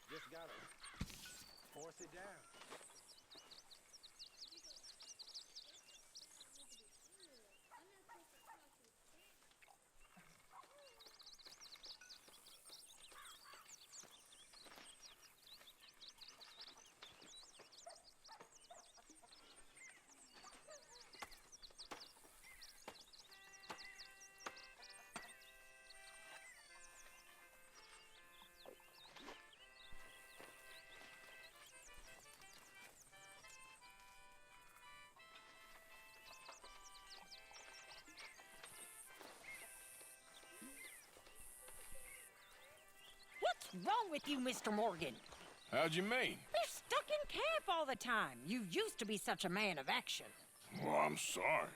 Just gotta force it down. What's wrong with you, Mr. Morgan? How'd you mean? You're stuck in camp all the time. You used to be such a man of action. Well, I'm sorry.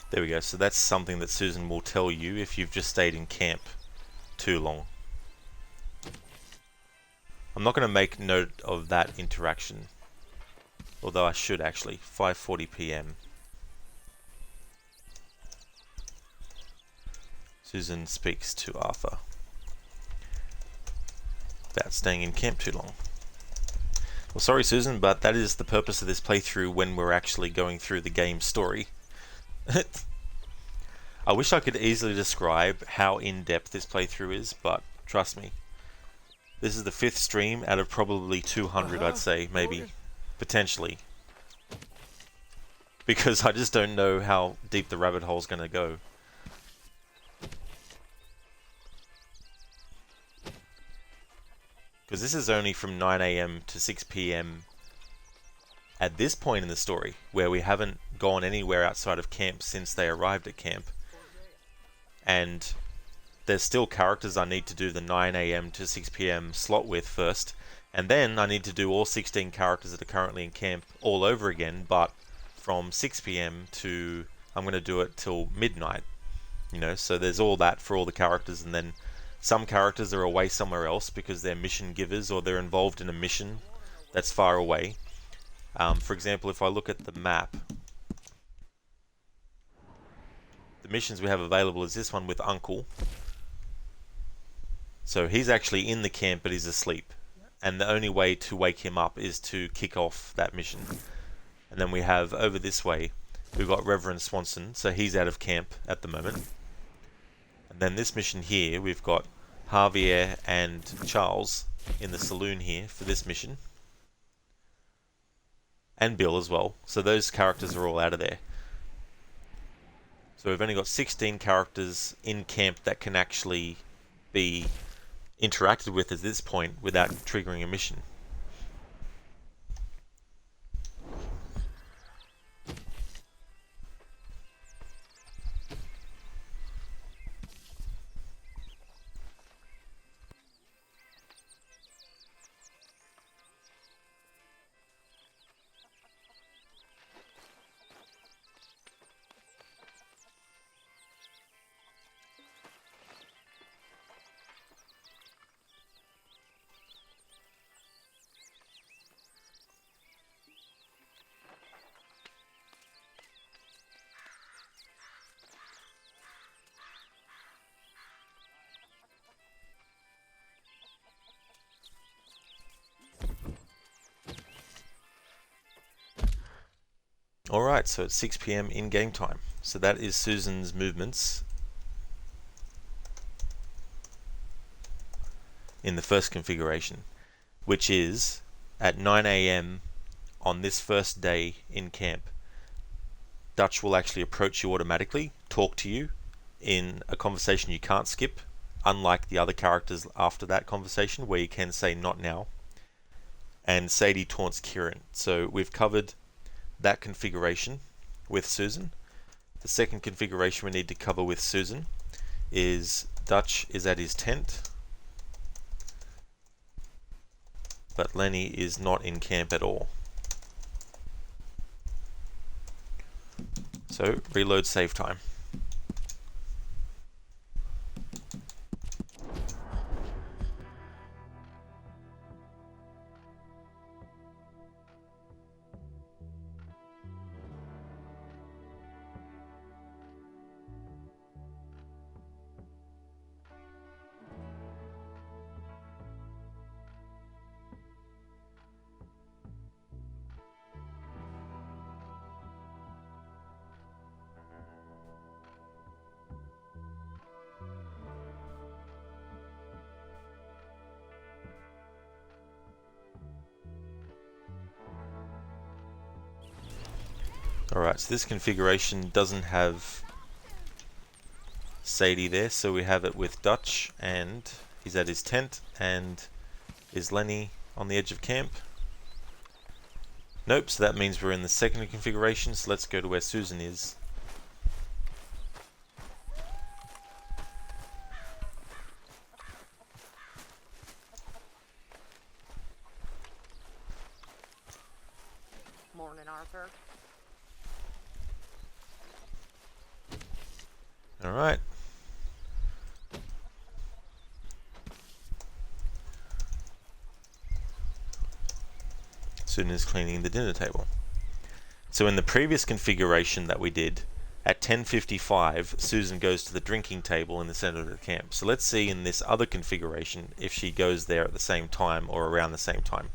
There we go. So that's something that Susan will tell you if you've just stayed in camp too long. I'm not going to make note of that interaction, although I should actually. 5:40 p.m. Susan speaks to Arthur about staying in camp too long. Well, sorry Susan, but that is the purpose of this playthrough when we're actually going through the game story. I wish I could easily describe how in-depth this playthrough is, but trust me, this is the 5th stream out of probably 200, I'd say, maybe, potentially. Because I just don't know how deep the rabbit hole's going to go. Because this is only from 9 AM to 6 PM at this point in the story, where we haven't gone anywhere outside of camp since they arrived at camp. And there's still characters I need to do the 9 AM to 6 PM slot with first, and then I need to do all 16 characters that are currently in camp all over again, but from 6 PM to, I'm going to do it till midnight, you know, so there's all that for all the characters, and then some characters are away somewhere else because they're mission givers or they're involved in a mission, that's far away. For example, if I look at the map, the missions we have available is this one with Uncle. So he's actually in the camp, but he's asleep. And the only way to wake him up is to kick off that mission. And then we have over this way, we've got Reverend Swanson, so he's out of camp at the moment. And then this mission here, we've got Javier and Charles in the saloon here for this mission. And Bill as well. So those characters are all out of there. So we've only got 16 characters in camp that can actually be interacted with at this point without triggering a mission. Alright, so it's 6 PM in game time. So that is Susan's movements in the first configuration, which is at 9 AM on this first day in camp. Dutch will actually approach you automatically, talk to you in a conversation you can't skip, unlike the other characters after that conversation where you can say not now. And Sadie taunts Kieran. So we've covered that configuration with Susan. The second configuration we need to cover with Susan is Dutch is at his tent, but Lenny is not in camp at all. So reload save time. Alright, so this configuration doesn't have Sadie there, so we have it with Dutch, and he's at his tent, and is Lenny on the edge of camp? Nope, so that means we're in the second configuration, so let's go to where Susan is. Morning, Arthur. Alright. Susan is cleaning the dinner table. So in the previous configuration that we did, at 10:55, Susan goes to the drinking table in the center of the camp. So let's see in this other configuration if she goes there at the same time or around the same time.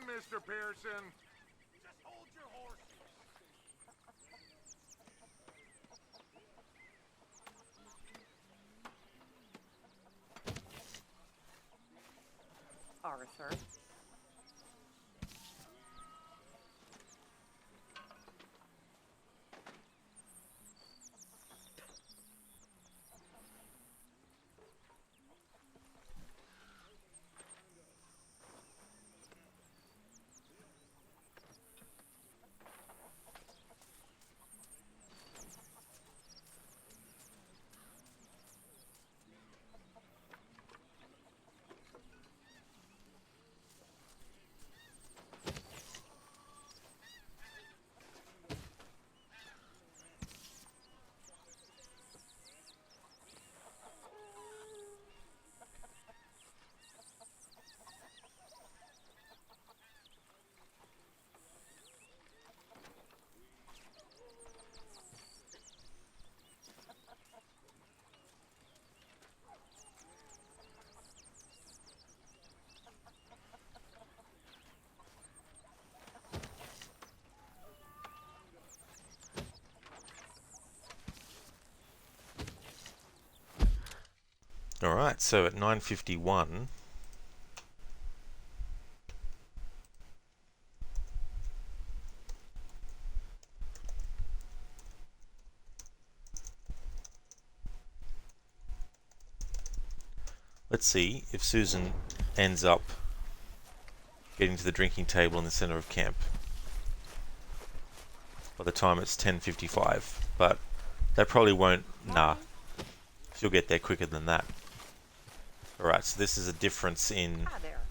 Mr. Pearson. Just hold your horses. Arthur. Alright, so at 9:51, let's see if Susan ends up getting to the drinking table in the center of camp by the time it's 10:55, but that probably won't, nah, she'll get there quicker than that. Alright, so this is a difference in Hi there.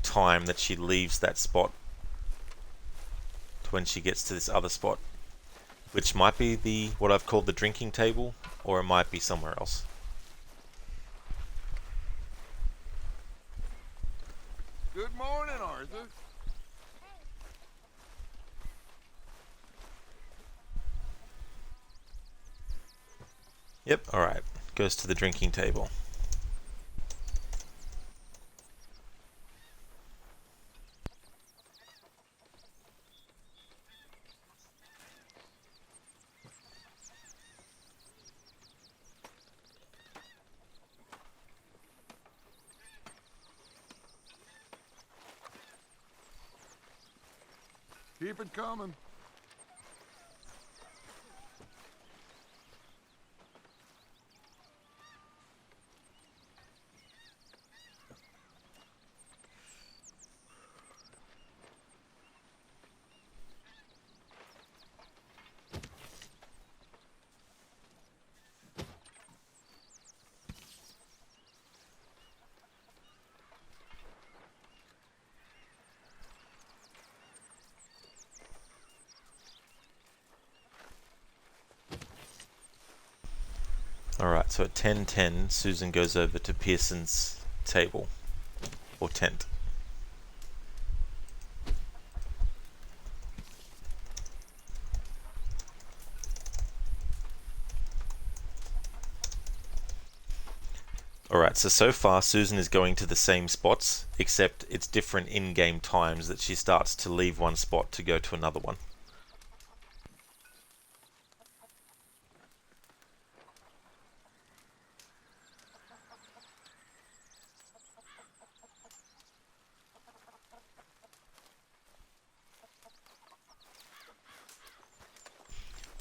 time that she leaves that spot to when she gets to this other spot, which might be the what I've called the drinking table, or it might be somewhere else. Good morning, Arthur. Yep, alright, goes to the drinking table. Keep it coming. Alright, so at 10:10, Susan goes over to Pearson's table, or tent. Alright, so far Susan is going to the same spots, except it's different in-game times that she starts to leave one spot to go to another one.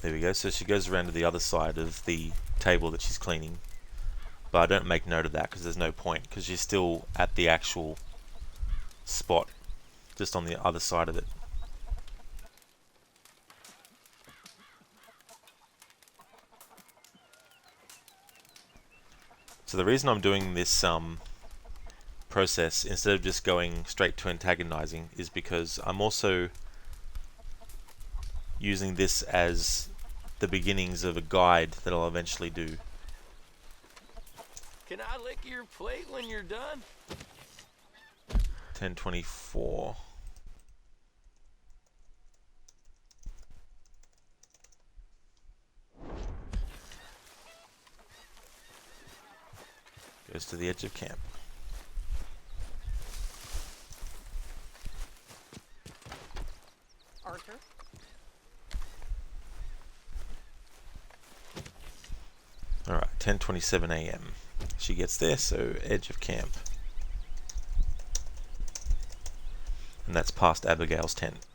There we go, so she goes around to the other side of the table that she's cleaning. But I don't make note of that because there's no point, because she's still at the actual spot, just on the other side of it. So the reason I'm doing this process instead of just going straight to antagonizing is because I'm also using this as the beginnings of a guide that I'll eventually do. Can I lick your plate when you're done? 10:24. Goes to the edge of camp. 10:27 a.m. She gets there, so edge of camp. And that's past Abigail's tent.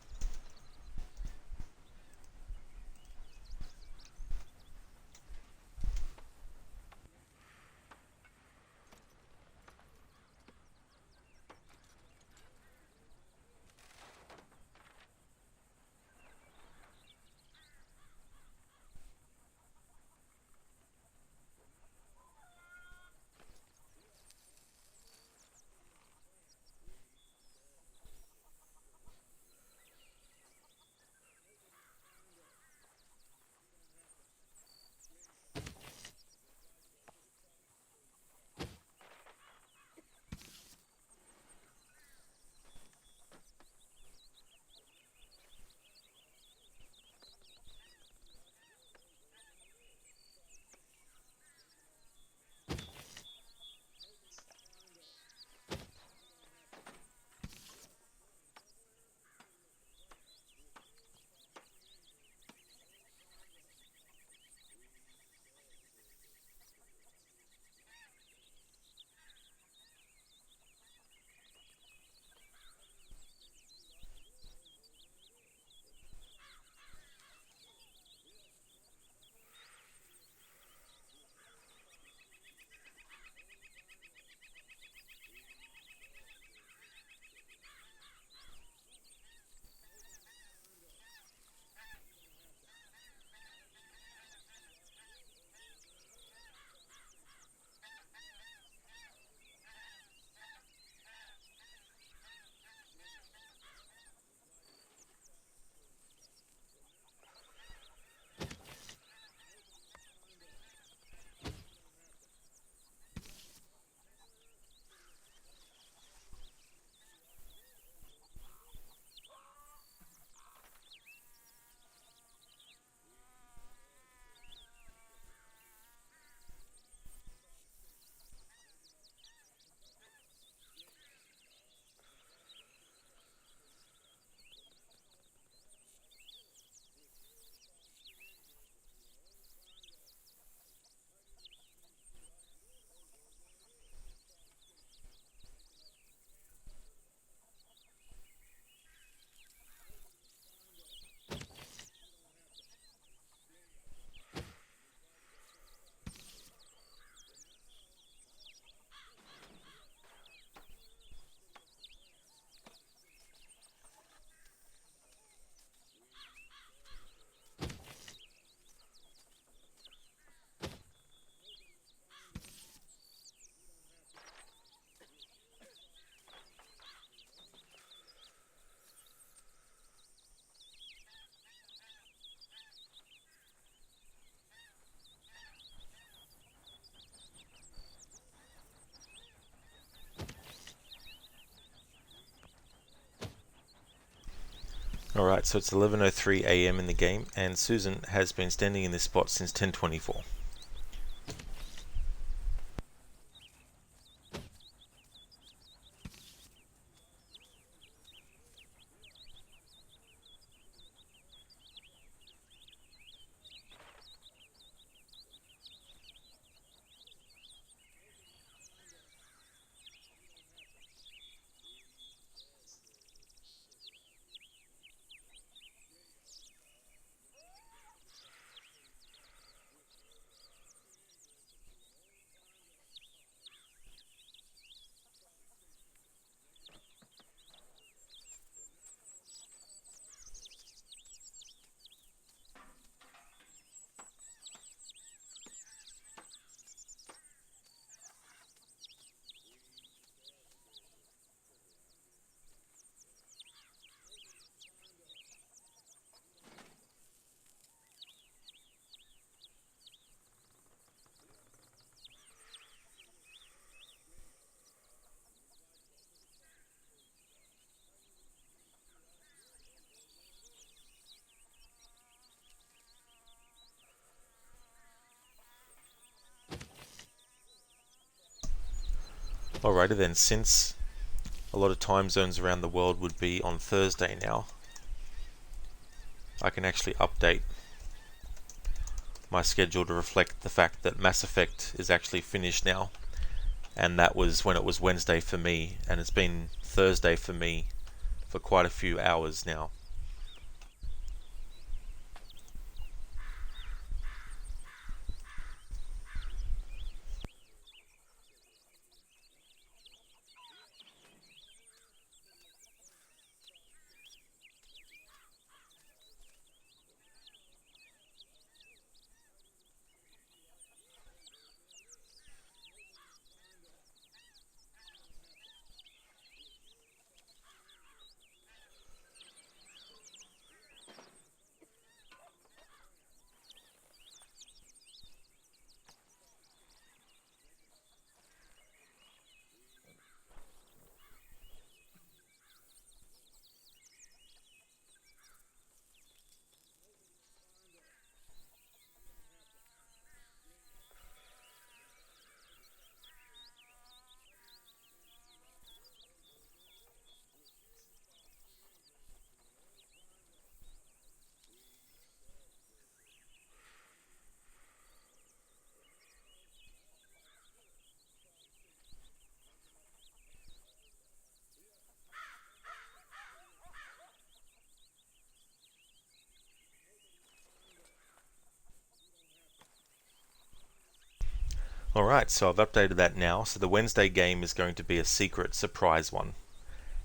Alright, so it's 11:03 a.m. in the game, and Susan has been standing in this spot since 10:24. Alrighty then, since a lot of time zones around the world would be on Thursday now, I can actually update my schedule to reflect the fact that Mass Effect is actually finished now, and that was when it was Wednesday for me, and it's been Thursday for me for quite a few hours now. Alright, so I've updated that now. So the Wednesday game is going to be a secret surprise one.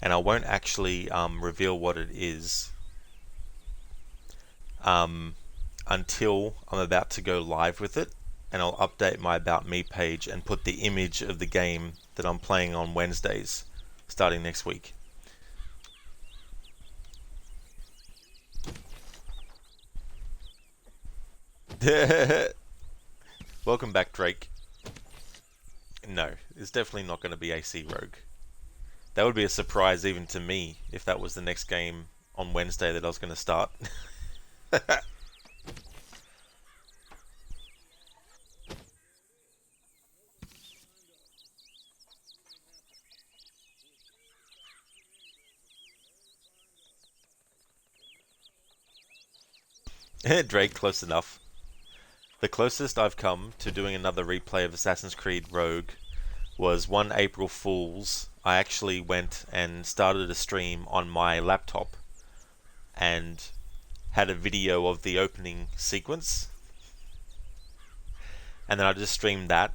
And I won't actually reveal what it is until I'm about to go live with it. And I'll update my About Me page and put the image of the game that I'm playing on Wednesdays, starting next week. Welcome back, Drake. No, it's definitely not going to be AC Rogue. That would be a surprise even to me if that was the next game on Wednesday that I was going to start. Drake, close enough. The closest I've come to doing another replay of Assassin's Creed Rogue was one April Fool's. I actually went and started a stream on my laptop and had a video of the opening sequence, and then I just streamed that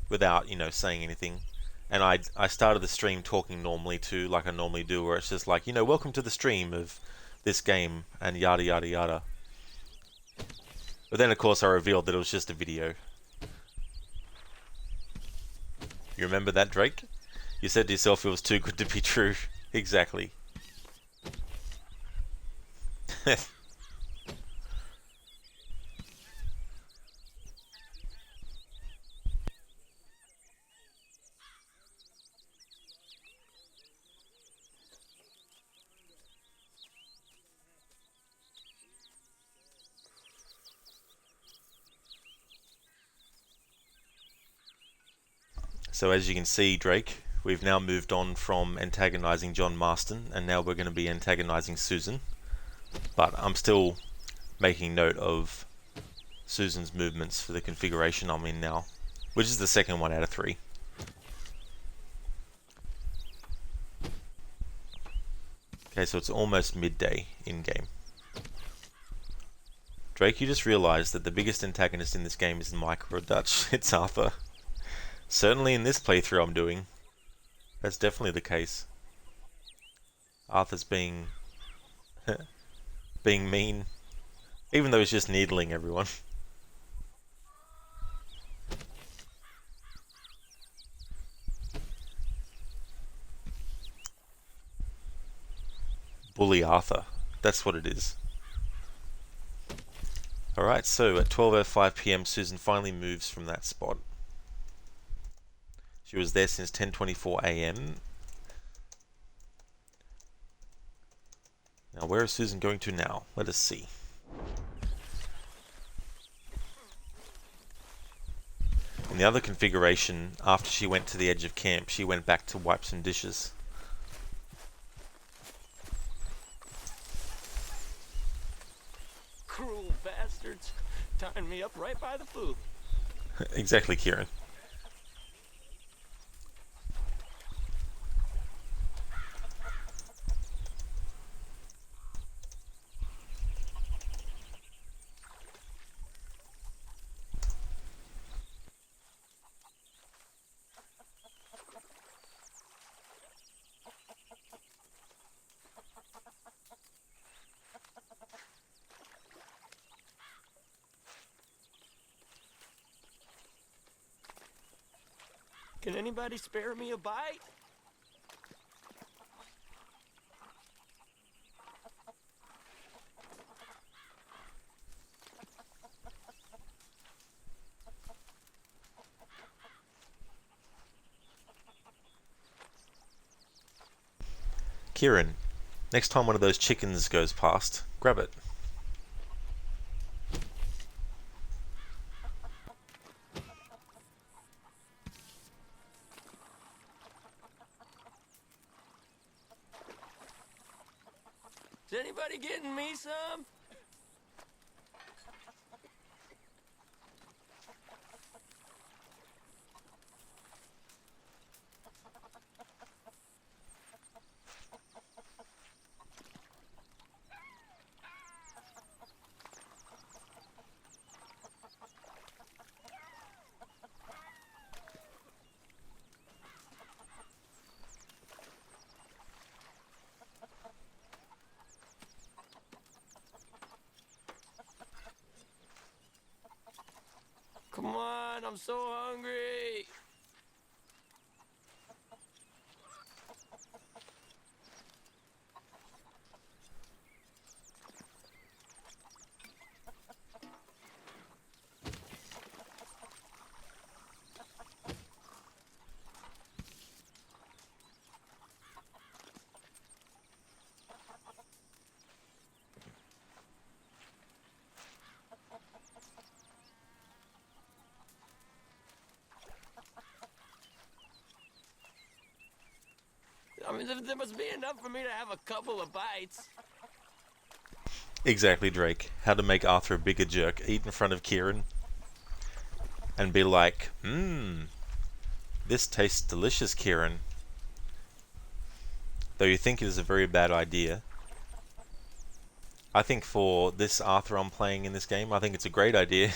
without, saying anything. And I started the stream talking normally too, like I normally do, where it's just like, welcome to the stream of this game and yada yada yada. But then of course I revealed that it was just a video. You remember that, Drake? You said to yourself it was too good to be true. Exactly. So as you can see, Drake, we've now moved on from antagonizing John Marston, and now we're going to be antagonizing Susan. But I'm still making note of Susan's movements for the configuration I'm in now, which is the second one out of 3. Okay, so it's almost midday in-game. Drake, you just realized that the biggest antagonist in this game isn't Mike or Dutch, it's Arthur. Certainly in this playthrough I'm doing, that's definitely the case. Arthur's being mean, even though he's just needling everyone. Bully Arthur, that's what it is. Alright, so at 12:05 PM Susan finally moves from that spot. She was there since 10:24 AM. Now where is Susan going to now? Let us see. In the other configuration, after she went to the edge of camp, she went back to wipe some dishes. Cruel bastards. tying me up right by the food. Exactly, Kieran. Can anybody spare me a bite? Kieran, next time one of those chickens goes past, grab it. Is anybody getting me some? Come on, I'm so hungry. I mean, there must be enough for me to have a couple of bites. Exactly, Drake. How to make Arthur a bigger jerk. Eat in front of Kieran. And be like, this tastes delicious, Kieran. Though you think it is a very bad idea. I think for this Arthur I'm playing in this game, I think it's a great idea.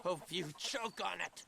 Hope you choke on it.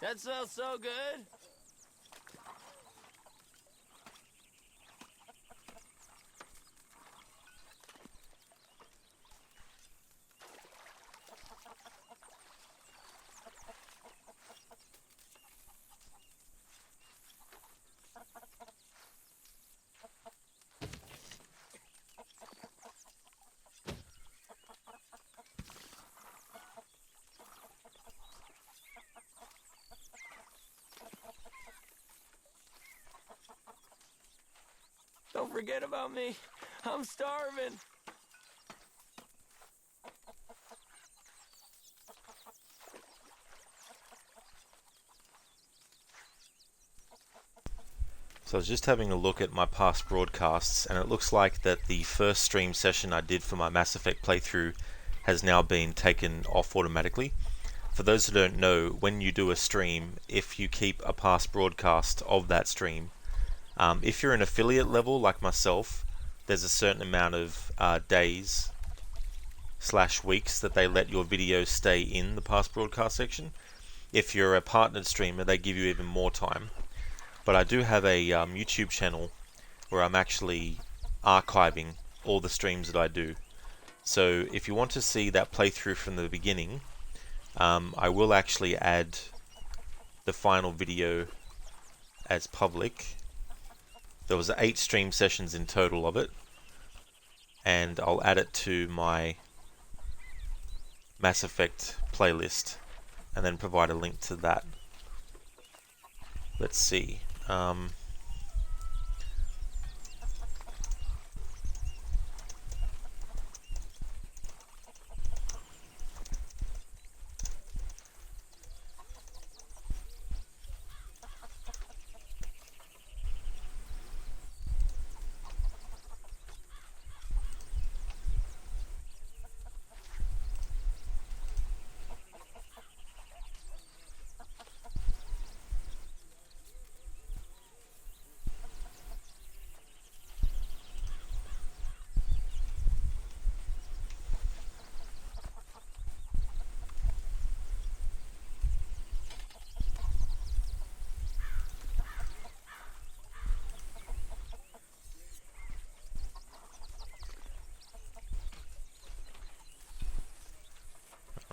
That smells so good. Don't forget about me. I'm starving. So I was just having a look at my past broadcasts, and it looks like that the first stream session I did for my Mass Effect playthrough has now been taken off automatically. For those who don't know, when you do a stream, if you keep a past broadcast of that stream, if you're an affiliate level like myself, there's a certain amount of days / weeks that they let your videos stay in the past broadcast section. If you're a partnered streamer, they give you even more time. But I do have a YouTube channel where I'm actually archiving all the streams that I do. So if you want to see that playthrough from the beginning, I will actually add the final video as public. There was 8 stream sessions in total of it, and I'll add it to my Mass Effect playlist and then provide a link to that. Let's see.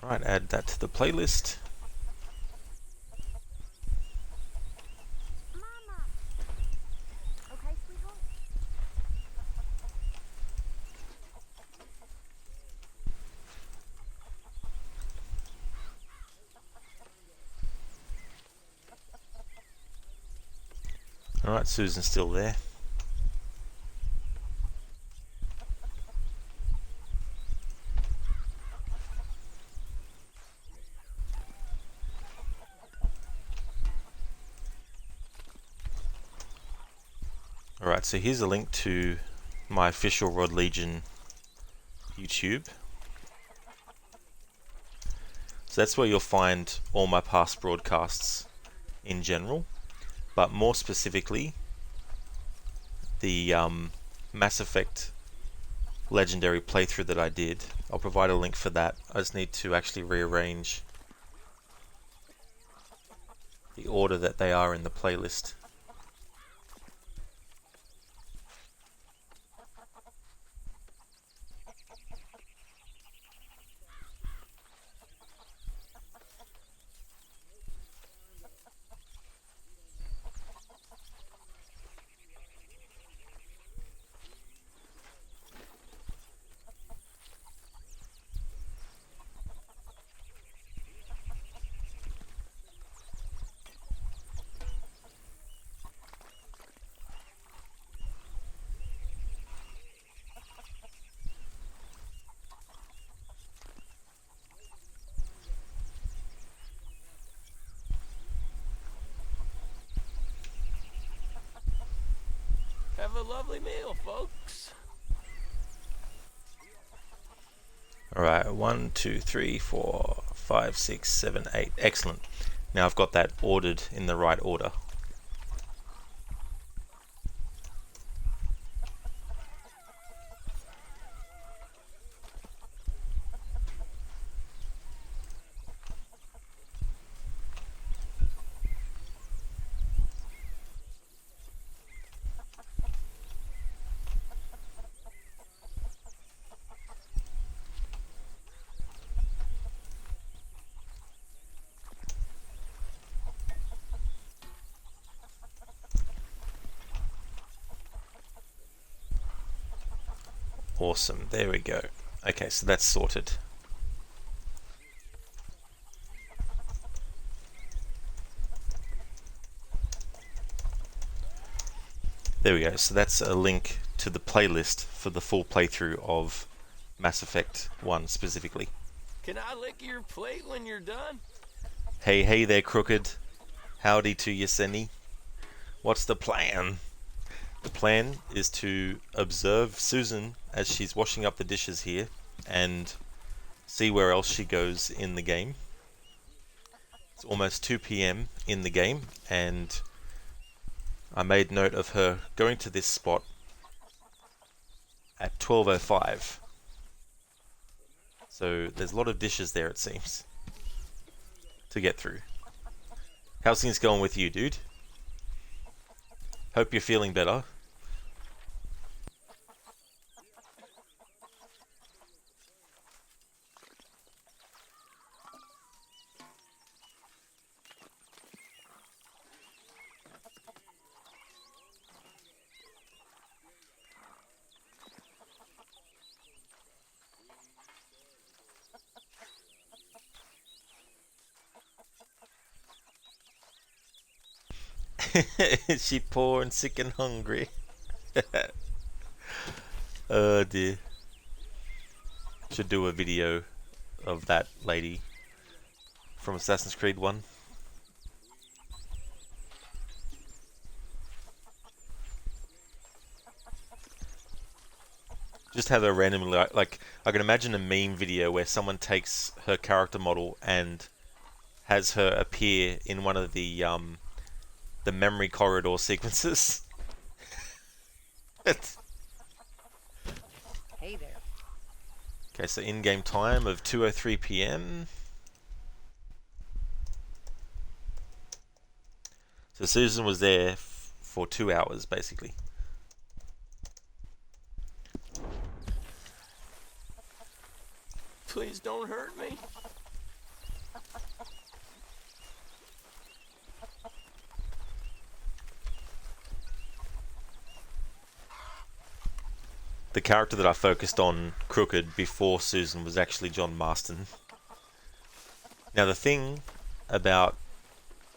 Alright, add that to the playlist. Mama. Okay, sweetheart? Alright, Susan's still there. Alright, so here's a link to my official Rod Legion YouTube. So that's where you'll find all my past broadcasts in general, but more specifically the Mass Effect Legendary playthrough that I did. I'll provide a link for that. I just need to actually rearrange the order that they are in the playlist. Have a lovely meal, folks. Alright, 1, 2, 3, 4, 5, 6, 7, 8. Excellent. Now I've got that ordered in the right order. Awesome, there we go. Okay, so that's sorted. There we go, so that's a link to the playlist for the full playthrough of Mass Effect 1 specifically. Can I lick your plate when you're done? Hey there, Crooked. Howdy to you, Senny. What's the plan? The plan is to observe Susan as she's washing up the dishes here and see where else she goes in the game. It's almost 2 PM in the game, and I made note of her going to this spot at 12:05. So there's a lot of dishes there, it seems, to get through. How's things going with you, dude? Hope you're feeling better. Is she poor and sick and hungry? Oh dear. Should do a video of that lady from Assassin's Creed 1. Just have her randomly, like, I can imagine a meme video where someone takes her character model and has her appear in one of the memory corridor sequences. Hey there. Okay, so in-game time of 2:03 p.m. So Susan was there for 2 hours, basically. Please don't hurt me. The character that I focused on, Crooked, before Susan was actually John Marston. Now the thing about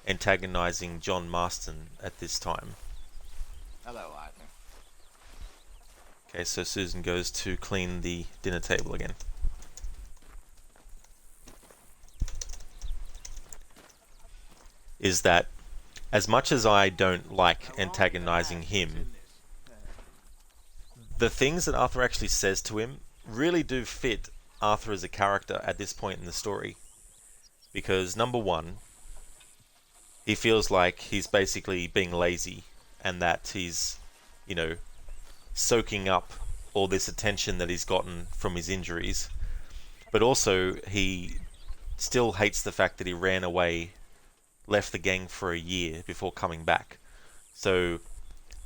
antagonizing John Marston at this time. Hello, Arthur. Okay, so Susan goes to clean the dinner table again. Is that as much as I don't like antagonizing him, the things that Arthur actually says to him really do fit Arthur as a character at this point in the story. Because number one, he feels like he's basically being lazy and that he's, you know, soaking up all this attention that he's gotten from his injuries. But also, he still hates the fact that he ran away, left the gang for a year before coming back. So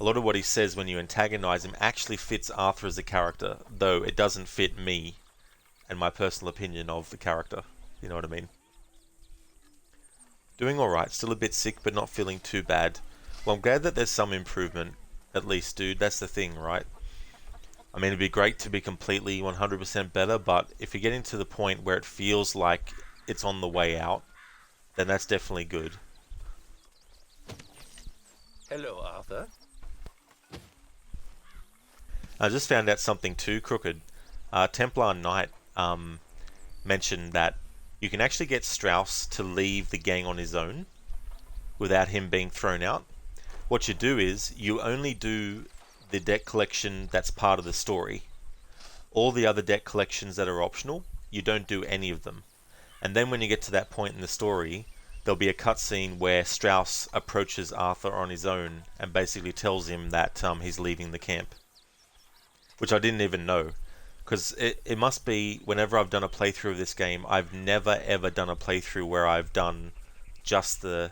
a lot of what he says when you antagonize him actually fits Arthur as a character, though it doesn't fit me and my personal opinion of the character. You know what I mean? Doing alright, still a bit sick but not feeling too bad. Well, I'm glad that there's some improvement, at least, dude. That's the thing, right? I mean, it'd be great to be completely 100% better, but if you're getting to the point where it feels like it's on the way out, then that's definitely good. Hello, Arthur. I just found out something too, Crooked. Templar Knight mentioned that you can actually get Strauss to leave the gang on his own without him being thrown out. What you do is you only do the deck collection that's part of the story. All the other deck collections that are optional, you don't do any of them. And then when you get to that point in the story, there'll be a cutscene where Strauss approaches Arthur on his own and basically tells him that he's leaving the camp. Which I didn't even know. Because it must be, whenever I've done a playthrough of this game, I've never ever done a playthrough where I've done just the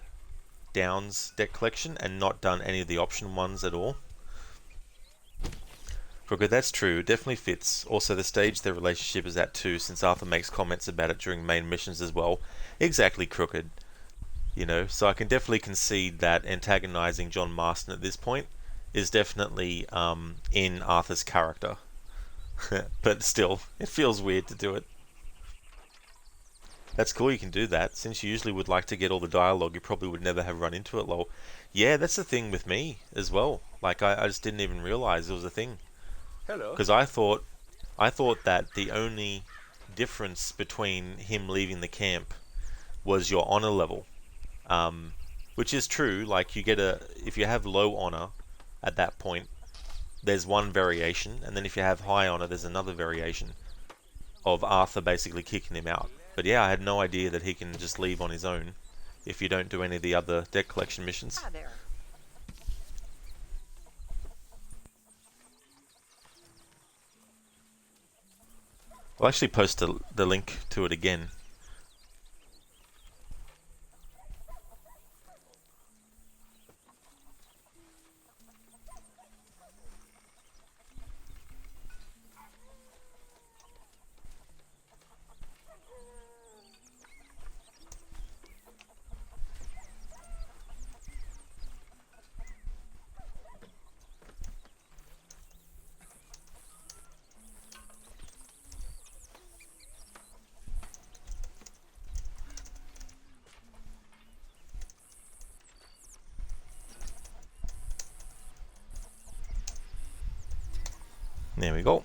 Downs deck collection and not done any of the option ones at all. Crooked, that's true, it definitely fits. Also, the stage their relationship is at too, since Arthur makes comments about it during main missions as well. Exactly, Crooked. You know, so I can definitely concede that antagonizing John Marston at this point is definitely in Arthur's character. But still, it feels weird to do it. That's cool you can do that. Since you usually would like to get all the dialogue, you probably would never have run into it, lol. Yeah, that's the thing with me as well. Like, I just didn't even realize it was a thing. Hello. Because I thought that the only difference between him leaving the camp was your honor level. Which is true, like you get if you have low honor at that point, there's one variation, and then if you have high honor, there's another variation of Arthur basically kicking him out. But yeah, I had no idea that he can just leave on his own if you don't do any of the other deck collection missions. Hi there. I'll actually post the link to it again. There we go.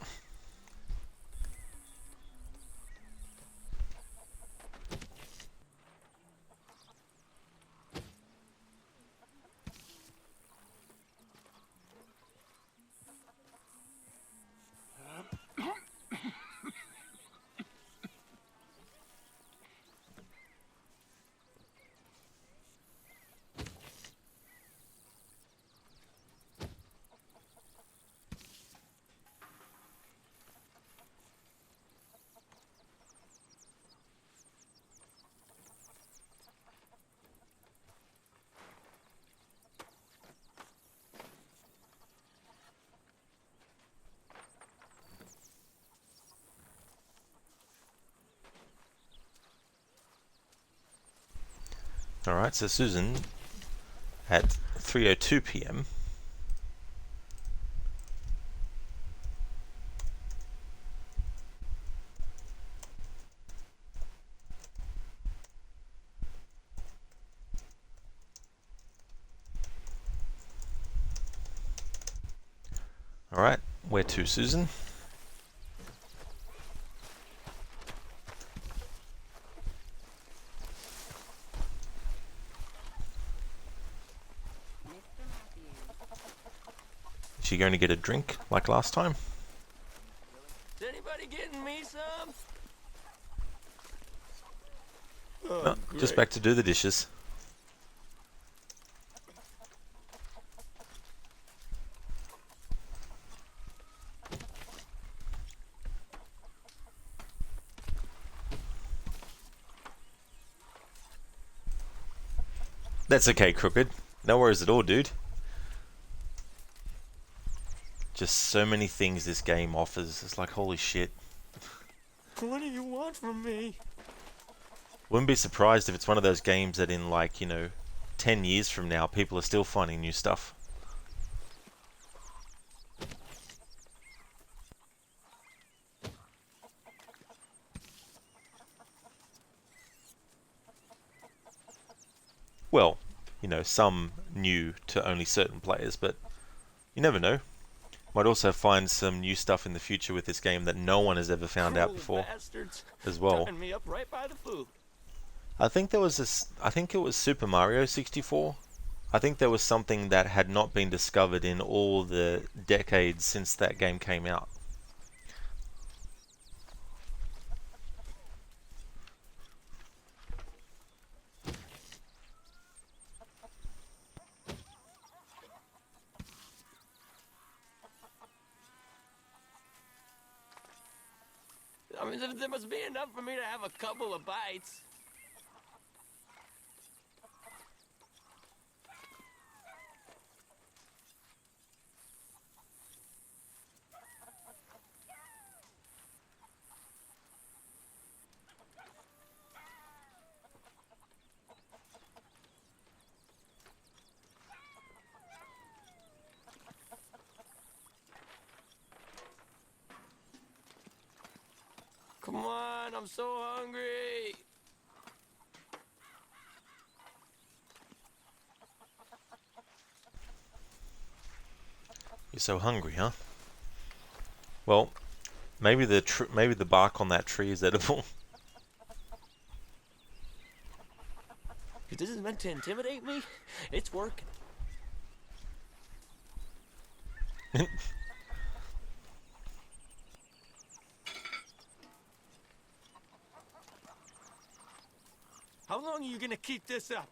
Alright, so Susan, at 3:02 p.m. Alright, where to, Susan? Is she going to get a drink like last time? Is anybody getting me some? No, just back to do the dishes. That's okay, Crooked. No worries at all, dude. Just so many things this game offers. It's like, holy shit. What do you want from me? Wouldn't be surprised if it's one of those games that in, like, 10 years from now, people are still finding new stuff. Well, some new to only certain players, but you never know. Might also find some new stuff in the future with this game that no one has ever found out before Bastards. as well. Tying me up right by the food. I think there was this. I think it was Super Mario 64. I think there was something that had not been discovered in all the decades since that game came out. I mean, there must be enough for me to have a couple of bites. Come on, I'm so hungry. You're so hungry, huh? Well, maybe the bark on that tree is edible. If this is meant to intimidate me, it's working. How long are you gonna keep this up?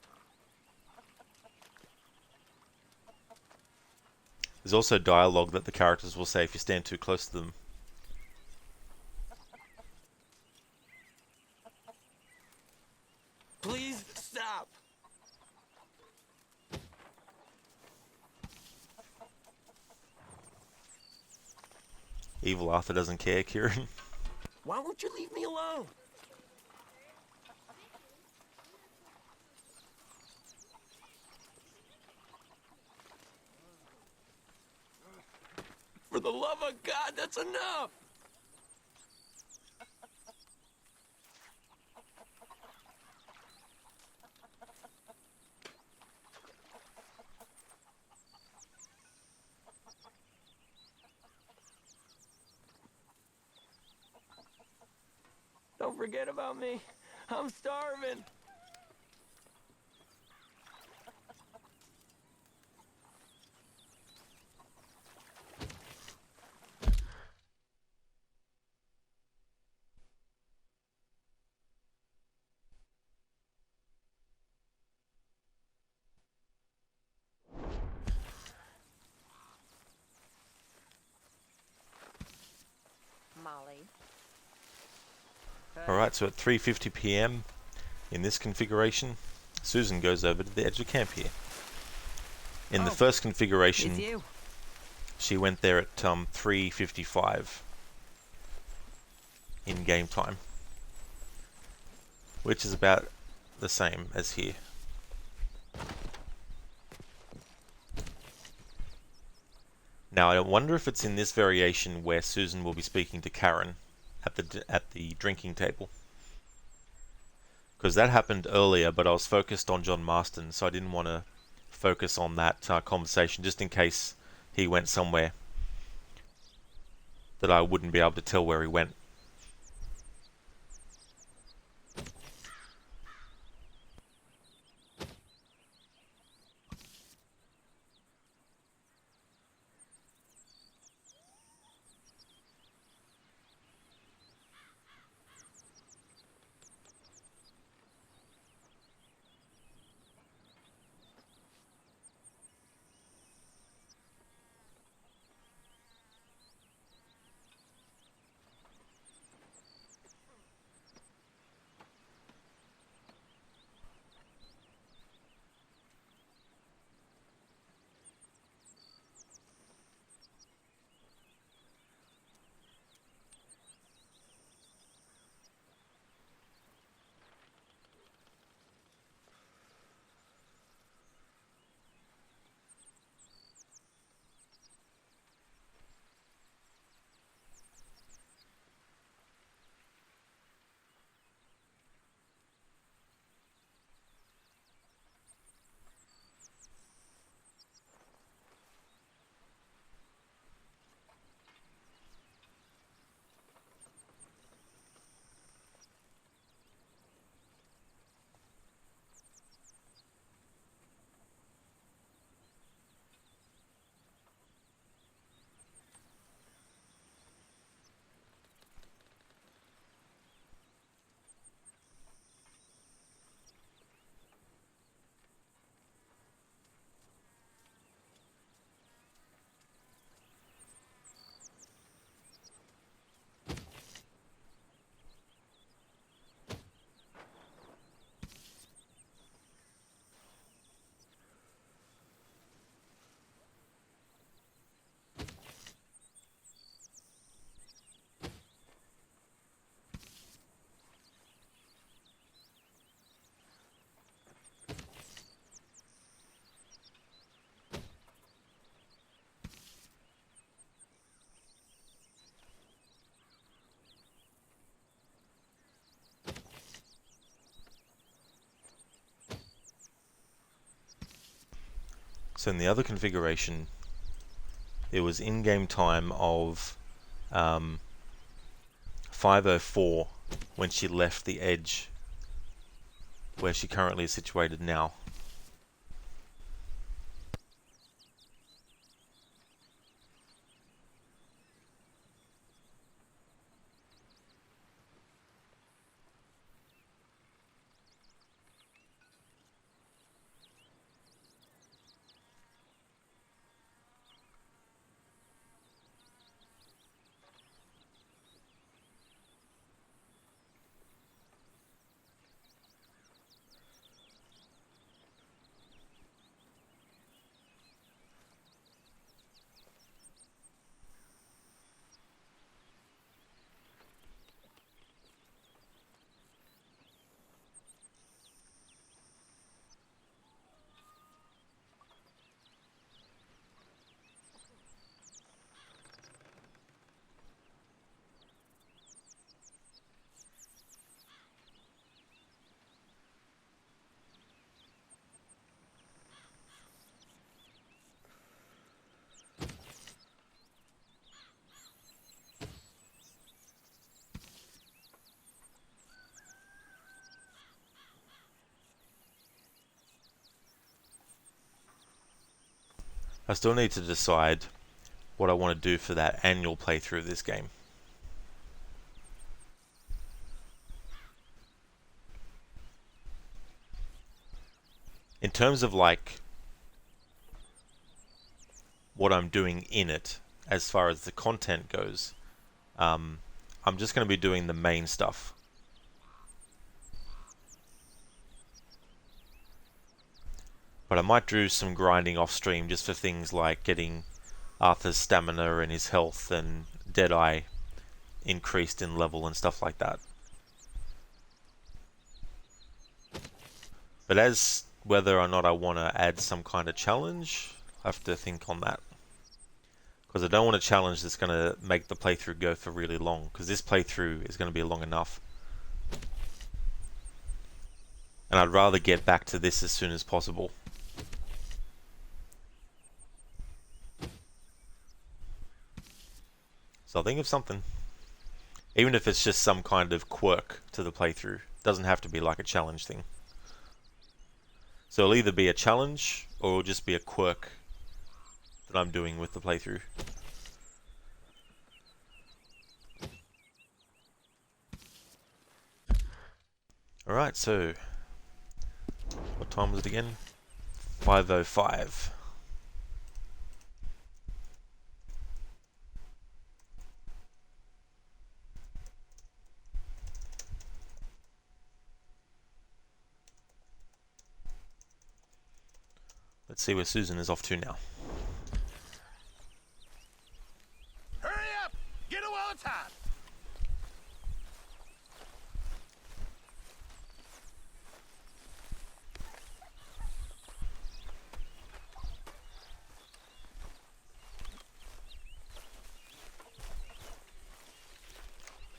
There's also dialogue that the characters will say if you stand too close to them. Please stop. Evil Arthur doesn't care, Kieran. Why won't you leave me alone? For the love of God, that's enough! Don't forget about me. I'm starving. Molly. Alright, so at 3:50 p.m. in this configuration, Susan goes over to the edge of camp here. In the first configuration, she went there at 3:55 in game time, which is about the same as here. Now I wonder if it's in this variation where Susan will be speaking to Karen at the drinking table, because that happened earlier, but I was focused on John Marston, so I didn't want to focus on that conversation, just in case he went somewhere that I wouldn't be able to tell where he went. So in the other configuration, it was in-game time of 5:04 when she left the edge where she currently is situated now. I still need to decide what I want to do for that annual playthrough of this game. In terms of like what I'm doing in it, as far as the content goes, I'm just going to be doing the main stuff. But I might do some grinding off stream just for things like getting Arthur's stamina and his health and Deadeye increased in level and stuff like that. But as whether or not I want to add some kind of challenge, I have to think on that. Because I don't want a challenge that's going to make the playthrough go for really long, because this playthrough is going to be long enough. And I'd rather get back to this as soon as possible. So I'll think of something. Even if it's just some kind of quirk to the playthrough. It doesn't have to be like a challenge thing. So it'll either be a challenge, or it'll just be a quirk that I'm doing with the playthrough. Alright, so what time was it again? 5:05. Let's see where Susan is off to now. Hurry up! Get a while it's hot!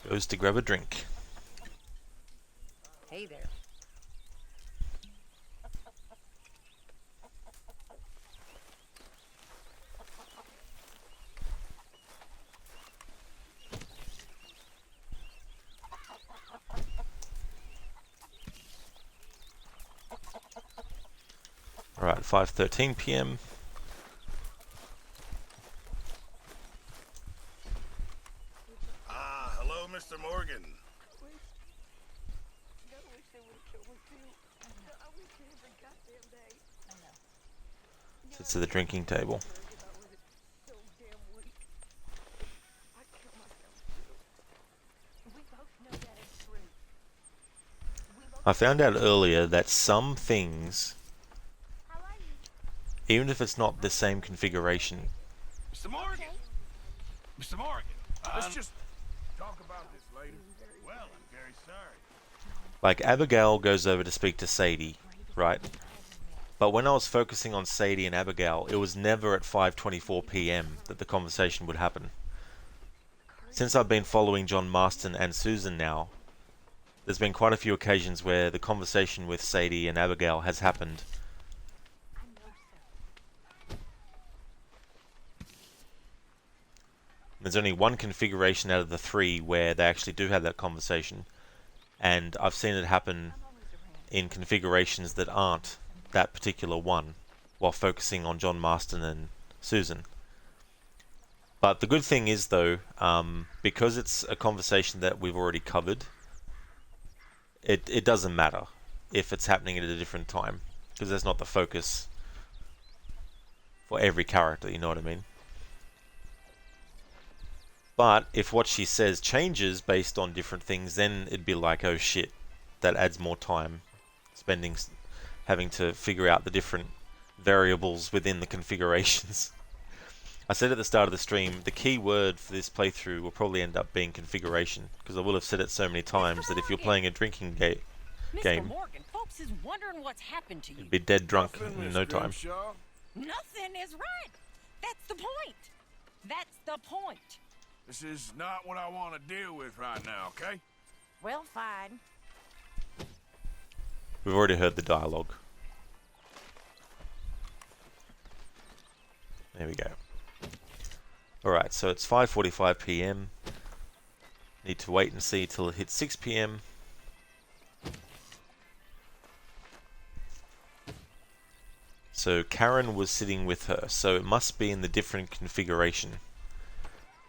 Goes to grab a drink. Hey there. Alright, 5:13 PM. Ah, hello, Mr. Morgan. Sits at the drinking table. I found out earlier that some things, even if it's not the same configuration, Mr. Morgan! Mr. Morgan! Let's just talk about this later. Well, I'm very sorry. like Abigail goes over to speak to Sadie, right? But when I was focusing on Sadie and Abigail, it was never at 5:24 PM that the conversation would happen. Since I've been following John Marston and Susan now, there's been quite a few occasions where the conversation with Sadie and Abigail has happened. There's only one configuration out of the three where they actually do have that conversation, and I've seen it happen in configurations that aren't that particular one, while focusing on John Marston and Susan. But the good thing is though, because it's a conversation that we've already covered, it doesn't matter if it's happening at a different time, because that's not the focus for every character, you know what I mean? But if what she says changes based on different things, then it'd be like, oh shit, that adds more time, having to figure out the different variables within the configurations. I said at the start of the stream, the key word for this playthrough will probably end up being configuration, because I will have said it so many times that if you're playing a drinking game, Mr. Morgan, folks is wondering what's happened to you. you'd be dead drunk Nothing, in Miss no time. Grimshaw. Nothing is right. That's the point. That's the point. This is not what I want to deal with right now, okay? Well, fine. We've already heard the dialogue. There we go. Alright, so it's 5:45 PM. Need to wait and see till it hits 6 PM. So Karen was sitting with her, so it must be in the different configuration.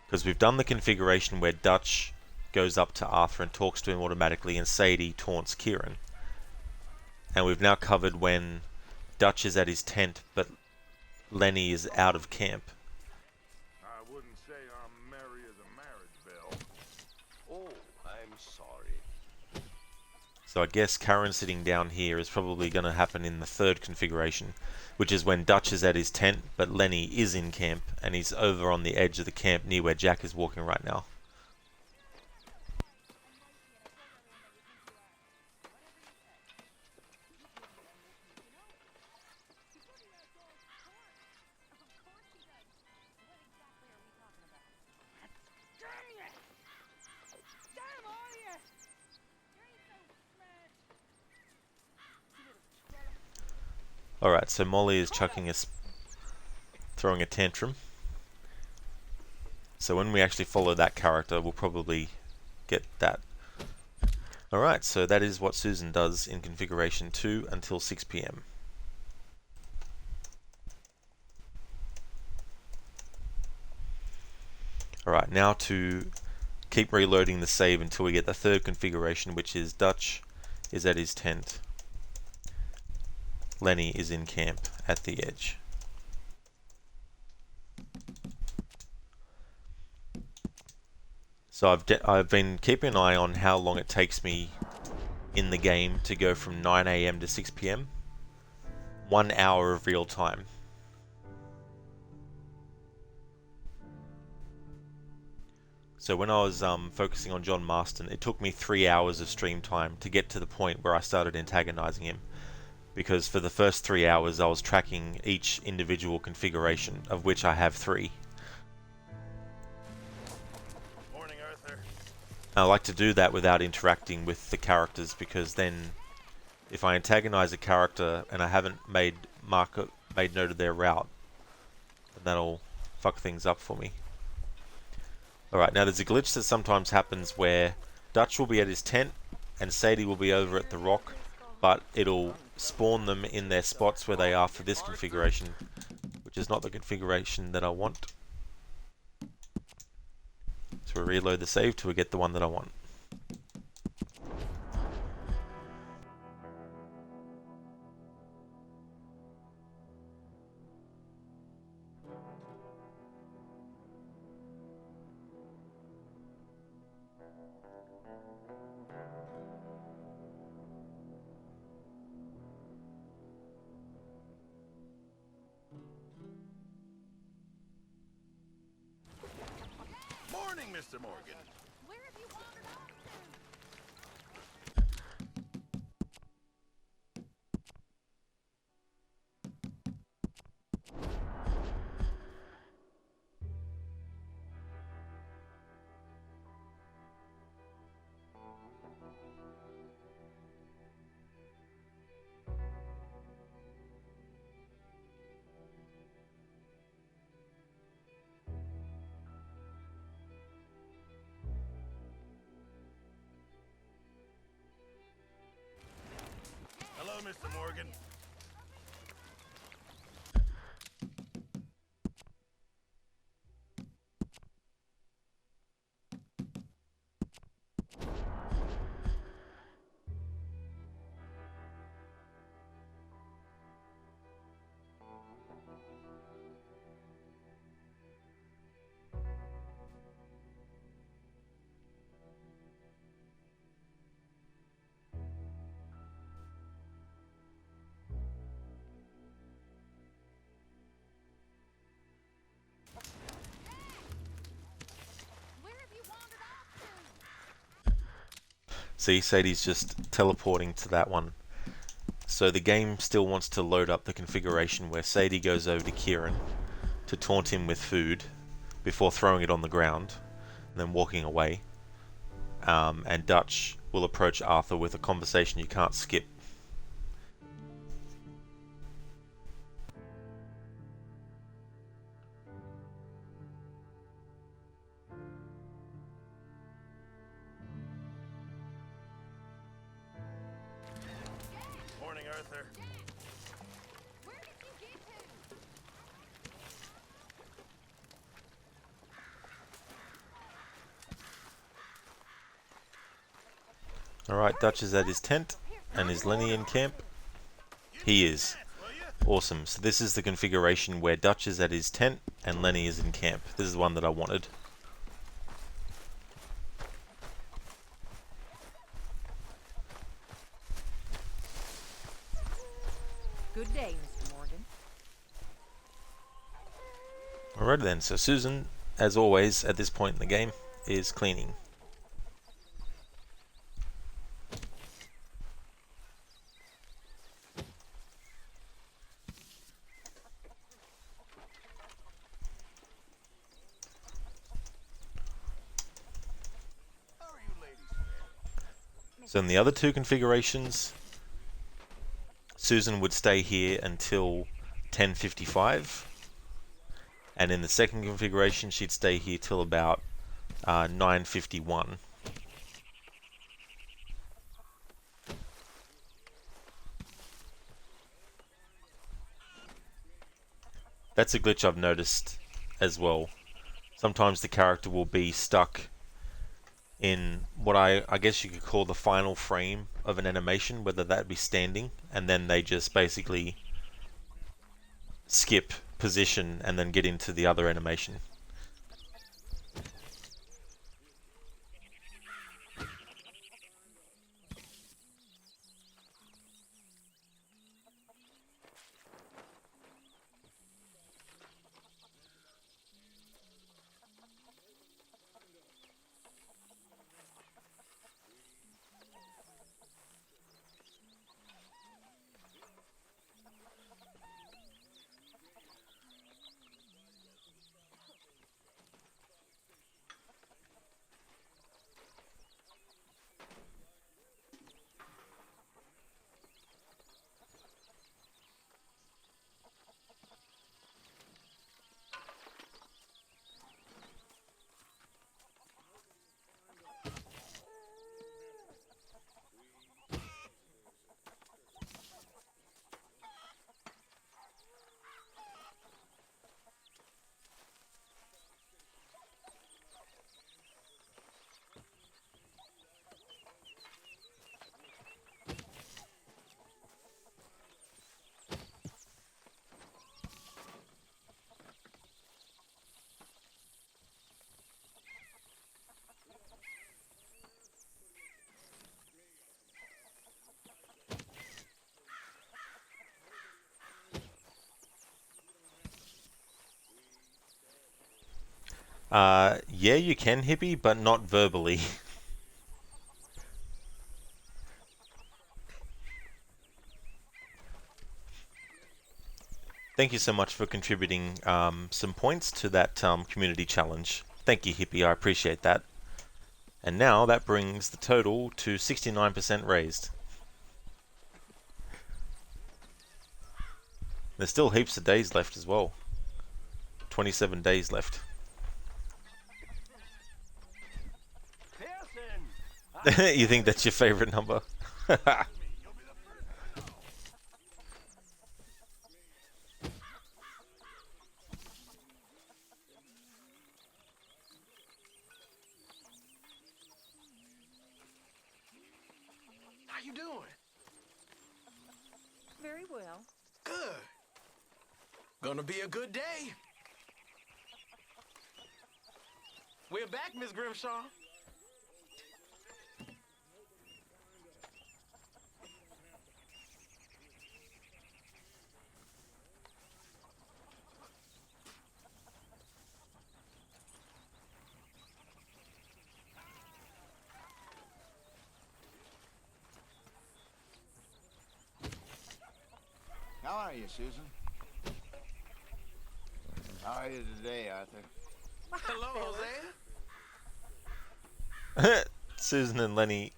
Because we've done the configuration where Dutch goes up to Arthur and talks to him automatically, and Sadie taunts Kieran. And we've now covered when Dutch is at his tent, but Lenny is out of camp. I wouldn't say I'm merry as a marriage bell. Oh, I'm sorry. So I guess Karen sitting down here is probably going to happen in the third configuration, which is when Dutch is at his tent, but Lenny is in camp, and he's over on the edge of the camp near where Jack is walking right now. Alright, so Molly is throwing a tantrum. So when we actually follow that character, we'll probably get that. Alright, so that is what Susan does in configuration 2 until 6 PM. Alright, now to keep reloading the save until we get the third configuration, which is Dutch is at his tent. Lenny is in camp at the edge. So I've been keeping an eye on how long it takes me in the game to go from 9 AM to 6 PM. 1 hour of real time. So when I was focusing on John Marston, it took me 3 hours of stream time to get to the point where I started antagonizing him. Because for the first 3 hours I was tracking each individual configuration, of which I have 3. Morning, Arthur. I like to do that without interacting with the characters, because then if I antagonize a character and I haven't made note of their route, then that'll fuck things up for me. Alright, now there's a glitch that sometimes happens where Dutch will be at his tent and Sadie will be over at the rock, but it'll spawn them in their spots where they are for this configuration, which is not the configuration that I want. So we reload the save till we get the one that I want. Morning, Mr. Morgan. Where have you wandered off Hello, Mr. Morgan. See, Sadie's just teleporting to that one. So the game still wants to load up the configuration where Sadie goes over to Kieran to taunt him with food before throwing it on the ground and then walking away. And Dutch will approach Arthur with a conversation you can't skip. Morning, Arthur. Where did you get Alright, Dutch is at his tent. And is Lenny in camp? He is. Awesome. So this is the configuration where Dutch is at his tent and Lenny is in camp. This is the one that I wanted. Good day, Mr. Morgan. Alright then, so Susan, as always at this point in the game, is cleaning. So in the other two configurations, Susan would stay here until 10:55, and in the second configuration she'd stay here till about 9:51. That's a glitch I've noticed as well. Sometimes the character will be stuck in what I guess you could call the final frame of an animation, whether that be standing, and then they just basically skip position and then get into the other animation. Yeah, you can, Hippie, but not verbally. Thank you so much for contributing some points to that community challenge. Thank you, Hippie, I appreciate that. And now that brings the total to 69% raised. There's still heaps of days left as well. 27 days left. You think that's your favorite number? How you doing? Very well. Good. Gonna be a good day. We're back, Miss Grimshaw. How are you, Susan? How are you today, Arthur? Hello, Hosea. Susan and Lenny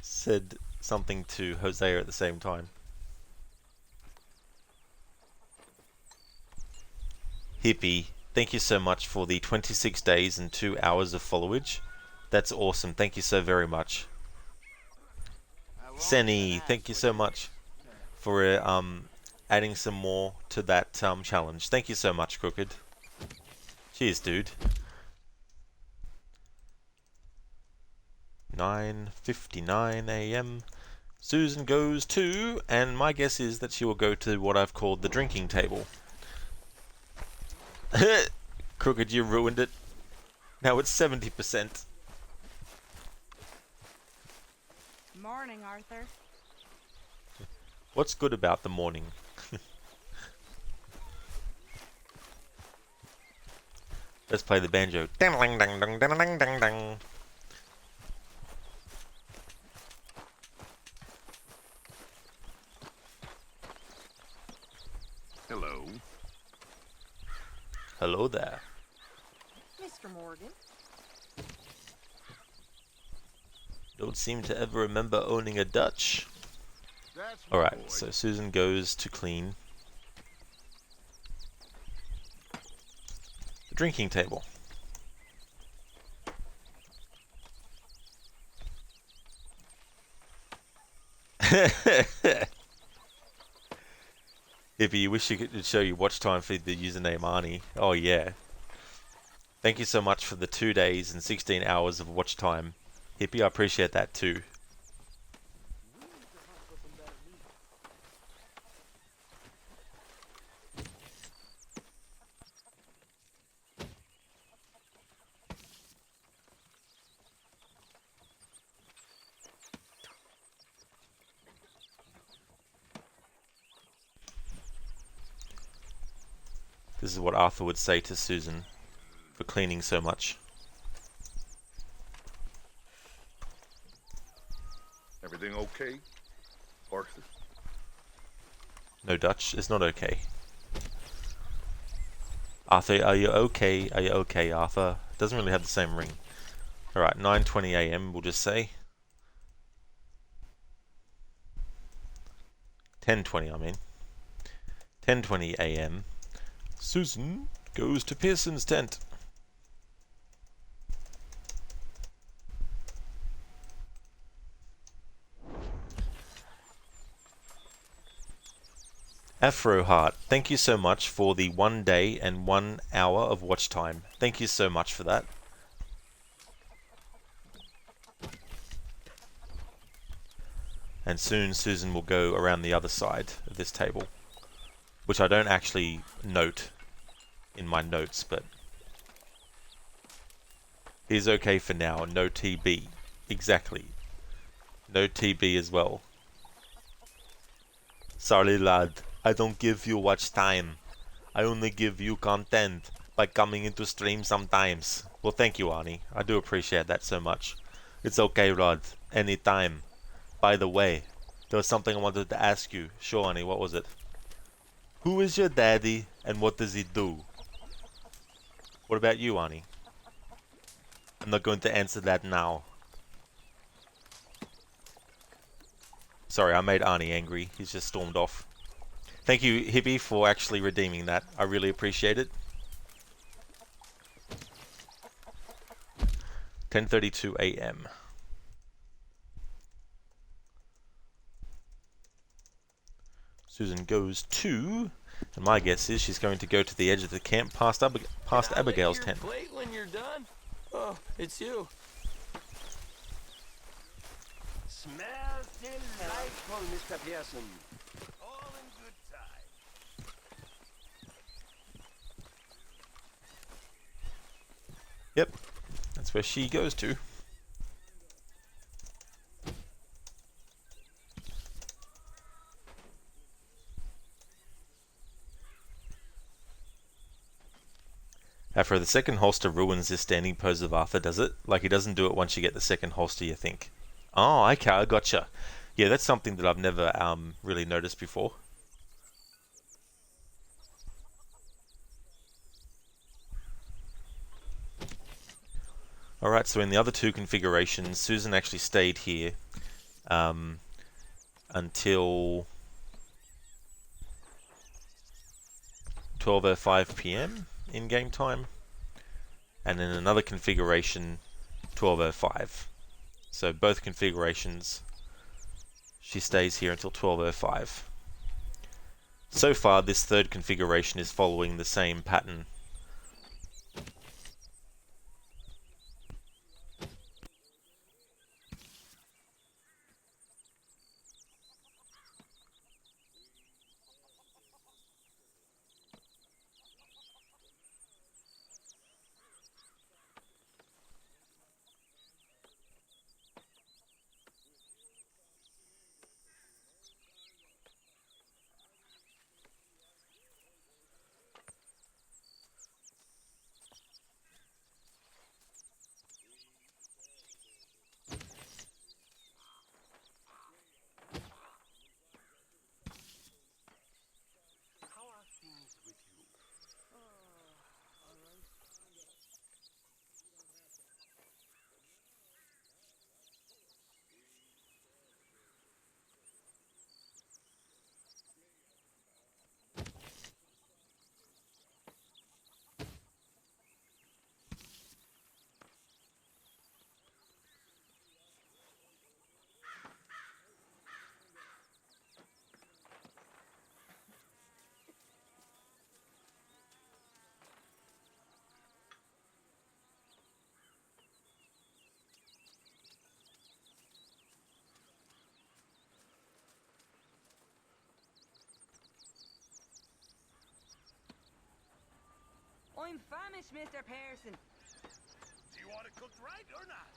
said something to Hosea at the same time. Hippie, thank you so much for the 26 days and 2 hours of followage. That's awesome. Thank you so very much. Senny, thank you so much for adding some more to that challenge. Thank you so much, Crooked. Cheers, dude. 9:59 a.m. Susan goes to, and my guess is that she will go to what I've called the drinking table. Crooked, you ruined it. Now it's 70%. Morning, Arthur. What's good about the morning? Let's play the banjo. Dang, dang, dang, dang, dang, dang, dang. Hello. Hello there. Mr. Morgan. Don't seem to ever remember owning a Dutch. That's Alright, so Susan goes to clean the drinking table. Hippie, you wish you could show you watch time for the username Arnie. Oh yeah. Thank you so much for the 2 days and 16 hours of watch time. Hippie, I appreciate that too. This is what Arthur would say to Susan for cleaning so much. Everything okay, Arthur? No Dutch, it's not okay. Arthur, are you okay? Are you okay, Arthur? Doesn't really have the same ring. Alright, 9:20 a.m. we'll just say. 10:20 I mean. 10:20 a.m. Susan goes to Pearson's tent. Afro Heart, thank you so much for the 1 day and 1 hour of watch time. Thank you so much for that. And soon Susan will go around the other side of this table, which I don't actually note in my notes, but is okay for now. No TB. Exactly. No TB as well. Sorry lad, I don't give you watch time. I only give you content by coming into stream sometimes. Well, thank you, Arnie. I do appreciate that so much. It's okay, Rod. Anytime. By the way, there was something I wanted to ask you. Sure, Arnie, what was it? Who is your daddy and what does he do? What about you, Arnie? I'm not going to answer that now. Sorry, I made Arnie angry. He's just stormed off. Thank you, Hippie, for actually redeeming that. I really appreciate it. 10:32 a.m. Susan goes to, and my guess is she's going to go to the edge of the camp past Abigail's tent. Plate when you're done. Oh, it's you. Smells delightful, Mr. Pearson. All in good time. Yep, that's where she goes to. After the second holster ruins this standing pose of Arthur, does it? Like he doesn't do it once you get the second holster, you think. Oh, okay, I gotcha. Yeah, that's something that I've never really noticed before. Alright, so in the other two configurations, Susan actually stayed here until 12:05 p.m. in game time, and in another configuration 12:05. So both configurations she stays here until 12:05. So far this third configuration is following the same pattern. been famished, Mr. Pearson. Do you want it cooked right or not?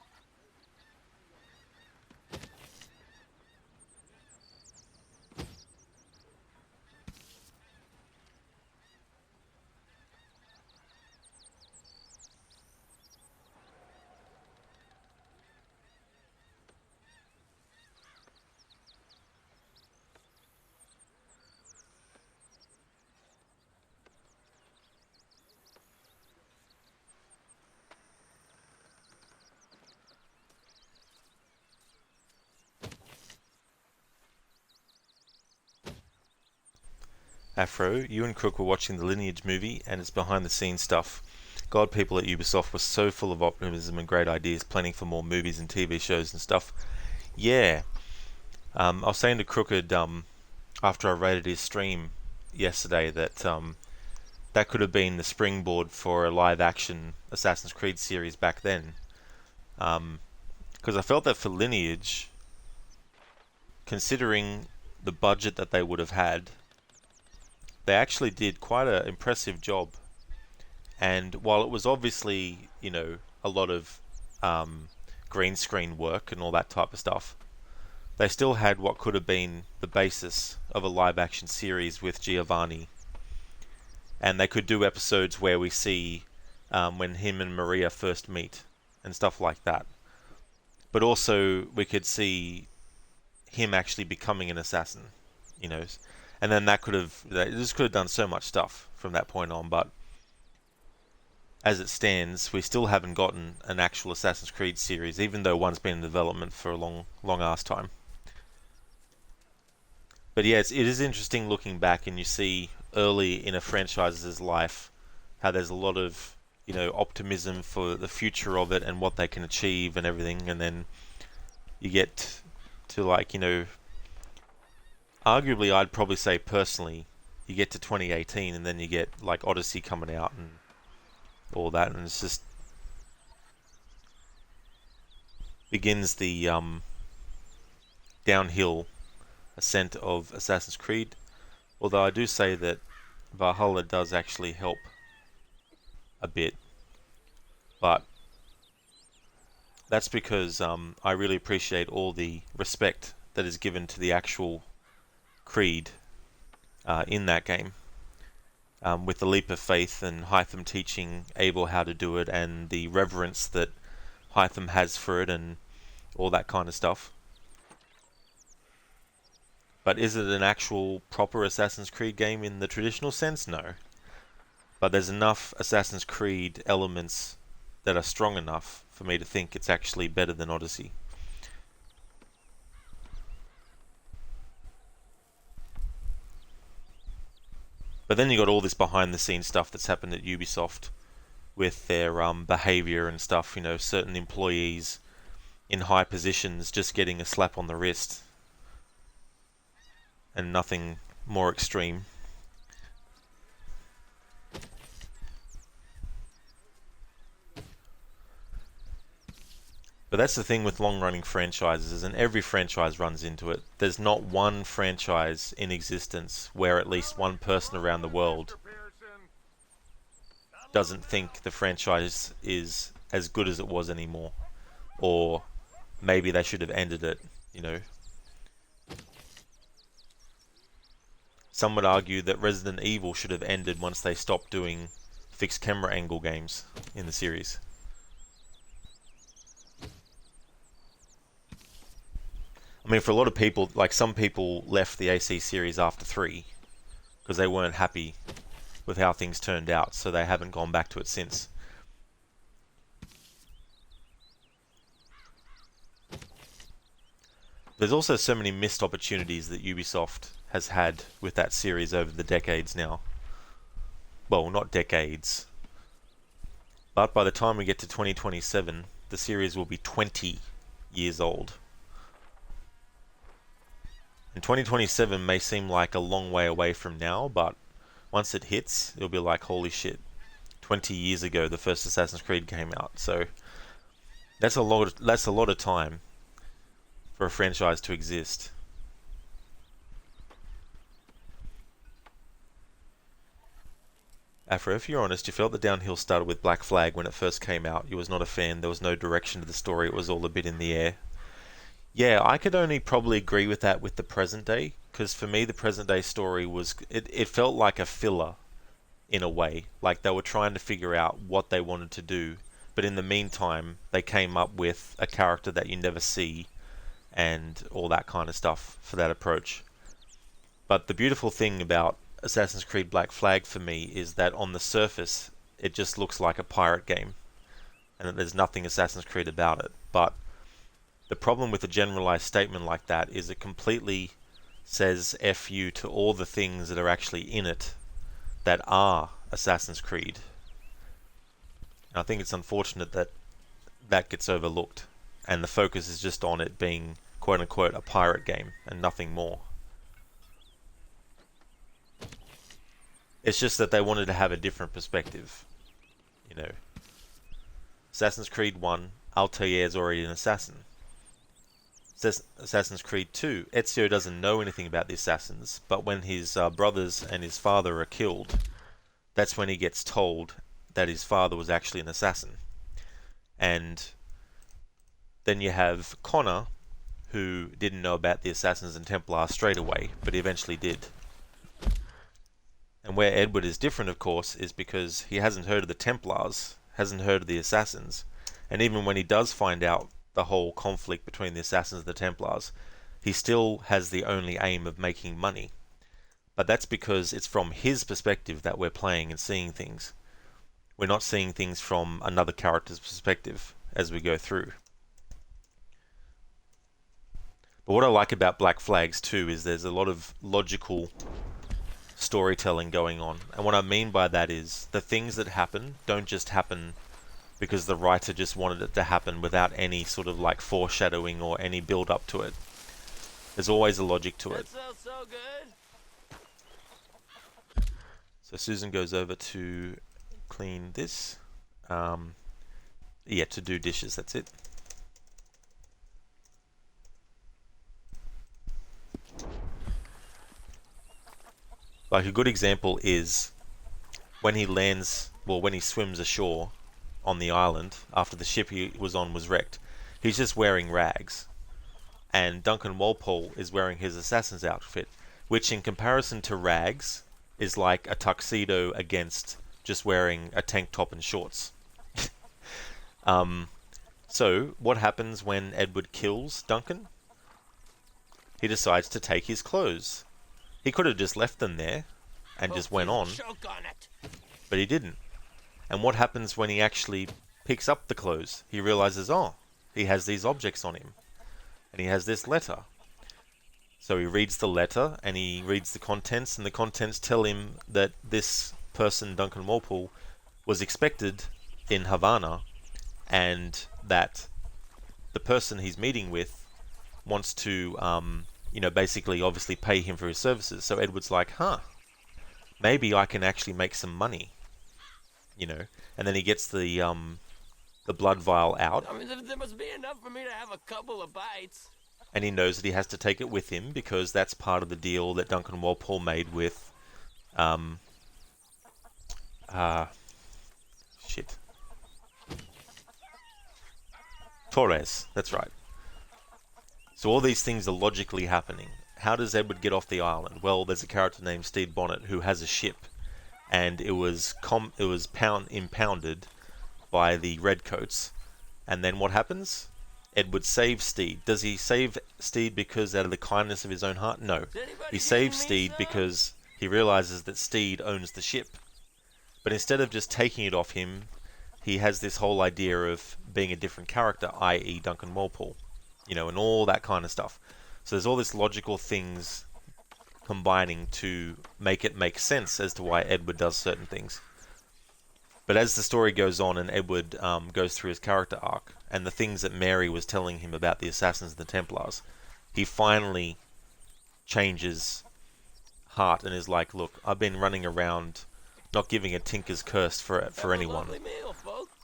Afro, you and Crook were watching the Lineage movie, and it's behind the scenes stuff. God, people at Ubisoft were so full of optimism and great ideas, planning for more movies and TV shows and stuff. Yeah. I was saying to Crooked after I rated his stream yesterday that that could have been the springboard for a live-action Assassin's Creed series back then. Because I felt that for Lineage, considering the budget that they would have had, they actually did quite an impressive job. And while it was obviously, you know, a lot of green screen work and all that type of stuff, they still had what could have been the basis of a live action series with Giovanni. And they could do episodes where we see when him and Maria first meet and stuff like that. But also we could see him actually becoming an assassin, you know. And then that could have, this could have done so much stuff from that point on, but as it stands, we still haven't gotten an actual Assassin's Creed series, even though one's been in development for a long ass time. But yeah, it is interesting looking back and you see early in a franchise's life how there's a lot of, you know, optimism for the future of it and what they can achieve and everything, and then you get to, like, you know, arguably, I'd probably say personally, you get to 2018 and then you get like Odyssey coming out and all that, and it's just begins the downhill ascent of Assassin's Creed. Although I do say that Valhalla does actually help a bit, but that's because I really appreciate all the respect that is given to the actual Creed in that game, with the leap of faith and Hytham teaching Abel how to do it, and the reverence that Hytham has for it and all that kind of stuff. But is it an actual proper Assassin's Creed game in the traditional sense? No. But there's enough Assassin's Creed elements that are strong enough for me to think it's actually better than Odyssey. But then you got all this behind the scenes stuff that's happened at Ubisoft with their behavior and stuff, you know, certain employees in high positions just getting a slap on the wrist and nothing more extreme. But that's the thing with long-running franchises, and every franchise runs into it. There's not one franchise in existence where at least one person around the world doesn't think the franchise is as good as it was anymore. Or maybe they should have ended it, you know. Some would argue that Resident Evil should have ended once they stopped doing fixed camera angle games in the series. I mean, for a lot of people, like some people left the AC series after 3 because they weren't happy with how things turned out, so they haven't gone back to it since. There's also so many missed opportunities that Ubisoft has had with that series over the decades now. Well, not decades. But by the time we get to 2027, the series will be 20 years old. And 2027 may seem like a long way away from now, but once it hits, it'll be like, holy shit, 20 years ago the first Assassin's Creed came out. So that's a lot of time for a franchise to exist. Afro, if you're honest, you felt the downhill started with Black Flag when it first came out. You was not a fan. There was no direction to the story. It was all a bit in the air. Yeah, I could only probably agree with that with the present day, because for me the present day story was it felt like a filler in a way. Like they were trying to figure out what they wanted to do, but in the meantime they came up with a character that you never see and all that kind of stuff for that approach. But the beautiful thing about Assassin's Creed Black Flag for me is that on the surface it just looks like a pirate game and that there's nothing Assassin's Creed about it. But the problem with a generalized statement like that is it completely says F you to all the things that are actually in it that are Assassin's Creed. And I think it's unfortunate that that gets overlooked and the focus is just on it being quote unquote a pirate game and nothing more. It's just that they wanted to have a different perspective. You know, Assassin's Creed 1, Altair is already an assassin. Assassin's Creed 2, Ezio doesn't know anything about the assassins, but when his brothers and his father are killed, that's when he gets told that his father was actually an assassin. And then you have Connor, who didn't know about the Assassins and Templars straight away, but he eventually did. And where Edward is different, of course, is because he hasn't heard of the Templars, hasn't heard of the Assassins, and even when he does find out the whole conflict between the Assassins and the Templars, he still has the only aim of making money. But that's because it's from his perspective that we're playing and seeing things. We're not seeing things from another character's perspective as we go through. But what I like about Black Flags too is there's a lot of logical storytelling going on. And what I mean by that is the things that happen don't just happen because the writer just wanted it to happen without any sort of like foreshadowing or any build up to it. There's always a logic to it. That smells so good. So Susan goes over to clean this. Yeah, to do dishes, that's it. Like a good example is when he lands, well, when he swims ashore on the island after the ship he was on was wrecked. He's just wearing rags. And Duncan Walpole is wearing his assassin's outfit, which in comparison to rags is like a tuxedo against just wearing a tank top and shorts. So what happens when Edward kills Duncan? He decides to take his clothes. He could have just left them there and just went on, Choke on it. but he didn't. And what happens when he actually picks up the clothes? He realizes, oh, he has these objects on him. And he has this letter. So he reads the letter and he reads the contents, and the contents tell him that this person, Duncan Walpole, was expected in Havana, and that the person he's meeting with wants to, basically obviously pay him for his services. So Edward's like, maybe I can actually make some money. And then he gets the blood vial out. I mean, there must be enough for me to have a couple of bites. And he knows that he has to take it with him because that's part of the deal that Duncan Walpole made with Torres, that's right. So all these things are logically happening. How does Edward get off the island? Well, there's a character named Stede Bonnet who has a ship, and it was impounded by the Redcoats. And then what happens? Edward saves Stede. Does he save Stede because out of the kindness of his own heart? No. He saves Stede because he realizes that Stede owns the ship. But instead of just taking it off him, he has this whole idea of being a different character, i.e. Duncan Walpole, and all that kind of stuff. So there's all these logical things combining to make it make sense as to why Edward does certain things. But as the story goes on and Edward goes through his character arc, and the things that Mary was telling him about the Assassins and the Templars, he finally changes heart and is like, look, I've been running around not giving a tinker's curse for anyone.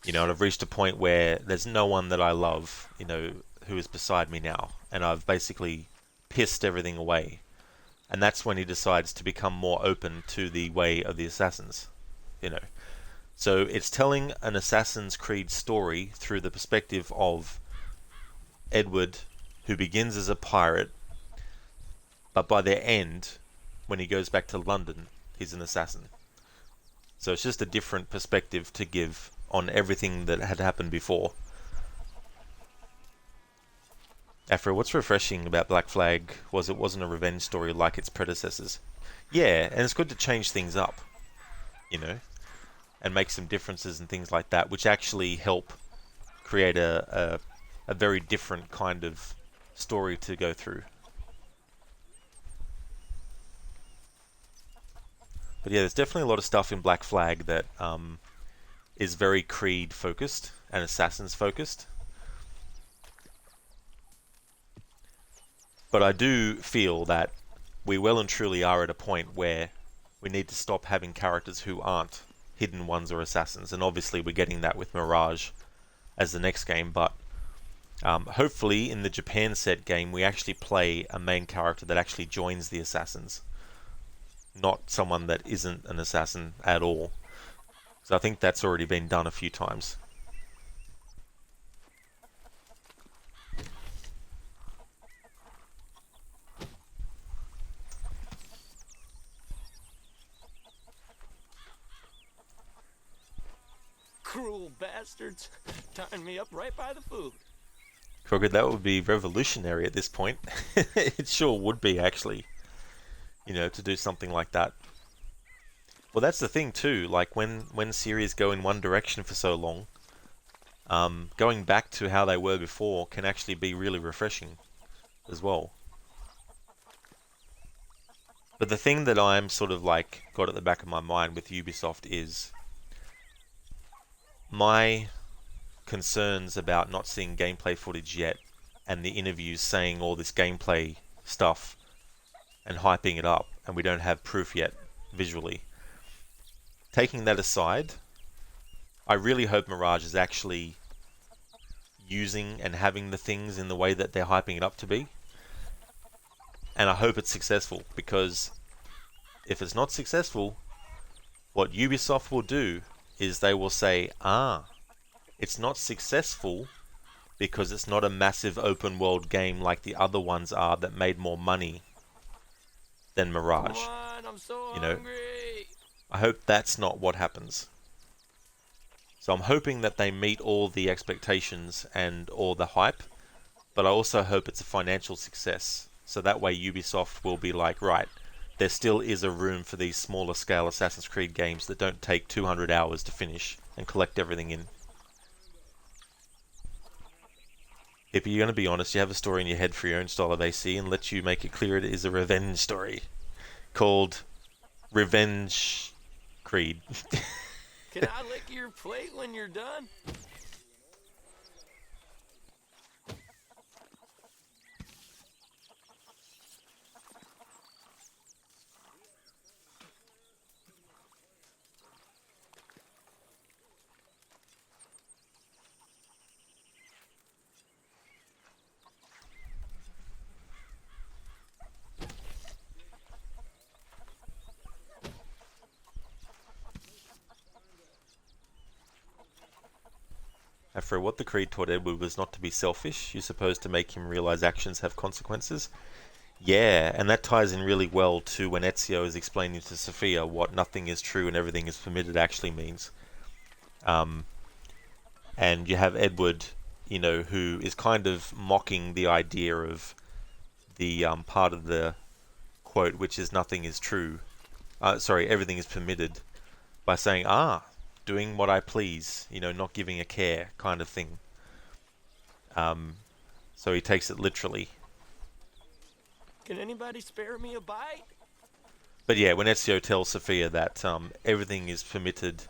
And I've reached a point where there's no one that I love, who is beside me now. And I've basically pissed everything away. And that's when he decides to become more open to the way of the Assassins. you know. So it's telling an Assassin's Creed story through the perspective of Edward, who begins as a pirate, but by the end, when he goes back to London, he's an assassin. So it's just a different perspective to give on everything that had happened before. Afro, what's refreshing about Black Flag was it wasn't a revenge story like its predecessors. Yeah, and it's good to change things up, you know, and make some differences and things like that, which actually help create a very different kind of story to go through. But yeah, there's definitely a lot of stuff in Black Flag that is very Creed focused and Assassins focused. But I do feel that we well and truly are at a point where we need to stop having characters who aren't hidden ones or assassins, and obviously we're getting that with Mirage as the next game, but hopefully in the Japan set game we actually play a main character that actually joins the assassins, not someone that isn't an assassin at all. So I think that's already been done a few times. Cruel bastards. Tying me up right by the food. Kroger, that would be revolutionary at this point. It sure would be, actually. You know, to do something like that. Well, that's the thing too, like when series go in one direction for so long, going back to how they were before can actually be really refreshing as well. But the thing that I'm sort of like got at the back of my mind with Ubisoft is my concerns about not seeing gameplay footage yet, and the interviews saying all this gameplay stuff and hyping it up, and we don't have proof yet visually. Taking that aside, I really hope Mirage is actually using and having the things in the way that they're hyping it up to be. And I hope it's successful, because if it's not successful, what Ubisoft will do is they will say, it's not successful because it's not a massive open world game like the other ones are that made more money than Mirage. Come on, I'm so you know, hungry. I hope that's not what happens. So I'm hoping that they meet all the expectations and all the hype, but I also hope it's a financial success. So that way Ubisoft will be like, right, there still is a room for these smaller scale Assassin's Creed games that don't take 200 hours to finish and collect everything in. If you're going to be honest, you have a story in your head for your own style of AC, and let you make it clear it is a revenge story called Revenge Creed. Can I lick your plate when you're done? For what the Creed taught Edward was not to be selfish. You're supposed to make him realize actions have consequences. Yeah, and that ties in really well to when Ezio is explaining to Sophia what nothing is true and everything is permitted actually means. And you have Edward, you know, who is kind of mocking the idea of the part of the quote, which is nothing is true. Everything is permitted, by saying, doing what I please, you know, not giving a care kind of thing. So he takes it literally. Can anybody spare me a bite? But yeah, when Ezio tells Sophia that everything is permitted,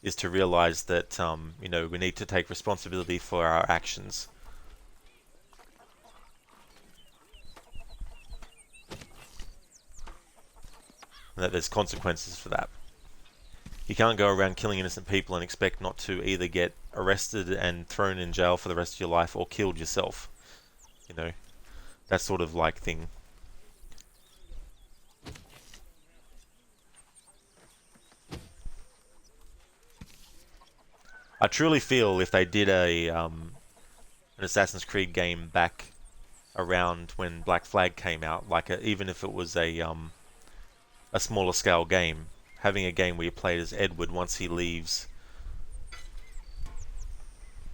is to realize that, you know, we need to take responsibility for our actions. And that there's consequences for that. You can't go around killing innocent people and expect not to either get arrested and thrown in jail for the rest of your life or killed yourself. You know, that sort of like thing. I truly feel if they did an Assassin's Creed game back around when Black Flag came out, even if it was a smaller scale game, having a game where you play as Edward once he arrives,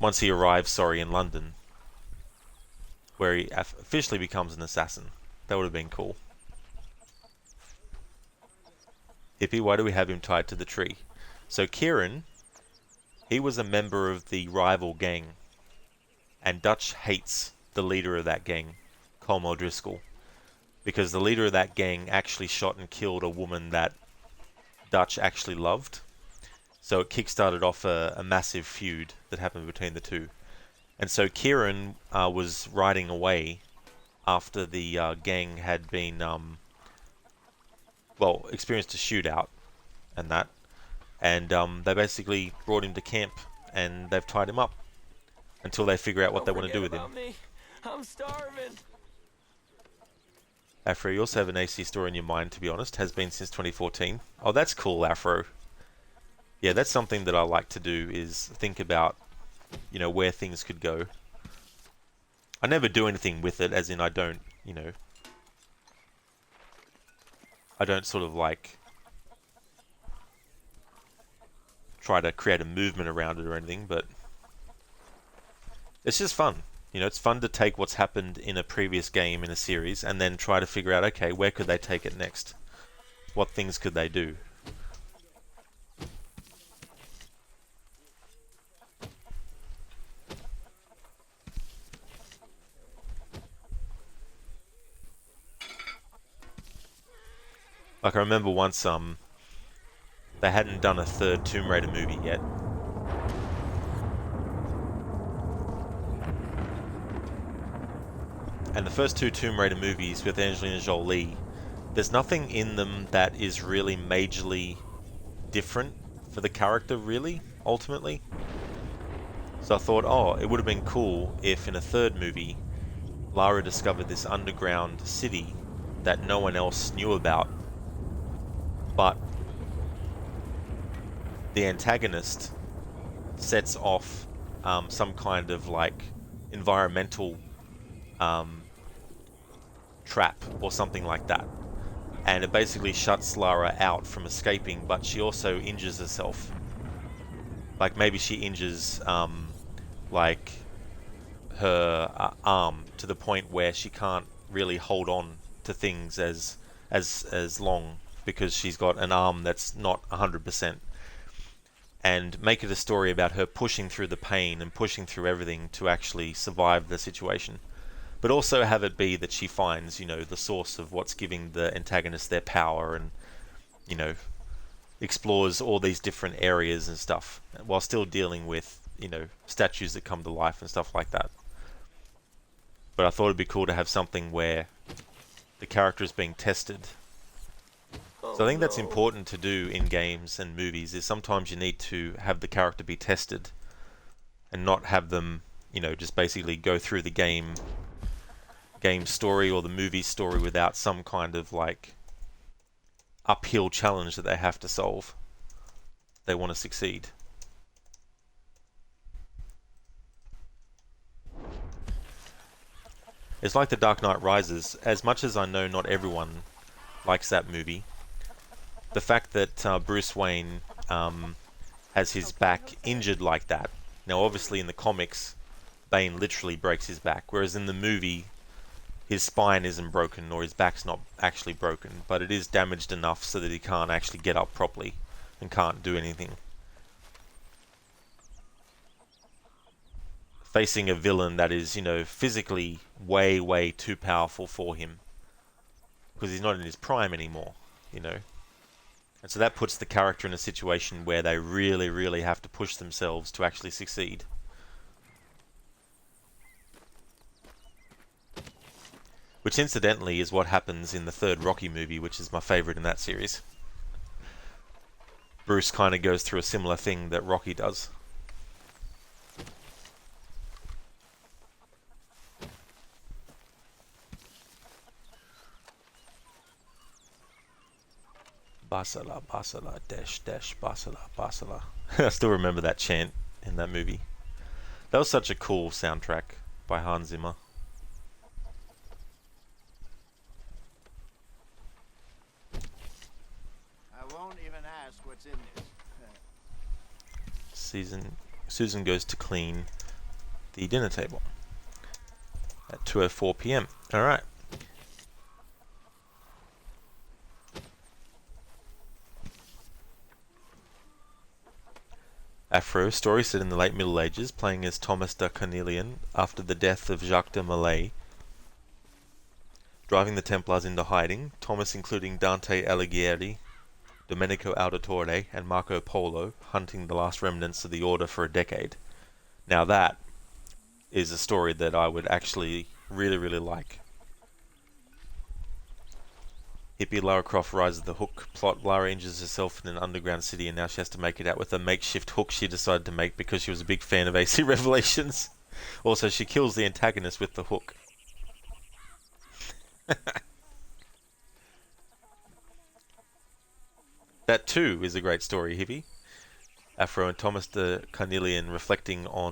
in London, where he officially becomes an assassin. That would have been cool. Hippie, why do we have him tied to the tree? So Kieran, he was a member of the rival gang, and Dutch hates the leader of that gang, Colm O'Driscoll, because the leader of that gang actually shot and killed a woman that Dutch actually loved. So it kickstarted off a massive feud that happened between the two. And so Kieran was riding away after the gang had been, experienced a shootout and that. And they basically brought him to camp and they've tied him up until they figure out what they want to do with him. Me. I'm starving. Afro, you also have an AC story in your mind, to be honest. Has been since 2014. Oh, that's cool, Afro. Yeah, that's something that I like to do, is think about, where things could go. I never do anything with it, as in I don't, I don't sort of try to create a movement around it or anything, but it's just fun. It's fun to take what's happened in a previous game in a series and then try to figure out, okay, where could they take it next? What things could they do? I remember once they hadn't done a third Tomb Raider movie yet. And the first two Tomb Raider movies with Angelina Jolie, there's nothing in them that is really majorly different for the character, really, ultimately. So I thought, it would have been cool if in a third movie, Lara discovered this underground city that no one else knew about. But the antagonist sets off some kind of environmental trap or something like that, and it basically shuts Lara out from escaping, but she also injures herself. Maybe she injures her arm to the point where she can't really hold on to things as long, because she's got an arm that's not 100%. And make it a story about her pushing through the pain and pushing through everything to actually survive the situation. But also have it be that she finds, the source of what's giving the antagonist their power, and, explores all these different areas and stuff, while still dealing with, statues that come to life and stuff like that. But I thought it'd be cool to have something where the character is being tested. So I think that's important to do in games and movies, is sometimes you need to have the character be tested and not have them, just basically go through the game story or the movie story without some kind of uphill challenge that they have to solve. They want to succeed. It's like The Dark Knight Rises. As much as I know not everyone likes that movie, the fact that Bruce Wayne has his back injured like that. Now obviously in the comics, Bane literally breaks his back, whereas in the movie, his spine isn't broken, or his back's not actually broken, but it is damaged enough so that he can't actually get up properly and can't do anything. Facing a villain that is, physically way, way too powerful for him, because he's not in his prime anymore, And so that puts the character in a situation where they really, really have to push themselves to actually succeed. Which incidentally is what happens in the third Rocky movie, which is my favourite in that series. Bruce kind of goes through a similar thing that Rocky does. Basala, basala, dash, dash, basala, basala. I still remember that chant in that movie. That was such a cool soundtrack by Hans Zimmer. I won't even ask what's in this. Susan goes to clean the dinner table at 2:04 p.m. All right. Afro, story set in the late Middle Ages, playing as Thomas de Carnelian after the death of Jacques de Molay, driving the Templars into hiding, Thomas including Dante Alighieri, Domenico Auditore, and Marco Polo, hunting the last remnants of the Order for a decade. Now that is a story that I would actually really, really like. Hippie Lara Croft rises the hook plot. Lara injures herself in an underground city and now she has to make it out with a makeshift hook she decided to make because she was a big fan of AC Revelations. Also, she kills the antagonist with the hook. That too is a great story, Hippie. Afro and Thomas de Carnelian reflecting all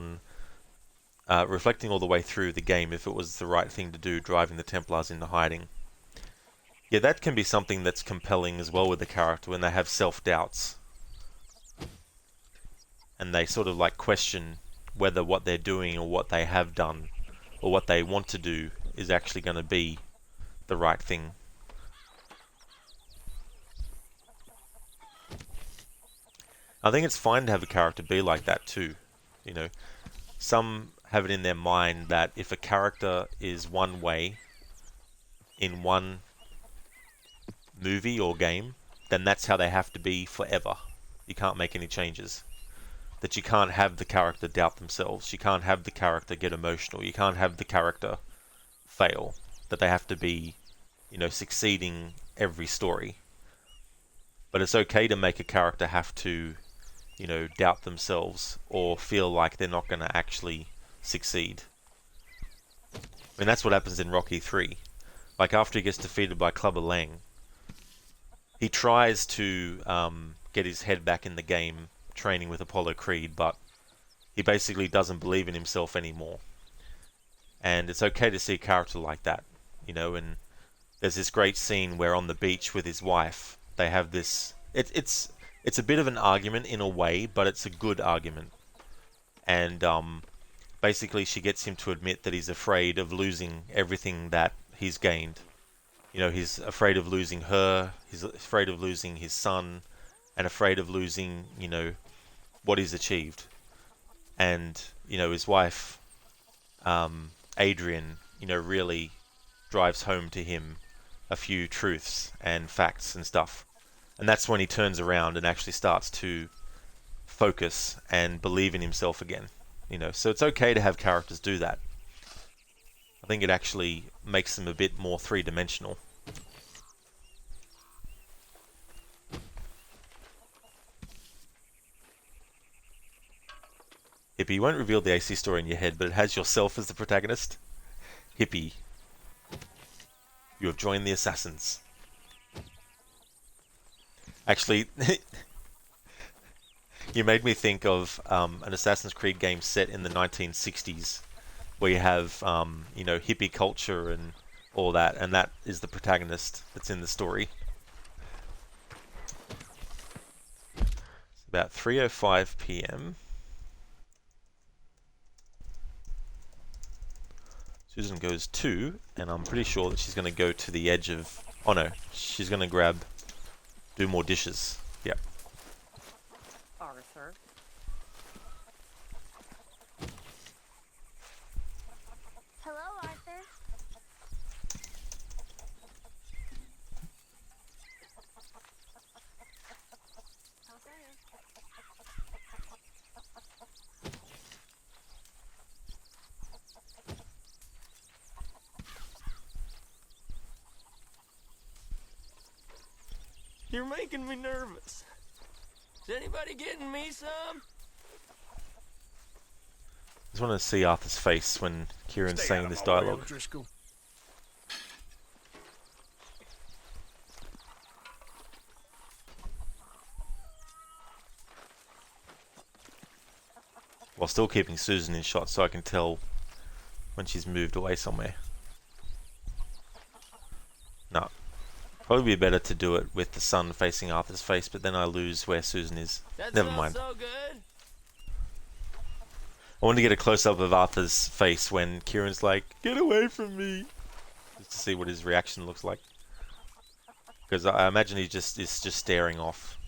the way through the game if it was the right thing to do, driving the Templars into hiding. Yeah, that can be something that's compelling as well with the character when they have self-doubts. And they sort of like question whether what they're doing or what they have done or what they want to do is actually going to be the right thing. I think it's fine to have a character be like that too. You know, some have it in their mind that if a character is one way in one movie or game, then that's how they have to be forever. You can't make any changes. That you can't have the character doubt themselves. You can't have the character get emotional. You can't have the character fail. That they have to be, you know, succeeding every story. But it's okay to make a character have to, you know, doubt themselves or feel like they're not going to actually succeed. I mean, that's what happens in Rocky 3. Like, after he gets defeated by Clubber Lang, he tries to get his head back in the game, training with Apollo Creed, but he basically doesn't believe in himself anymore. And it's okay to see a character like that, you know, and there's this great scene where on the beach with his wife, they have this... It's a bit of an argument in a way, but it's a good argument. And basically she gets him to admit that he's afraid of losing everything that he's gained. You know, he's afraid of losing her, he's afraid of losing his son, and afraid of losing, you know, what he's achieved. And, you know, his wife, Adrian, you know, really drives home to him a few truths and facts and stuff. And that's when he turns around and actually starts to focus and believe in himself again. You know, so it's okay to have characters do that. I think it actually makes them a bit more three-dimensional. Hippie, you won't reveal the AC story in your head, but it has yourself as the protagonist. Hippie, you have joined the assassins. Actually, you made me think of an Assassin's Creed game set in the 1960s, where you have, you know, hippie culture and all that, and that is the protagonist that's in the story. It's about 3:05 p.m. Susan goes 2, and I'm pretty sure that she's going to go to the edge of... Oh no, she's going to do more dishes. Yep. Arthur. Hello, Arthur. You're making me nervous. Is anybody getting me some? I just want to see Arthur's face when Kieran's saying this dialogue. while still keeping Susan in shot so I can tell when she's moved away somewhere. No. Probably be better to do it with the sun facing Arthur's face, but then I lose where Susan is. Never mind. So good. I want to get a close-up of Arthur's face when Kieran's like, "Get away from me!" Just to see what his reaction looks like. Because I imagine he is just staring off.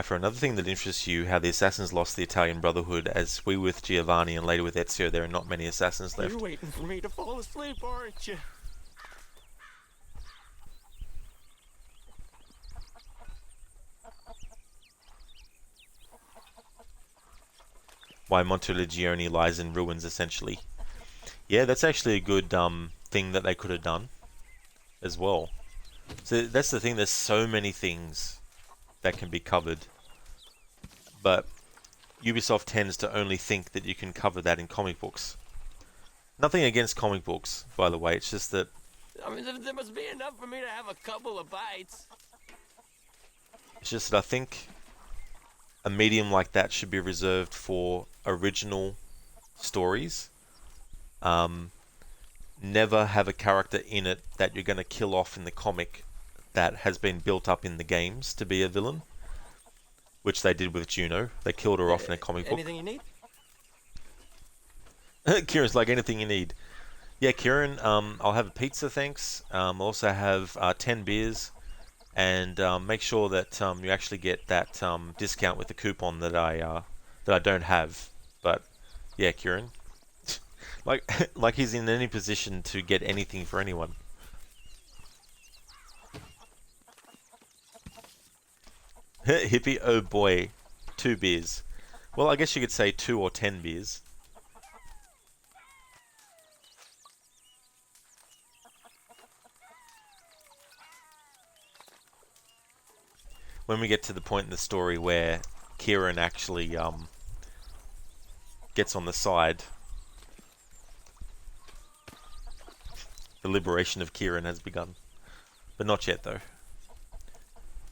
For another thing that interests you, how the assassins lost the Italian Brotherhood, as we with Giovanni and later with Ezio, there are not many assassins left. You're waiting for me to fall asleep, aren't you? Why Montelegione lies in ruins, essentially. Yeah, that's actually a good thing that they could have done as well. So that's the thing, there's so many things that can be covered, but Ubisoft tends to only think that you can cover that in comic books. Nothing against comic books, by the way, it's just that... I mean, there must be enough for me to have a couple of bites. It's just that I think a medium like that should be reserved for original stories. Never have a character in it that you're going to kill off in the comic that has been built up in the games to be a villain, which they did with Juno. They killed her off in a comic book. Anything you need? Kieran's like, anything you need. Yeah, Kieran, I'll have a pizza, thanks. I'll also have 10 beers, and make sure that you actually get that discount with the coupon that I don't have. But yeah, Kieran, like he's in any position to get anything for anyone. Hippie, oh boy, 2 beers. Well, I guess you could say 2 or 10 beers. When we get to the point in the story where Kieran actually gets on the side, the liberation of Kieran has begun. But not yet, though.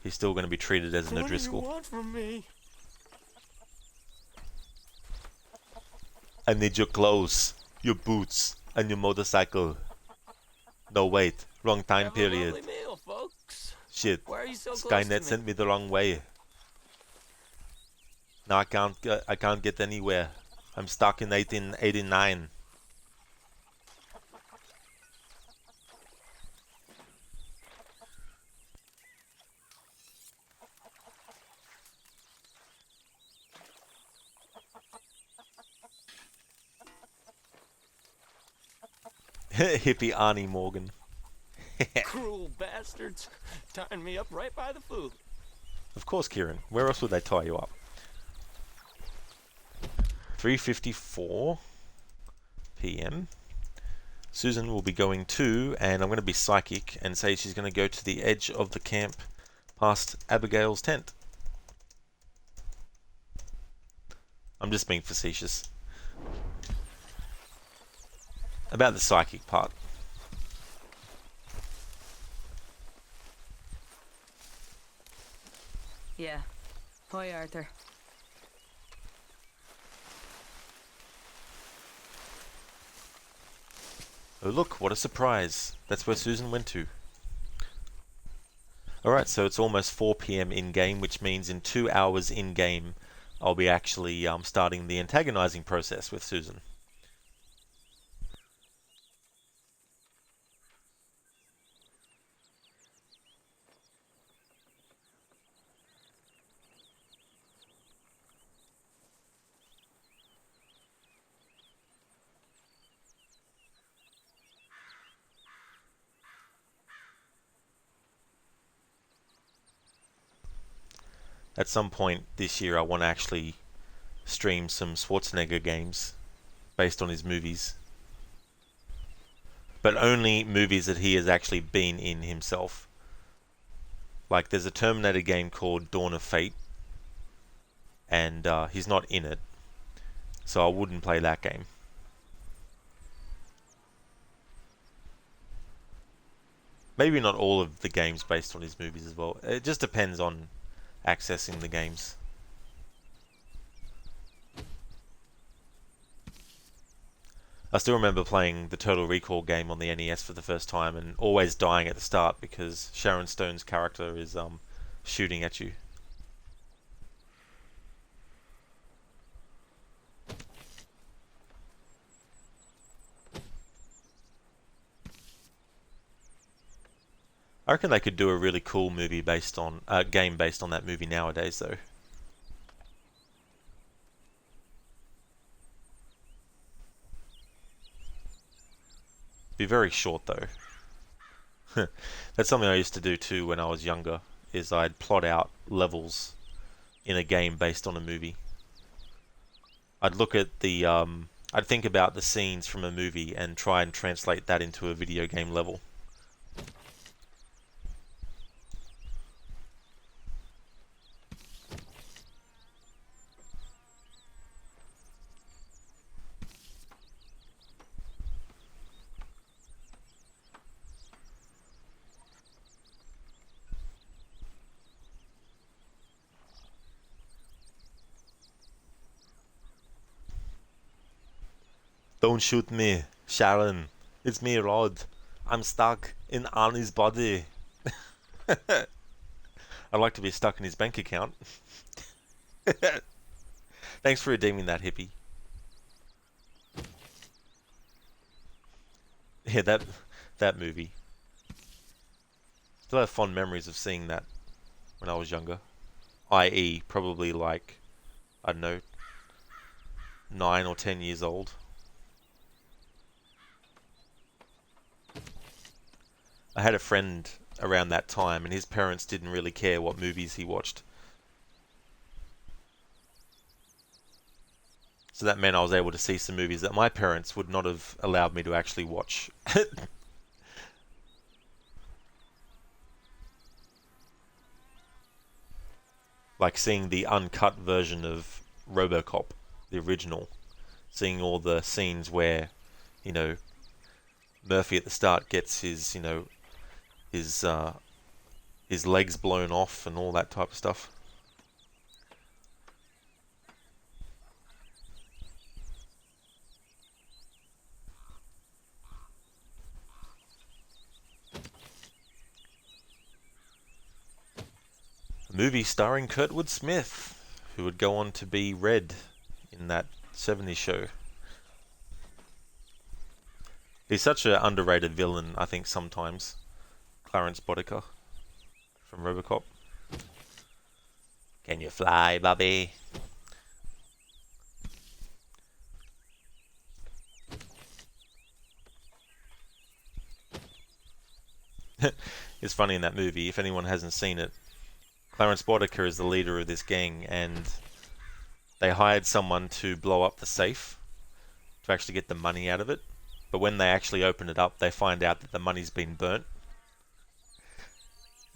He's still going to be treated as an O'Driscoll. What do you want from me? I need your clothes, your boots, and your motorcycle. No, wait. Wrong time period. Have a lovely meal, folks. Shit. Why are you so close Skynet to me? sent me the wrong way. Now I can't get anywhere. I'm stuck in 1889. Hippie Arnie Morgan. Cruel bastards. Tying me up right by the food. Of course, Kieran. Where else would they tie you up? 3:54 p.m. Susan will be going to, and I'm going to be psychic and say she's going to go to the edge of the camp past Abigail's tent. I'm just being facetious. About the psychic part. Yeah. Hoi, Arthur. Oh look, what a surprise. That's where Susan went to. Alright, so it's almost 4 p.m. in-game, which means in 2 hours in-game I'll be actually starting the antagonizing process with Susan. At some point this year I want to actually stream some Schwarzenegger games based on his movies. But only movies that he has actually been in himself. Like there's a Terminator game called Dawn of Fate, and he's not in it, so I wouldn't play that game. Maybe not all of the games based on his movies as well. It just depends on accessing the games. I still remember playing the Total Recall game on the NES for the first time and always dying at the start because Sharon Stone's character is shooting at you. I reckon they could do a really cool movie based on game based on that movie nowadays, though. Be very short though. That's something I used to do too when I was younger. Is I'd plot out levels in a game based on a movie. I'd look at the I'd think about the scenes from a movie and try and translate that into a video game level. Don't shoot me, Sharon. It's me, Rod. I'm stuck in Arnie's body. I'd like to be stuck in his bank account. Thanks for redeeming that, hippie. Yeah, that movie. Still have fond memories of seeing that when I was younger. I.e., probably like, I don't know, 9 or 10 years old. I had a friend around that time, and his parents didn't really care what movies he watched. So that meant I was able to see some movies that my parents would not have allowed me to actually watch. Like seeing the uncut version of RoboCop, the original. Seeing all the scenes where, you know, Murphy at the start gets his, you know, his legs blown off and all that type of stuff. A movie starring Kurtwood Smith, who would go on to be Red in that 70s show. He's such an underrated villain, I think, sometimes. Clarence Boddicker from RoboCop. Can you fly, Bobby? It's funny in that movie, if anyone hasn't seen it, Clarence Boddicker is the leader of this gang, and they hired someone to blow up the safe to actually get the money out of it. But when they actually open it up, they find out that the money's been burnt.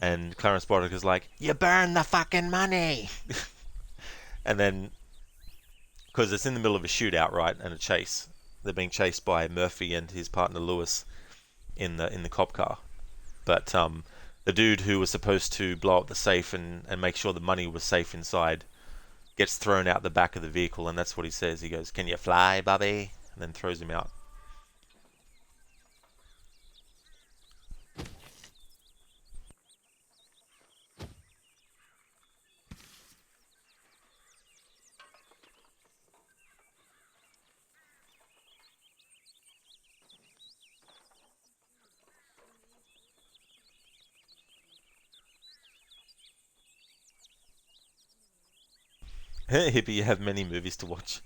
And Clarence Boddicker's like, "You burn the fucking money!" And then, because it's in the middle of a shootout, right, and a chase, they're being chased by Murphy and his partner Lewis in the cop car. But the dude who was supposed to blow up the safe and make sure the money was safe inside gets thrown out the back of the vehicle, and that's what he says. He goes, "Can you fly, Bobby?" And then throws him out. Hippie, you have many movies to watch.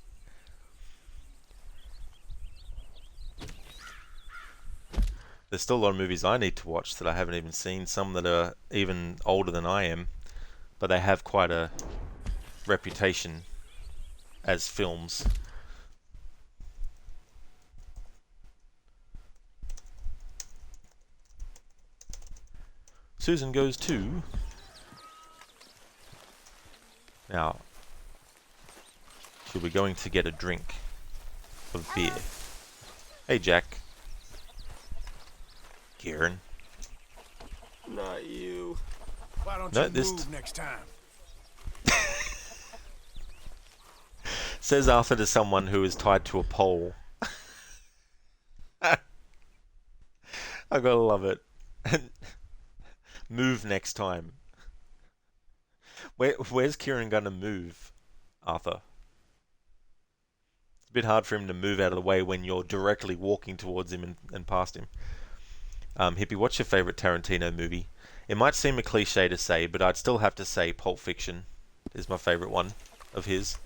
There's still a lot of movies I need to watch that I haven't even seen, some that are even older than I am, but they have quite a reputation as films. Susan Goes To. Now, she'll be going to get a drink of beer. Hey, Jack. Kieran. Not you. Why don't No, you this move next time? says Arthur to someone who is tied to a pole. I gotta love it. Move next time. Where's Kieran gonna move, Arthur? It's a bit hard for him to move out of the way when you're directly walking towards him and past him. Hippie, what's your favorite Tarantino movie? It might seem a cliche to say, but I'd still have to say Pulp Fiction is my favorite one of his.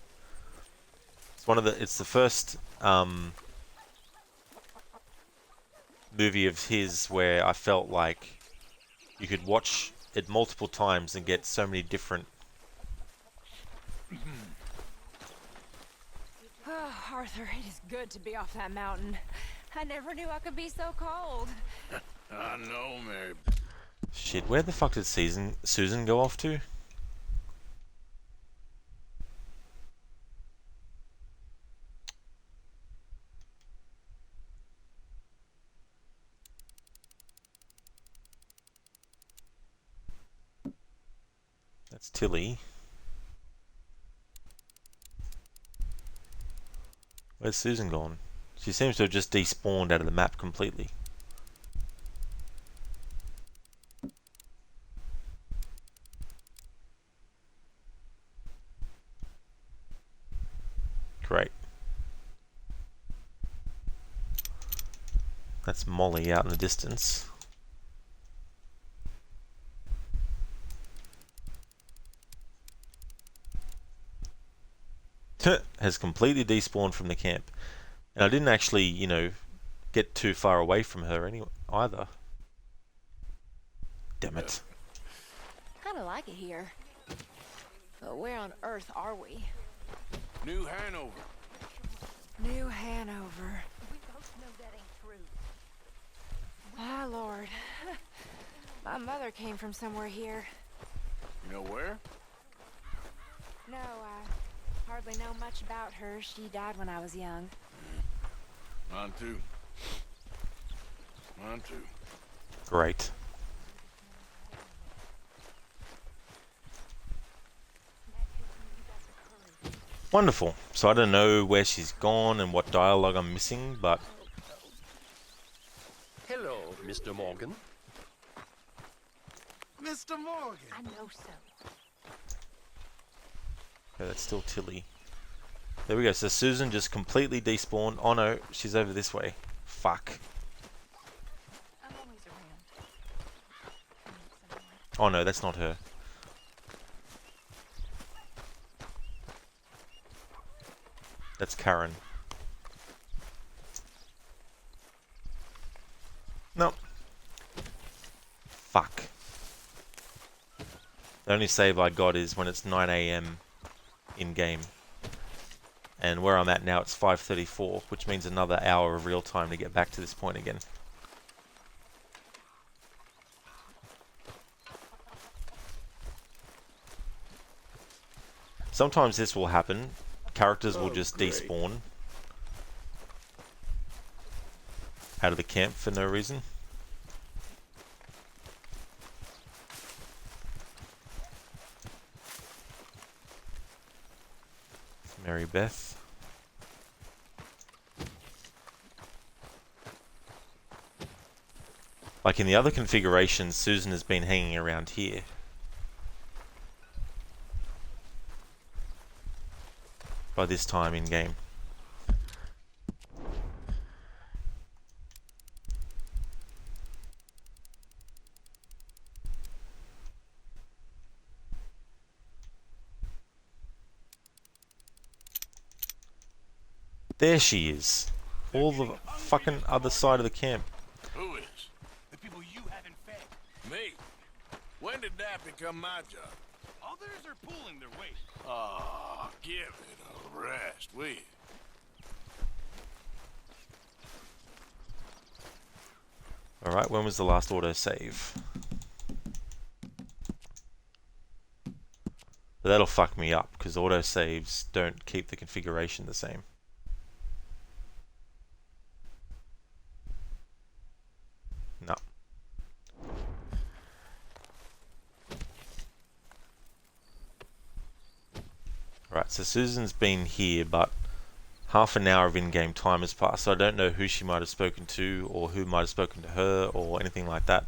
It's the first movie of his where I felt like you could watch it multiple times and get so many different. Oh, Arthur, it is good to be off that mountain. I never knew I could be so cold. I know, Mary. Shit, where the fuck did Susan go off to? That's Tilly. Where's Susan gone? She seems to have just despawned out of the map completely. Great. That's Molly out in the distance. Has completely despawned from the camp. And I didn't actually, get too far away from her either. Damn it. Kinda like it here. But where on earth are we? New Hanover. New Hanover. We both know that ain't true. Ah, Lord. My mother came from somewhere here. You know where? No, I hardly know much about her. She died when I was young. Mine too. Mine too. Great. Wonderful. So I don't know where she's gone and what dialogue I'm missing, but... Hello, Mr. Morgan. Mr. Morgan. I know so. Okay, that's still Tilly. There we go. So Susan just completely despawned. Oh no, she's over this way. Fuck. I'm always around. Oh no, that's not her. That's Karen. No. Fuck. The only save I got is when it's 9 AM in game. And where I'm at now, it's 5:34, which means another hour of real time to get back to this point again. Sometimes this will happen. Characters will just despawn out of the camp for no reason. Mary Beth. Like in the other configurations, Susan has been hanging around here. By this time in game. There she is. All the fucking other side of the camp. Who is? The people you haven't fed. Me? When did that become my job? Others are pulling their weight. Ah, give it a rest, will you? Alright, when was the last autosave? But that'll fuck me up, because autosaves don't keep the configuration the same. No. Right, so Susan's been here, but half an hour of in-game time has passed, so I don't know who she might have spoken to, or who might have spoken to her, or anything like that.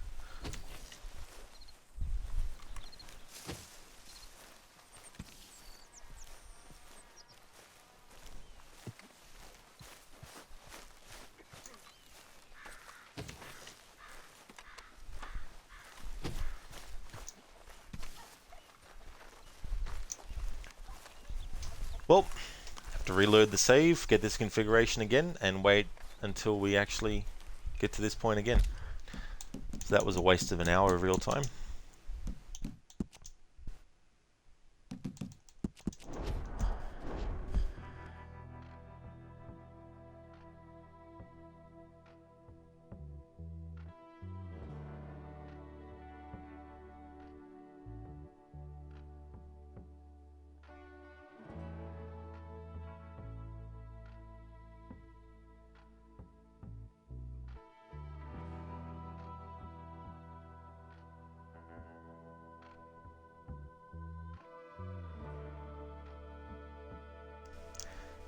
Well, have to reload the save, get this configuration again, and wait until we actually get to this point again. So that was a waste of an hour of real time.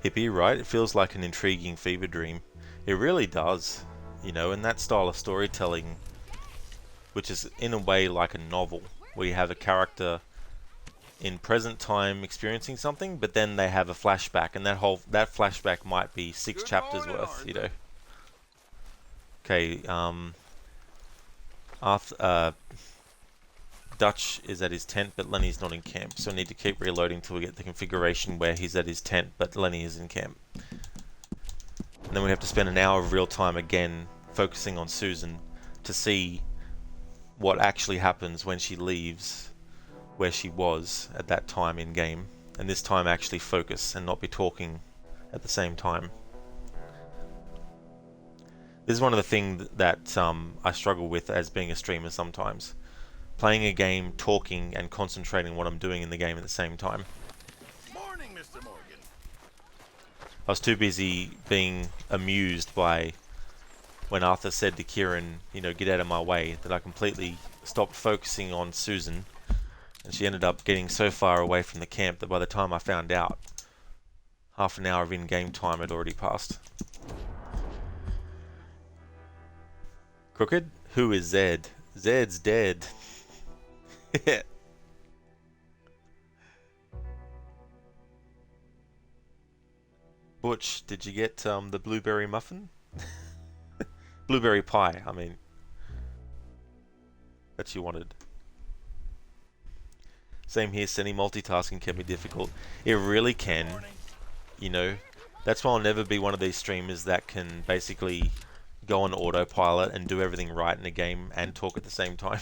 Hippie, right? It feels like an intriguing fever dream. It really does, you know, and that style of storytelling, which is in a way like a novel, where you have a character in present time experiencing something, but then they have a flashback, and that flashback might be 6 chapters worth, you know. Okay, Dutch is at his tent, but Lenny's not in camp, so I need to keep reloading till we get the configuration where he's at his tent, but Lenny is in camp. And then we have to spend an hour of real time again focusing on Susan to see what actually happens when she leaves where she was at that time in game, and this time actually focus and not be talking at the same time. This is one of the things that I struggle with as being a streamer sometimes. Playing a game, talking, and concentrating on what I'm doing in the game at the same time. Morning, Mr. Morgan. I was too busy being amused by when Arthur said to Kieran, you know, get out of my way, that I completely stopped focusing on Susan, and she ended up getting so far away from the camp that by the time I found out, half an hour of in-game time had already passed. Crooked? Who is Zed? Zed's dead. Butch, did you get the blueberry muffin? Blueberry pie, I mean. That you wanted. Same here, Senny. Multitasking can be difficult. It really can. You know, that's why I'll never be one of these streamers that can basically go on autopilot and do everything right in a game and talk at the same time.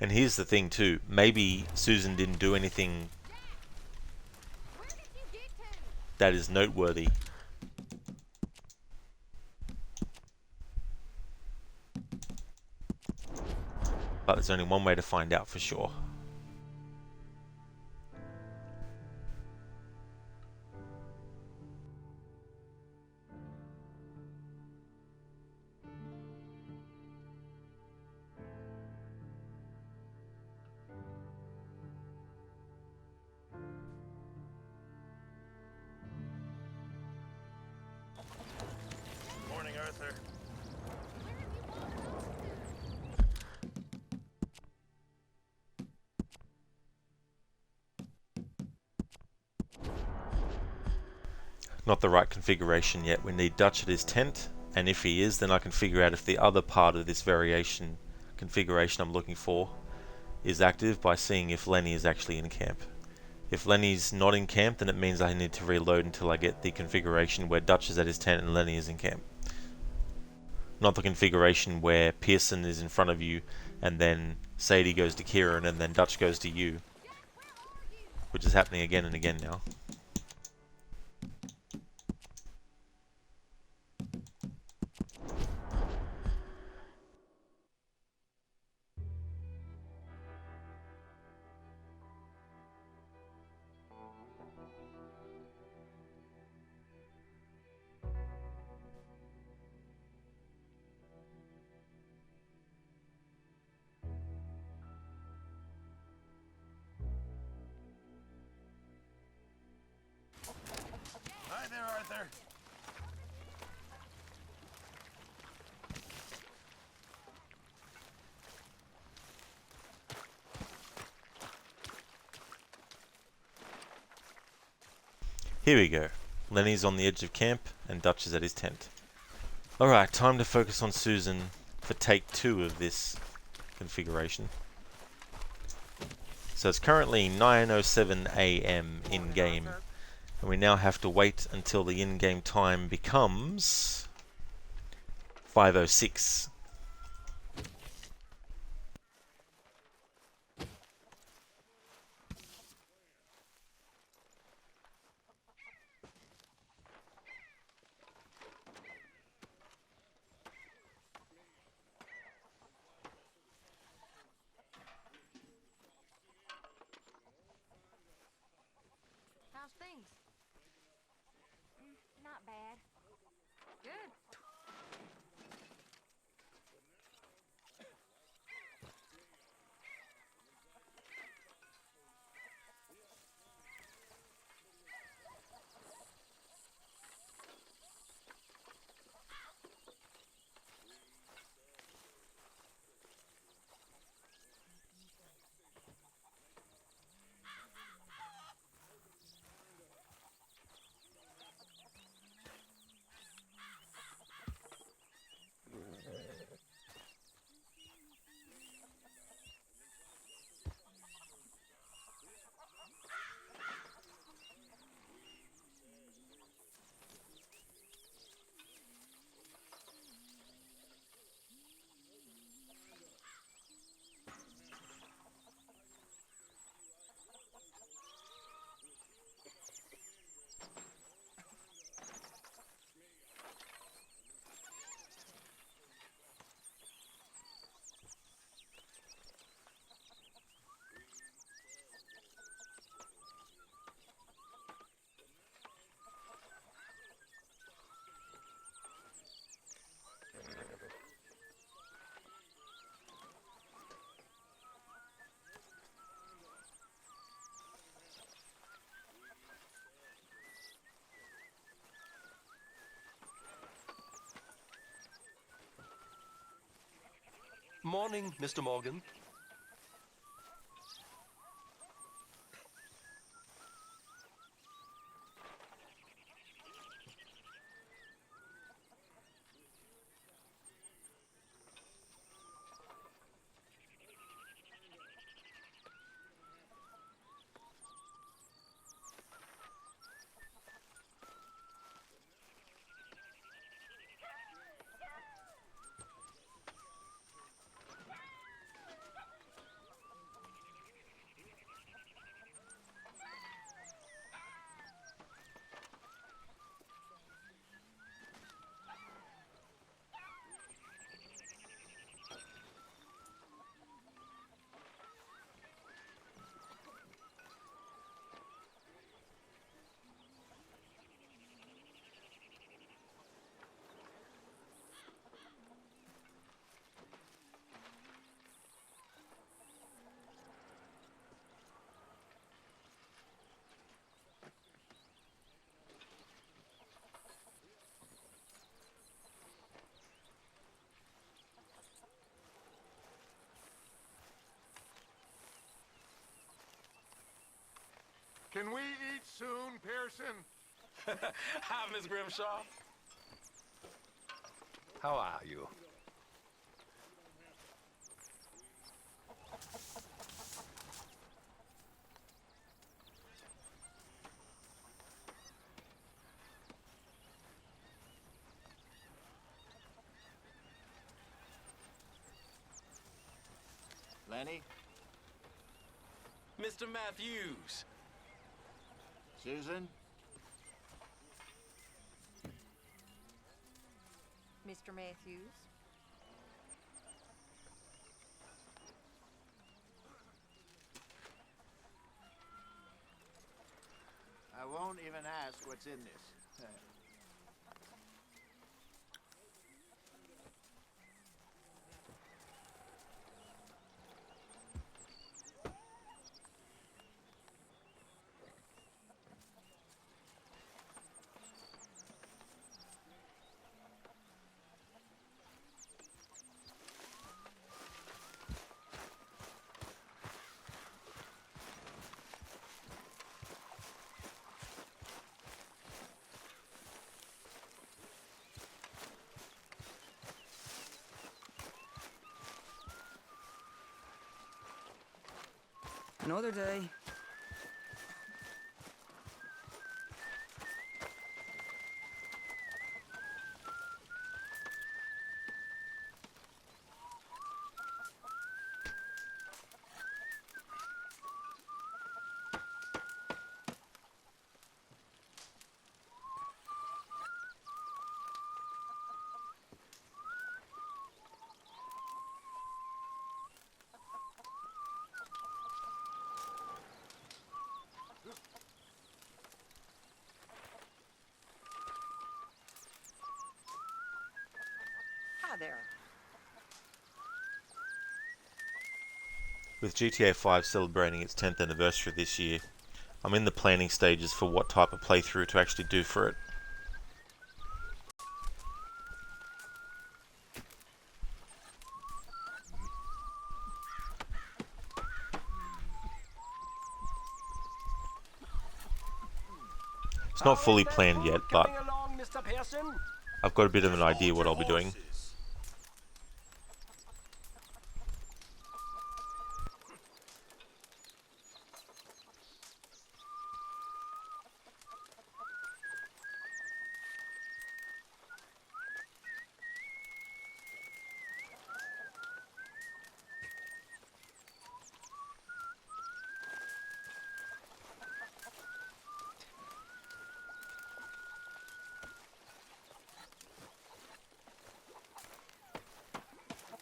And here's the thing too, maybe Susan didn't do anything that is noteworthy. But there's only one way to find out for sure. Morning, Arthur. Not the right configuration yet. We need Dutch at his tent, and if he is, then I can figure out if the other part of this variation configuration I'm looking for is active by seeing if Lenny is actually in camp. If Lenny's not in camp, then it means I need to reload until I get the configuration where Dutch is at his tent and Lenny is in camp. Not the configuration where Pearson is in front of you and then Sadie goes to Kieran and then Dutch goes to you, which is happening again and again now. there, Arthur. Here we go. Lenny's on the edge of camp and Dutch is at his tent. Alright, time to focus on Susan for take 2 of this configuration. So it's currently 9:07 AM in-game, and we now have to wait until the in-game time becomes 5:06. How's things? Not bad. Good. Morning, Mr. Morgan. Can we eat soon, Pearson? Hi, Miss Grimshaw. How are you? Lenny? Mr. Matthews. Susan? Mr. Matthews. I won't even ask what's in this. Another day. Hi there. With GTA 5 celebrating its 10th anniversary this year, I'm in the planning stages for what type of playthrough to actually do for it. It's not fully planned yet, but I've got a bit of an idea what I'll be doing.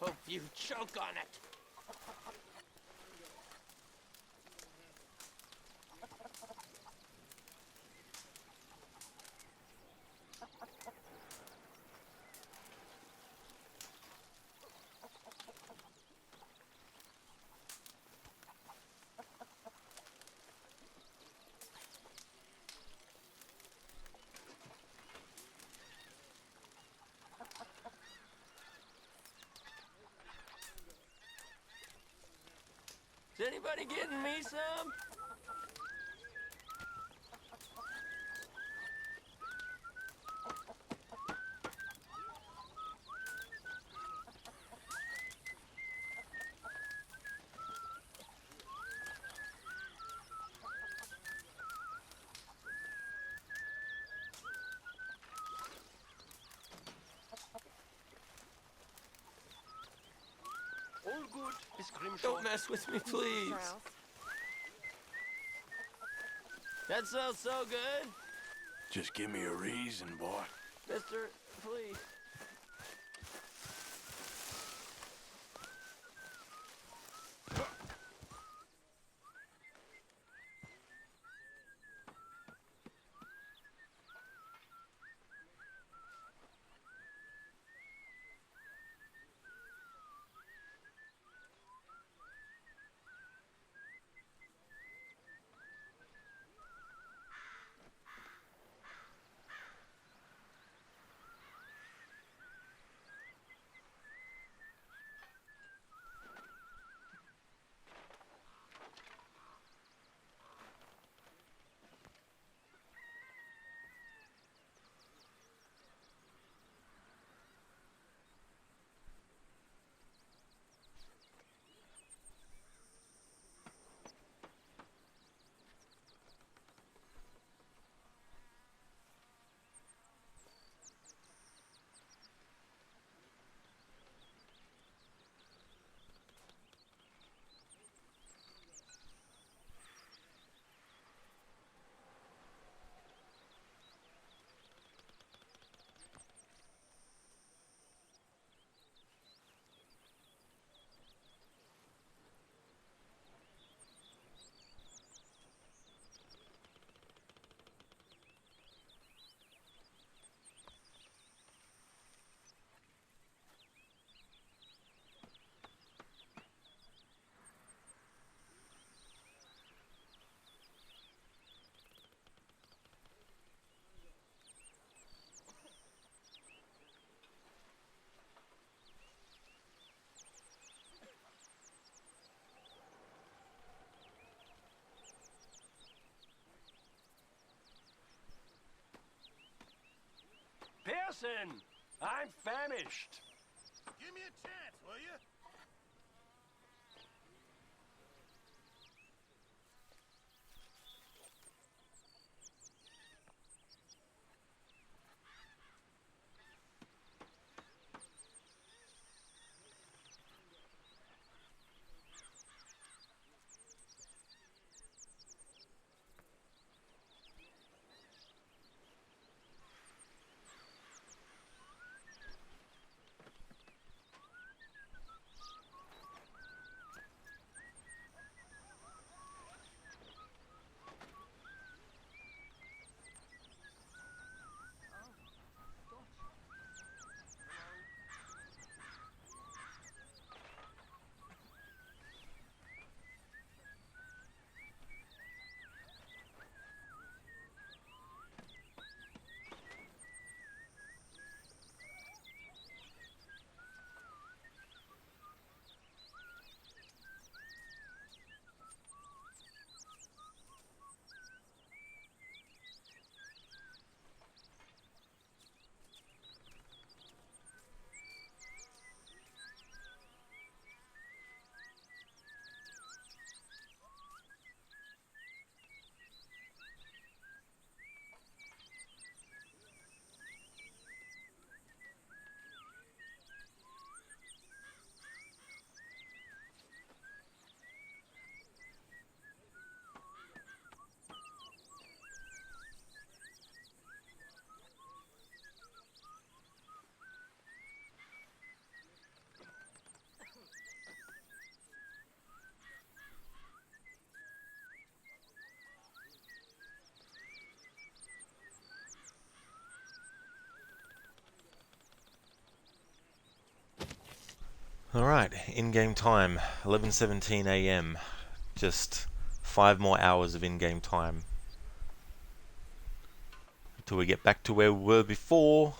Hope you choke on it. Is anybody getting me some? All good, Miss Grimshaw. Don't mess with me, please. That sounds so good. Just give me a reason, boy. Mister, please. Pearson, I'm famished. Give me a chance, will you? Alright, in-game time, 11:17 AM. Just 5 more hours of in-game time. Until we get back to where we were before.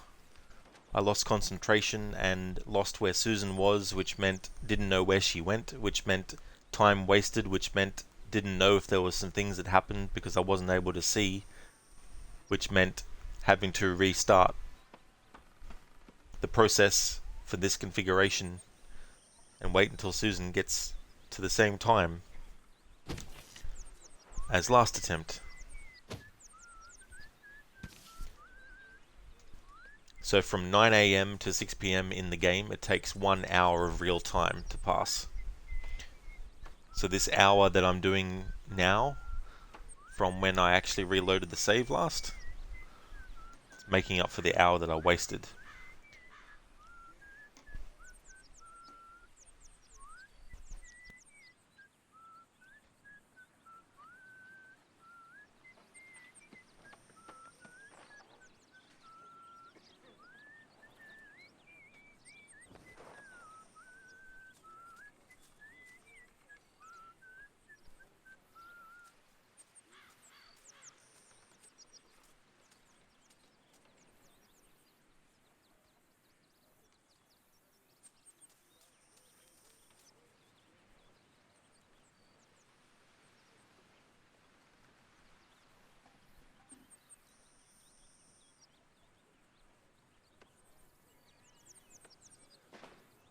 I lost concentration and lost where Susan was, which meant didn't know where she went, which meant time wasted, which meant didn't know if there was some things that happened because I wasn't able to see, which meant having to restart the process for this configuration and wait until Susan gets to the same time as last attempt. So from 9 AM to 6 PM in the game, it takes 1 hour of real time to pass. So this hour that I'm doing now, from when I actually reloaded the save last, it's making up for the hour that I wasted.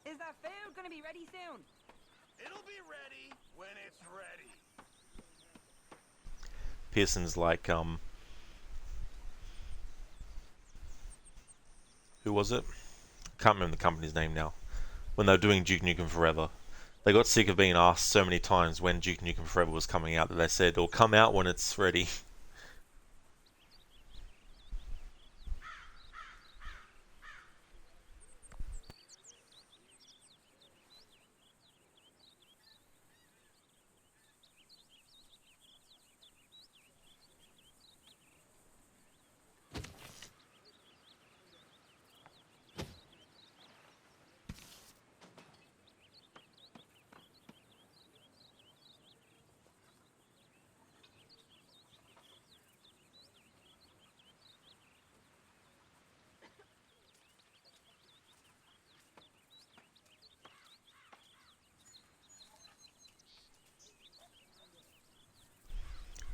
Is that food gonna be ready soon? It'll be ready when it's ready. Pearson's like, who was it? Can't remember the company's name now. When they were doing Duke Nukem Forever, they got sick of being asked so many times when Duke Nukem Forever was coming out that they said, it'll come out when it's ready.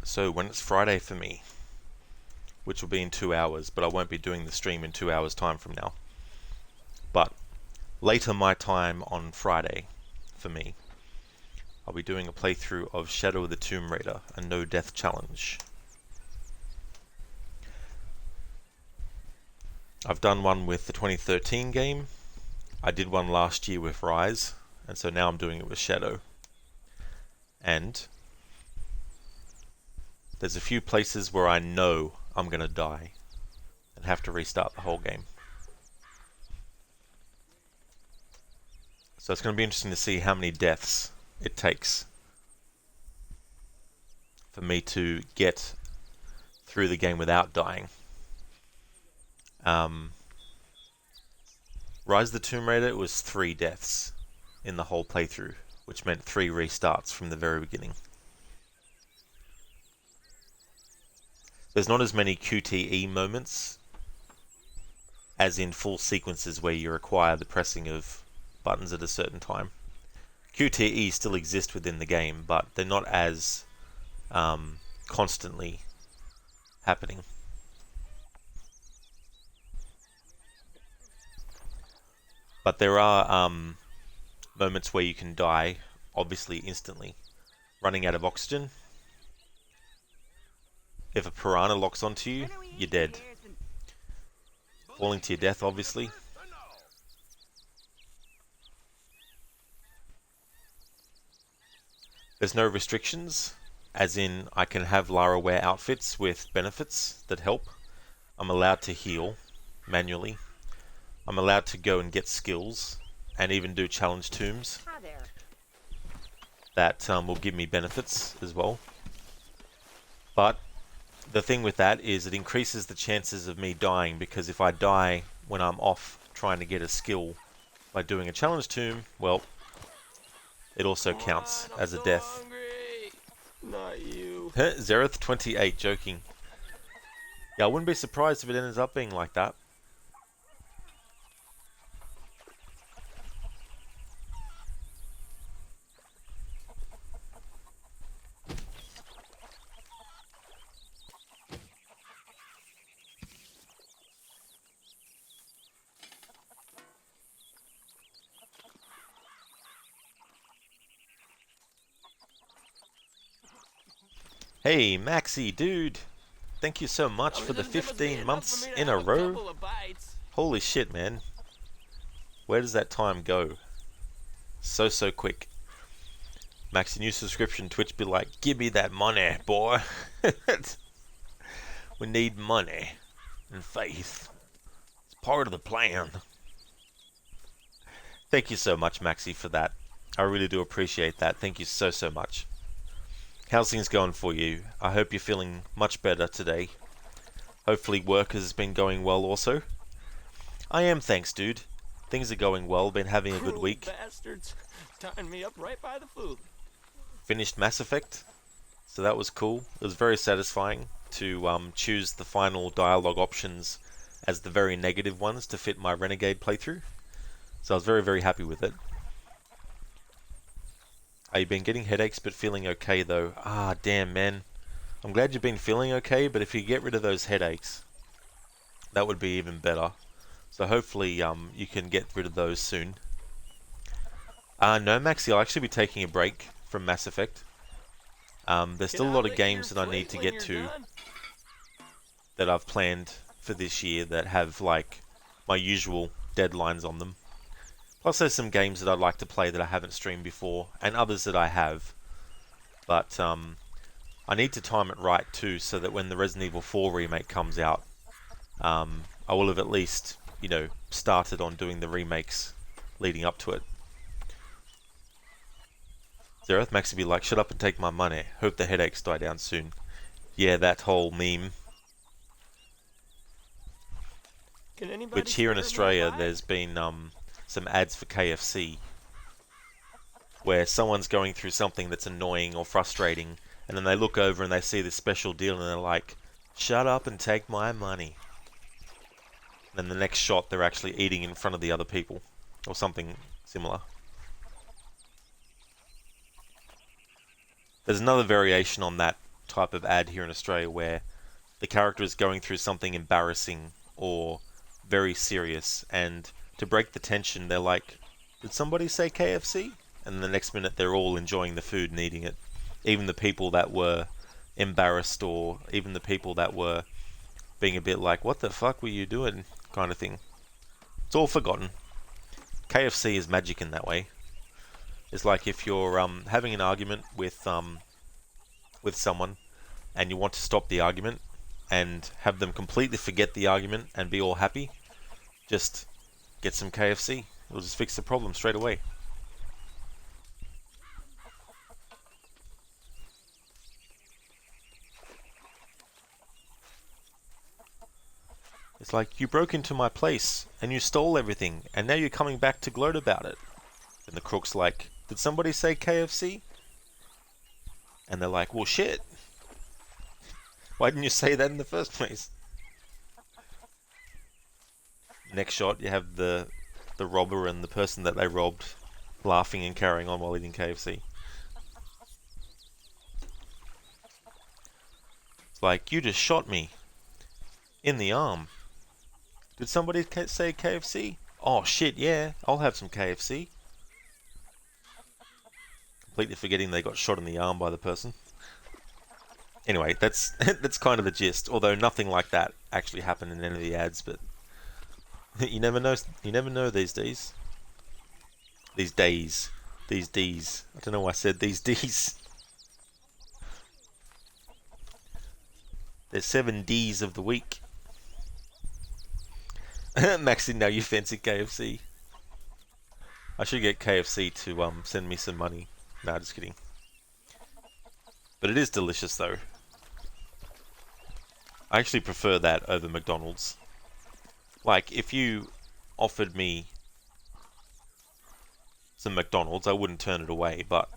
So when it's Friday for me, which will be in 2 hours, but I won't be doing the stream in 2 hours time from now. But later my time on Friday, for me, I'll be doing a playthrough of Shadow of the Tomb Raider, a no death challenge. I've done one with the 2013 game, I did one last year with Rise, and so now I'm doing it with Shadow. And there's a few places where I know I'm gonna die and have to restart the whole game. So it's going to be interesting to see how many deaths it takes for me to get through the game without dying. Rise of the Tomb Raider, it was 3 deaths in the whole playthrough, which meant 3 restarts from the very beginning. There's not as many QTE moments as in full sequences where you require the pressing of buttons at a certain time. QTE still exist within the game, but they're not as constantly happening. But there are moments where you can die, obviously instantly. Running out of oxygen. If a piranha locks onto you, you're dead. Falling to your death, obviously. There's no restrictions, as in I can have Lara wear outfits with benefits that help. I'm allowed to heal manually. I'm allowed to go and get skills and even do challenge tombs that will give me benefits as well. But the thing with that is it increases the chances of me dying, because if I die when I'm off trying to get a skill by doing a challenge tomb, well, it also counts as a death. Hungry. Not you. Zereth28 joking. Yeah, I wouldn't be surprised if it ends up being like that. Hey, Maxi, dude. Thank you so much for the 15 months in a row. Holy shit, man. Where does that time go? So quick. Maxi, new subscription. Twitch be like, give me that money, boy. We need money and faith. It's part of the plan. Thank you so much, Maxi, for that. I really do appreciate that. Thank you so much. How's things going for you? I hope you're feeling much better today. Hopefully work has been going well also. I am, thanks, dude. Things are going well. Been having a good week. Bastards, tying me up right by the food. Finished Mass Effect, so that was cool. It was very satisfying to choose the final dialogue options as the very negative ones to fit my Renegade playthrough. So I was very happy with it. You've been getting headaches but feeling okay though. Ah, damn, man. I'm glad you've been feeling okay, but if you get rid of those headaches, that would be even better. So hopefully you can get rid of those soon. No, Maxi, I'll actually be taking a break from Mass Effect. There's still a lot of games that I need to get to that I've planned for this year that have like my usual deadlines on them. Plus there's some games that I'd like to play that I haven't streamed before, and others that I have. But I need to time it right too, so that when the Resident Evil 4 remake comes out, I will have at least, you know, started on doing the remakes leading up to it. Zereth Max would be like, shut up and take my money. Hope the headaches die down soon. Yeah, that whole meme. Which here in Australia, there's been some ads for KFC where someone's going through something that's annoying or frustrating, and then they look over and they see this special deal and they're like, shut up and take my money. And then the next shot they're actually eating in front of the other people, or something similar. There's another variation on that type of ad here in Australia where the character is going through something embarrassing or very serious, and to break the tension they're like, did somebody say KFC? And the next minute they're all enjoying the food and eating it. Even the people that were embarrassed, or even the people that were being a bit like, what the fuck were you doing, kind of thing. It's all forgotten. KFC is magic in that way. It's like if you're having an argument with someone and you want to stop the argument and have them completely forget the argument and be all happy, just get some KFC. It'll just fix the problem straight away. It's like, you broke into my place and you stole everything and now you're coming back to gloat about it. And the crook's like, did somebody say KFC? And they're like, well shit. Why didn't you say that in the first place? Next shot, you have the robber and the person that they robbed laughing and carrying on while eating KFC. It's like, you just shot me in the arm. Did somebody say KFC? Oh shit, yeah, I'll have some KFC. Completely forgetting they got shot in the arm by the person. Anyway, that's that's kind of the gist. Although nothing like that actually happened in any of the ads, but you never know. You never know these days. These days. These D's. I don't know why I said these D's. There's 7 D's of the week. Maxi, now you fancy KFC. I should get KFC to send me some money. Nah, just kidding. But it is delicious though. I actually prefer that over McDonald's. Like, if you offered me some McDonald's, I wouldn't turn it away, but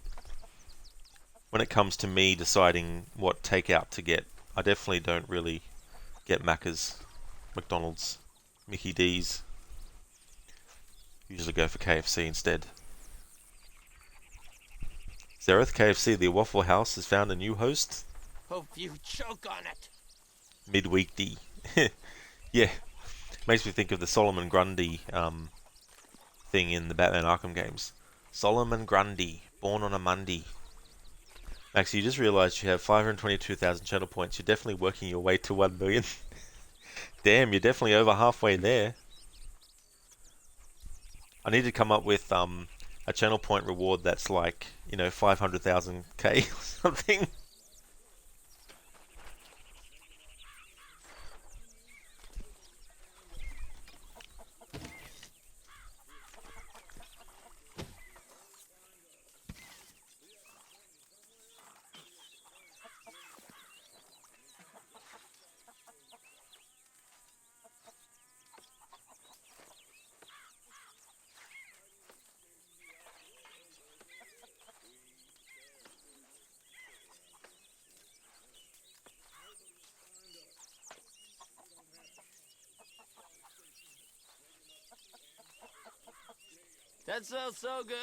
when it comes to me deciding what takeout to get, I definitely don't really get Macca's, McDonald's, Mickey D's. Usually go for KFC instead. Zareth, KFC, the Waffle House has found a new host. Hope you choke on it. Midweekday. Yeah. Makes me think of the Solomon Grundy thing in the Batman Arkham games. Solomon Grundy, born on a Monday. Max, you just realised you have 522,000 channel points. You're definitely working your way to 1 million. Damn, you're definitely over halfway there. I need to come up with a channel point reward that's like, 500,000 K or something. That smells so good.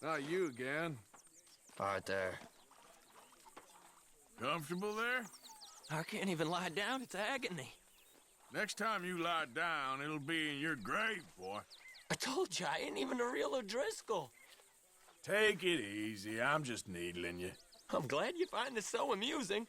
Not you again. Right there. Comfortable there? I can't even lie down. It's agony. Next time you lie down, it'll be in your grave, boy. I told you, I ain't even a real O'Driscoll. Take it easy. I'm just needling you. I'm glad you find this so amusing.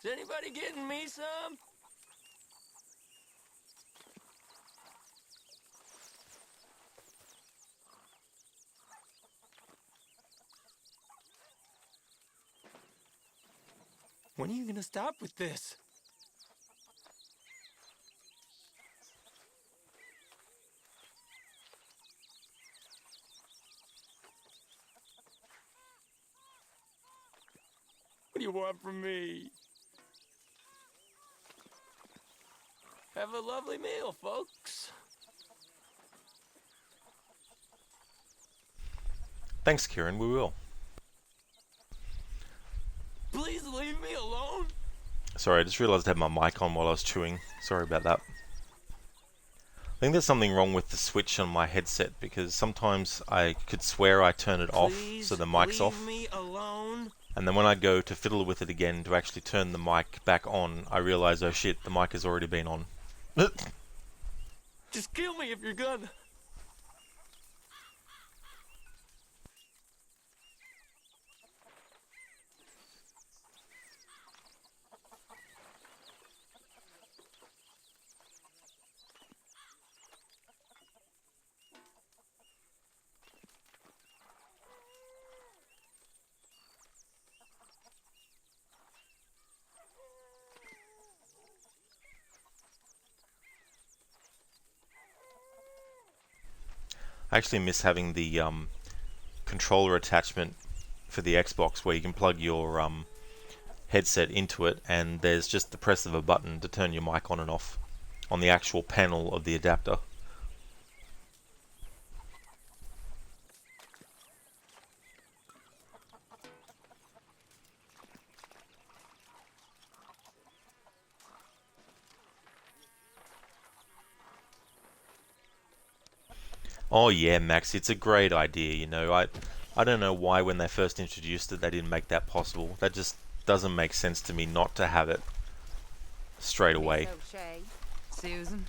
Is anybody getting me some? When are you gonna stop with this? What do you want from me? Have a lovely meal, folks. Thanks, Kieran, we will. Please leave me alone. Sorry, I just realised I had my mic on while I was chewing. Sorry about that. I think there's something wrong with the switch on my headset because sometimes I could swear I turn it off so the mic's off. Me alone. And then when I go to fiddle with it again to actually turn the mic back on, I realise, oh shit, the mic has already been on. Just kill me if you're gonna. actually miss having the controller attachment for the Xbox where you can plug your headset into it and there's just the press of a button to turn your mic on and off on the actual panel of the adapter. Oh yeah, Max, it's a great idea, you know. I don't know why when they first introduced it they didn't make that possible. That just doesn't make sense to me not to have it straight away. Susan.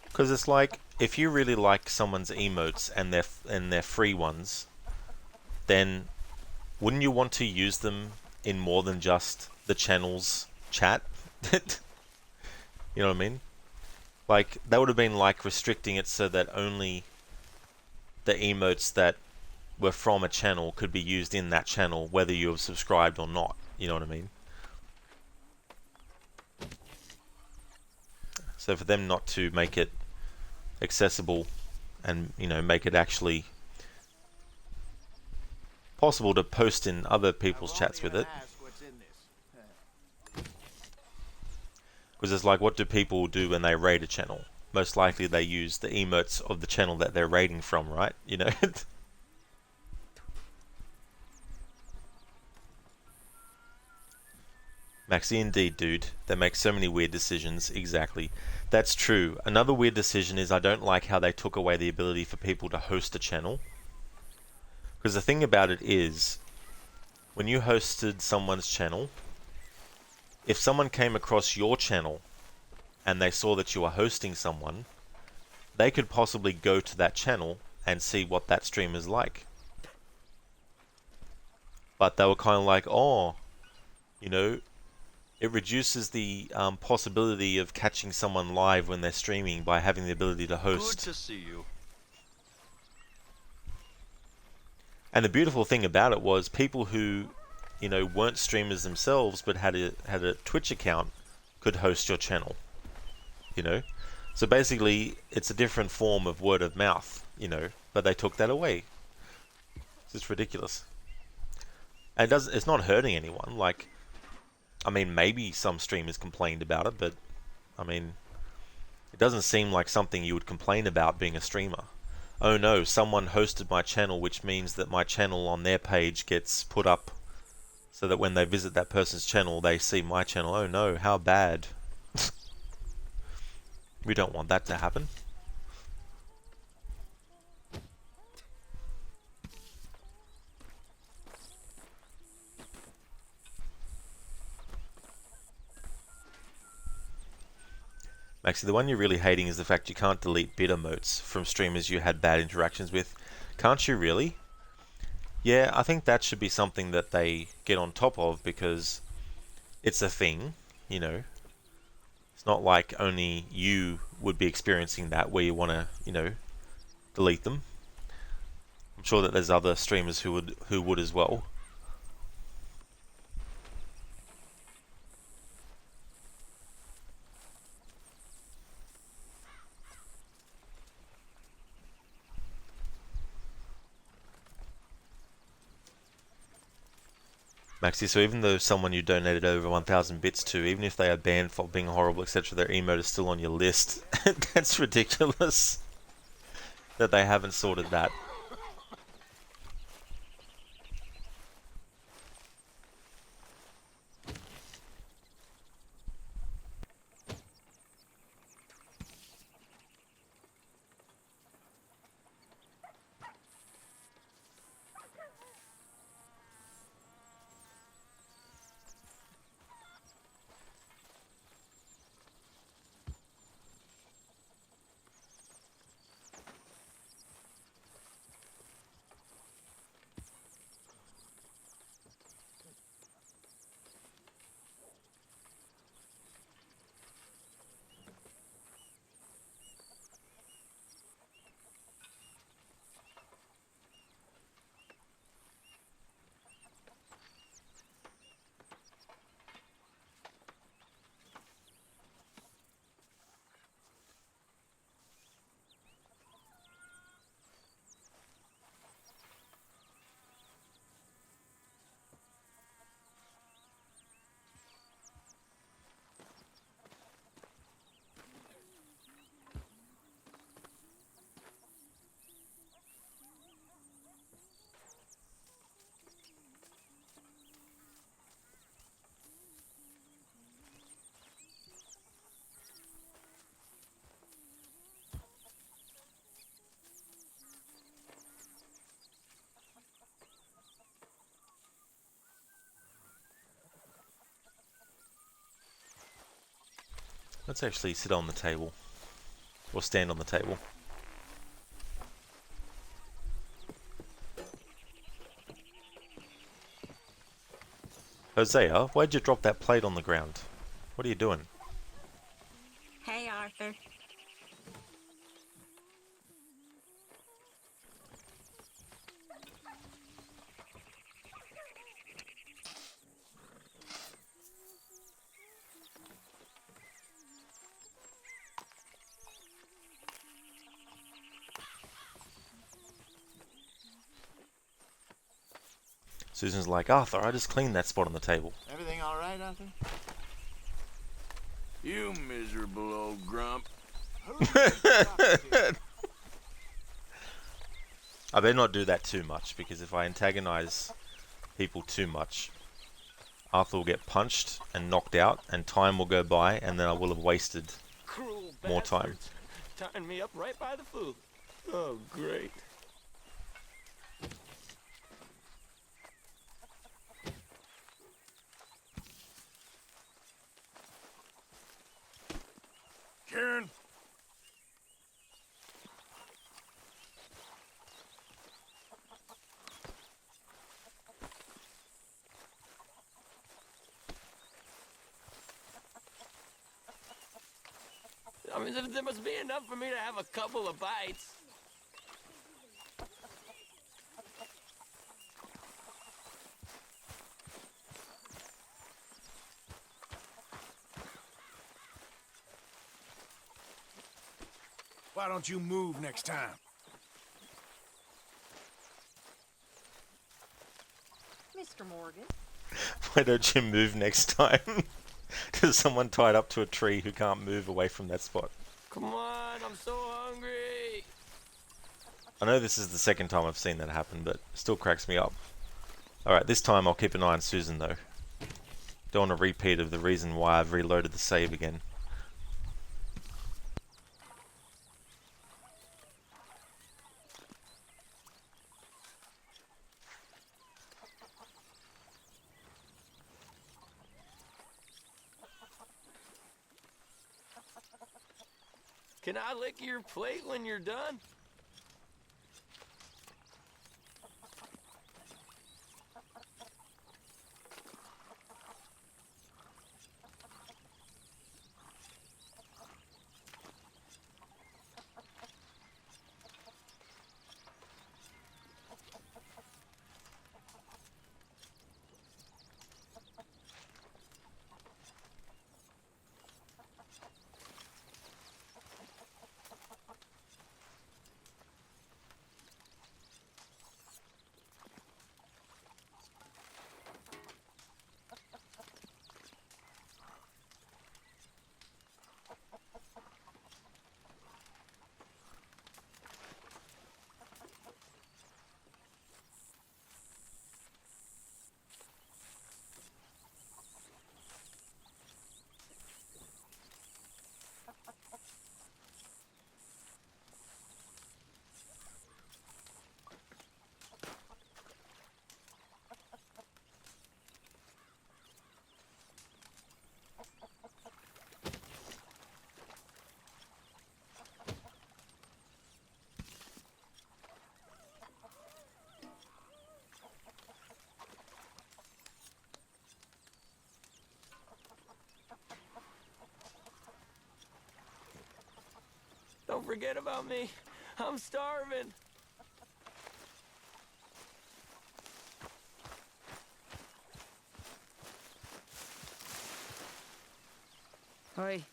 Because it's like, if you really like someone's emotes and their free ones, then wouldn't you want to use them in more than just the channel's chat? You know what I mean? Like, that would have been like restricting it so that only the emotes that were from a channel could be used in that channel, whether you have subscribed or not. You know what I mean? So for them not to make it accessible and, you know, make it actually possible to post in other people's chats with it. Because it's like, what do people do when they raid a channel? Most likely they use the emotes of the channel that they're raiding from, right? You know? Maxi, indeed, dude. They make so many weird decisions. Exactly. That's true. Another weird decision is I don't like how they took away the ability for people to host a channel. Because the thing about it is, when you hosted someone's channel, if someone came across your channel and they saw that you were hosting someone, they could possibly go to that channel and see what that stream is like. But they were kind of like, oh, you know, it reduces the possibility of catching someone live when they're streaming by having the ability to host. Good to see you. And the beautiful thing about it was people who, you know, weren't streamers themselves but had a Twitch account could host your channel. You know? So basically it's a different form of word of mouth, you know, but they took that away. It's just ridiculous. And it's not hurting anyone. Like, I mean, maybe some streamers complained about it, but I mean, it doesn't seem like something you would complain about being a streamer. Oh no, someone hosted my channel, which means that my channel on their page gets put up so that when they visit that person's channel, they see my channel. Oh no, how bad. We don't want that to happen. Maxi, the one you're really hating is the fact you can't delete bit emotes from streamers you had bad interactions with. Can't you really? Yeah, I think that should be something that they get on top of because it's a thing, you know. It's not like only you would be experiencing that where you want to, you know, delete them. I'm sure that there's other streamers who would as well. Maxi, so even though someone you donated over 1,000 bits to, even if they are banned for being horrible, etc., their emote is still on your list. That's ridiculous that they haven't sorted that. Let's actually sit on the table. Or stand on the table. Hosea, why'd you drop that plate on the ground? What are you doing? Hey, Arthur. Susan's like, Arthur, I just cleaned that spot on the table. Everything all right, Arthur? You miserable old grump. I better not do that too much, because if I antagonize people too much, Arthur will get punched and knocked out, and time will go by, and then I will have wasted Cruel more time. bastards. Tying me up right by the food. Oh, great. Karen. I mean, there must be enough for me to have a couple of bites. Why don't you move next time? Mr. Morgan. Why don't you move next time? There's someone tied up to a tree who can't move away from that spot. Come on, I'm so hungry. I know this is the second time I've seen that happen, but it still cracks me up. Alright, this time I'll keep an eye on Susan though. Don't want a repeat of the reason why I've reloaded the save again. Can I lick your plate when you're done? Don't forget about me. I'm starving. Oi.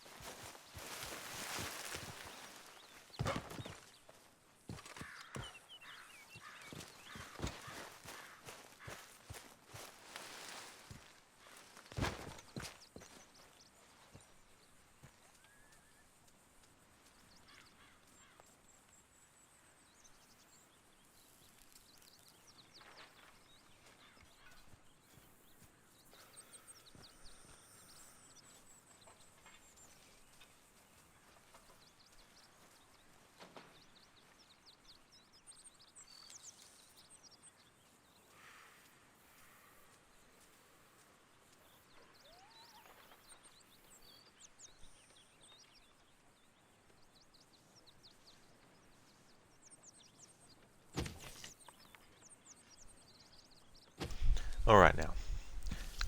Alright now.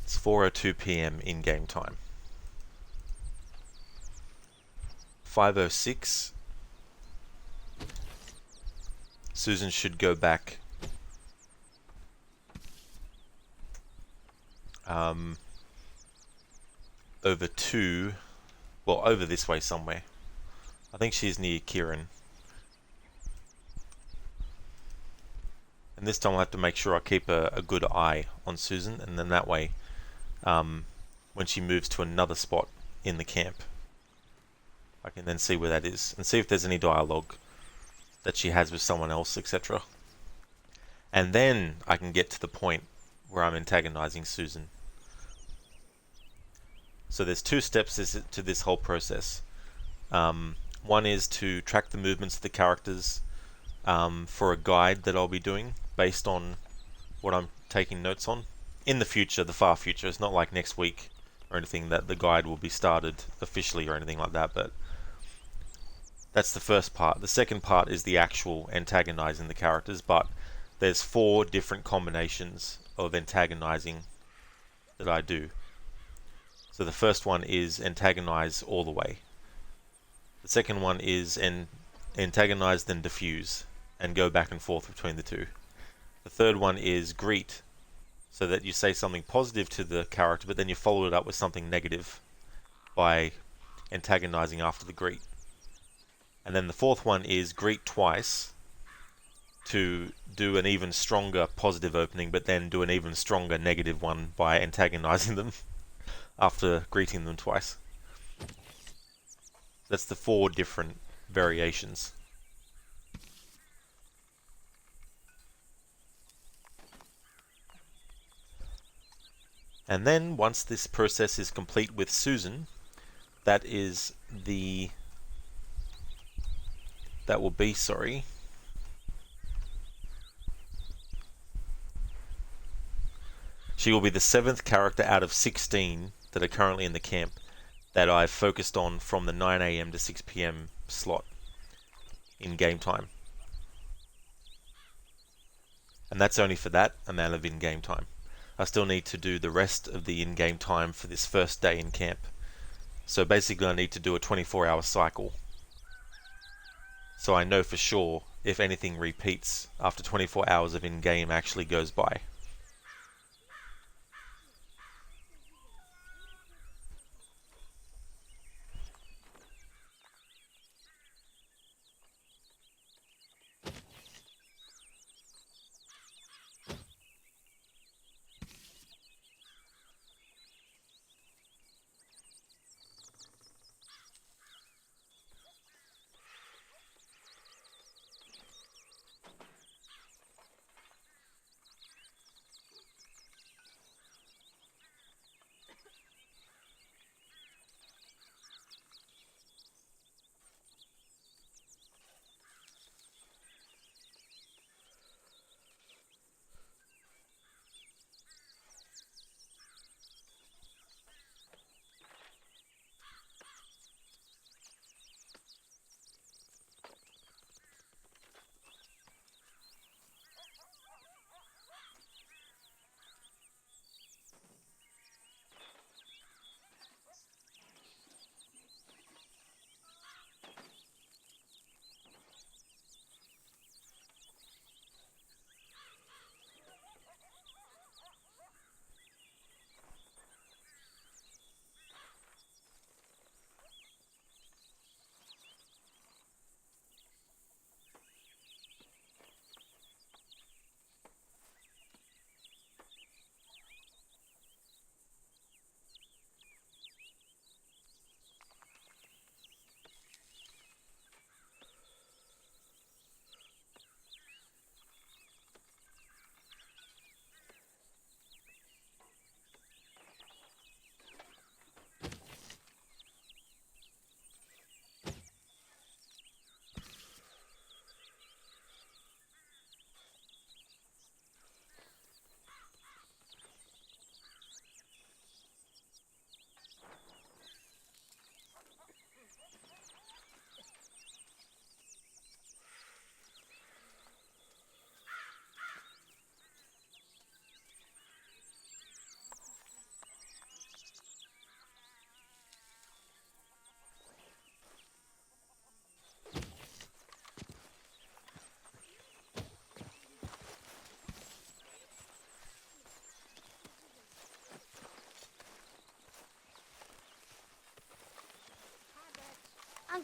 It's 4:02 p.m. in game time. 5:06. Susan should go back over this way somewhere. I think she's near Kieran. And this time I'll have to make sure I keep a good eye on Susan, and then that way, when she moves to another spot in the camp, I can then see where that is, and see if there's any dialogue that she has with someone else, etc. And then I can get to the point where I'm antagonizing Susan. So there's two steps to this whole process. One is to track the movements of the characters for a guide that I'll be doing based on what I'm taking notes on. In the future, the far future, it's not like next week or anything that the guide will be started officially or anything like that, but that's the first part. The second part is the actual antagonizing the characters, but there's 4 different combinations of antagonizing that I do. So the first one is antagonize all the way. The second one is antagonize then diffuse and go back and forth between the two. The third one is greet, so that you say something positive to the character but then you follow it up with something negative by antagonizing after the greet. And then the fourth one is greet twice to do an even stronger positive opening but then do an even stronger negative one by antagonizing them after greeting them twice. That's the 4 different variations. And then once this process is complete with Susan, that will be she will be the 7th character out of 16 that are currently in the camp that I've focused on from the 9 AM to 6 PM slot in game time. And that's only for that amount of in-game time. I still need to do the rest of the in-game time for this first day in camp. So basically I need to do a 24-hour cycle. So I know for sure if anything repeats after 24 hours of in-game actually goes by.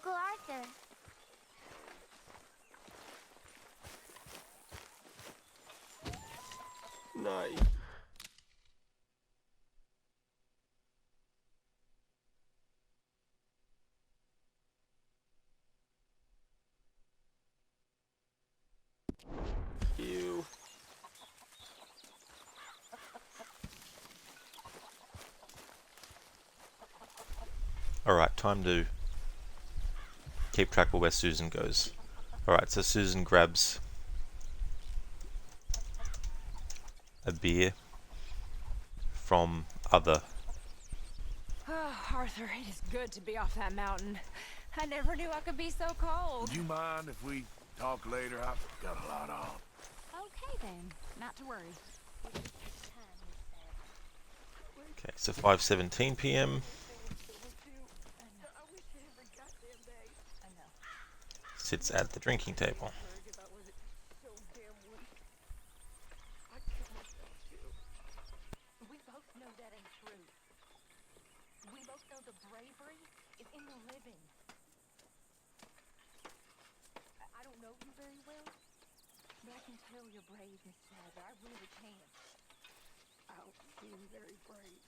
Uncle Arthur. Night. You. Alright, time to keep track of where Susan goes. Alright, so Susan grabs a beer from other. Oh, Arthur, it is good to be off that mountain. I never knew I could be so cold. Would you mind if we talk later? I've got a lot on. Okay, then. Not to worry. Okay, so 5:17 p.m. Sits at the drinking table. We both know that ain't true. We both know the bravery is in the living. I don't know you very well, but I can tell you're brave, Miss Sadler. I really can. I'll be very brave.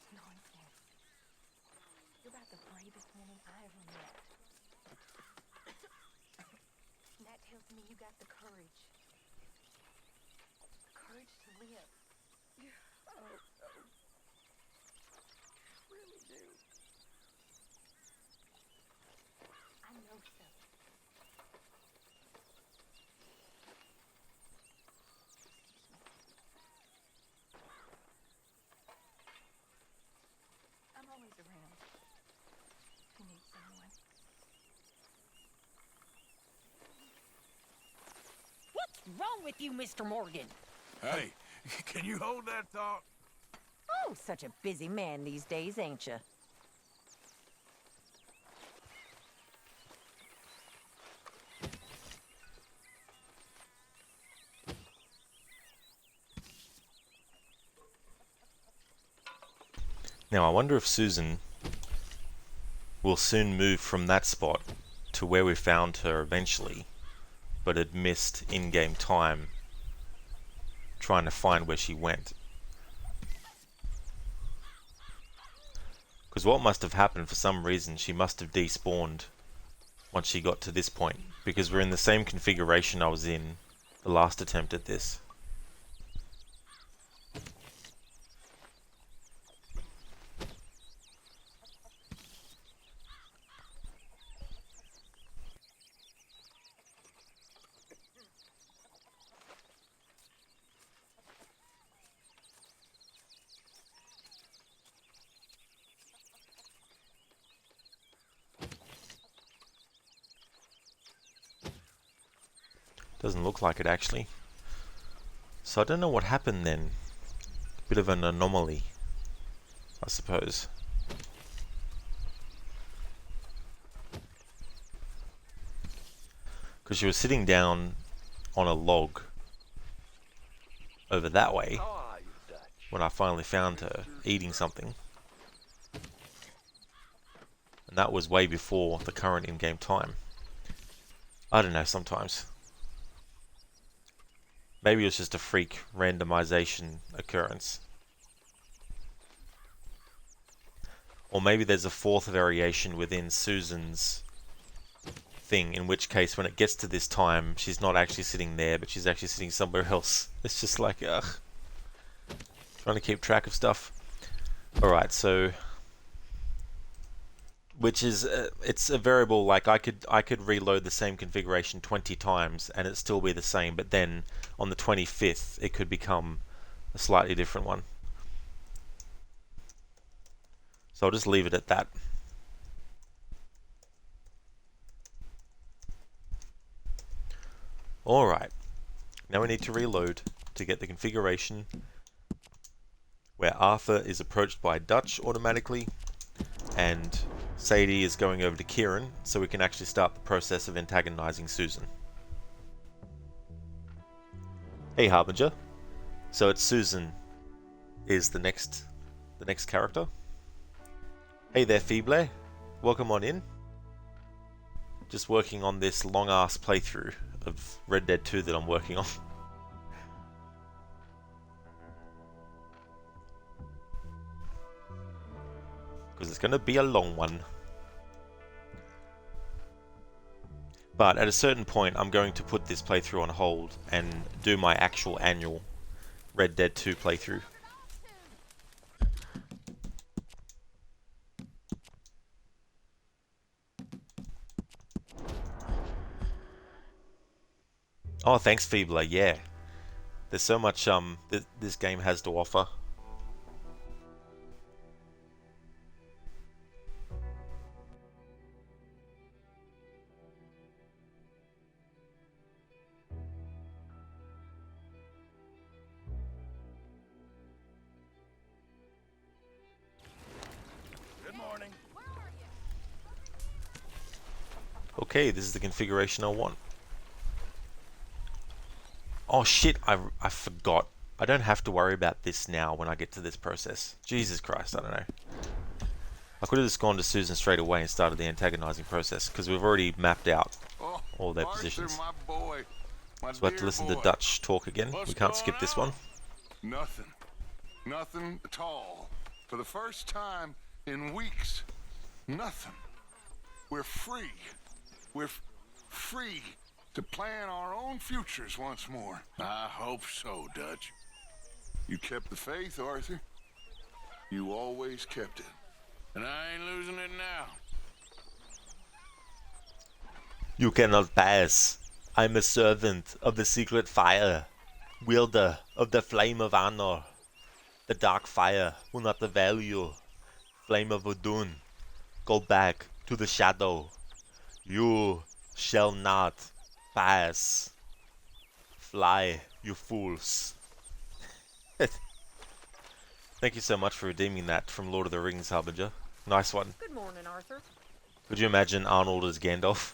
Nonsense. You're about the bravest woman I ever met. That tells me you got the courage. The courage to live. Oh, really do. I know so. I'm always around. If you need someone. What's wrong with you, Mr. Morgan? Hey, can you hold that thought? Oh, such a busy man these days, ain't you? Now I wonder if Susan will soon move from that spot to where we found her eventually, but had missed in-game time trying to find where she went. Because what must have happened, for some reason, she must have despawned once she got to this point, because we're in the same configuration I was in the last attempt at this. Doesn't look like it actually. So I don't know what happened then. Bit of an anomaly, I suppose. Because she was sitting down on a log over that way when I finally found her eating something. And that was way before the current in-game time. I don't know, sometimes. Maybe it was just a freak randomization occurrence. Or maybe there's a fourth variation within Susan's thing, in which case when it gets to this time, she's not actually sitting there, but she's actually sitting somewhere else. It's just like, ugh. Trying to keep track of stuff. Alright, so... Which is, it's a variable, like I could reload the same configuration 20 times and it still be the same, but then on the 25th it could become a slightly different one. So I'll just leave it at that. Alright, now we need to reload to get the configuration where Arthur is approached by Dutch automatically and Sadie is going over to Kieran, so we can actually start the process of antagonizing Susan. Hey Harbinger. So it's Susan is the next character. Hey there Feeble. Welcome on in. just working on this long-ass playthrough of Red Dead 2 that I'm working on. Because it's going to be a long one. But at a certain point, I'm going to put this playthrough on hold and do my actual annual Red Dead 2 playthrough. Oh, thanks, Feebler. Yeah, there's so much this game has to offer. Good morning. Okay, this is the configuration I want. Oh shit, I forgot. I don't have to worry about this now when I get to this process. Jesus Christ, I don't know. I could have just gone to Susan straight away and started the antagonizing process, because we've already mapped out all their positions. My boy, my So I have to listen to Dutch talk again. We can't skip this one. Nothing. Nothing at all. For the first time in weeks. Nothing. We're free. We're free to plan our own futures once more. I hope so, Dutch. You kept the faith, Arthur. You always kept it. And I ain't losing it now. You cannot pass. I'm a servant of the secret fire, wielder of the flame of honor. The dark fire will not avail you. Flame of Odun, go back to the shadow. You shall not pass. Fly, you fools. Thank you so much for redeeming that from Lord of the Rings, Harbinger. Nice one. Good morning, Arthur. Could you imagine Arnold as Gandalf?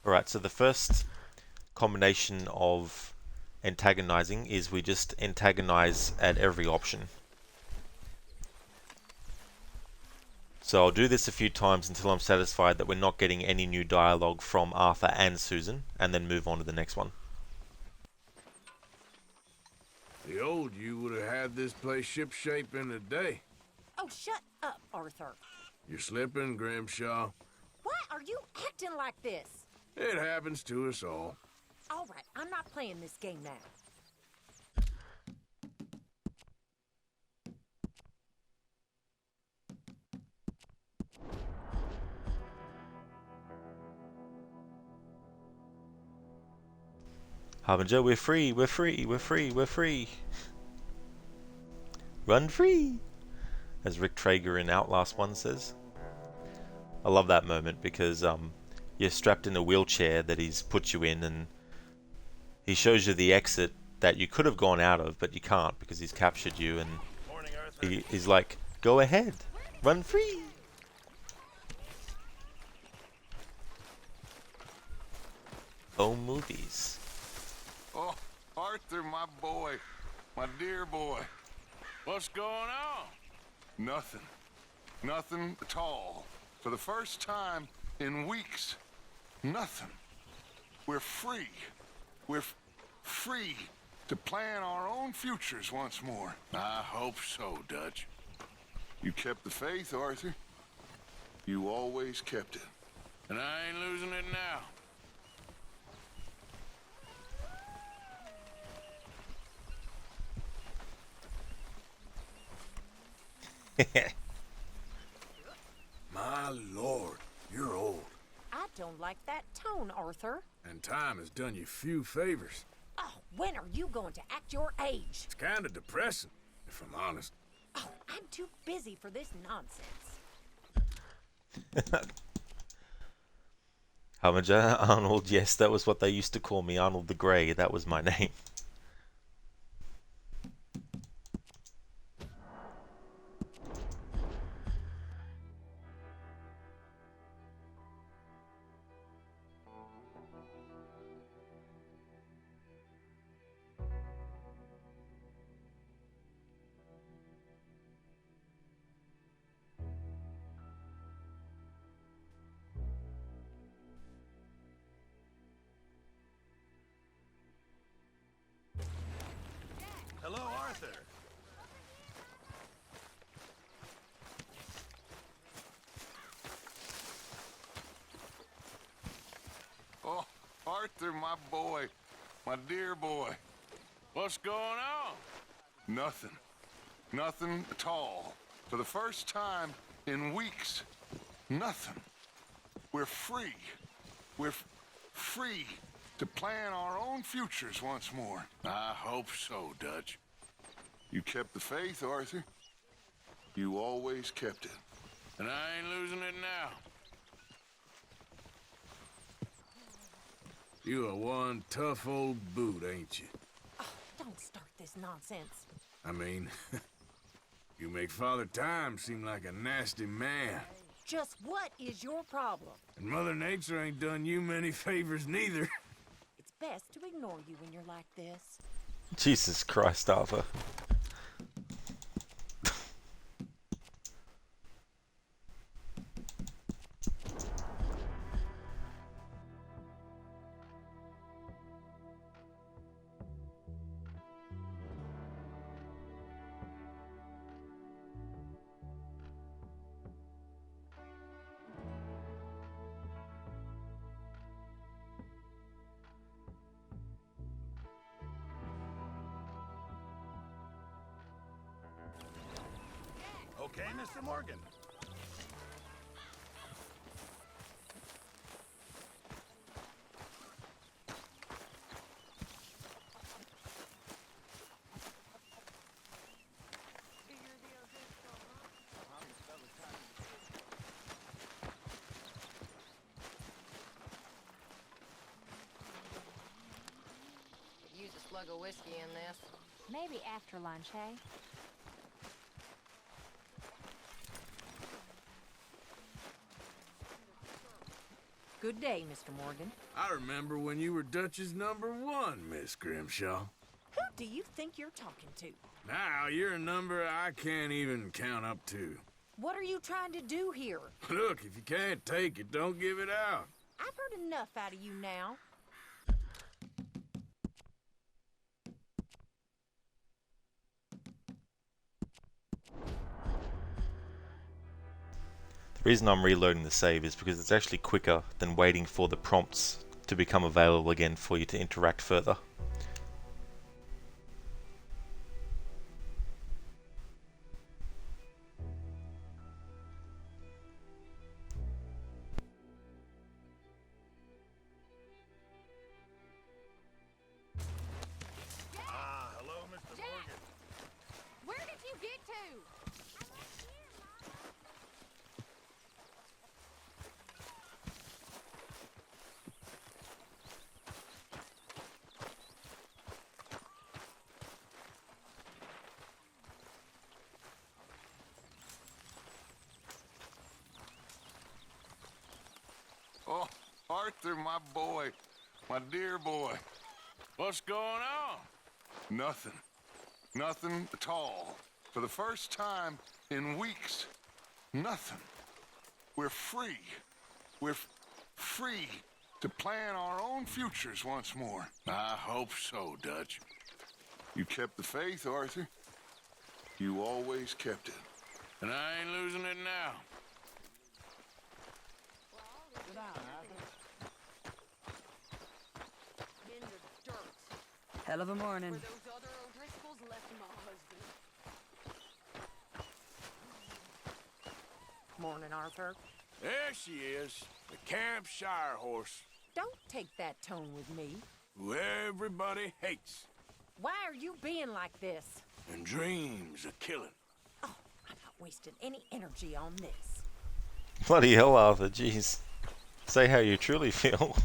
Alright, so the first combination of antagonizing is we just antagonize at every option. So I'll do this a few times until I'm satisfied that we're not getting any new dialogue from Arthur and Susan, and then move on to the next one. The old you would have had this place shipshape in a day. Oh, shut up, Arthur. You're slipping, Grimshaw. Why are you acting like this? It happens to us all. All right, I'm not playing this game now. Harbinger, we're free, we're free, we're free, we're free. Run free, as Rick Traeger in Outlast 1 says. I love that moment because you're strapped in a wheelchair that he's put you in, and he shows you the exit that you could have gone out of, but you can't because he's captured you, and he's like, go ahead, run free. Home movies. Oh, Arthur, my boy. My dear boy. What's going on? Nothing. Nothing at all. For the first time in weeks. Nothing. We're free. We're free to plan our own futures once more. I hope so, Dutch. You kept the faith, Arthur. You always kept it. And I ain't losing it now. My lord, you're old. I don't like that tone, Arthur. And time has done you few favors. Oh, when are you going to act your age? It's kind of depressing, if I'm honest. Oh, I'm too busy for this nonsense. Harbinger, Arnold, yes, that was what they used to call me, Arnold the Grey, that was my name. Arthur! Oh, Arthur, my boy. My dear boy. What's going on? Nothing. Nothing at all. For the first time in weeks. Nothing. We're free. We're free to plan our own futures once more. I hope so, Dutch. You kept the faith, Arthur. You always kept it. And I ain't losing it now. You are one tough old boot, ain't you? Oh, don't start this nonsense. I mean, you make Father Time seem like a nasty man. Just what is your problem? And Mother Nature ain't done you many favors neither. It's best to ignore you when you're like this. Jesus Christ, Arthur. Okay, Mr. Morgan. Could use a slug of whiskey in this. Maybe after lunch, hey? Good day, Mr. Morgan. I remember when you were Dutch's #1, Miss Grimshaw. Who do you think you're talking to? Now you're a number I can't even count up to. What are you trying to do here? Look, if you can't take it, don't give it out. I've heard enough out of you now. The reason I'm reloading the save is because it's actually quicker than waiting for the prompts to become available again for you to interact further. Hello, Mr. Morgan. Where did you get to? Oh, Arthur, my boy. My dear boy. What's going on? Nothing. Nothing at all. For the first time in weeks. Nothing. We're free. We're free to plan our own futures once more. I hope so, Dutch. You kept the faith, Arthur. You always kept it. And I ain't losing it now. In the dirt. Hell of a morning. Where those other O'Driscolls left my husband. Morning, Arthur. There she is, the Camp Shire horse, Don't take that tone with me. who everybody hates Why are you being like this? and dreams of killing. I'm not wasting any energy on this. Bloody hell, Arthur, jeez. Say how you truly feel.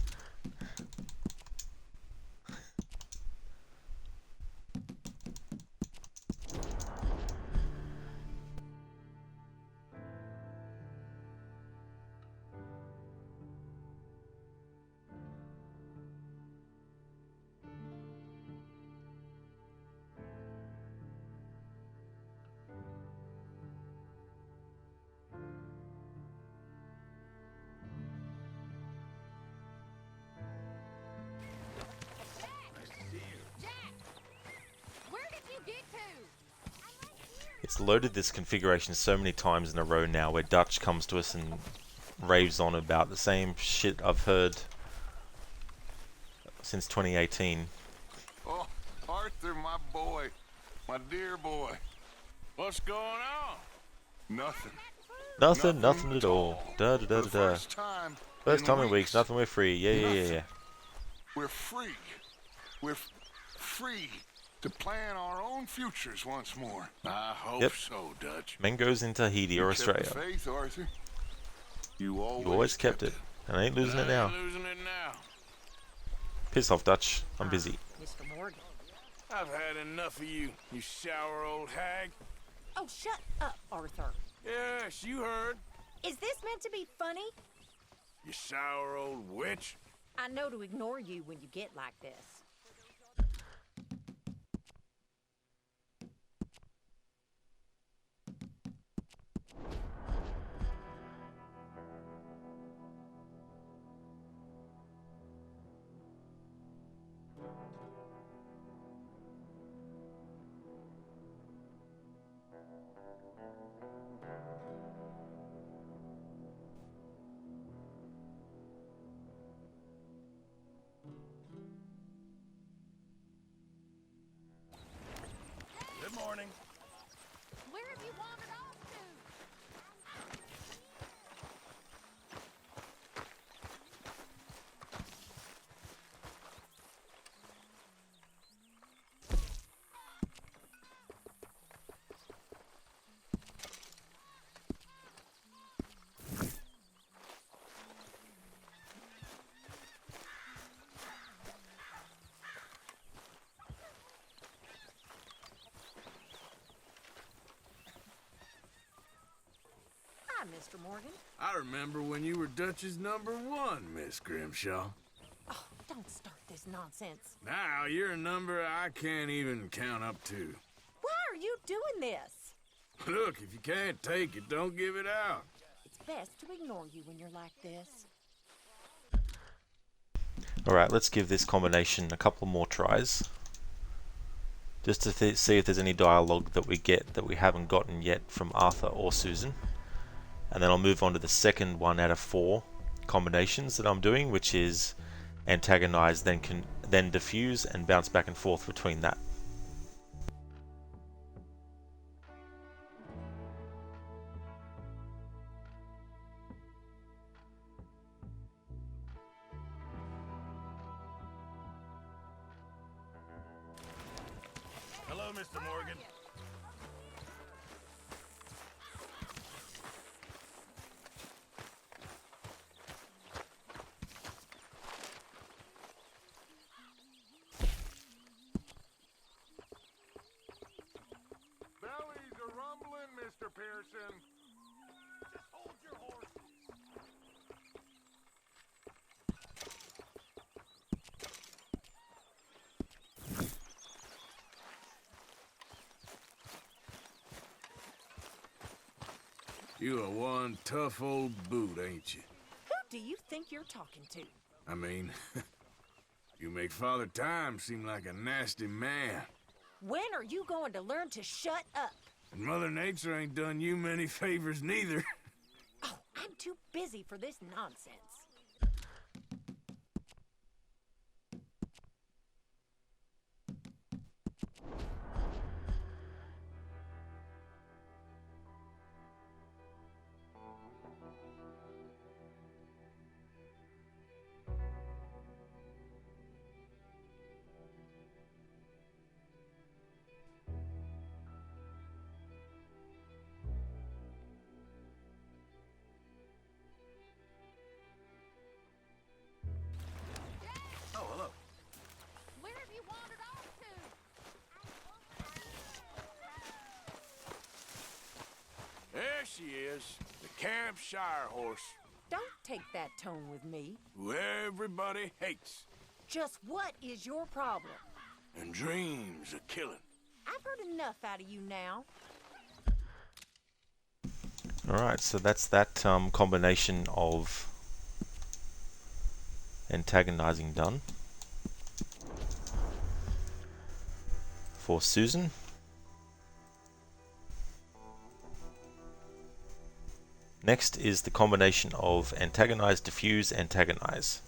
it's loaded this configuration so many times in a row now where Dutch comes to us and raves on about the same shit I've heard since 2018. Oh, Arthur, my boy. My dear boy. What's going on? Nothing. Nothing at all. Da da da da da. First time in weeks, nothing, we're free. Yeah. We're free. We're free to plan our own futures once more. I hope so, Dutch. Mangoes in Tahiti or Australia. Kept the faith, Arthur. You always kept it. And I ain't losing it now. Piss off, Dutch. I'm busy. Mr. Morgan. I've had enough of you, you sour old hag. Oh, shut up, Arthur. Yes, you heard. Is this meant to be funny? You sour old witch. I know to ignore you when you get like this. Good morning. Where have you wandered off to? Hi, Mr. Morgan. I remember when you were Dutch's #1, Miss Grimshaw. Oh, don't start this nonsense. Now you're a number I can't even count up to. Why are you doing this? Look, if you can't take it, don't give it out. It's best to ignore you when you're like this. Alright, let's give this combination a couple more tries. Just to see if there's any dialogue that we get that we haven't gotten yet from Arthur or Susan. And then I'll move on to the second one out of 4 combinations that I'm doing, which is antagonize, then diffuse, and bounce back and forth between that. Hello, Mr. Morgan. Bellies are rumbling, Mr. Pearson. Just hold your horses. You are one tough old boot, ain't you? Who do you think you're talking to? I mean, you make Father Time seem like a nasty man. When are you going to learn to shut up? And Mother Nature ain't done you many favors neither. Oh, I'm too busy for this nonsense. Oh, hello. Where have you wandered off to? There she is, the Camp Shire horse, Don't take that tone with me. who everybody hates Just what is your problem? and dreams of killing. I've heard enough out of you now. Alright, so that's that combination of antagonizing done. For Susan. Next is the combination of antagonize, diffuse, antagonize.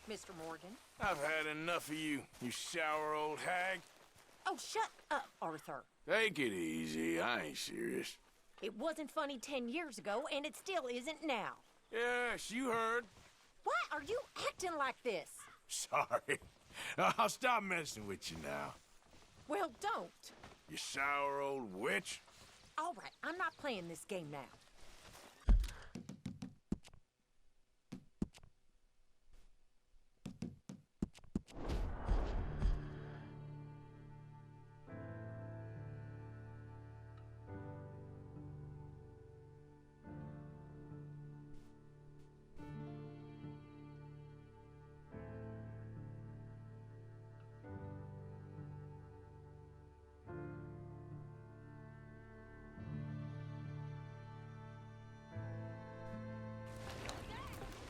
Mr. Morgan? I've had enough of you, you sour old hag. Oh, shut up, Arthur. Take it easy. I ain't serious. It wasn't funny 10 years ago, and it still isn't now. Yes, you heard. Why are you acting like this? Sorry. I'll stop messing with you now. Well, don't. You sour old witch. All right, I'm not playing this game now.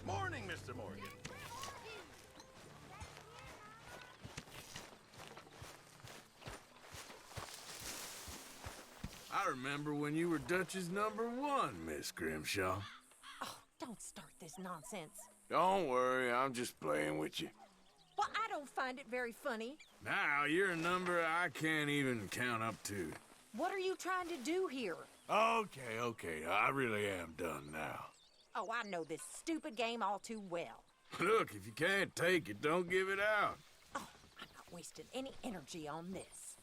Morning, Mr. Morgan. I remember when you were Dutch's #1, Miss Grimshaw. Oh, don't start this nonsense. Don't worry, I'm just playing with you. Well, I don't find it very funny. Now, you're a number I can't even count up to. What are you trying to do here? Okay, I really am done now. Oh, I know this stupid game all too well. Look, if you can't take it, don't give it out. Oh, I'm not wasting any energy on this.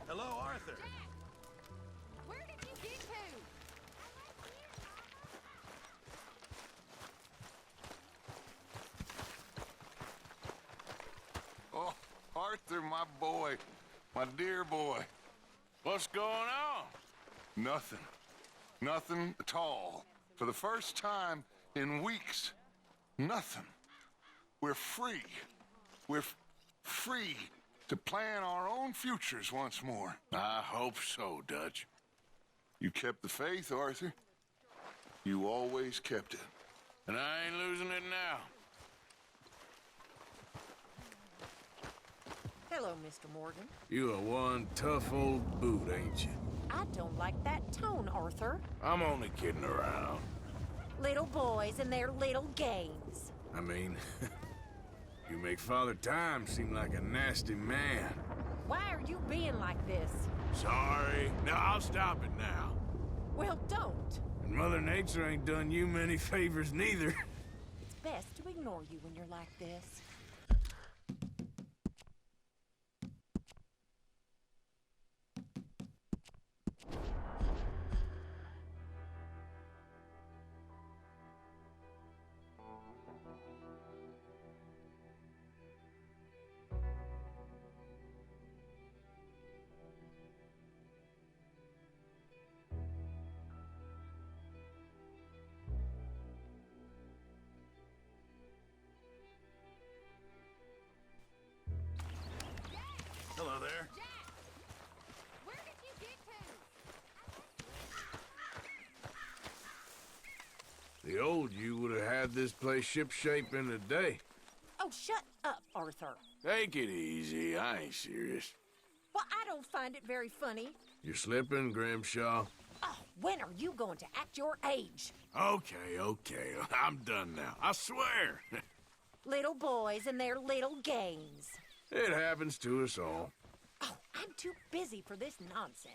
Hello, Arthur. Where did you get to? Oh, Arthur, my boy. My dear boy. What's going on? Nothing. Nothing at all. For the first time in weeks, nothing. We're free. We're free to plan our own futures once more. I hope so, Dutch. You kept the faith, Arthur. You always kept it. And I ain't losing it now. Hello, Mr. Morgan. You are one tough old boot, ain't you? I don't like that tone, Arthur. I'm only kidding around. Little boys and their little games. I mean, you make Father Time seem like a nasty man. Why are you being like this? Sorry. Now, I'll stop it now. Well, don't. And Mother Nature ain't done you many favors neither. It's best to ignore you when you're like this. Hello there. Where did you get to? The old you would have had this place shipshape in a day. Oh, shut up, Arthur. Take it easy. I ain't serious. Well, I don't find it very funny. You're slipping, Grimshaw. Oh, when are you going to act your age? Okay. I'm done now. I swear. Little boys and their little games. It happens to us all. Oh, I'm too busy for this nonsense.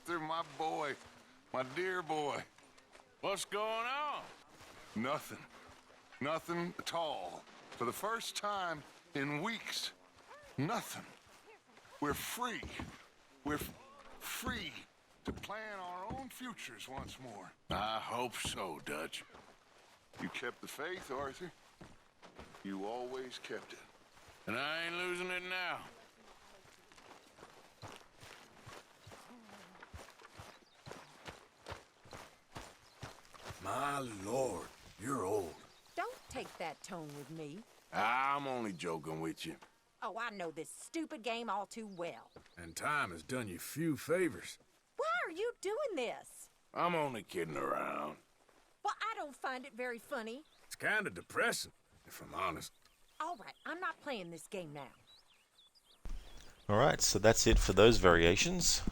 Arthur, my boy. My dear boy. What's going on? Nothing. Nothing at all. For the first time in weeks. Nothing. We're free. We're free to plan our own futures once more. I hope so, Dutch. You kept the faith, Arthur. You always kept it. And I ain't losing it now. My lord, you're old. Don't take that tone with me. I'm only joking with you. Oh, I know this stupid game all too well. And time has done you few favors. Why are you doing this? I'm only kidding around. Well, I don't find it very funny. It's kind of depressing, if I'm honest. All right, I'm not playing this game now. Alright, so that's it for those variations.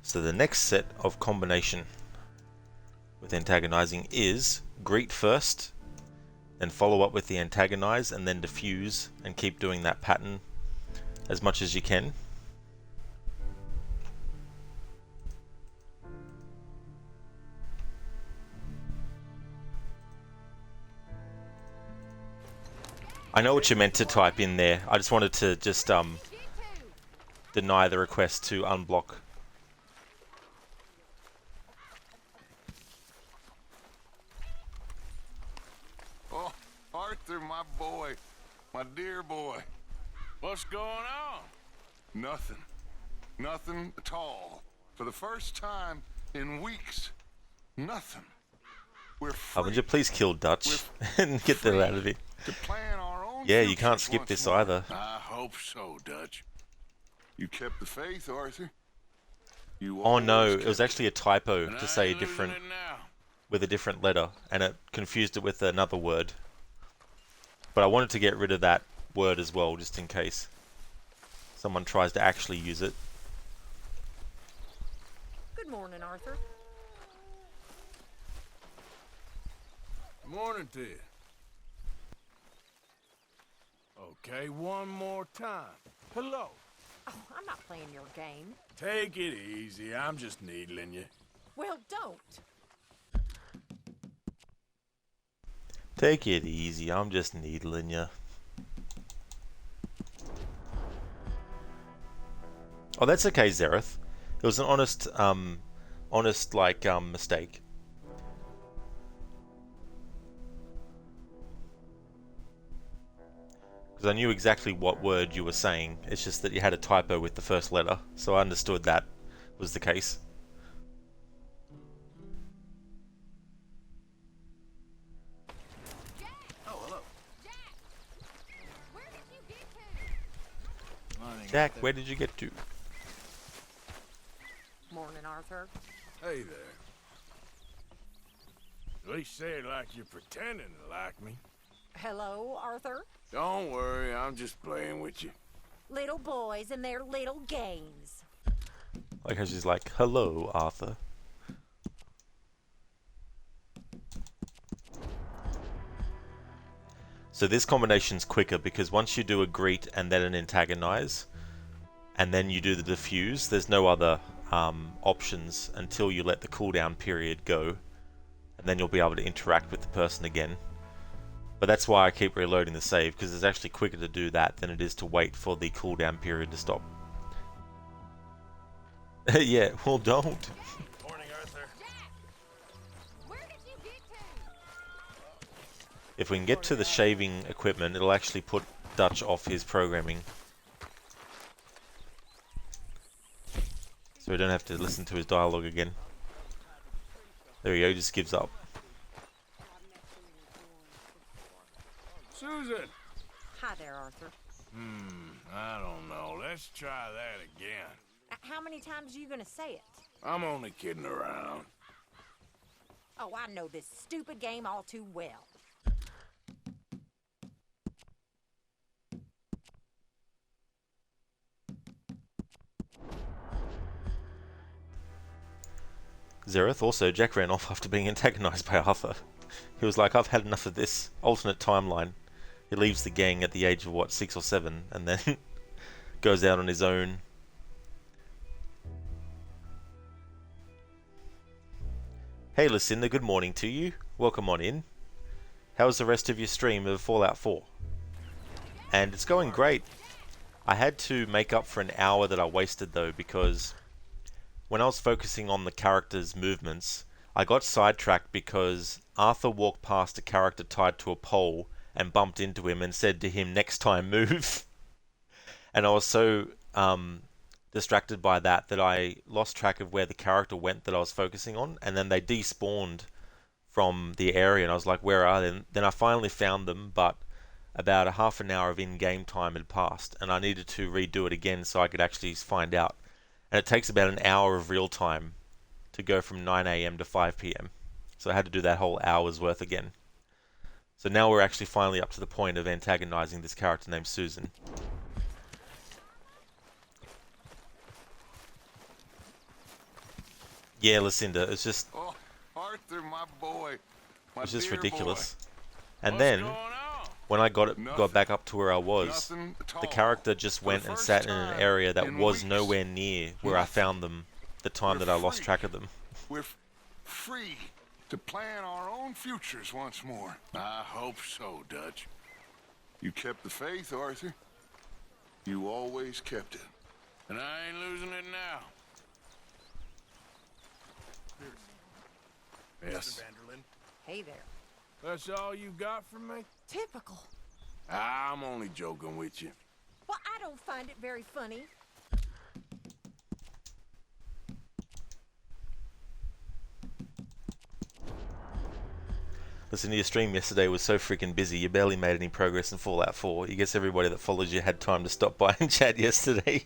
So the next set of combination with antagonizing is greet first, then follow up with the antagonize, and then diffuse, and keep doing that pattern as much as you can. I know what you meant to type in there. I just wanted to just deny the request to unblock. Oh, Arthur, my boy. My dear boy. What's going on? Nothing. Nothing at all. For the first time in weeks. Nothing. We're free. Would you please kill Dutch and get that out of here? To plan our own Yeah, you can't futures skip once this more. either. I hope so, Dutch. You kept the faith, Arthur. You Oh no, always it was kept actually a typo And to I say ain't losing different it now. with a different letter, and it confused it with another word. But I wanted to get rid of that word as well, just in case someone tries to actually use it. Good morning, Arthur. Morning to you. Okay, one more time. Hello. Oh, I'm not playing your game. Take it easy. I'm just needling you. Well, don't. Take it easy, I'm just needling you. Oh, that's okay, Zereth. It was an honest mistake. Because I knew exactly what word you were saying. It's just that you had a typo with the first letter, so I understood that was the case. Jack, where did you get to? Morning, Arthur. Hey there. At least say it like you're pretending to like me. Hello, Arthur. Don't worry, I'm just playing with you. Little boys and their little games. Like how she's like, hello, Arthur. So this combination's quicker because once you do a greet and then an antagonize, and then you do the diffuse, there's no other options until you let the cooldown period go, and then you'll be able to interact with the person again. But that's why I keep reloading the save, because it's actually quicker to do that than it is to wait for the cooldown period to stop. Yeah, well, don't. Morning, Arthur. Where did you get to? If we can get to the shaving equipment, it'll actually put Dutch off his programming. So we don't have to listen to his dialogue again. There we go, he just gives up. Susan! Hi there, Arthur. I don't know. Let's try that again. How many times are you gonna say it? I'm only kidding around. Oh, I know this stupid game all too well. Zereth, also, Jack ran off after being antagonized by Arthur. He was like, I've had enough of this alternate timeline. He leaves the gang at the age of what, 6 or 7, and then goes out on his own. Hey Lucinda, good morning to you. Welcome on in. How's the rest of your stream of Fallout 4? And it's going great. I had to make up for an hour that I wasted though, because when I was focusing on the character's movements, I got sidetracked because Arthur walked past a character tied to a pole and bumped into him and said to him, "Next time move." And I was so distracted by that I lost track of where the character went that I was focusing on, and then they despawned from the area and I was like, where are they? Then I finally found them, but about a half an hour of in-game time had passed and I needed to redo it again so I could actually find out. And it takes about an hour of real time to go from 9 AM to 5 PM. So I had to do that whole hour's worth again. So now we're actually finally up to the point of antagonizing this character named Susan. Yeah, Lucinda, it's just... Oh, Arthur, my boy. My It's just dear ridiculous. boy. And What's then, going on? when I got Nothing. back up to where I was, Nothing at the all. character just For the went and first sat in an time area that in was weeks. nowhere near where I found them the time We're that I lost free. track of them. We're free to plan our own futures once more. I hope so, Dutch. You kept the faith, Arthur. You always kept it. And I ain't losing it now. Yes. Hey there. That's all you got from me? Typical. I'm only joking with you. Well, I don't find it very funny. Listen, your stream yesterday was so freaking busy, you barely made any progress in Fallout 4. You guess everybody that follows you had time to stop by and chat yesterday.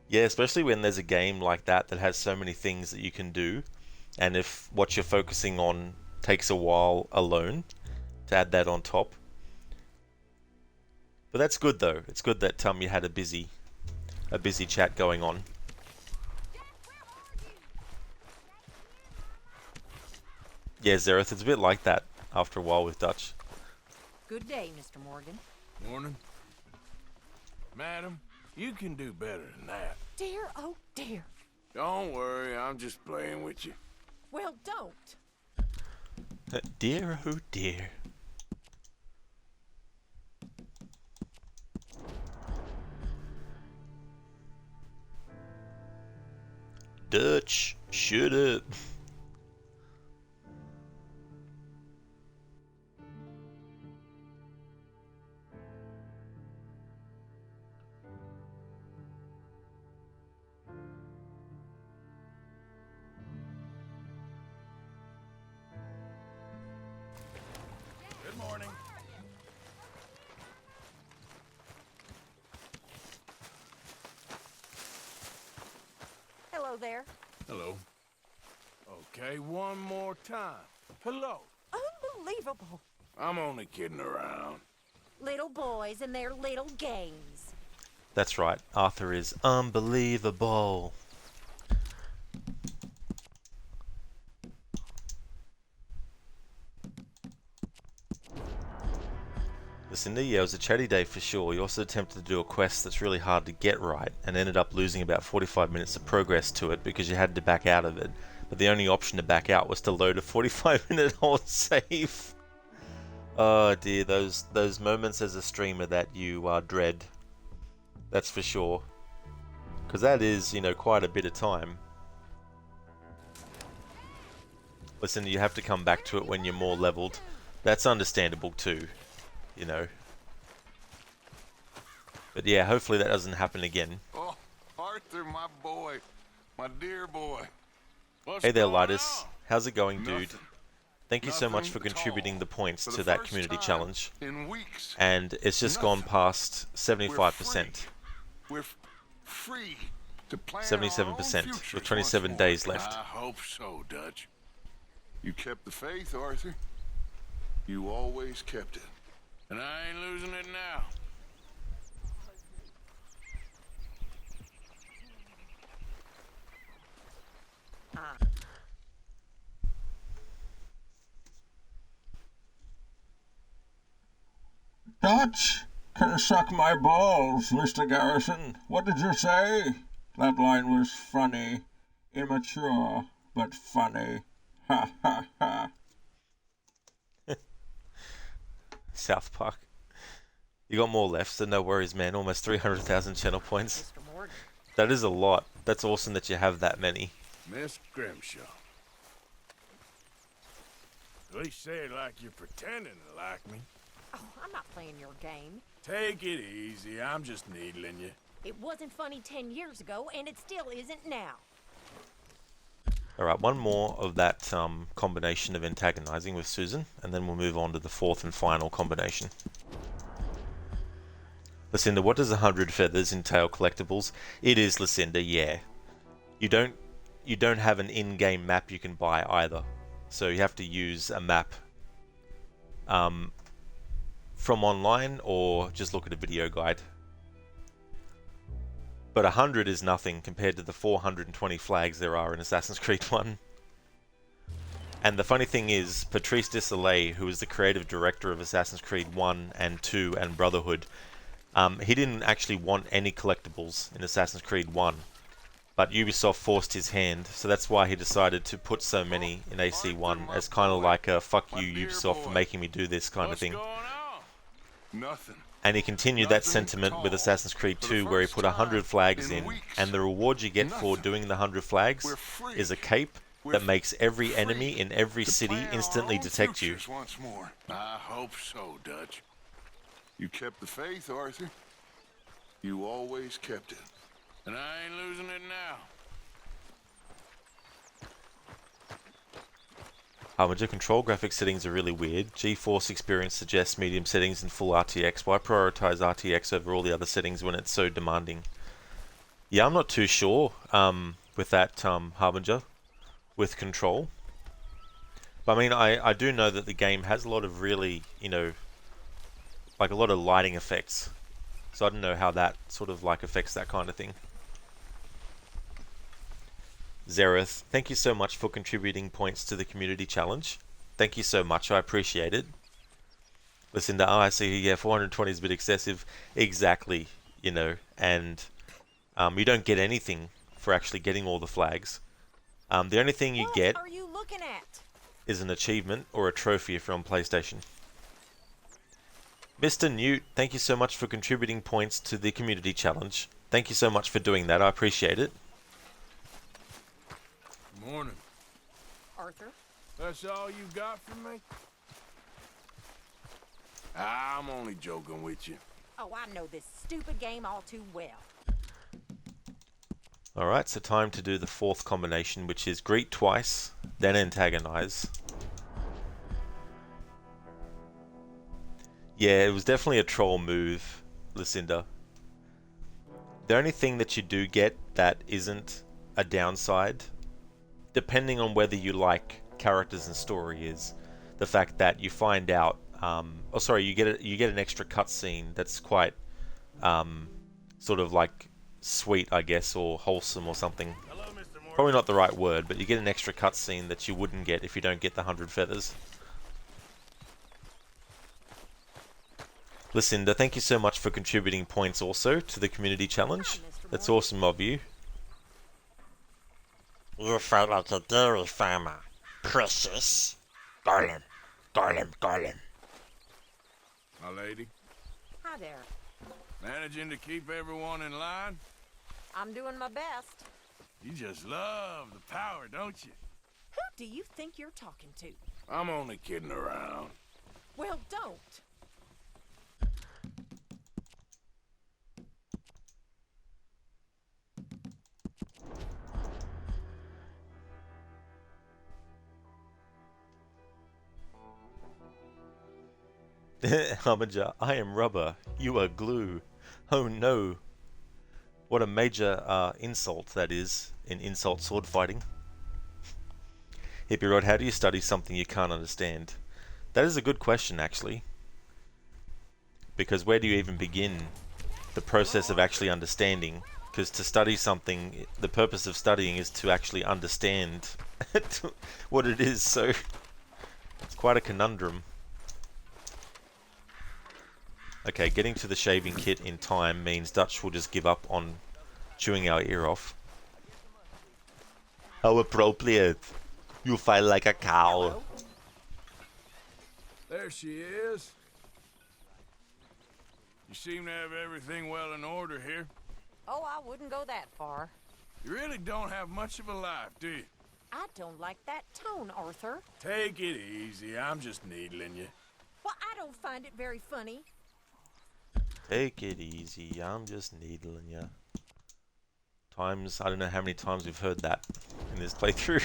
Yeah, especially when there's a game like that that has so many things that you can do, and if what you're focusing on takes a while alone, to add that on top. But that's good though. It's good that you had a busy chat going on. Yeah, Zereth, it's a bit like that after a while with Dutch. Good day, Mr. Morgan. Morning. Madam, you can do better than that. Dear, oh dear. Don't worry, I'm just playing with you. Well, don't. Dear, oh dear. Dutch, shut up. Good morning. Hello there. Hello. Okay, one more time. Hello. Unbelievable. I'm only kidding around. Little boys and their little games. That's right, Arthur is unbelievable. Listen, yeah, it was a chatty day for sure. You also attempted to do a quest that's really hard to get right and ended up losing about 45 minutes of progress to it because you had to back out of it. But the only option to back out was to load a 45-minute hold save. Oh dear, those moments as a streamer that you dread. That's for sure. Because that is, you know, quite a bit of time. Listen, you have to come back to it when you're more leveled. That's understandable too, you know. But yeah, hopefully that doesn't happen again. Oh, Arthur, my boy. My dear boy. What's Hey there, going Lidus. on? How's it going, dude? Nothing. Thank you so much Nothing for at contributing all. the points For to the that first community time challenge. in weeks. And it's just gone Nothing. past 75%. We're free to plan 77% our own with futures 27 once days more. left. I hope so, Dutch. You kept the faith, Arthur. You always kept it. And I ain't losing it now. Dutch can suck my balls, Mr. Garrison. What did you say? That line was funny. Immature, but funny. Ha ha ha. South Park. You got more left, so no worries, man. Almost 300,000 channel points. That is a lot. That's awesome that you have that many. Miss Grimshaw. At least say it like you're pretending to like me. Oh, I'm not playing your game. Take it easy. I'm just needling you. It wasn't funny 10 years ago, and it still isn't now. Alright, one more of that combination of antagonizing with Susan, and then we'll move on to the fourth and final combination. Lucinda, what does 100 feathers entail collectibles? It is, Lucinda, yeah. You don't have an in-game map you can buy either. So you have to use a map from online or just look at a video guide. But 100 is nothing compared to the 420 flags there are in Assassin's Creed 1. And the funny thing is, Patrice Désilets, who is the creative director of Assassin's Creed 1 and 2 and Brotherhood, he didn't actually want any collectibles in Assassin's Creed 1. But Ubisoft forced his hand, so that's why he decided to put so many in AC1 as kind of like a fuck you Ubisoft for making me do this kind of thing. Nothing. And he continued that sentiment with Assassin's Creed 2 where he put 100 flags in, and the reward you get for doing the 100 flags is a cape that makes every enemy in every city instantly detect you. Once more. I hope so, Dutch. You kept the faith, Arthur. You always kept it. And I ain't losing it now. Harbinger control graphics settings are really weird. GeForce Experience suggests medium settings and full RTX. Why prioritize RTX over all the other settings when it's so demanding? Yeah, I'm not too sure with that Harbinger, with control. But I mean, I do know that the game has a lot of really, you know, like a lot of lighting effects. So I don't know how that sort of like affects that kind of thing. Zereth, thank you so much for contributing points to the community challenge. Thank you so much, I appreciate it. Lucinda, I see, yeah, 420 is a bit excessive. Exactly, you know, and you don't get anything for actually getting all the flags. The only thing you get What are you looking at? is an achievement or a trophy if you're on PlayStation. Mr. Newt, thank you so much for contributing points to the community challenge. Thank you so much for doing that, I appreciate it. Morning. Arthur? That's all you got from me? I'm only joking with you. Oh, I know this stupid game all too well. Alright, so time to do the fourth combination, which is greet twice, then antagonize. Yeah, it was definitely a troll move, Lucinda. The only thing that you do get that isn't a downside, depending on whether you like characters and story, is the fact that you find out, you get an extra cutscene that's quite, sort of like sweet, I guess, or wholesome or something. Probably not the right word, but you get an extra cutscene that you wouldn't get if you don't get the 100 feathers. Lucinda, thank you so much for contributing points also to the community challenge. That's awesome of you. You fight like a dairy farmer, precious. Garland, Garland, Garland. My lady, Hi there. managing to keep everyone in line? I'm doing my best. You just love the power, don't you? Who do you think you're talking to? I'm only kidding around. Well, don't. Harbinger, I am rubber, you are glue. Oh no. What a major insult that is in insult sword fighting. Hippie Rod, how do you study something you can't understand? That is a good question, actually. Because where do you even begin the process of actually understanding? Because to study something, the purpose of studying is to actually understand what it is, so it's quite a conundrum. Okay, getting to the shaving kit in time means Dutch will just give up on chewing our ear off. How appropriate. You fight like a cow. There she is. You seem to have everything well in order here. Oh, I wouldn't go that far. You really don't have much of a life, do you? I don't like that tone, Arthur. Take it easy. I'm just needling you. Well, I don't find it very funny. Take it easy, I'm just needling ya. I don't know how many times we've heard that in this playthrough.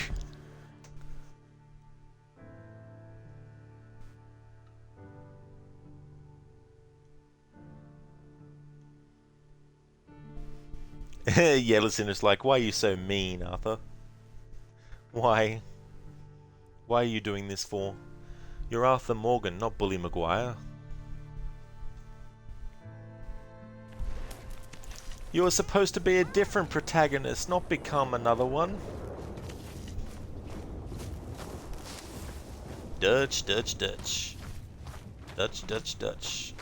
Yeah, listen, it's like, why are you so mean, Arthur? Why? Why are you doing this for? You're Arthur Morgan, not Bully Maguire. You were supposed to be a different protagonist, not become another one. Dutch, Dutch, Dutch. Dutch, Dutch, Dutch.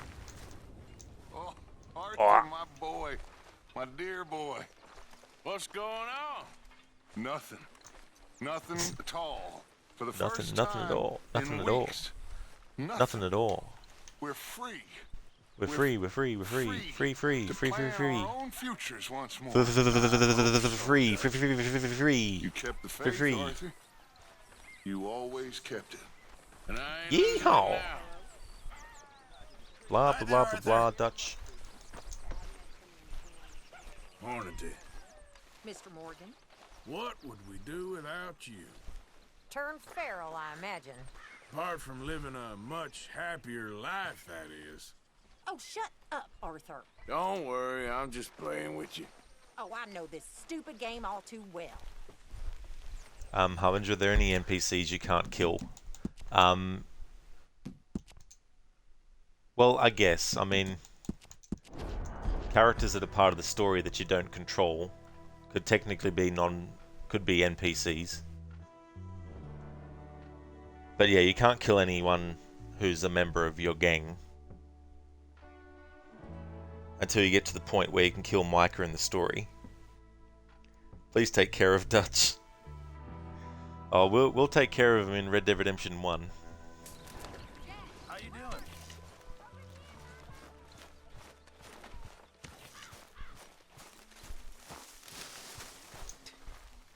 Oh, Arthur, my boy. My dear boy. What's going on? Nothing. Nothing at all. For the first Nothing time at all. Nothing in at all. weeks. Nothing at all. We're free. We're free, we're free, we're free. Free, free, To free, free, plan free. our own futures once more. Free, free, free, free, free, free. You kept the faith, Free. Arthur. You always kept it. And I ain't Yeehaw! now. Blah, blah, blah, blah, blah, Dutch. Morning, dear. Mr. Morgan. What would we do without you? Turned feral, I imagine. Apart from living a much happier life, that is. Oh, shut up, Arthur. Don't worry, I'm just playing with you. Oh, I know this stupid game all too well. Harbinger, are there any NPCs you can't kill? Well, I guess. I mean, characters that are part of the story that you don't control could technically be could be NPCs. But yeah, you can't kill anyone who's a member of your gang until you get to the point where you can kill Micah in the story. Please take care of Dutch. Oh, we'll take care of him in Red Dead Redemption 1. How you doing?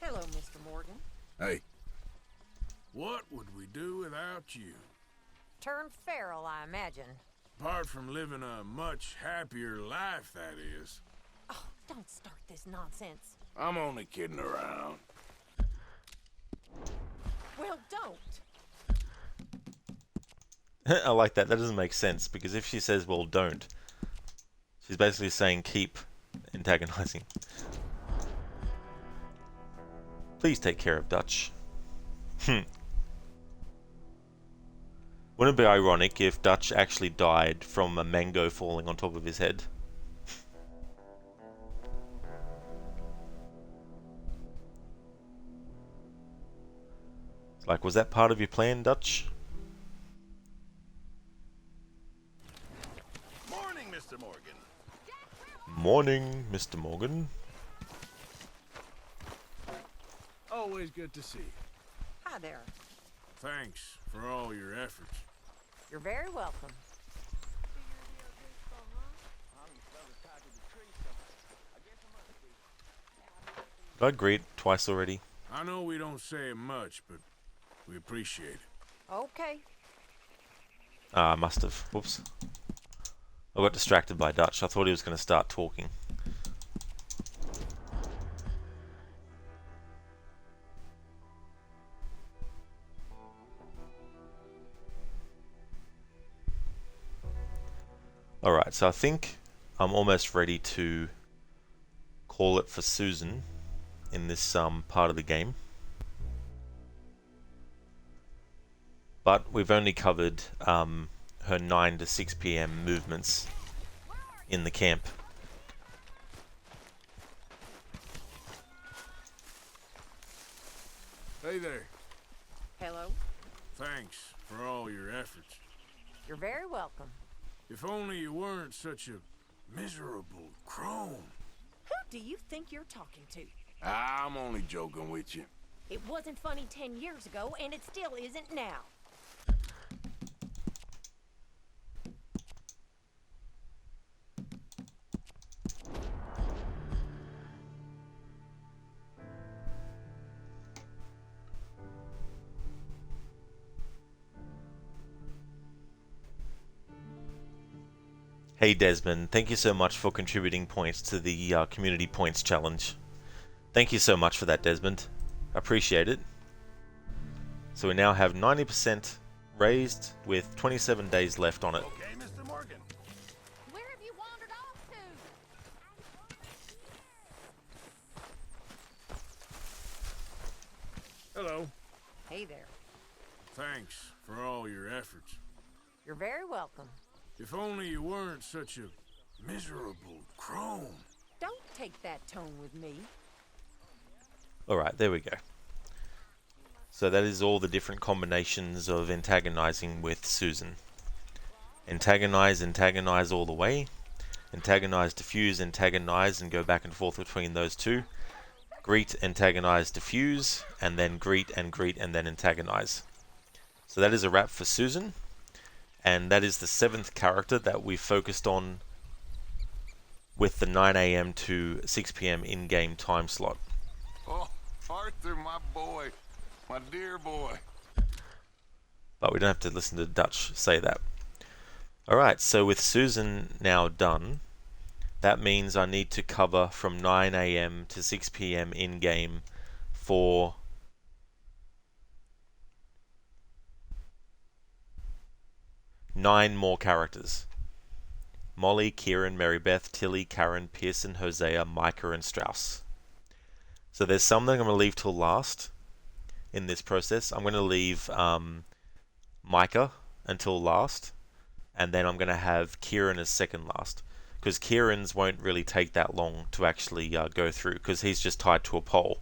Hello, Mr. Morgan. Hey. What would we do without you? Turned feral, I imagine. Apart from living a much happier life, that is. Oh, don't start this nonsense. I'm only kidding around. Well, don't. I like that. That doesn't make sense, because if she says, well, don't, she's basically saying keep antagonizing. Please take care of Dutch. Wouldn't it be ironic if Dutch actually died from a mango falling on top of his head? It's like, was that part of your plan, Dutch? Morning, Mr. Morgan. Morning, Mr. Morgan. Always good to see you. Hi there. Thanks for all your efforts. You're very welcome. Did I greet twice already? I know we don't say much, but we appreciate it. Okay. Ah, I must have. Whoops. I got distracted by Dutch. I thought he was going to start talking. Alright, so I think I'm almost ready to call it for Susan in this part of the game. But we've only covered her 9 to 6 PM movements in the camp. Hey there. Hello. Thanks for all your efforts. You're very welcome. If only you weren't such a miserable crone. Who do you think you're talking to? I'm only joking with you. It wasn't funny 10 years ago, and it still isn't now. Hey Desmond, thank you so much for contributing points to the Community Points Challenge. Thank you so much for that, Desmond. Appreciate it. So we now have 90% raised with 27 days left on it. Okay, Mr. Morgan. Where have you wandered off to? Hello. Hey there. Thanks for all your efforts. You're very welcome. If only you weren't such a miserable crone. Don't take that tone with me. Alright, there we go. So that is all the different combinations of antagonizing with Susan. Antagonize, antagonize all the way. Antagonize, diffuse, antagonize, and go back and forth between those two. Greet, antagonize, diffuse, and then greet, and then antagonize. So that is a wrap for Susan. And that is the 7th character that we focused on with the 9 AM to 6 PM in-game time slot. Oh, Arthur, my boy. My dear boy. But we don't have to listen to Dutch say that. Alright, so with Susan now done, that means I need to cover from 9 AM to 6 PM in-game for 9 more characters. Molly, Kieran, Marybeth, Tilly, Karen, Pearson, Hosea, Micah, and Strauss. So there's some that I'm going to leave till last in this process. I'm going to leave Micah until last, and then I'm going to have Kieran as second last, because Kieran's won't really take that long to actually go through, because he's just tied to a pole.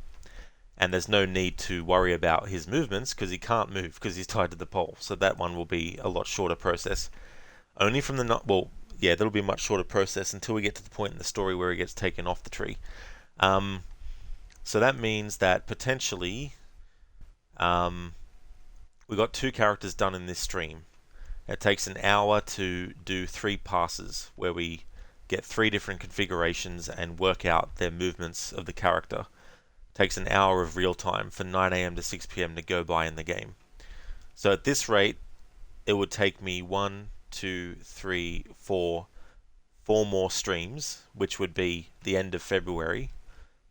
And there's no need to worry about his movements because he can't move because he's tied to the pole. So that one will be a lot shorter process. Only from the that'll be a much shorter process until we get to the point in the story where he gets taken off the tree. So that means that potentially we got 2 characters done in this stream. It takes an hour to do 3 passes where we get 3 different configurations and work out their movements of the character. Takes an hour of real time for 9 AM to 6 PM to go by in the game. So at this rate, it would take me 1, 2, 3, 4 more streams, which would be the end of February,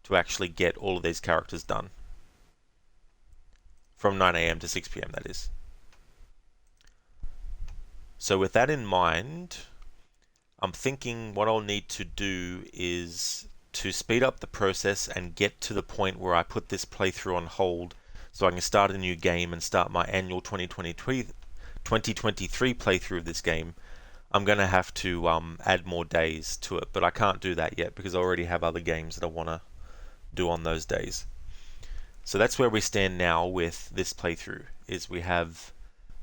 to actually get all of these characters done. From 9 AM to 6 PM, that is. So with that in mind, I'm thinking what I'll need to do is to speed up the process and get to the point where I put this playthrough on hold so I can start a new game and start my annual 2023 playthrough of this game. I'm going to have to add more days to it, but I can't do that yet because I already have other games that I want to do on those days. So that's where we stand now with this playthrough, is we have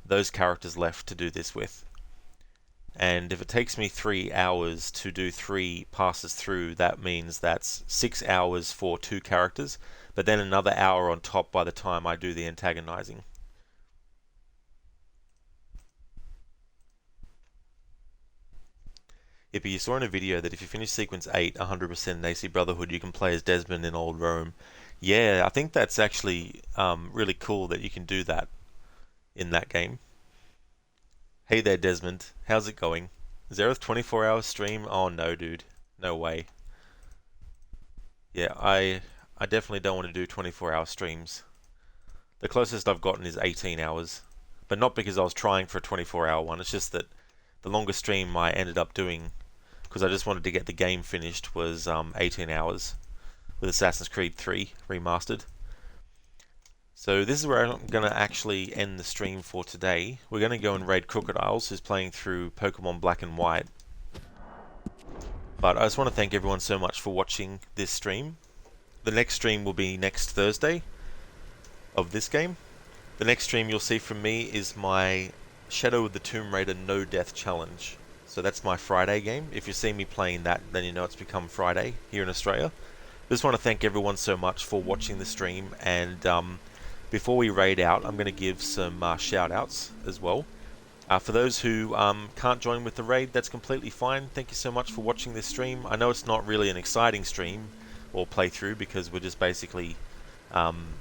those characters left to do this with. And if it takes me 3 hours to do 3 passes through, that means that's 6 hours for 2 characters, but then another hour on top by the time I do the antagonizing. If you saw in a video that if you finish sequence 8 100% in AC Brotherhood, you can play as Desmond in Old Rome. Yeah, I think that's actually really cool that you can do that in that game. Hey there, Desmond. How's it going? Zereth 24-hour stream? Oh no, dude. No way. Yeah, I definitely don't want to do 24-hour streams. The closest I've gotten is 18 hours. But not because I was trying for a 24-hour one. It's just that the longest stream I ended up doing, because I just wanted to get the game finished, was 18 hours with Assassin's Creed 3 Remastered. So this is where I'm going to actually end the stream for today. We're going to go and raid Crocodiles, who's playing through Pokemon Black and White. But I just want to thank everyone so much for watching this stream. The next stream will be next Thursday of this game. The next stream you'll see from me is my Shadow of the Tomb Raider No Death Challenge. So that's my Friday game. If you see me playing that, then you know it's become Friday here in Australia. Just want to thank everyone so much for watching the stream, and before we raid out, I'm going to give some shout outs as well. For those who can't join with the raid, that's completely fine. Thank you so much for watching this stream. I know it's not really an exciting stream or playthrough because we're just basically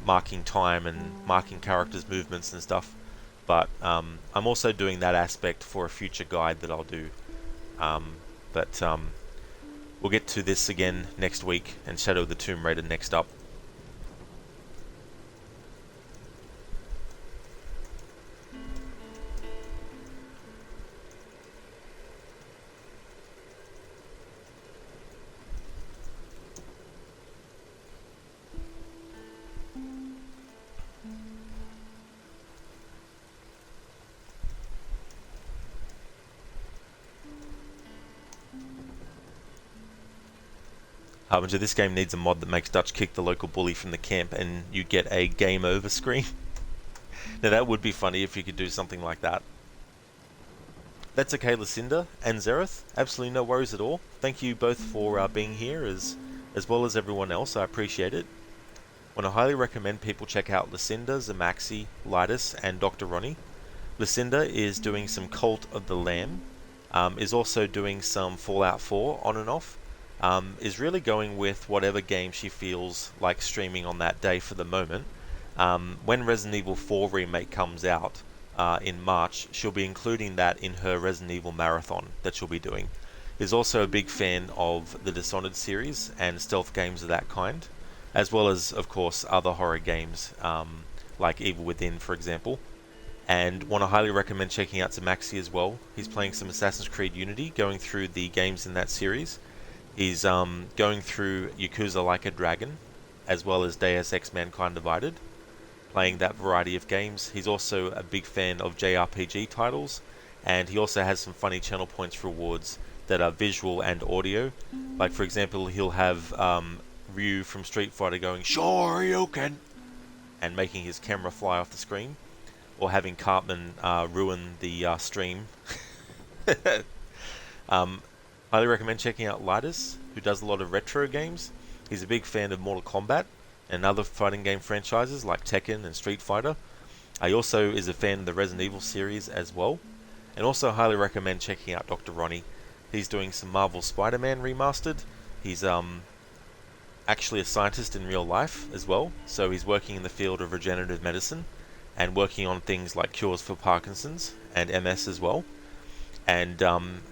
marking time and marking characters' movements and stuff. But I'm also doing that aspect for a future guide that I'll do. We'll get to this again next week, and Shadow of the Tomb Raider next up. Harbinger, this game needs a mod that makes Dutch kick the local bully from the camp and you get a game over screen. Now that would be funny if you could do something like that. That's okay, Lucinda and Zereth. Absolutely no worries at all. Thank you both for being here as well as everyone else. I appreciate it. I want to highly recommend people check out Lucinda, Zamaxi, Lightus and Dr. Ronnie. Lucinda is doing some Cult of the Lamb, is also doing some Fallout 4 on and off. Is really going with whatever game she feels like streaming on that day for the moment. When Resident Evil 4 Remake comes out in March, she'll be including that in her Resident Evil marathon that she'll be doing. Is also a big fan of the Dishonored series and stealth games of that kind, as well as, of course, other horror games like Evil Within, for example. And want to highly recommend checking out Zamaxi as well. He's playing some Assassin's Creed Unity, going through the games in that series. He's going through Yakuza Like a Dragon, as well as Deus Ex Mankind Divided, playing that variety of games. He's also a big fan of JRPG titles, and he also has some funny channel points rewards that are visual and audio. Like, for example, he'll have Ryu from Street Fighter going, "Sure you can," and making his camera fly off the screen, or having Cartman ruin the stream. Highly recommend checking out Lightus, who does a lot of retro games. He's a big fan of Mortal Kombat and other fighting game franchises like Tekken and Street Fighter. He also is a fan of the Resident Evil series as well. And also highly recommend checking out Dr. Ronnie. He's doing some Marvel Spider-Man remastered. He's actually a scientist in real life as well, so he's working in the field of regenerative medicine and working on things like cures for Parkinson's and MS as well. And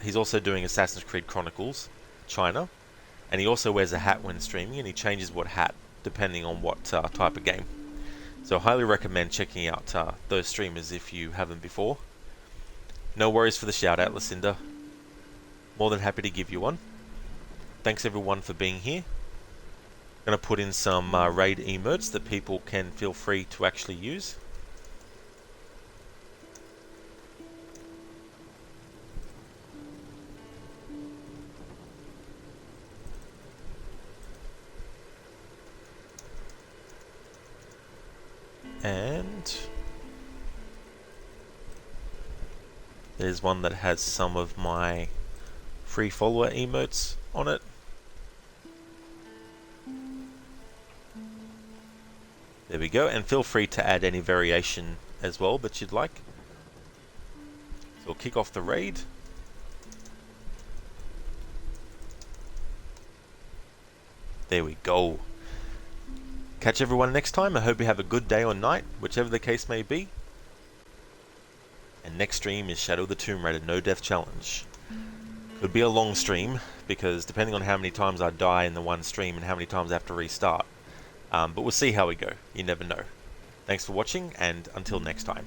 he's also doing Assassin's Creed Chronicles China, and he also wears a hat when streaming, and he changes what hat depending on what type of game. So highly recommend checking out those streamers if you haven't before. No worries for the shout out, Lucinda. More than happy to give you one. Thanks everyone for being here. I'm going to put in some raid emotes that people can feel free to actually use. And there's one that has some of my free follower emotes on it. There we go, and feel free to add any variation as well that you'd like. So we'll kick off the raid. There we go. Catch everyone next time. I hope you have a good day or night, whichever the case may be. And next stream is Shadow of the Tomb Raider No Death Challenge. Could be a long stream, because depending on how many times I die in the one stream and how many times I have to restart. But we'll see how we go. You never know. Thanks for watching, and until next time.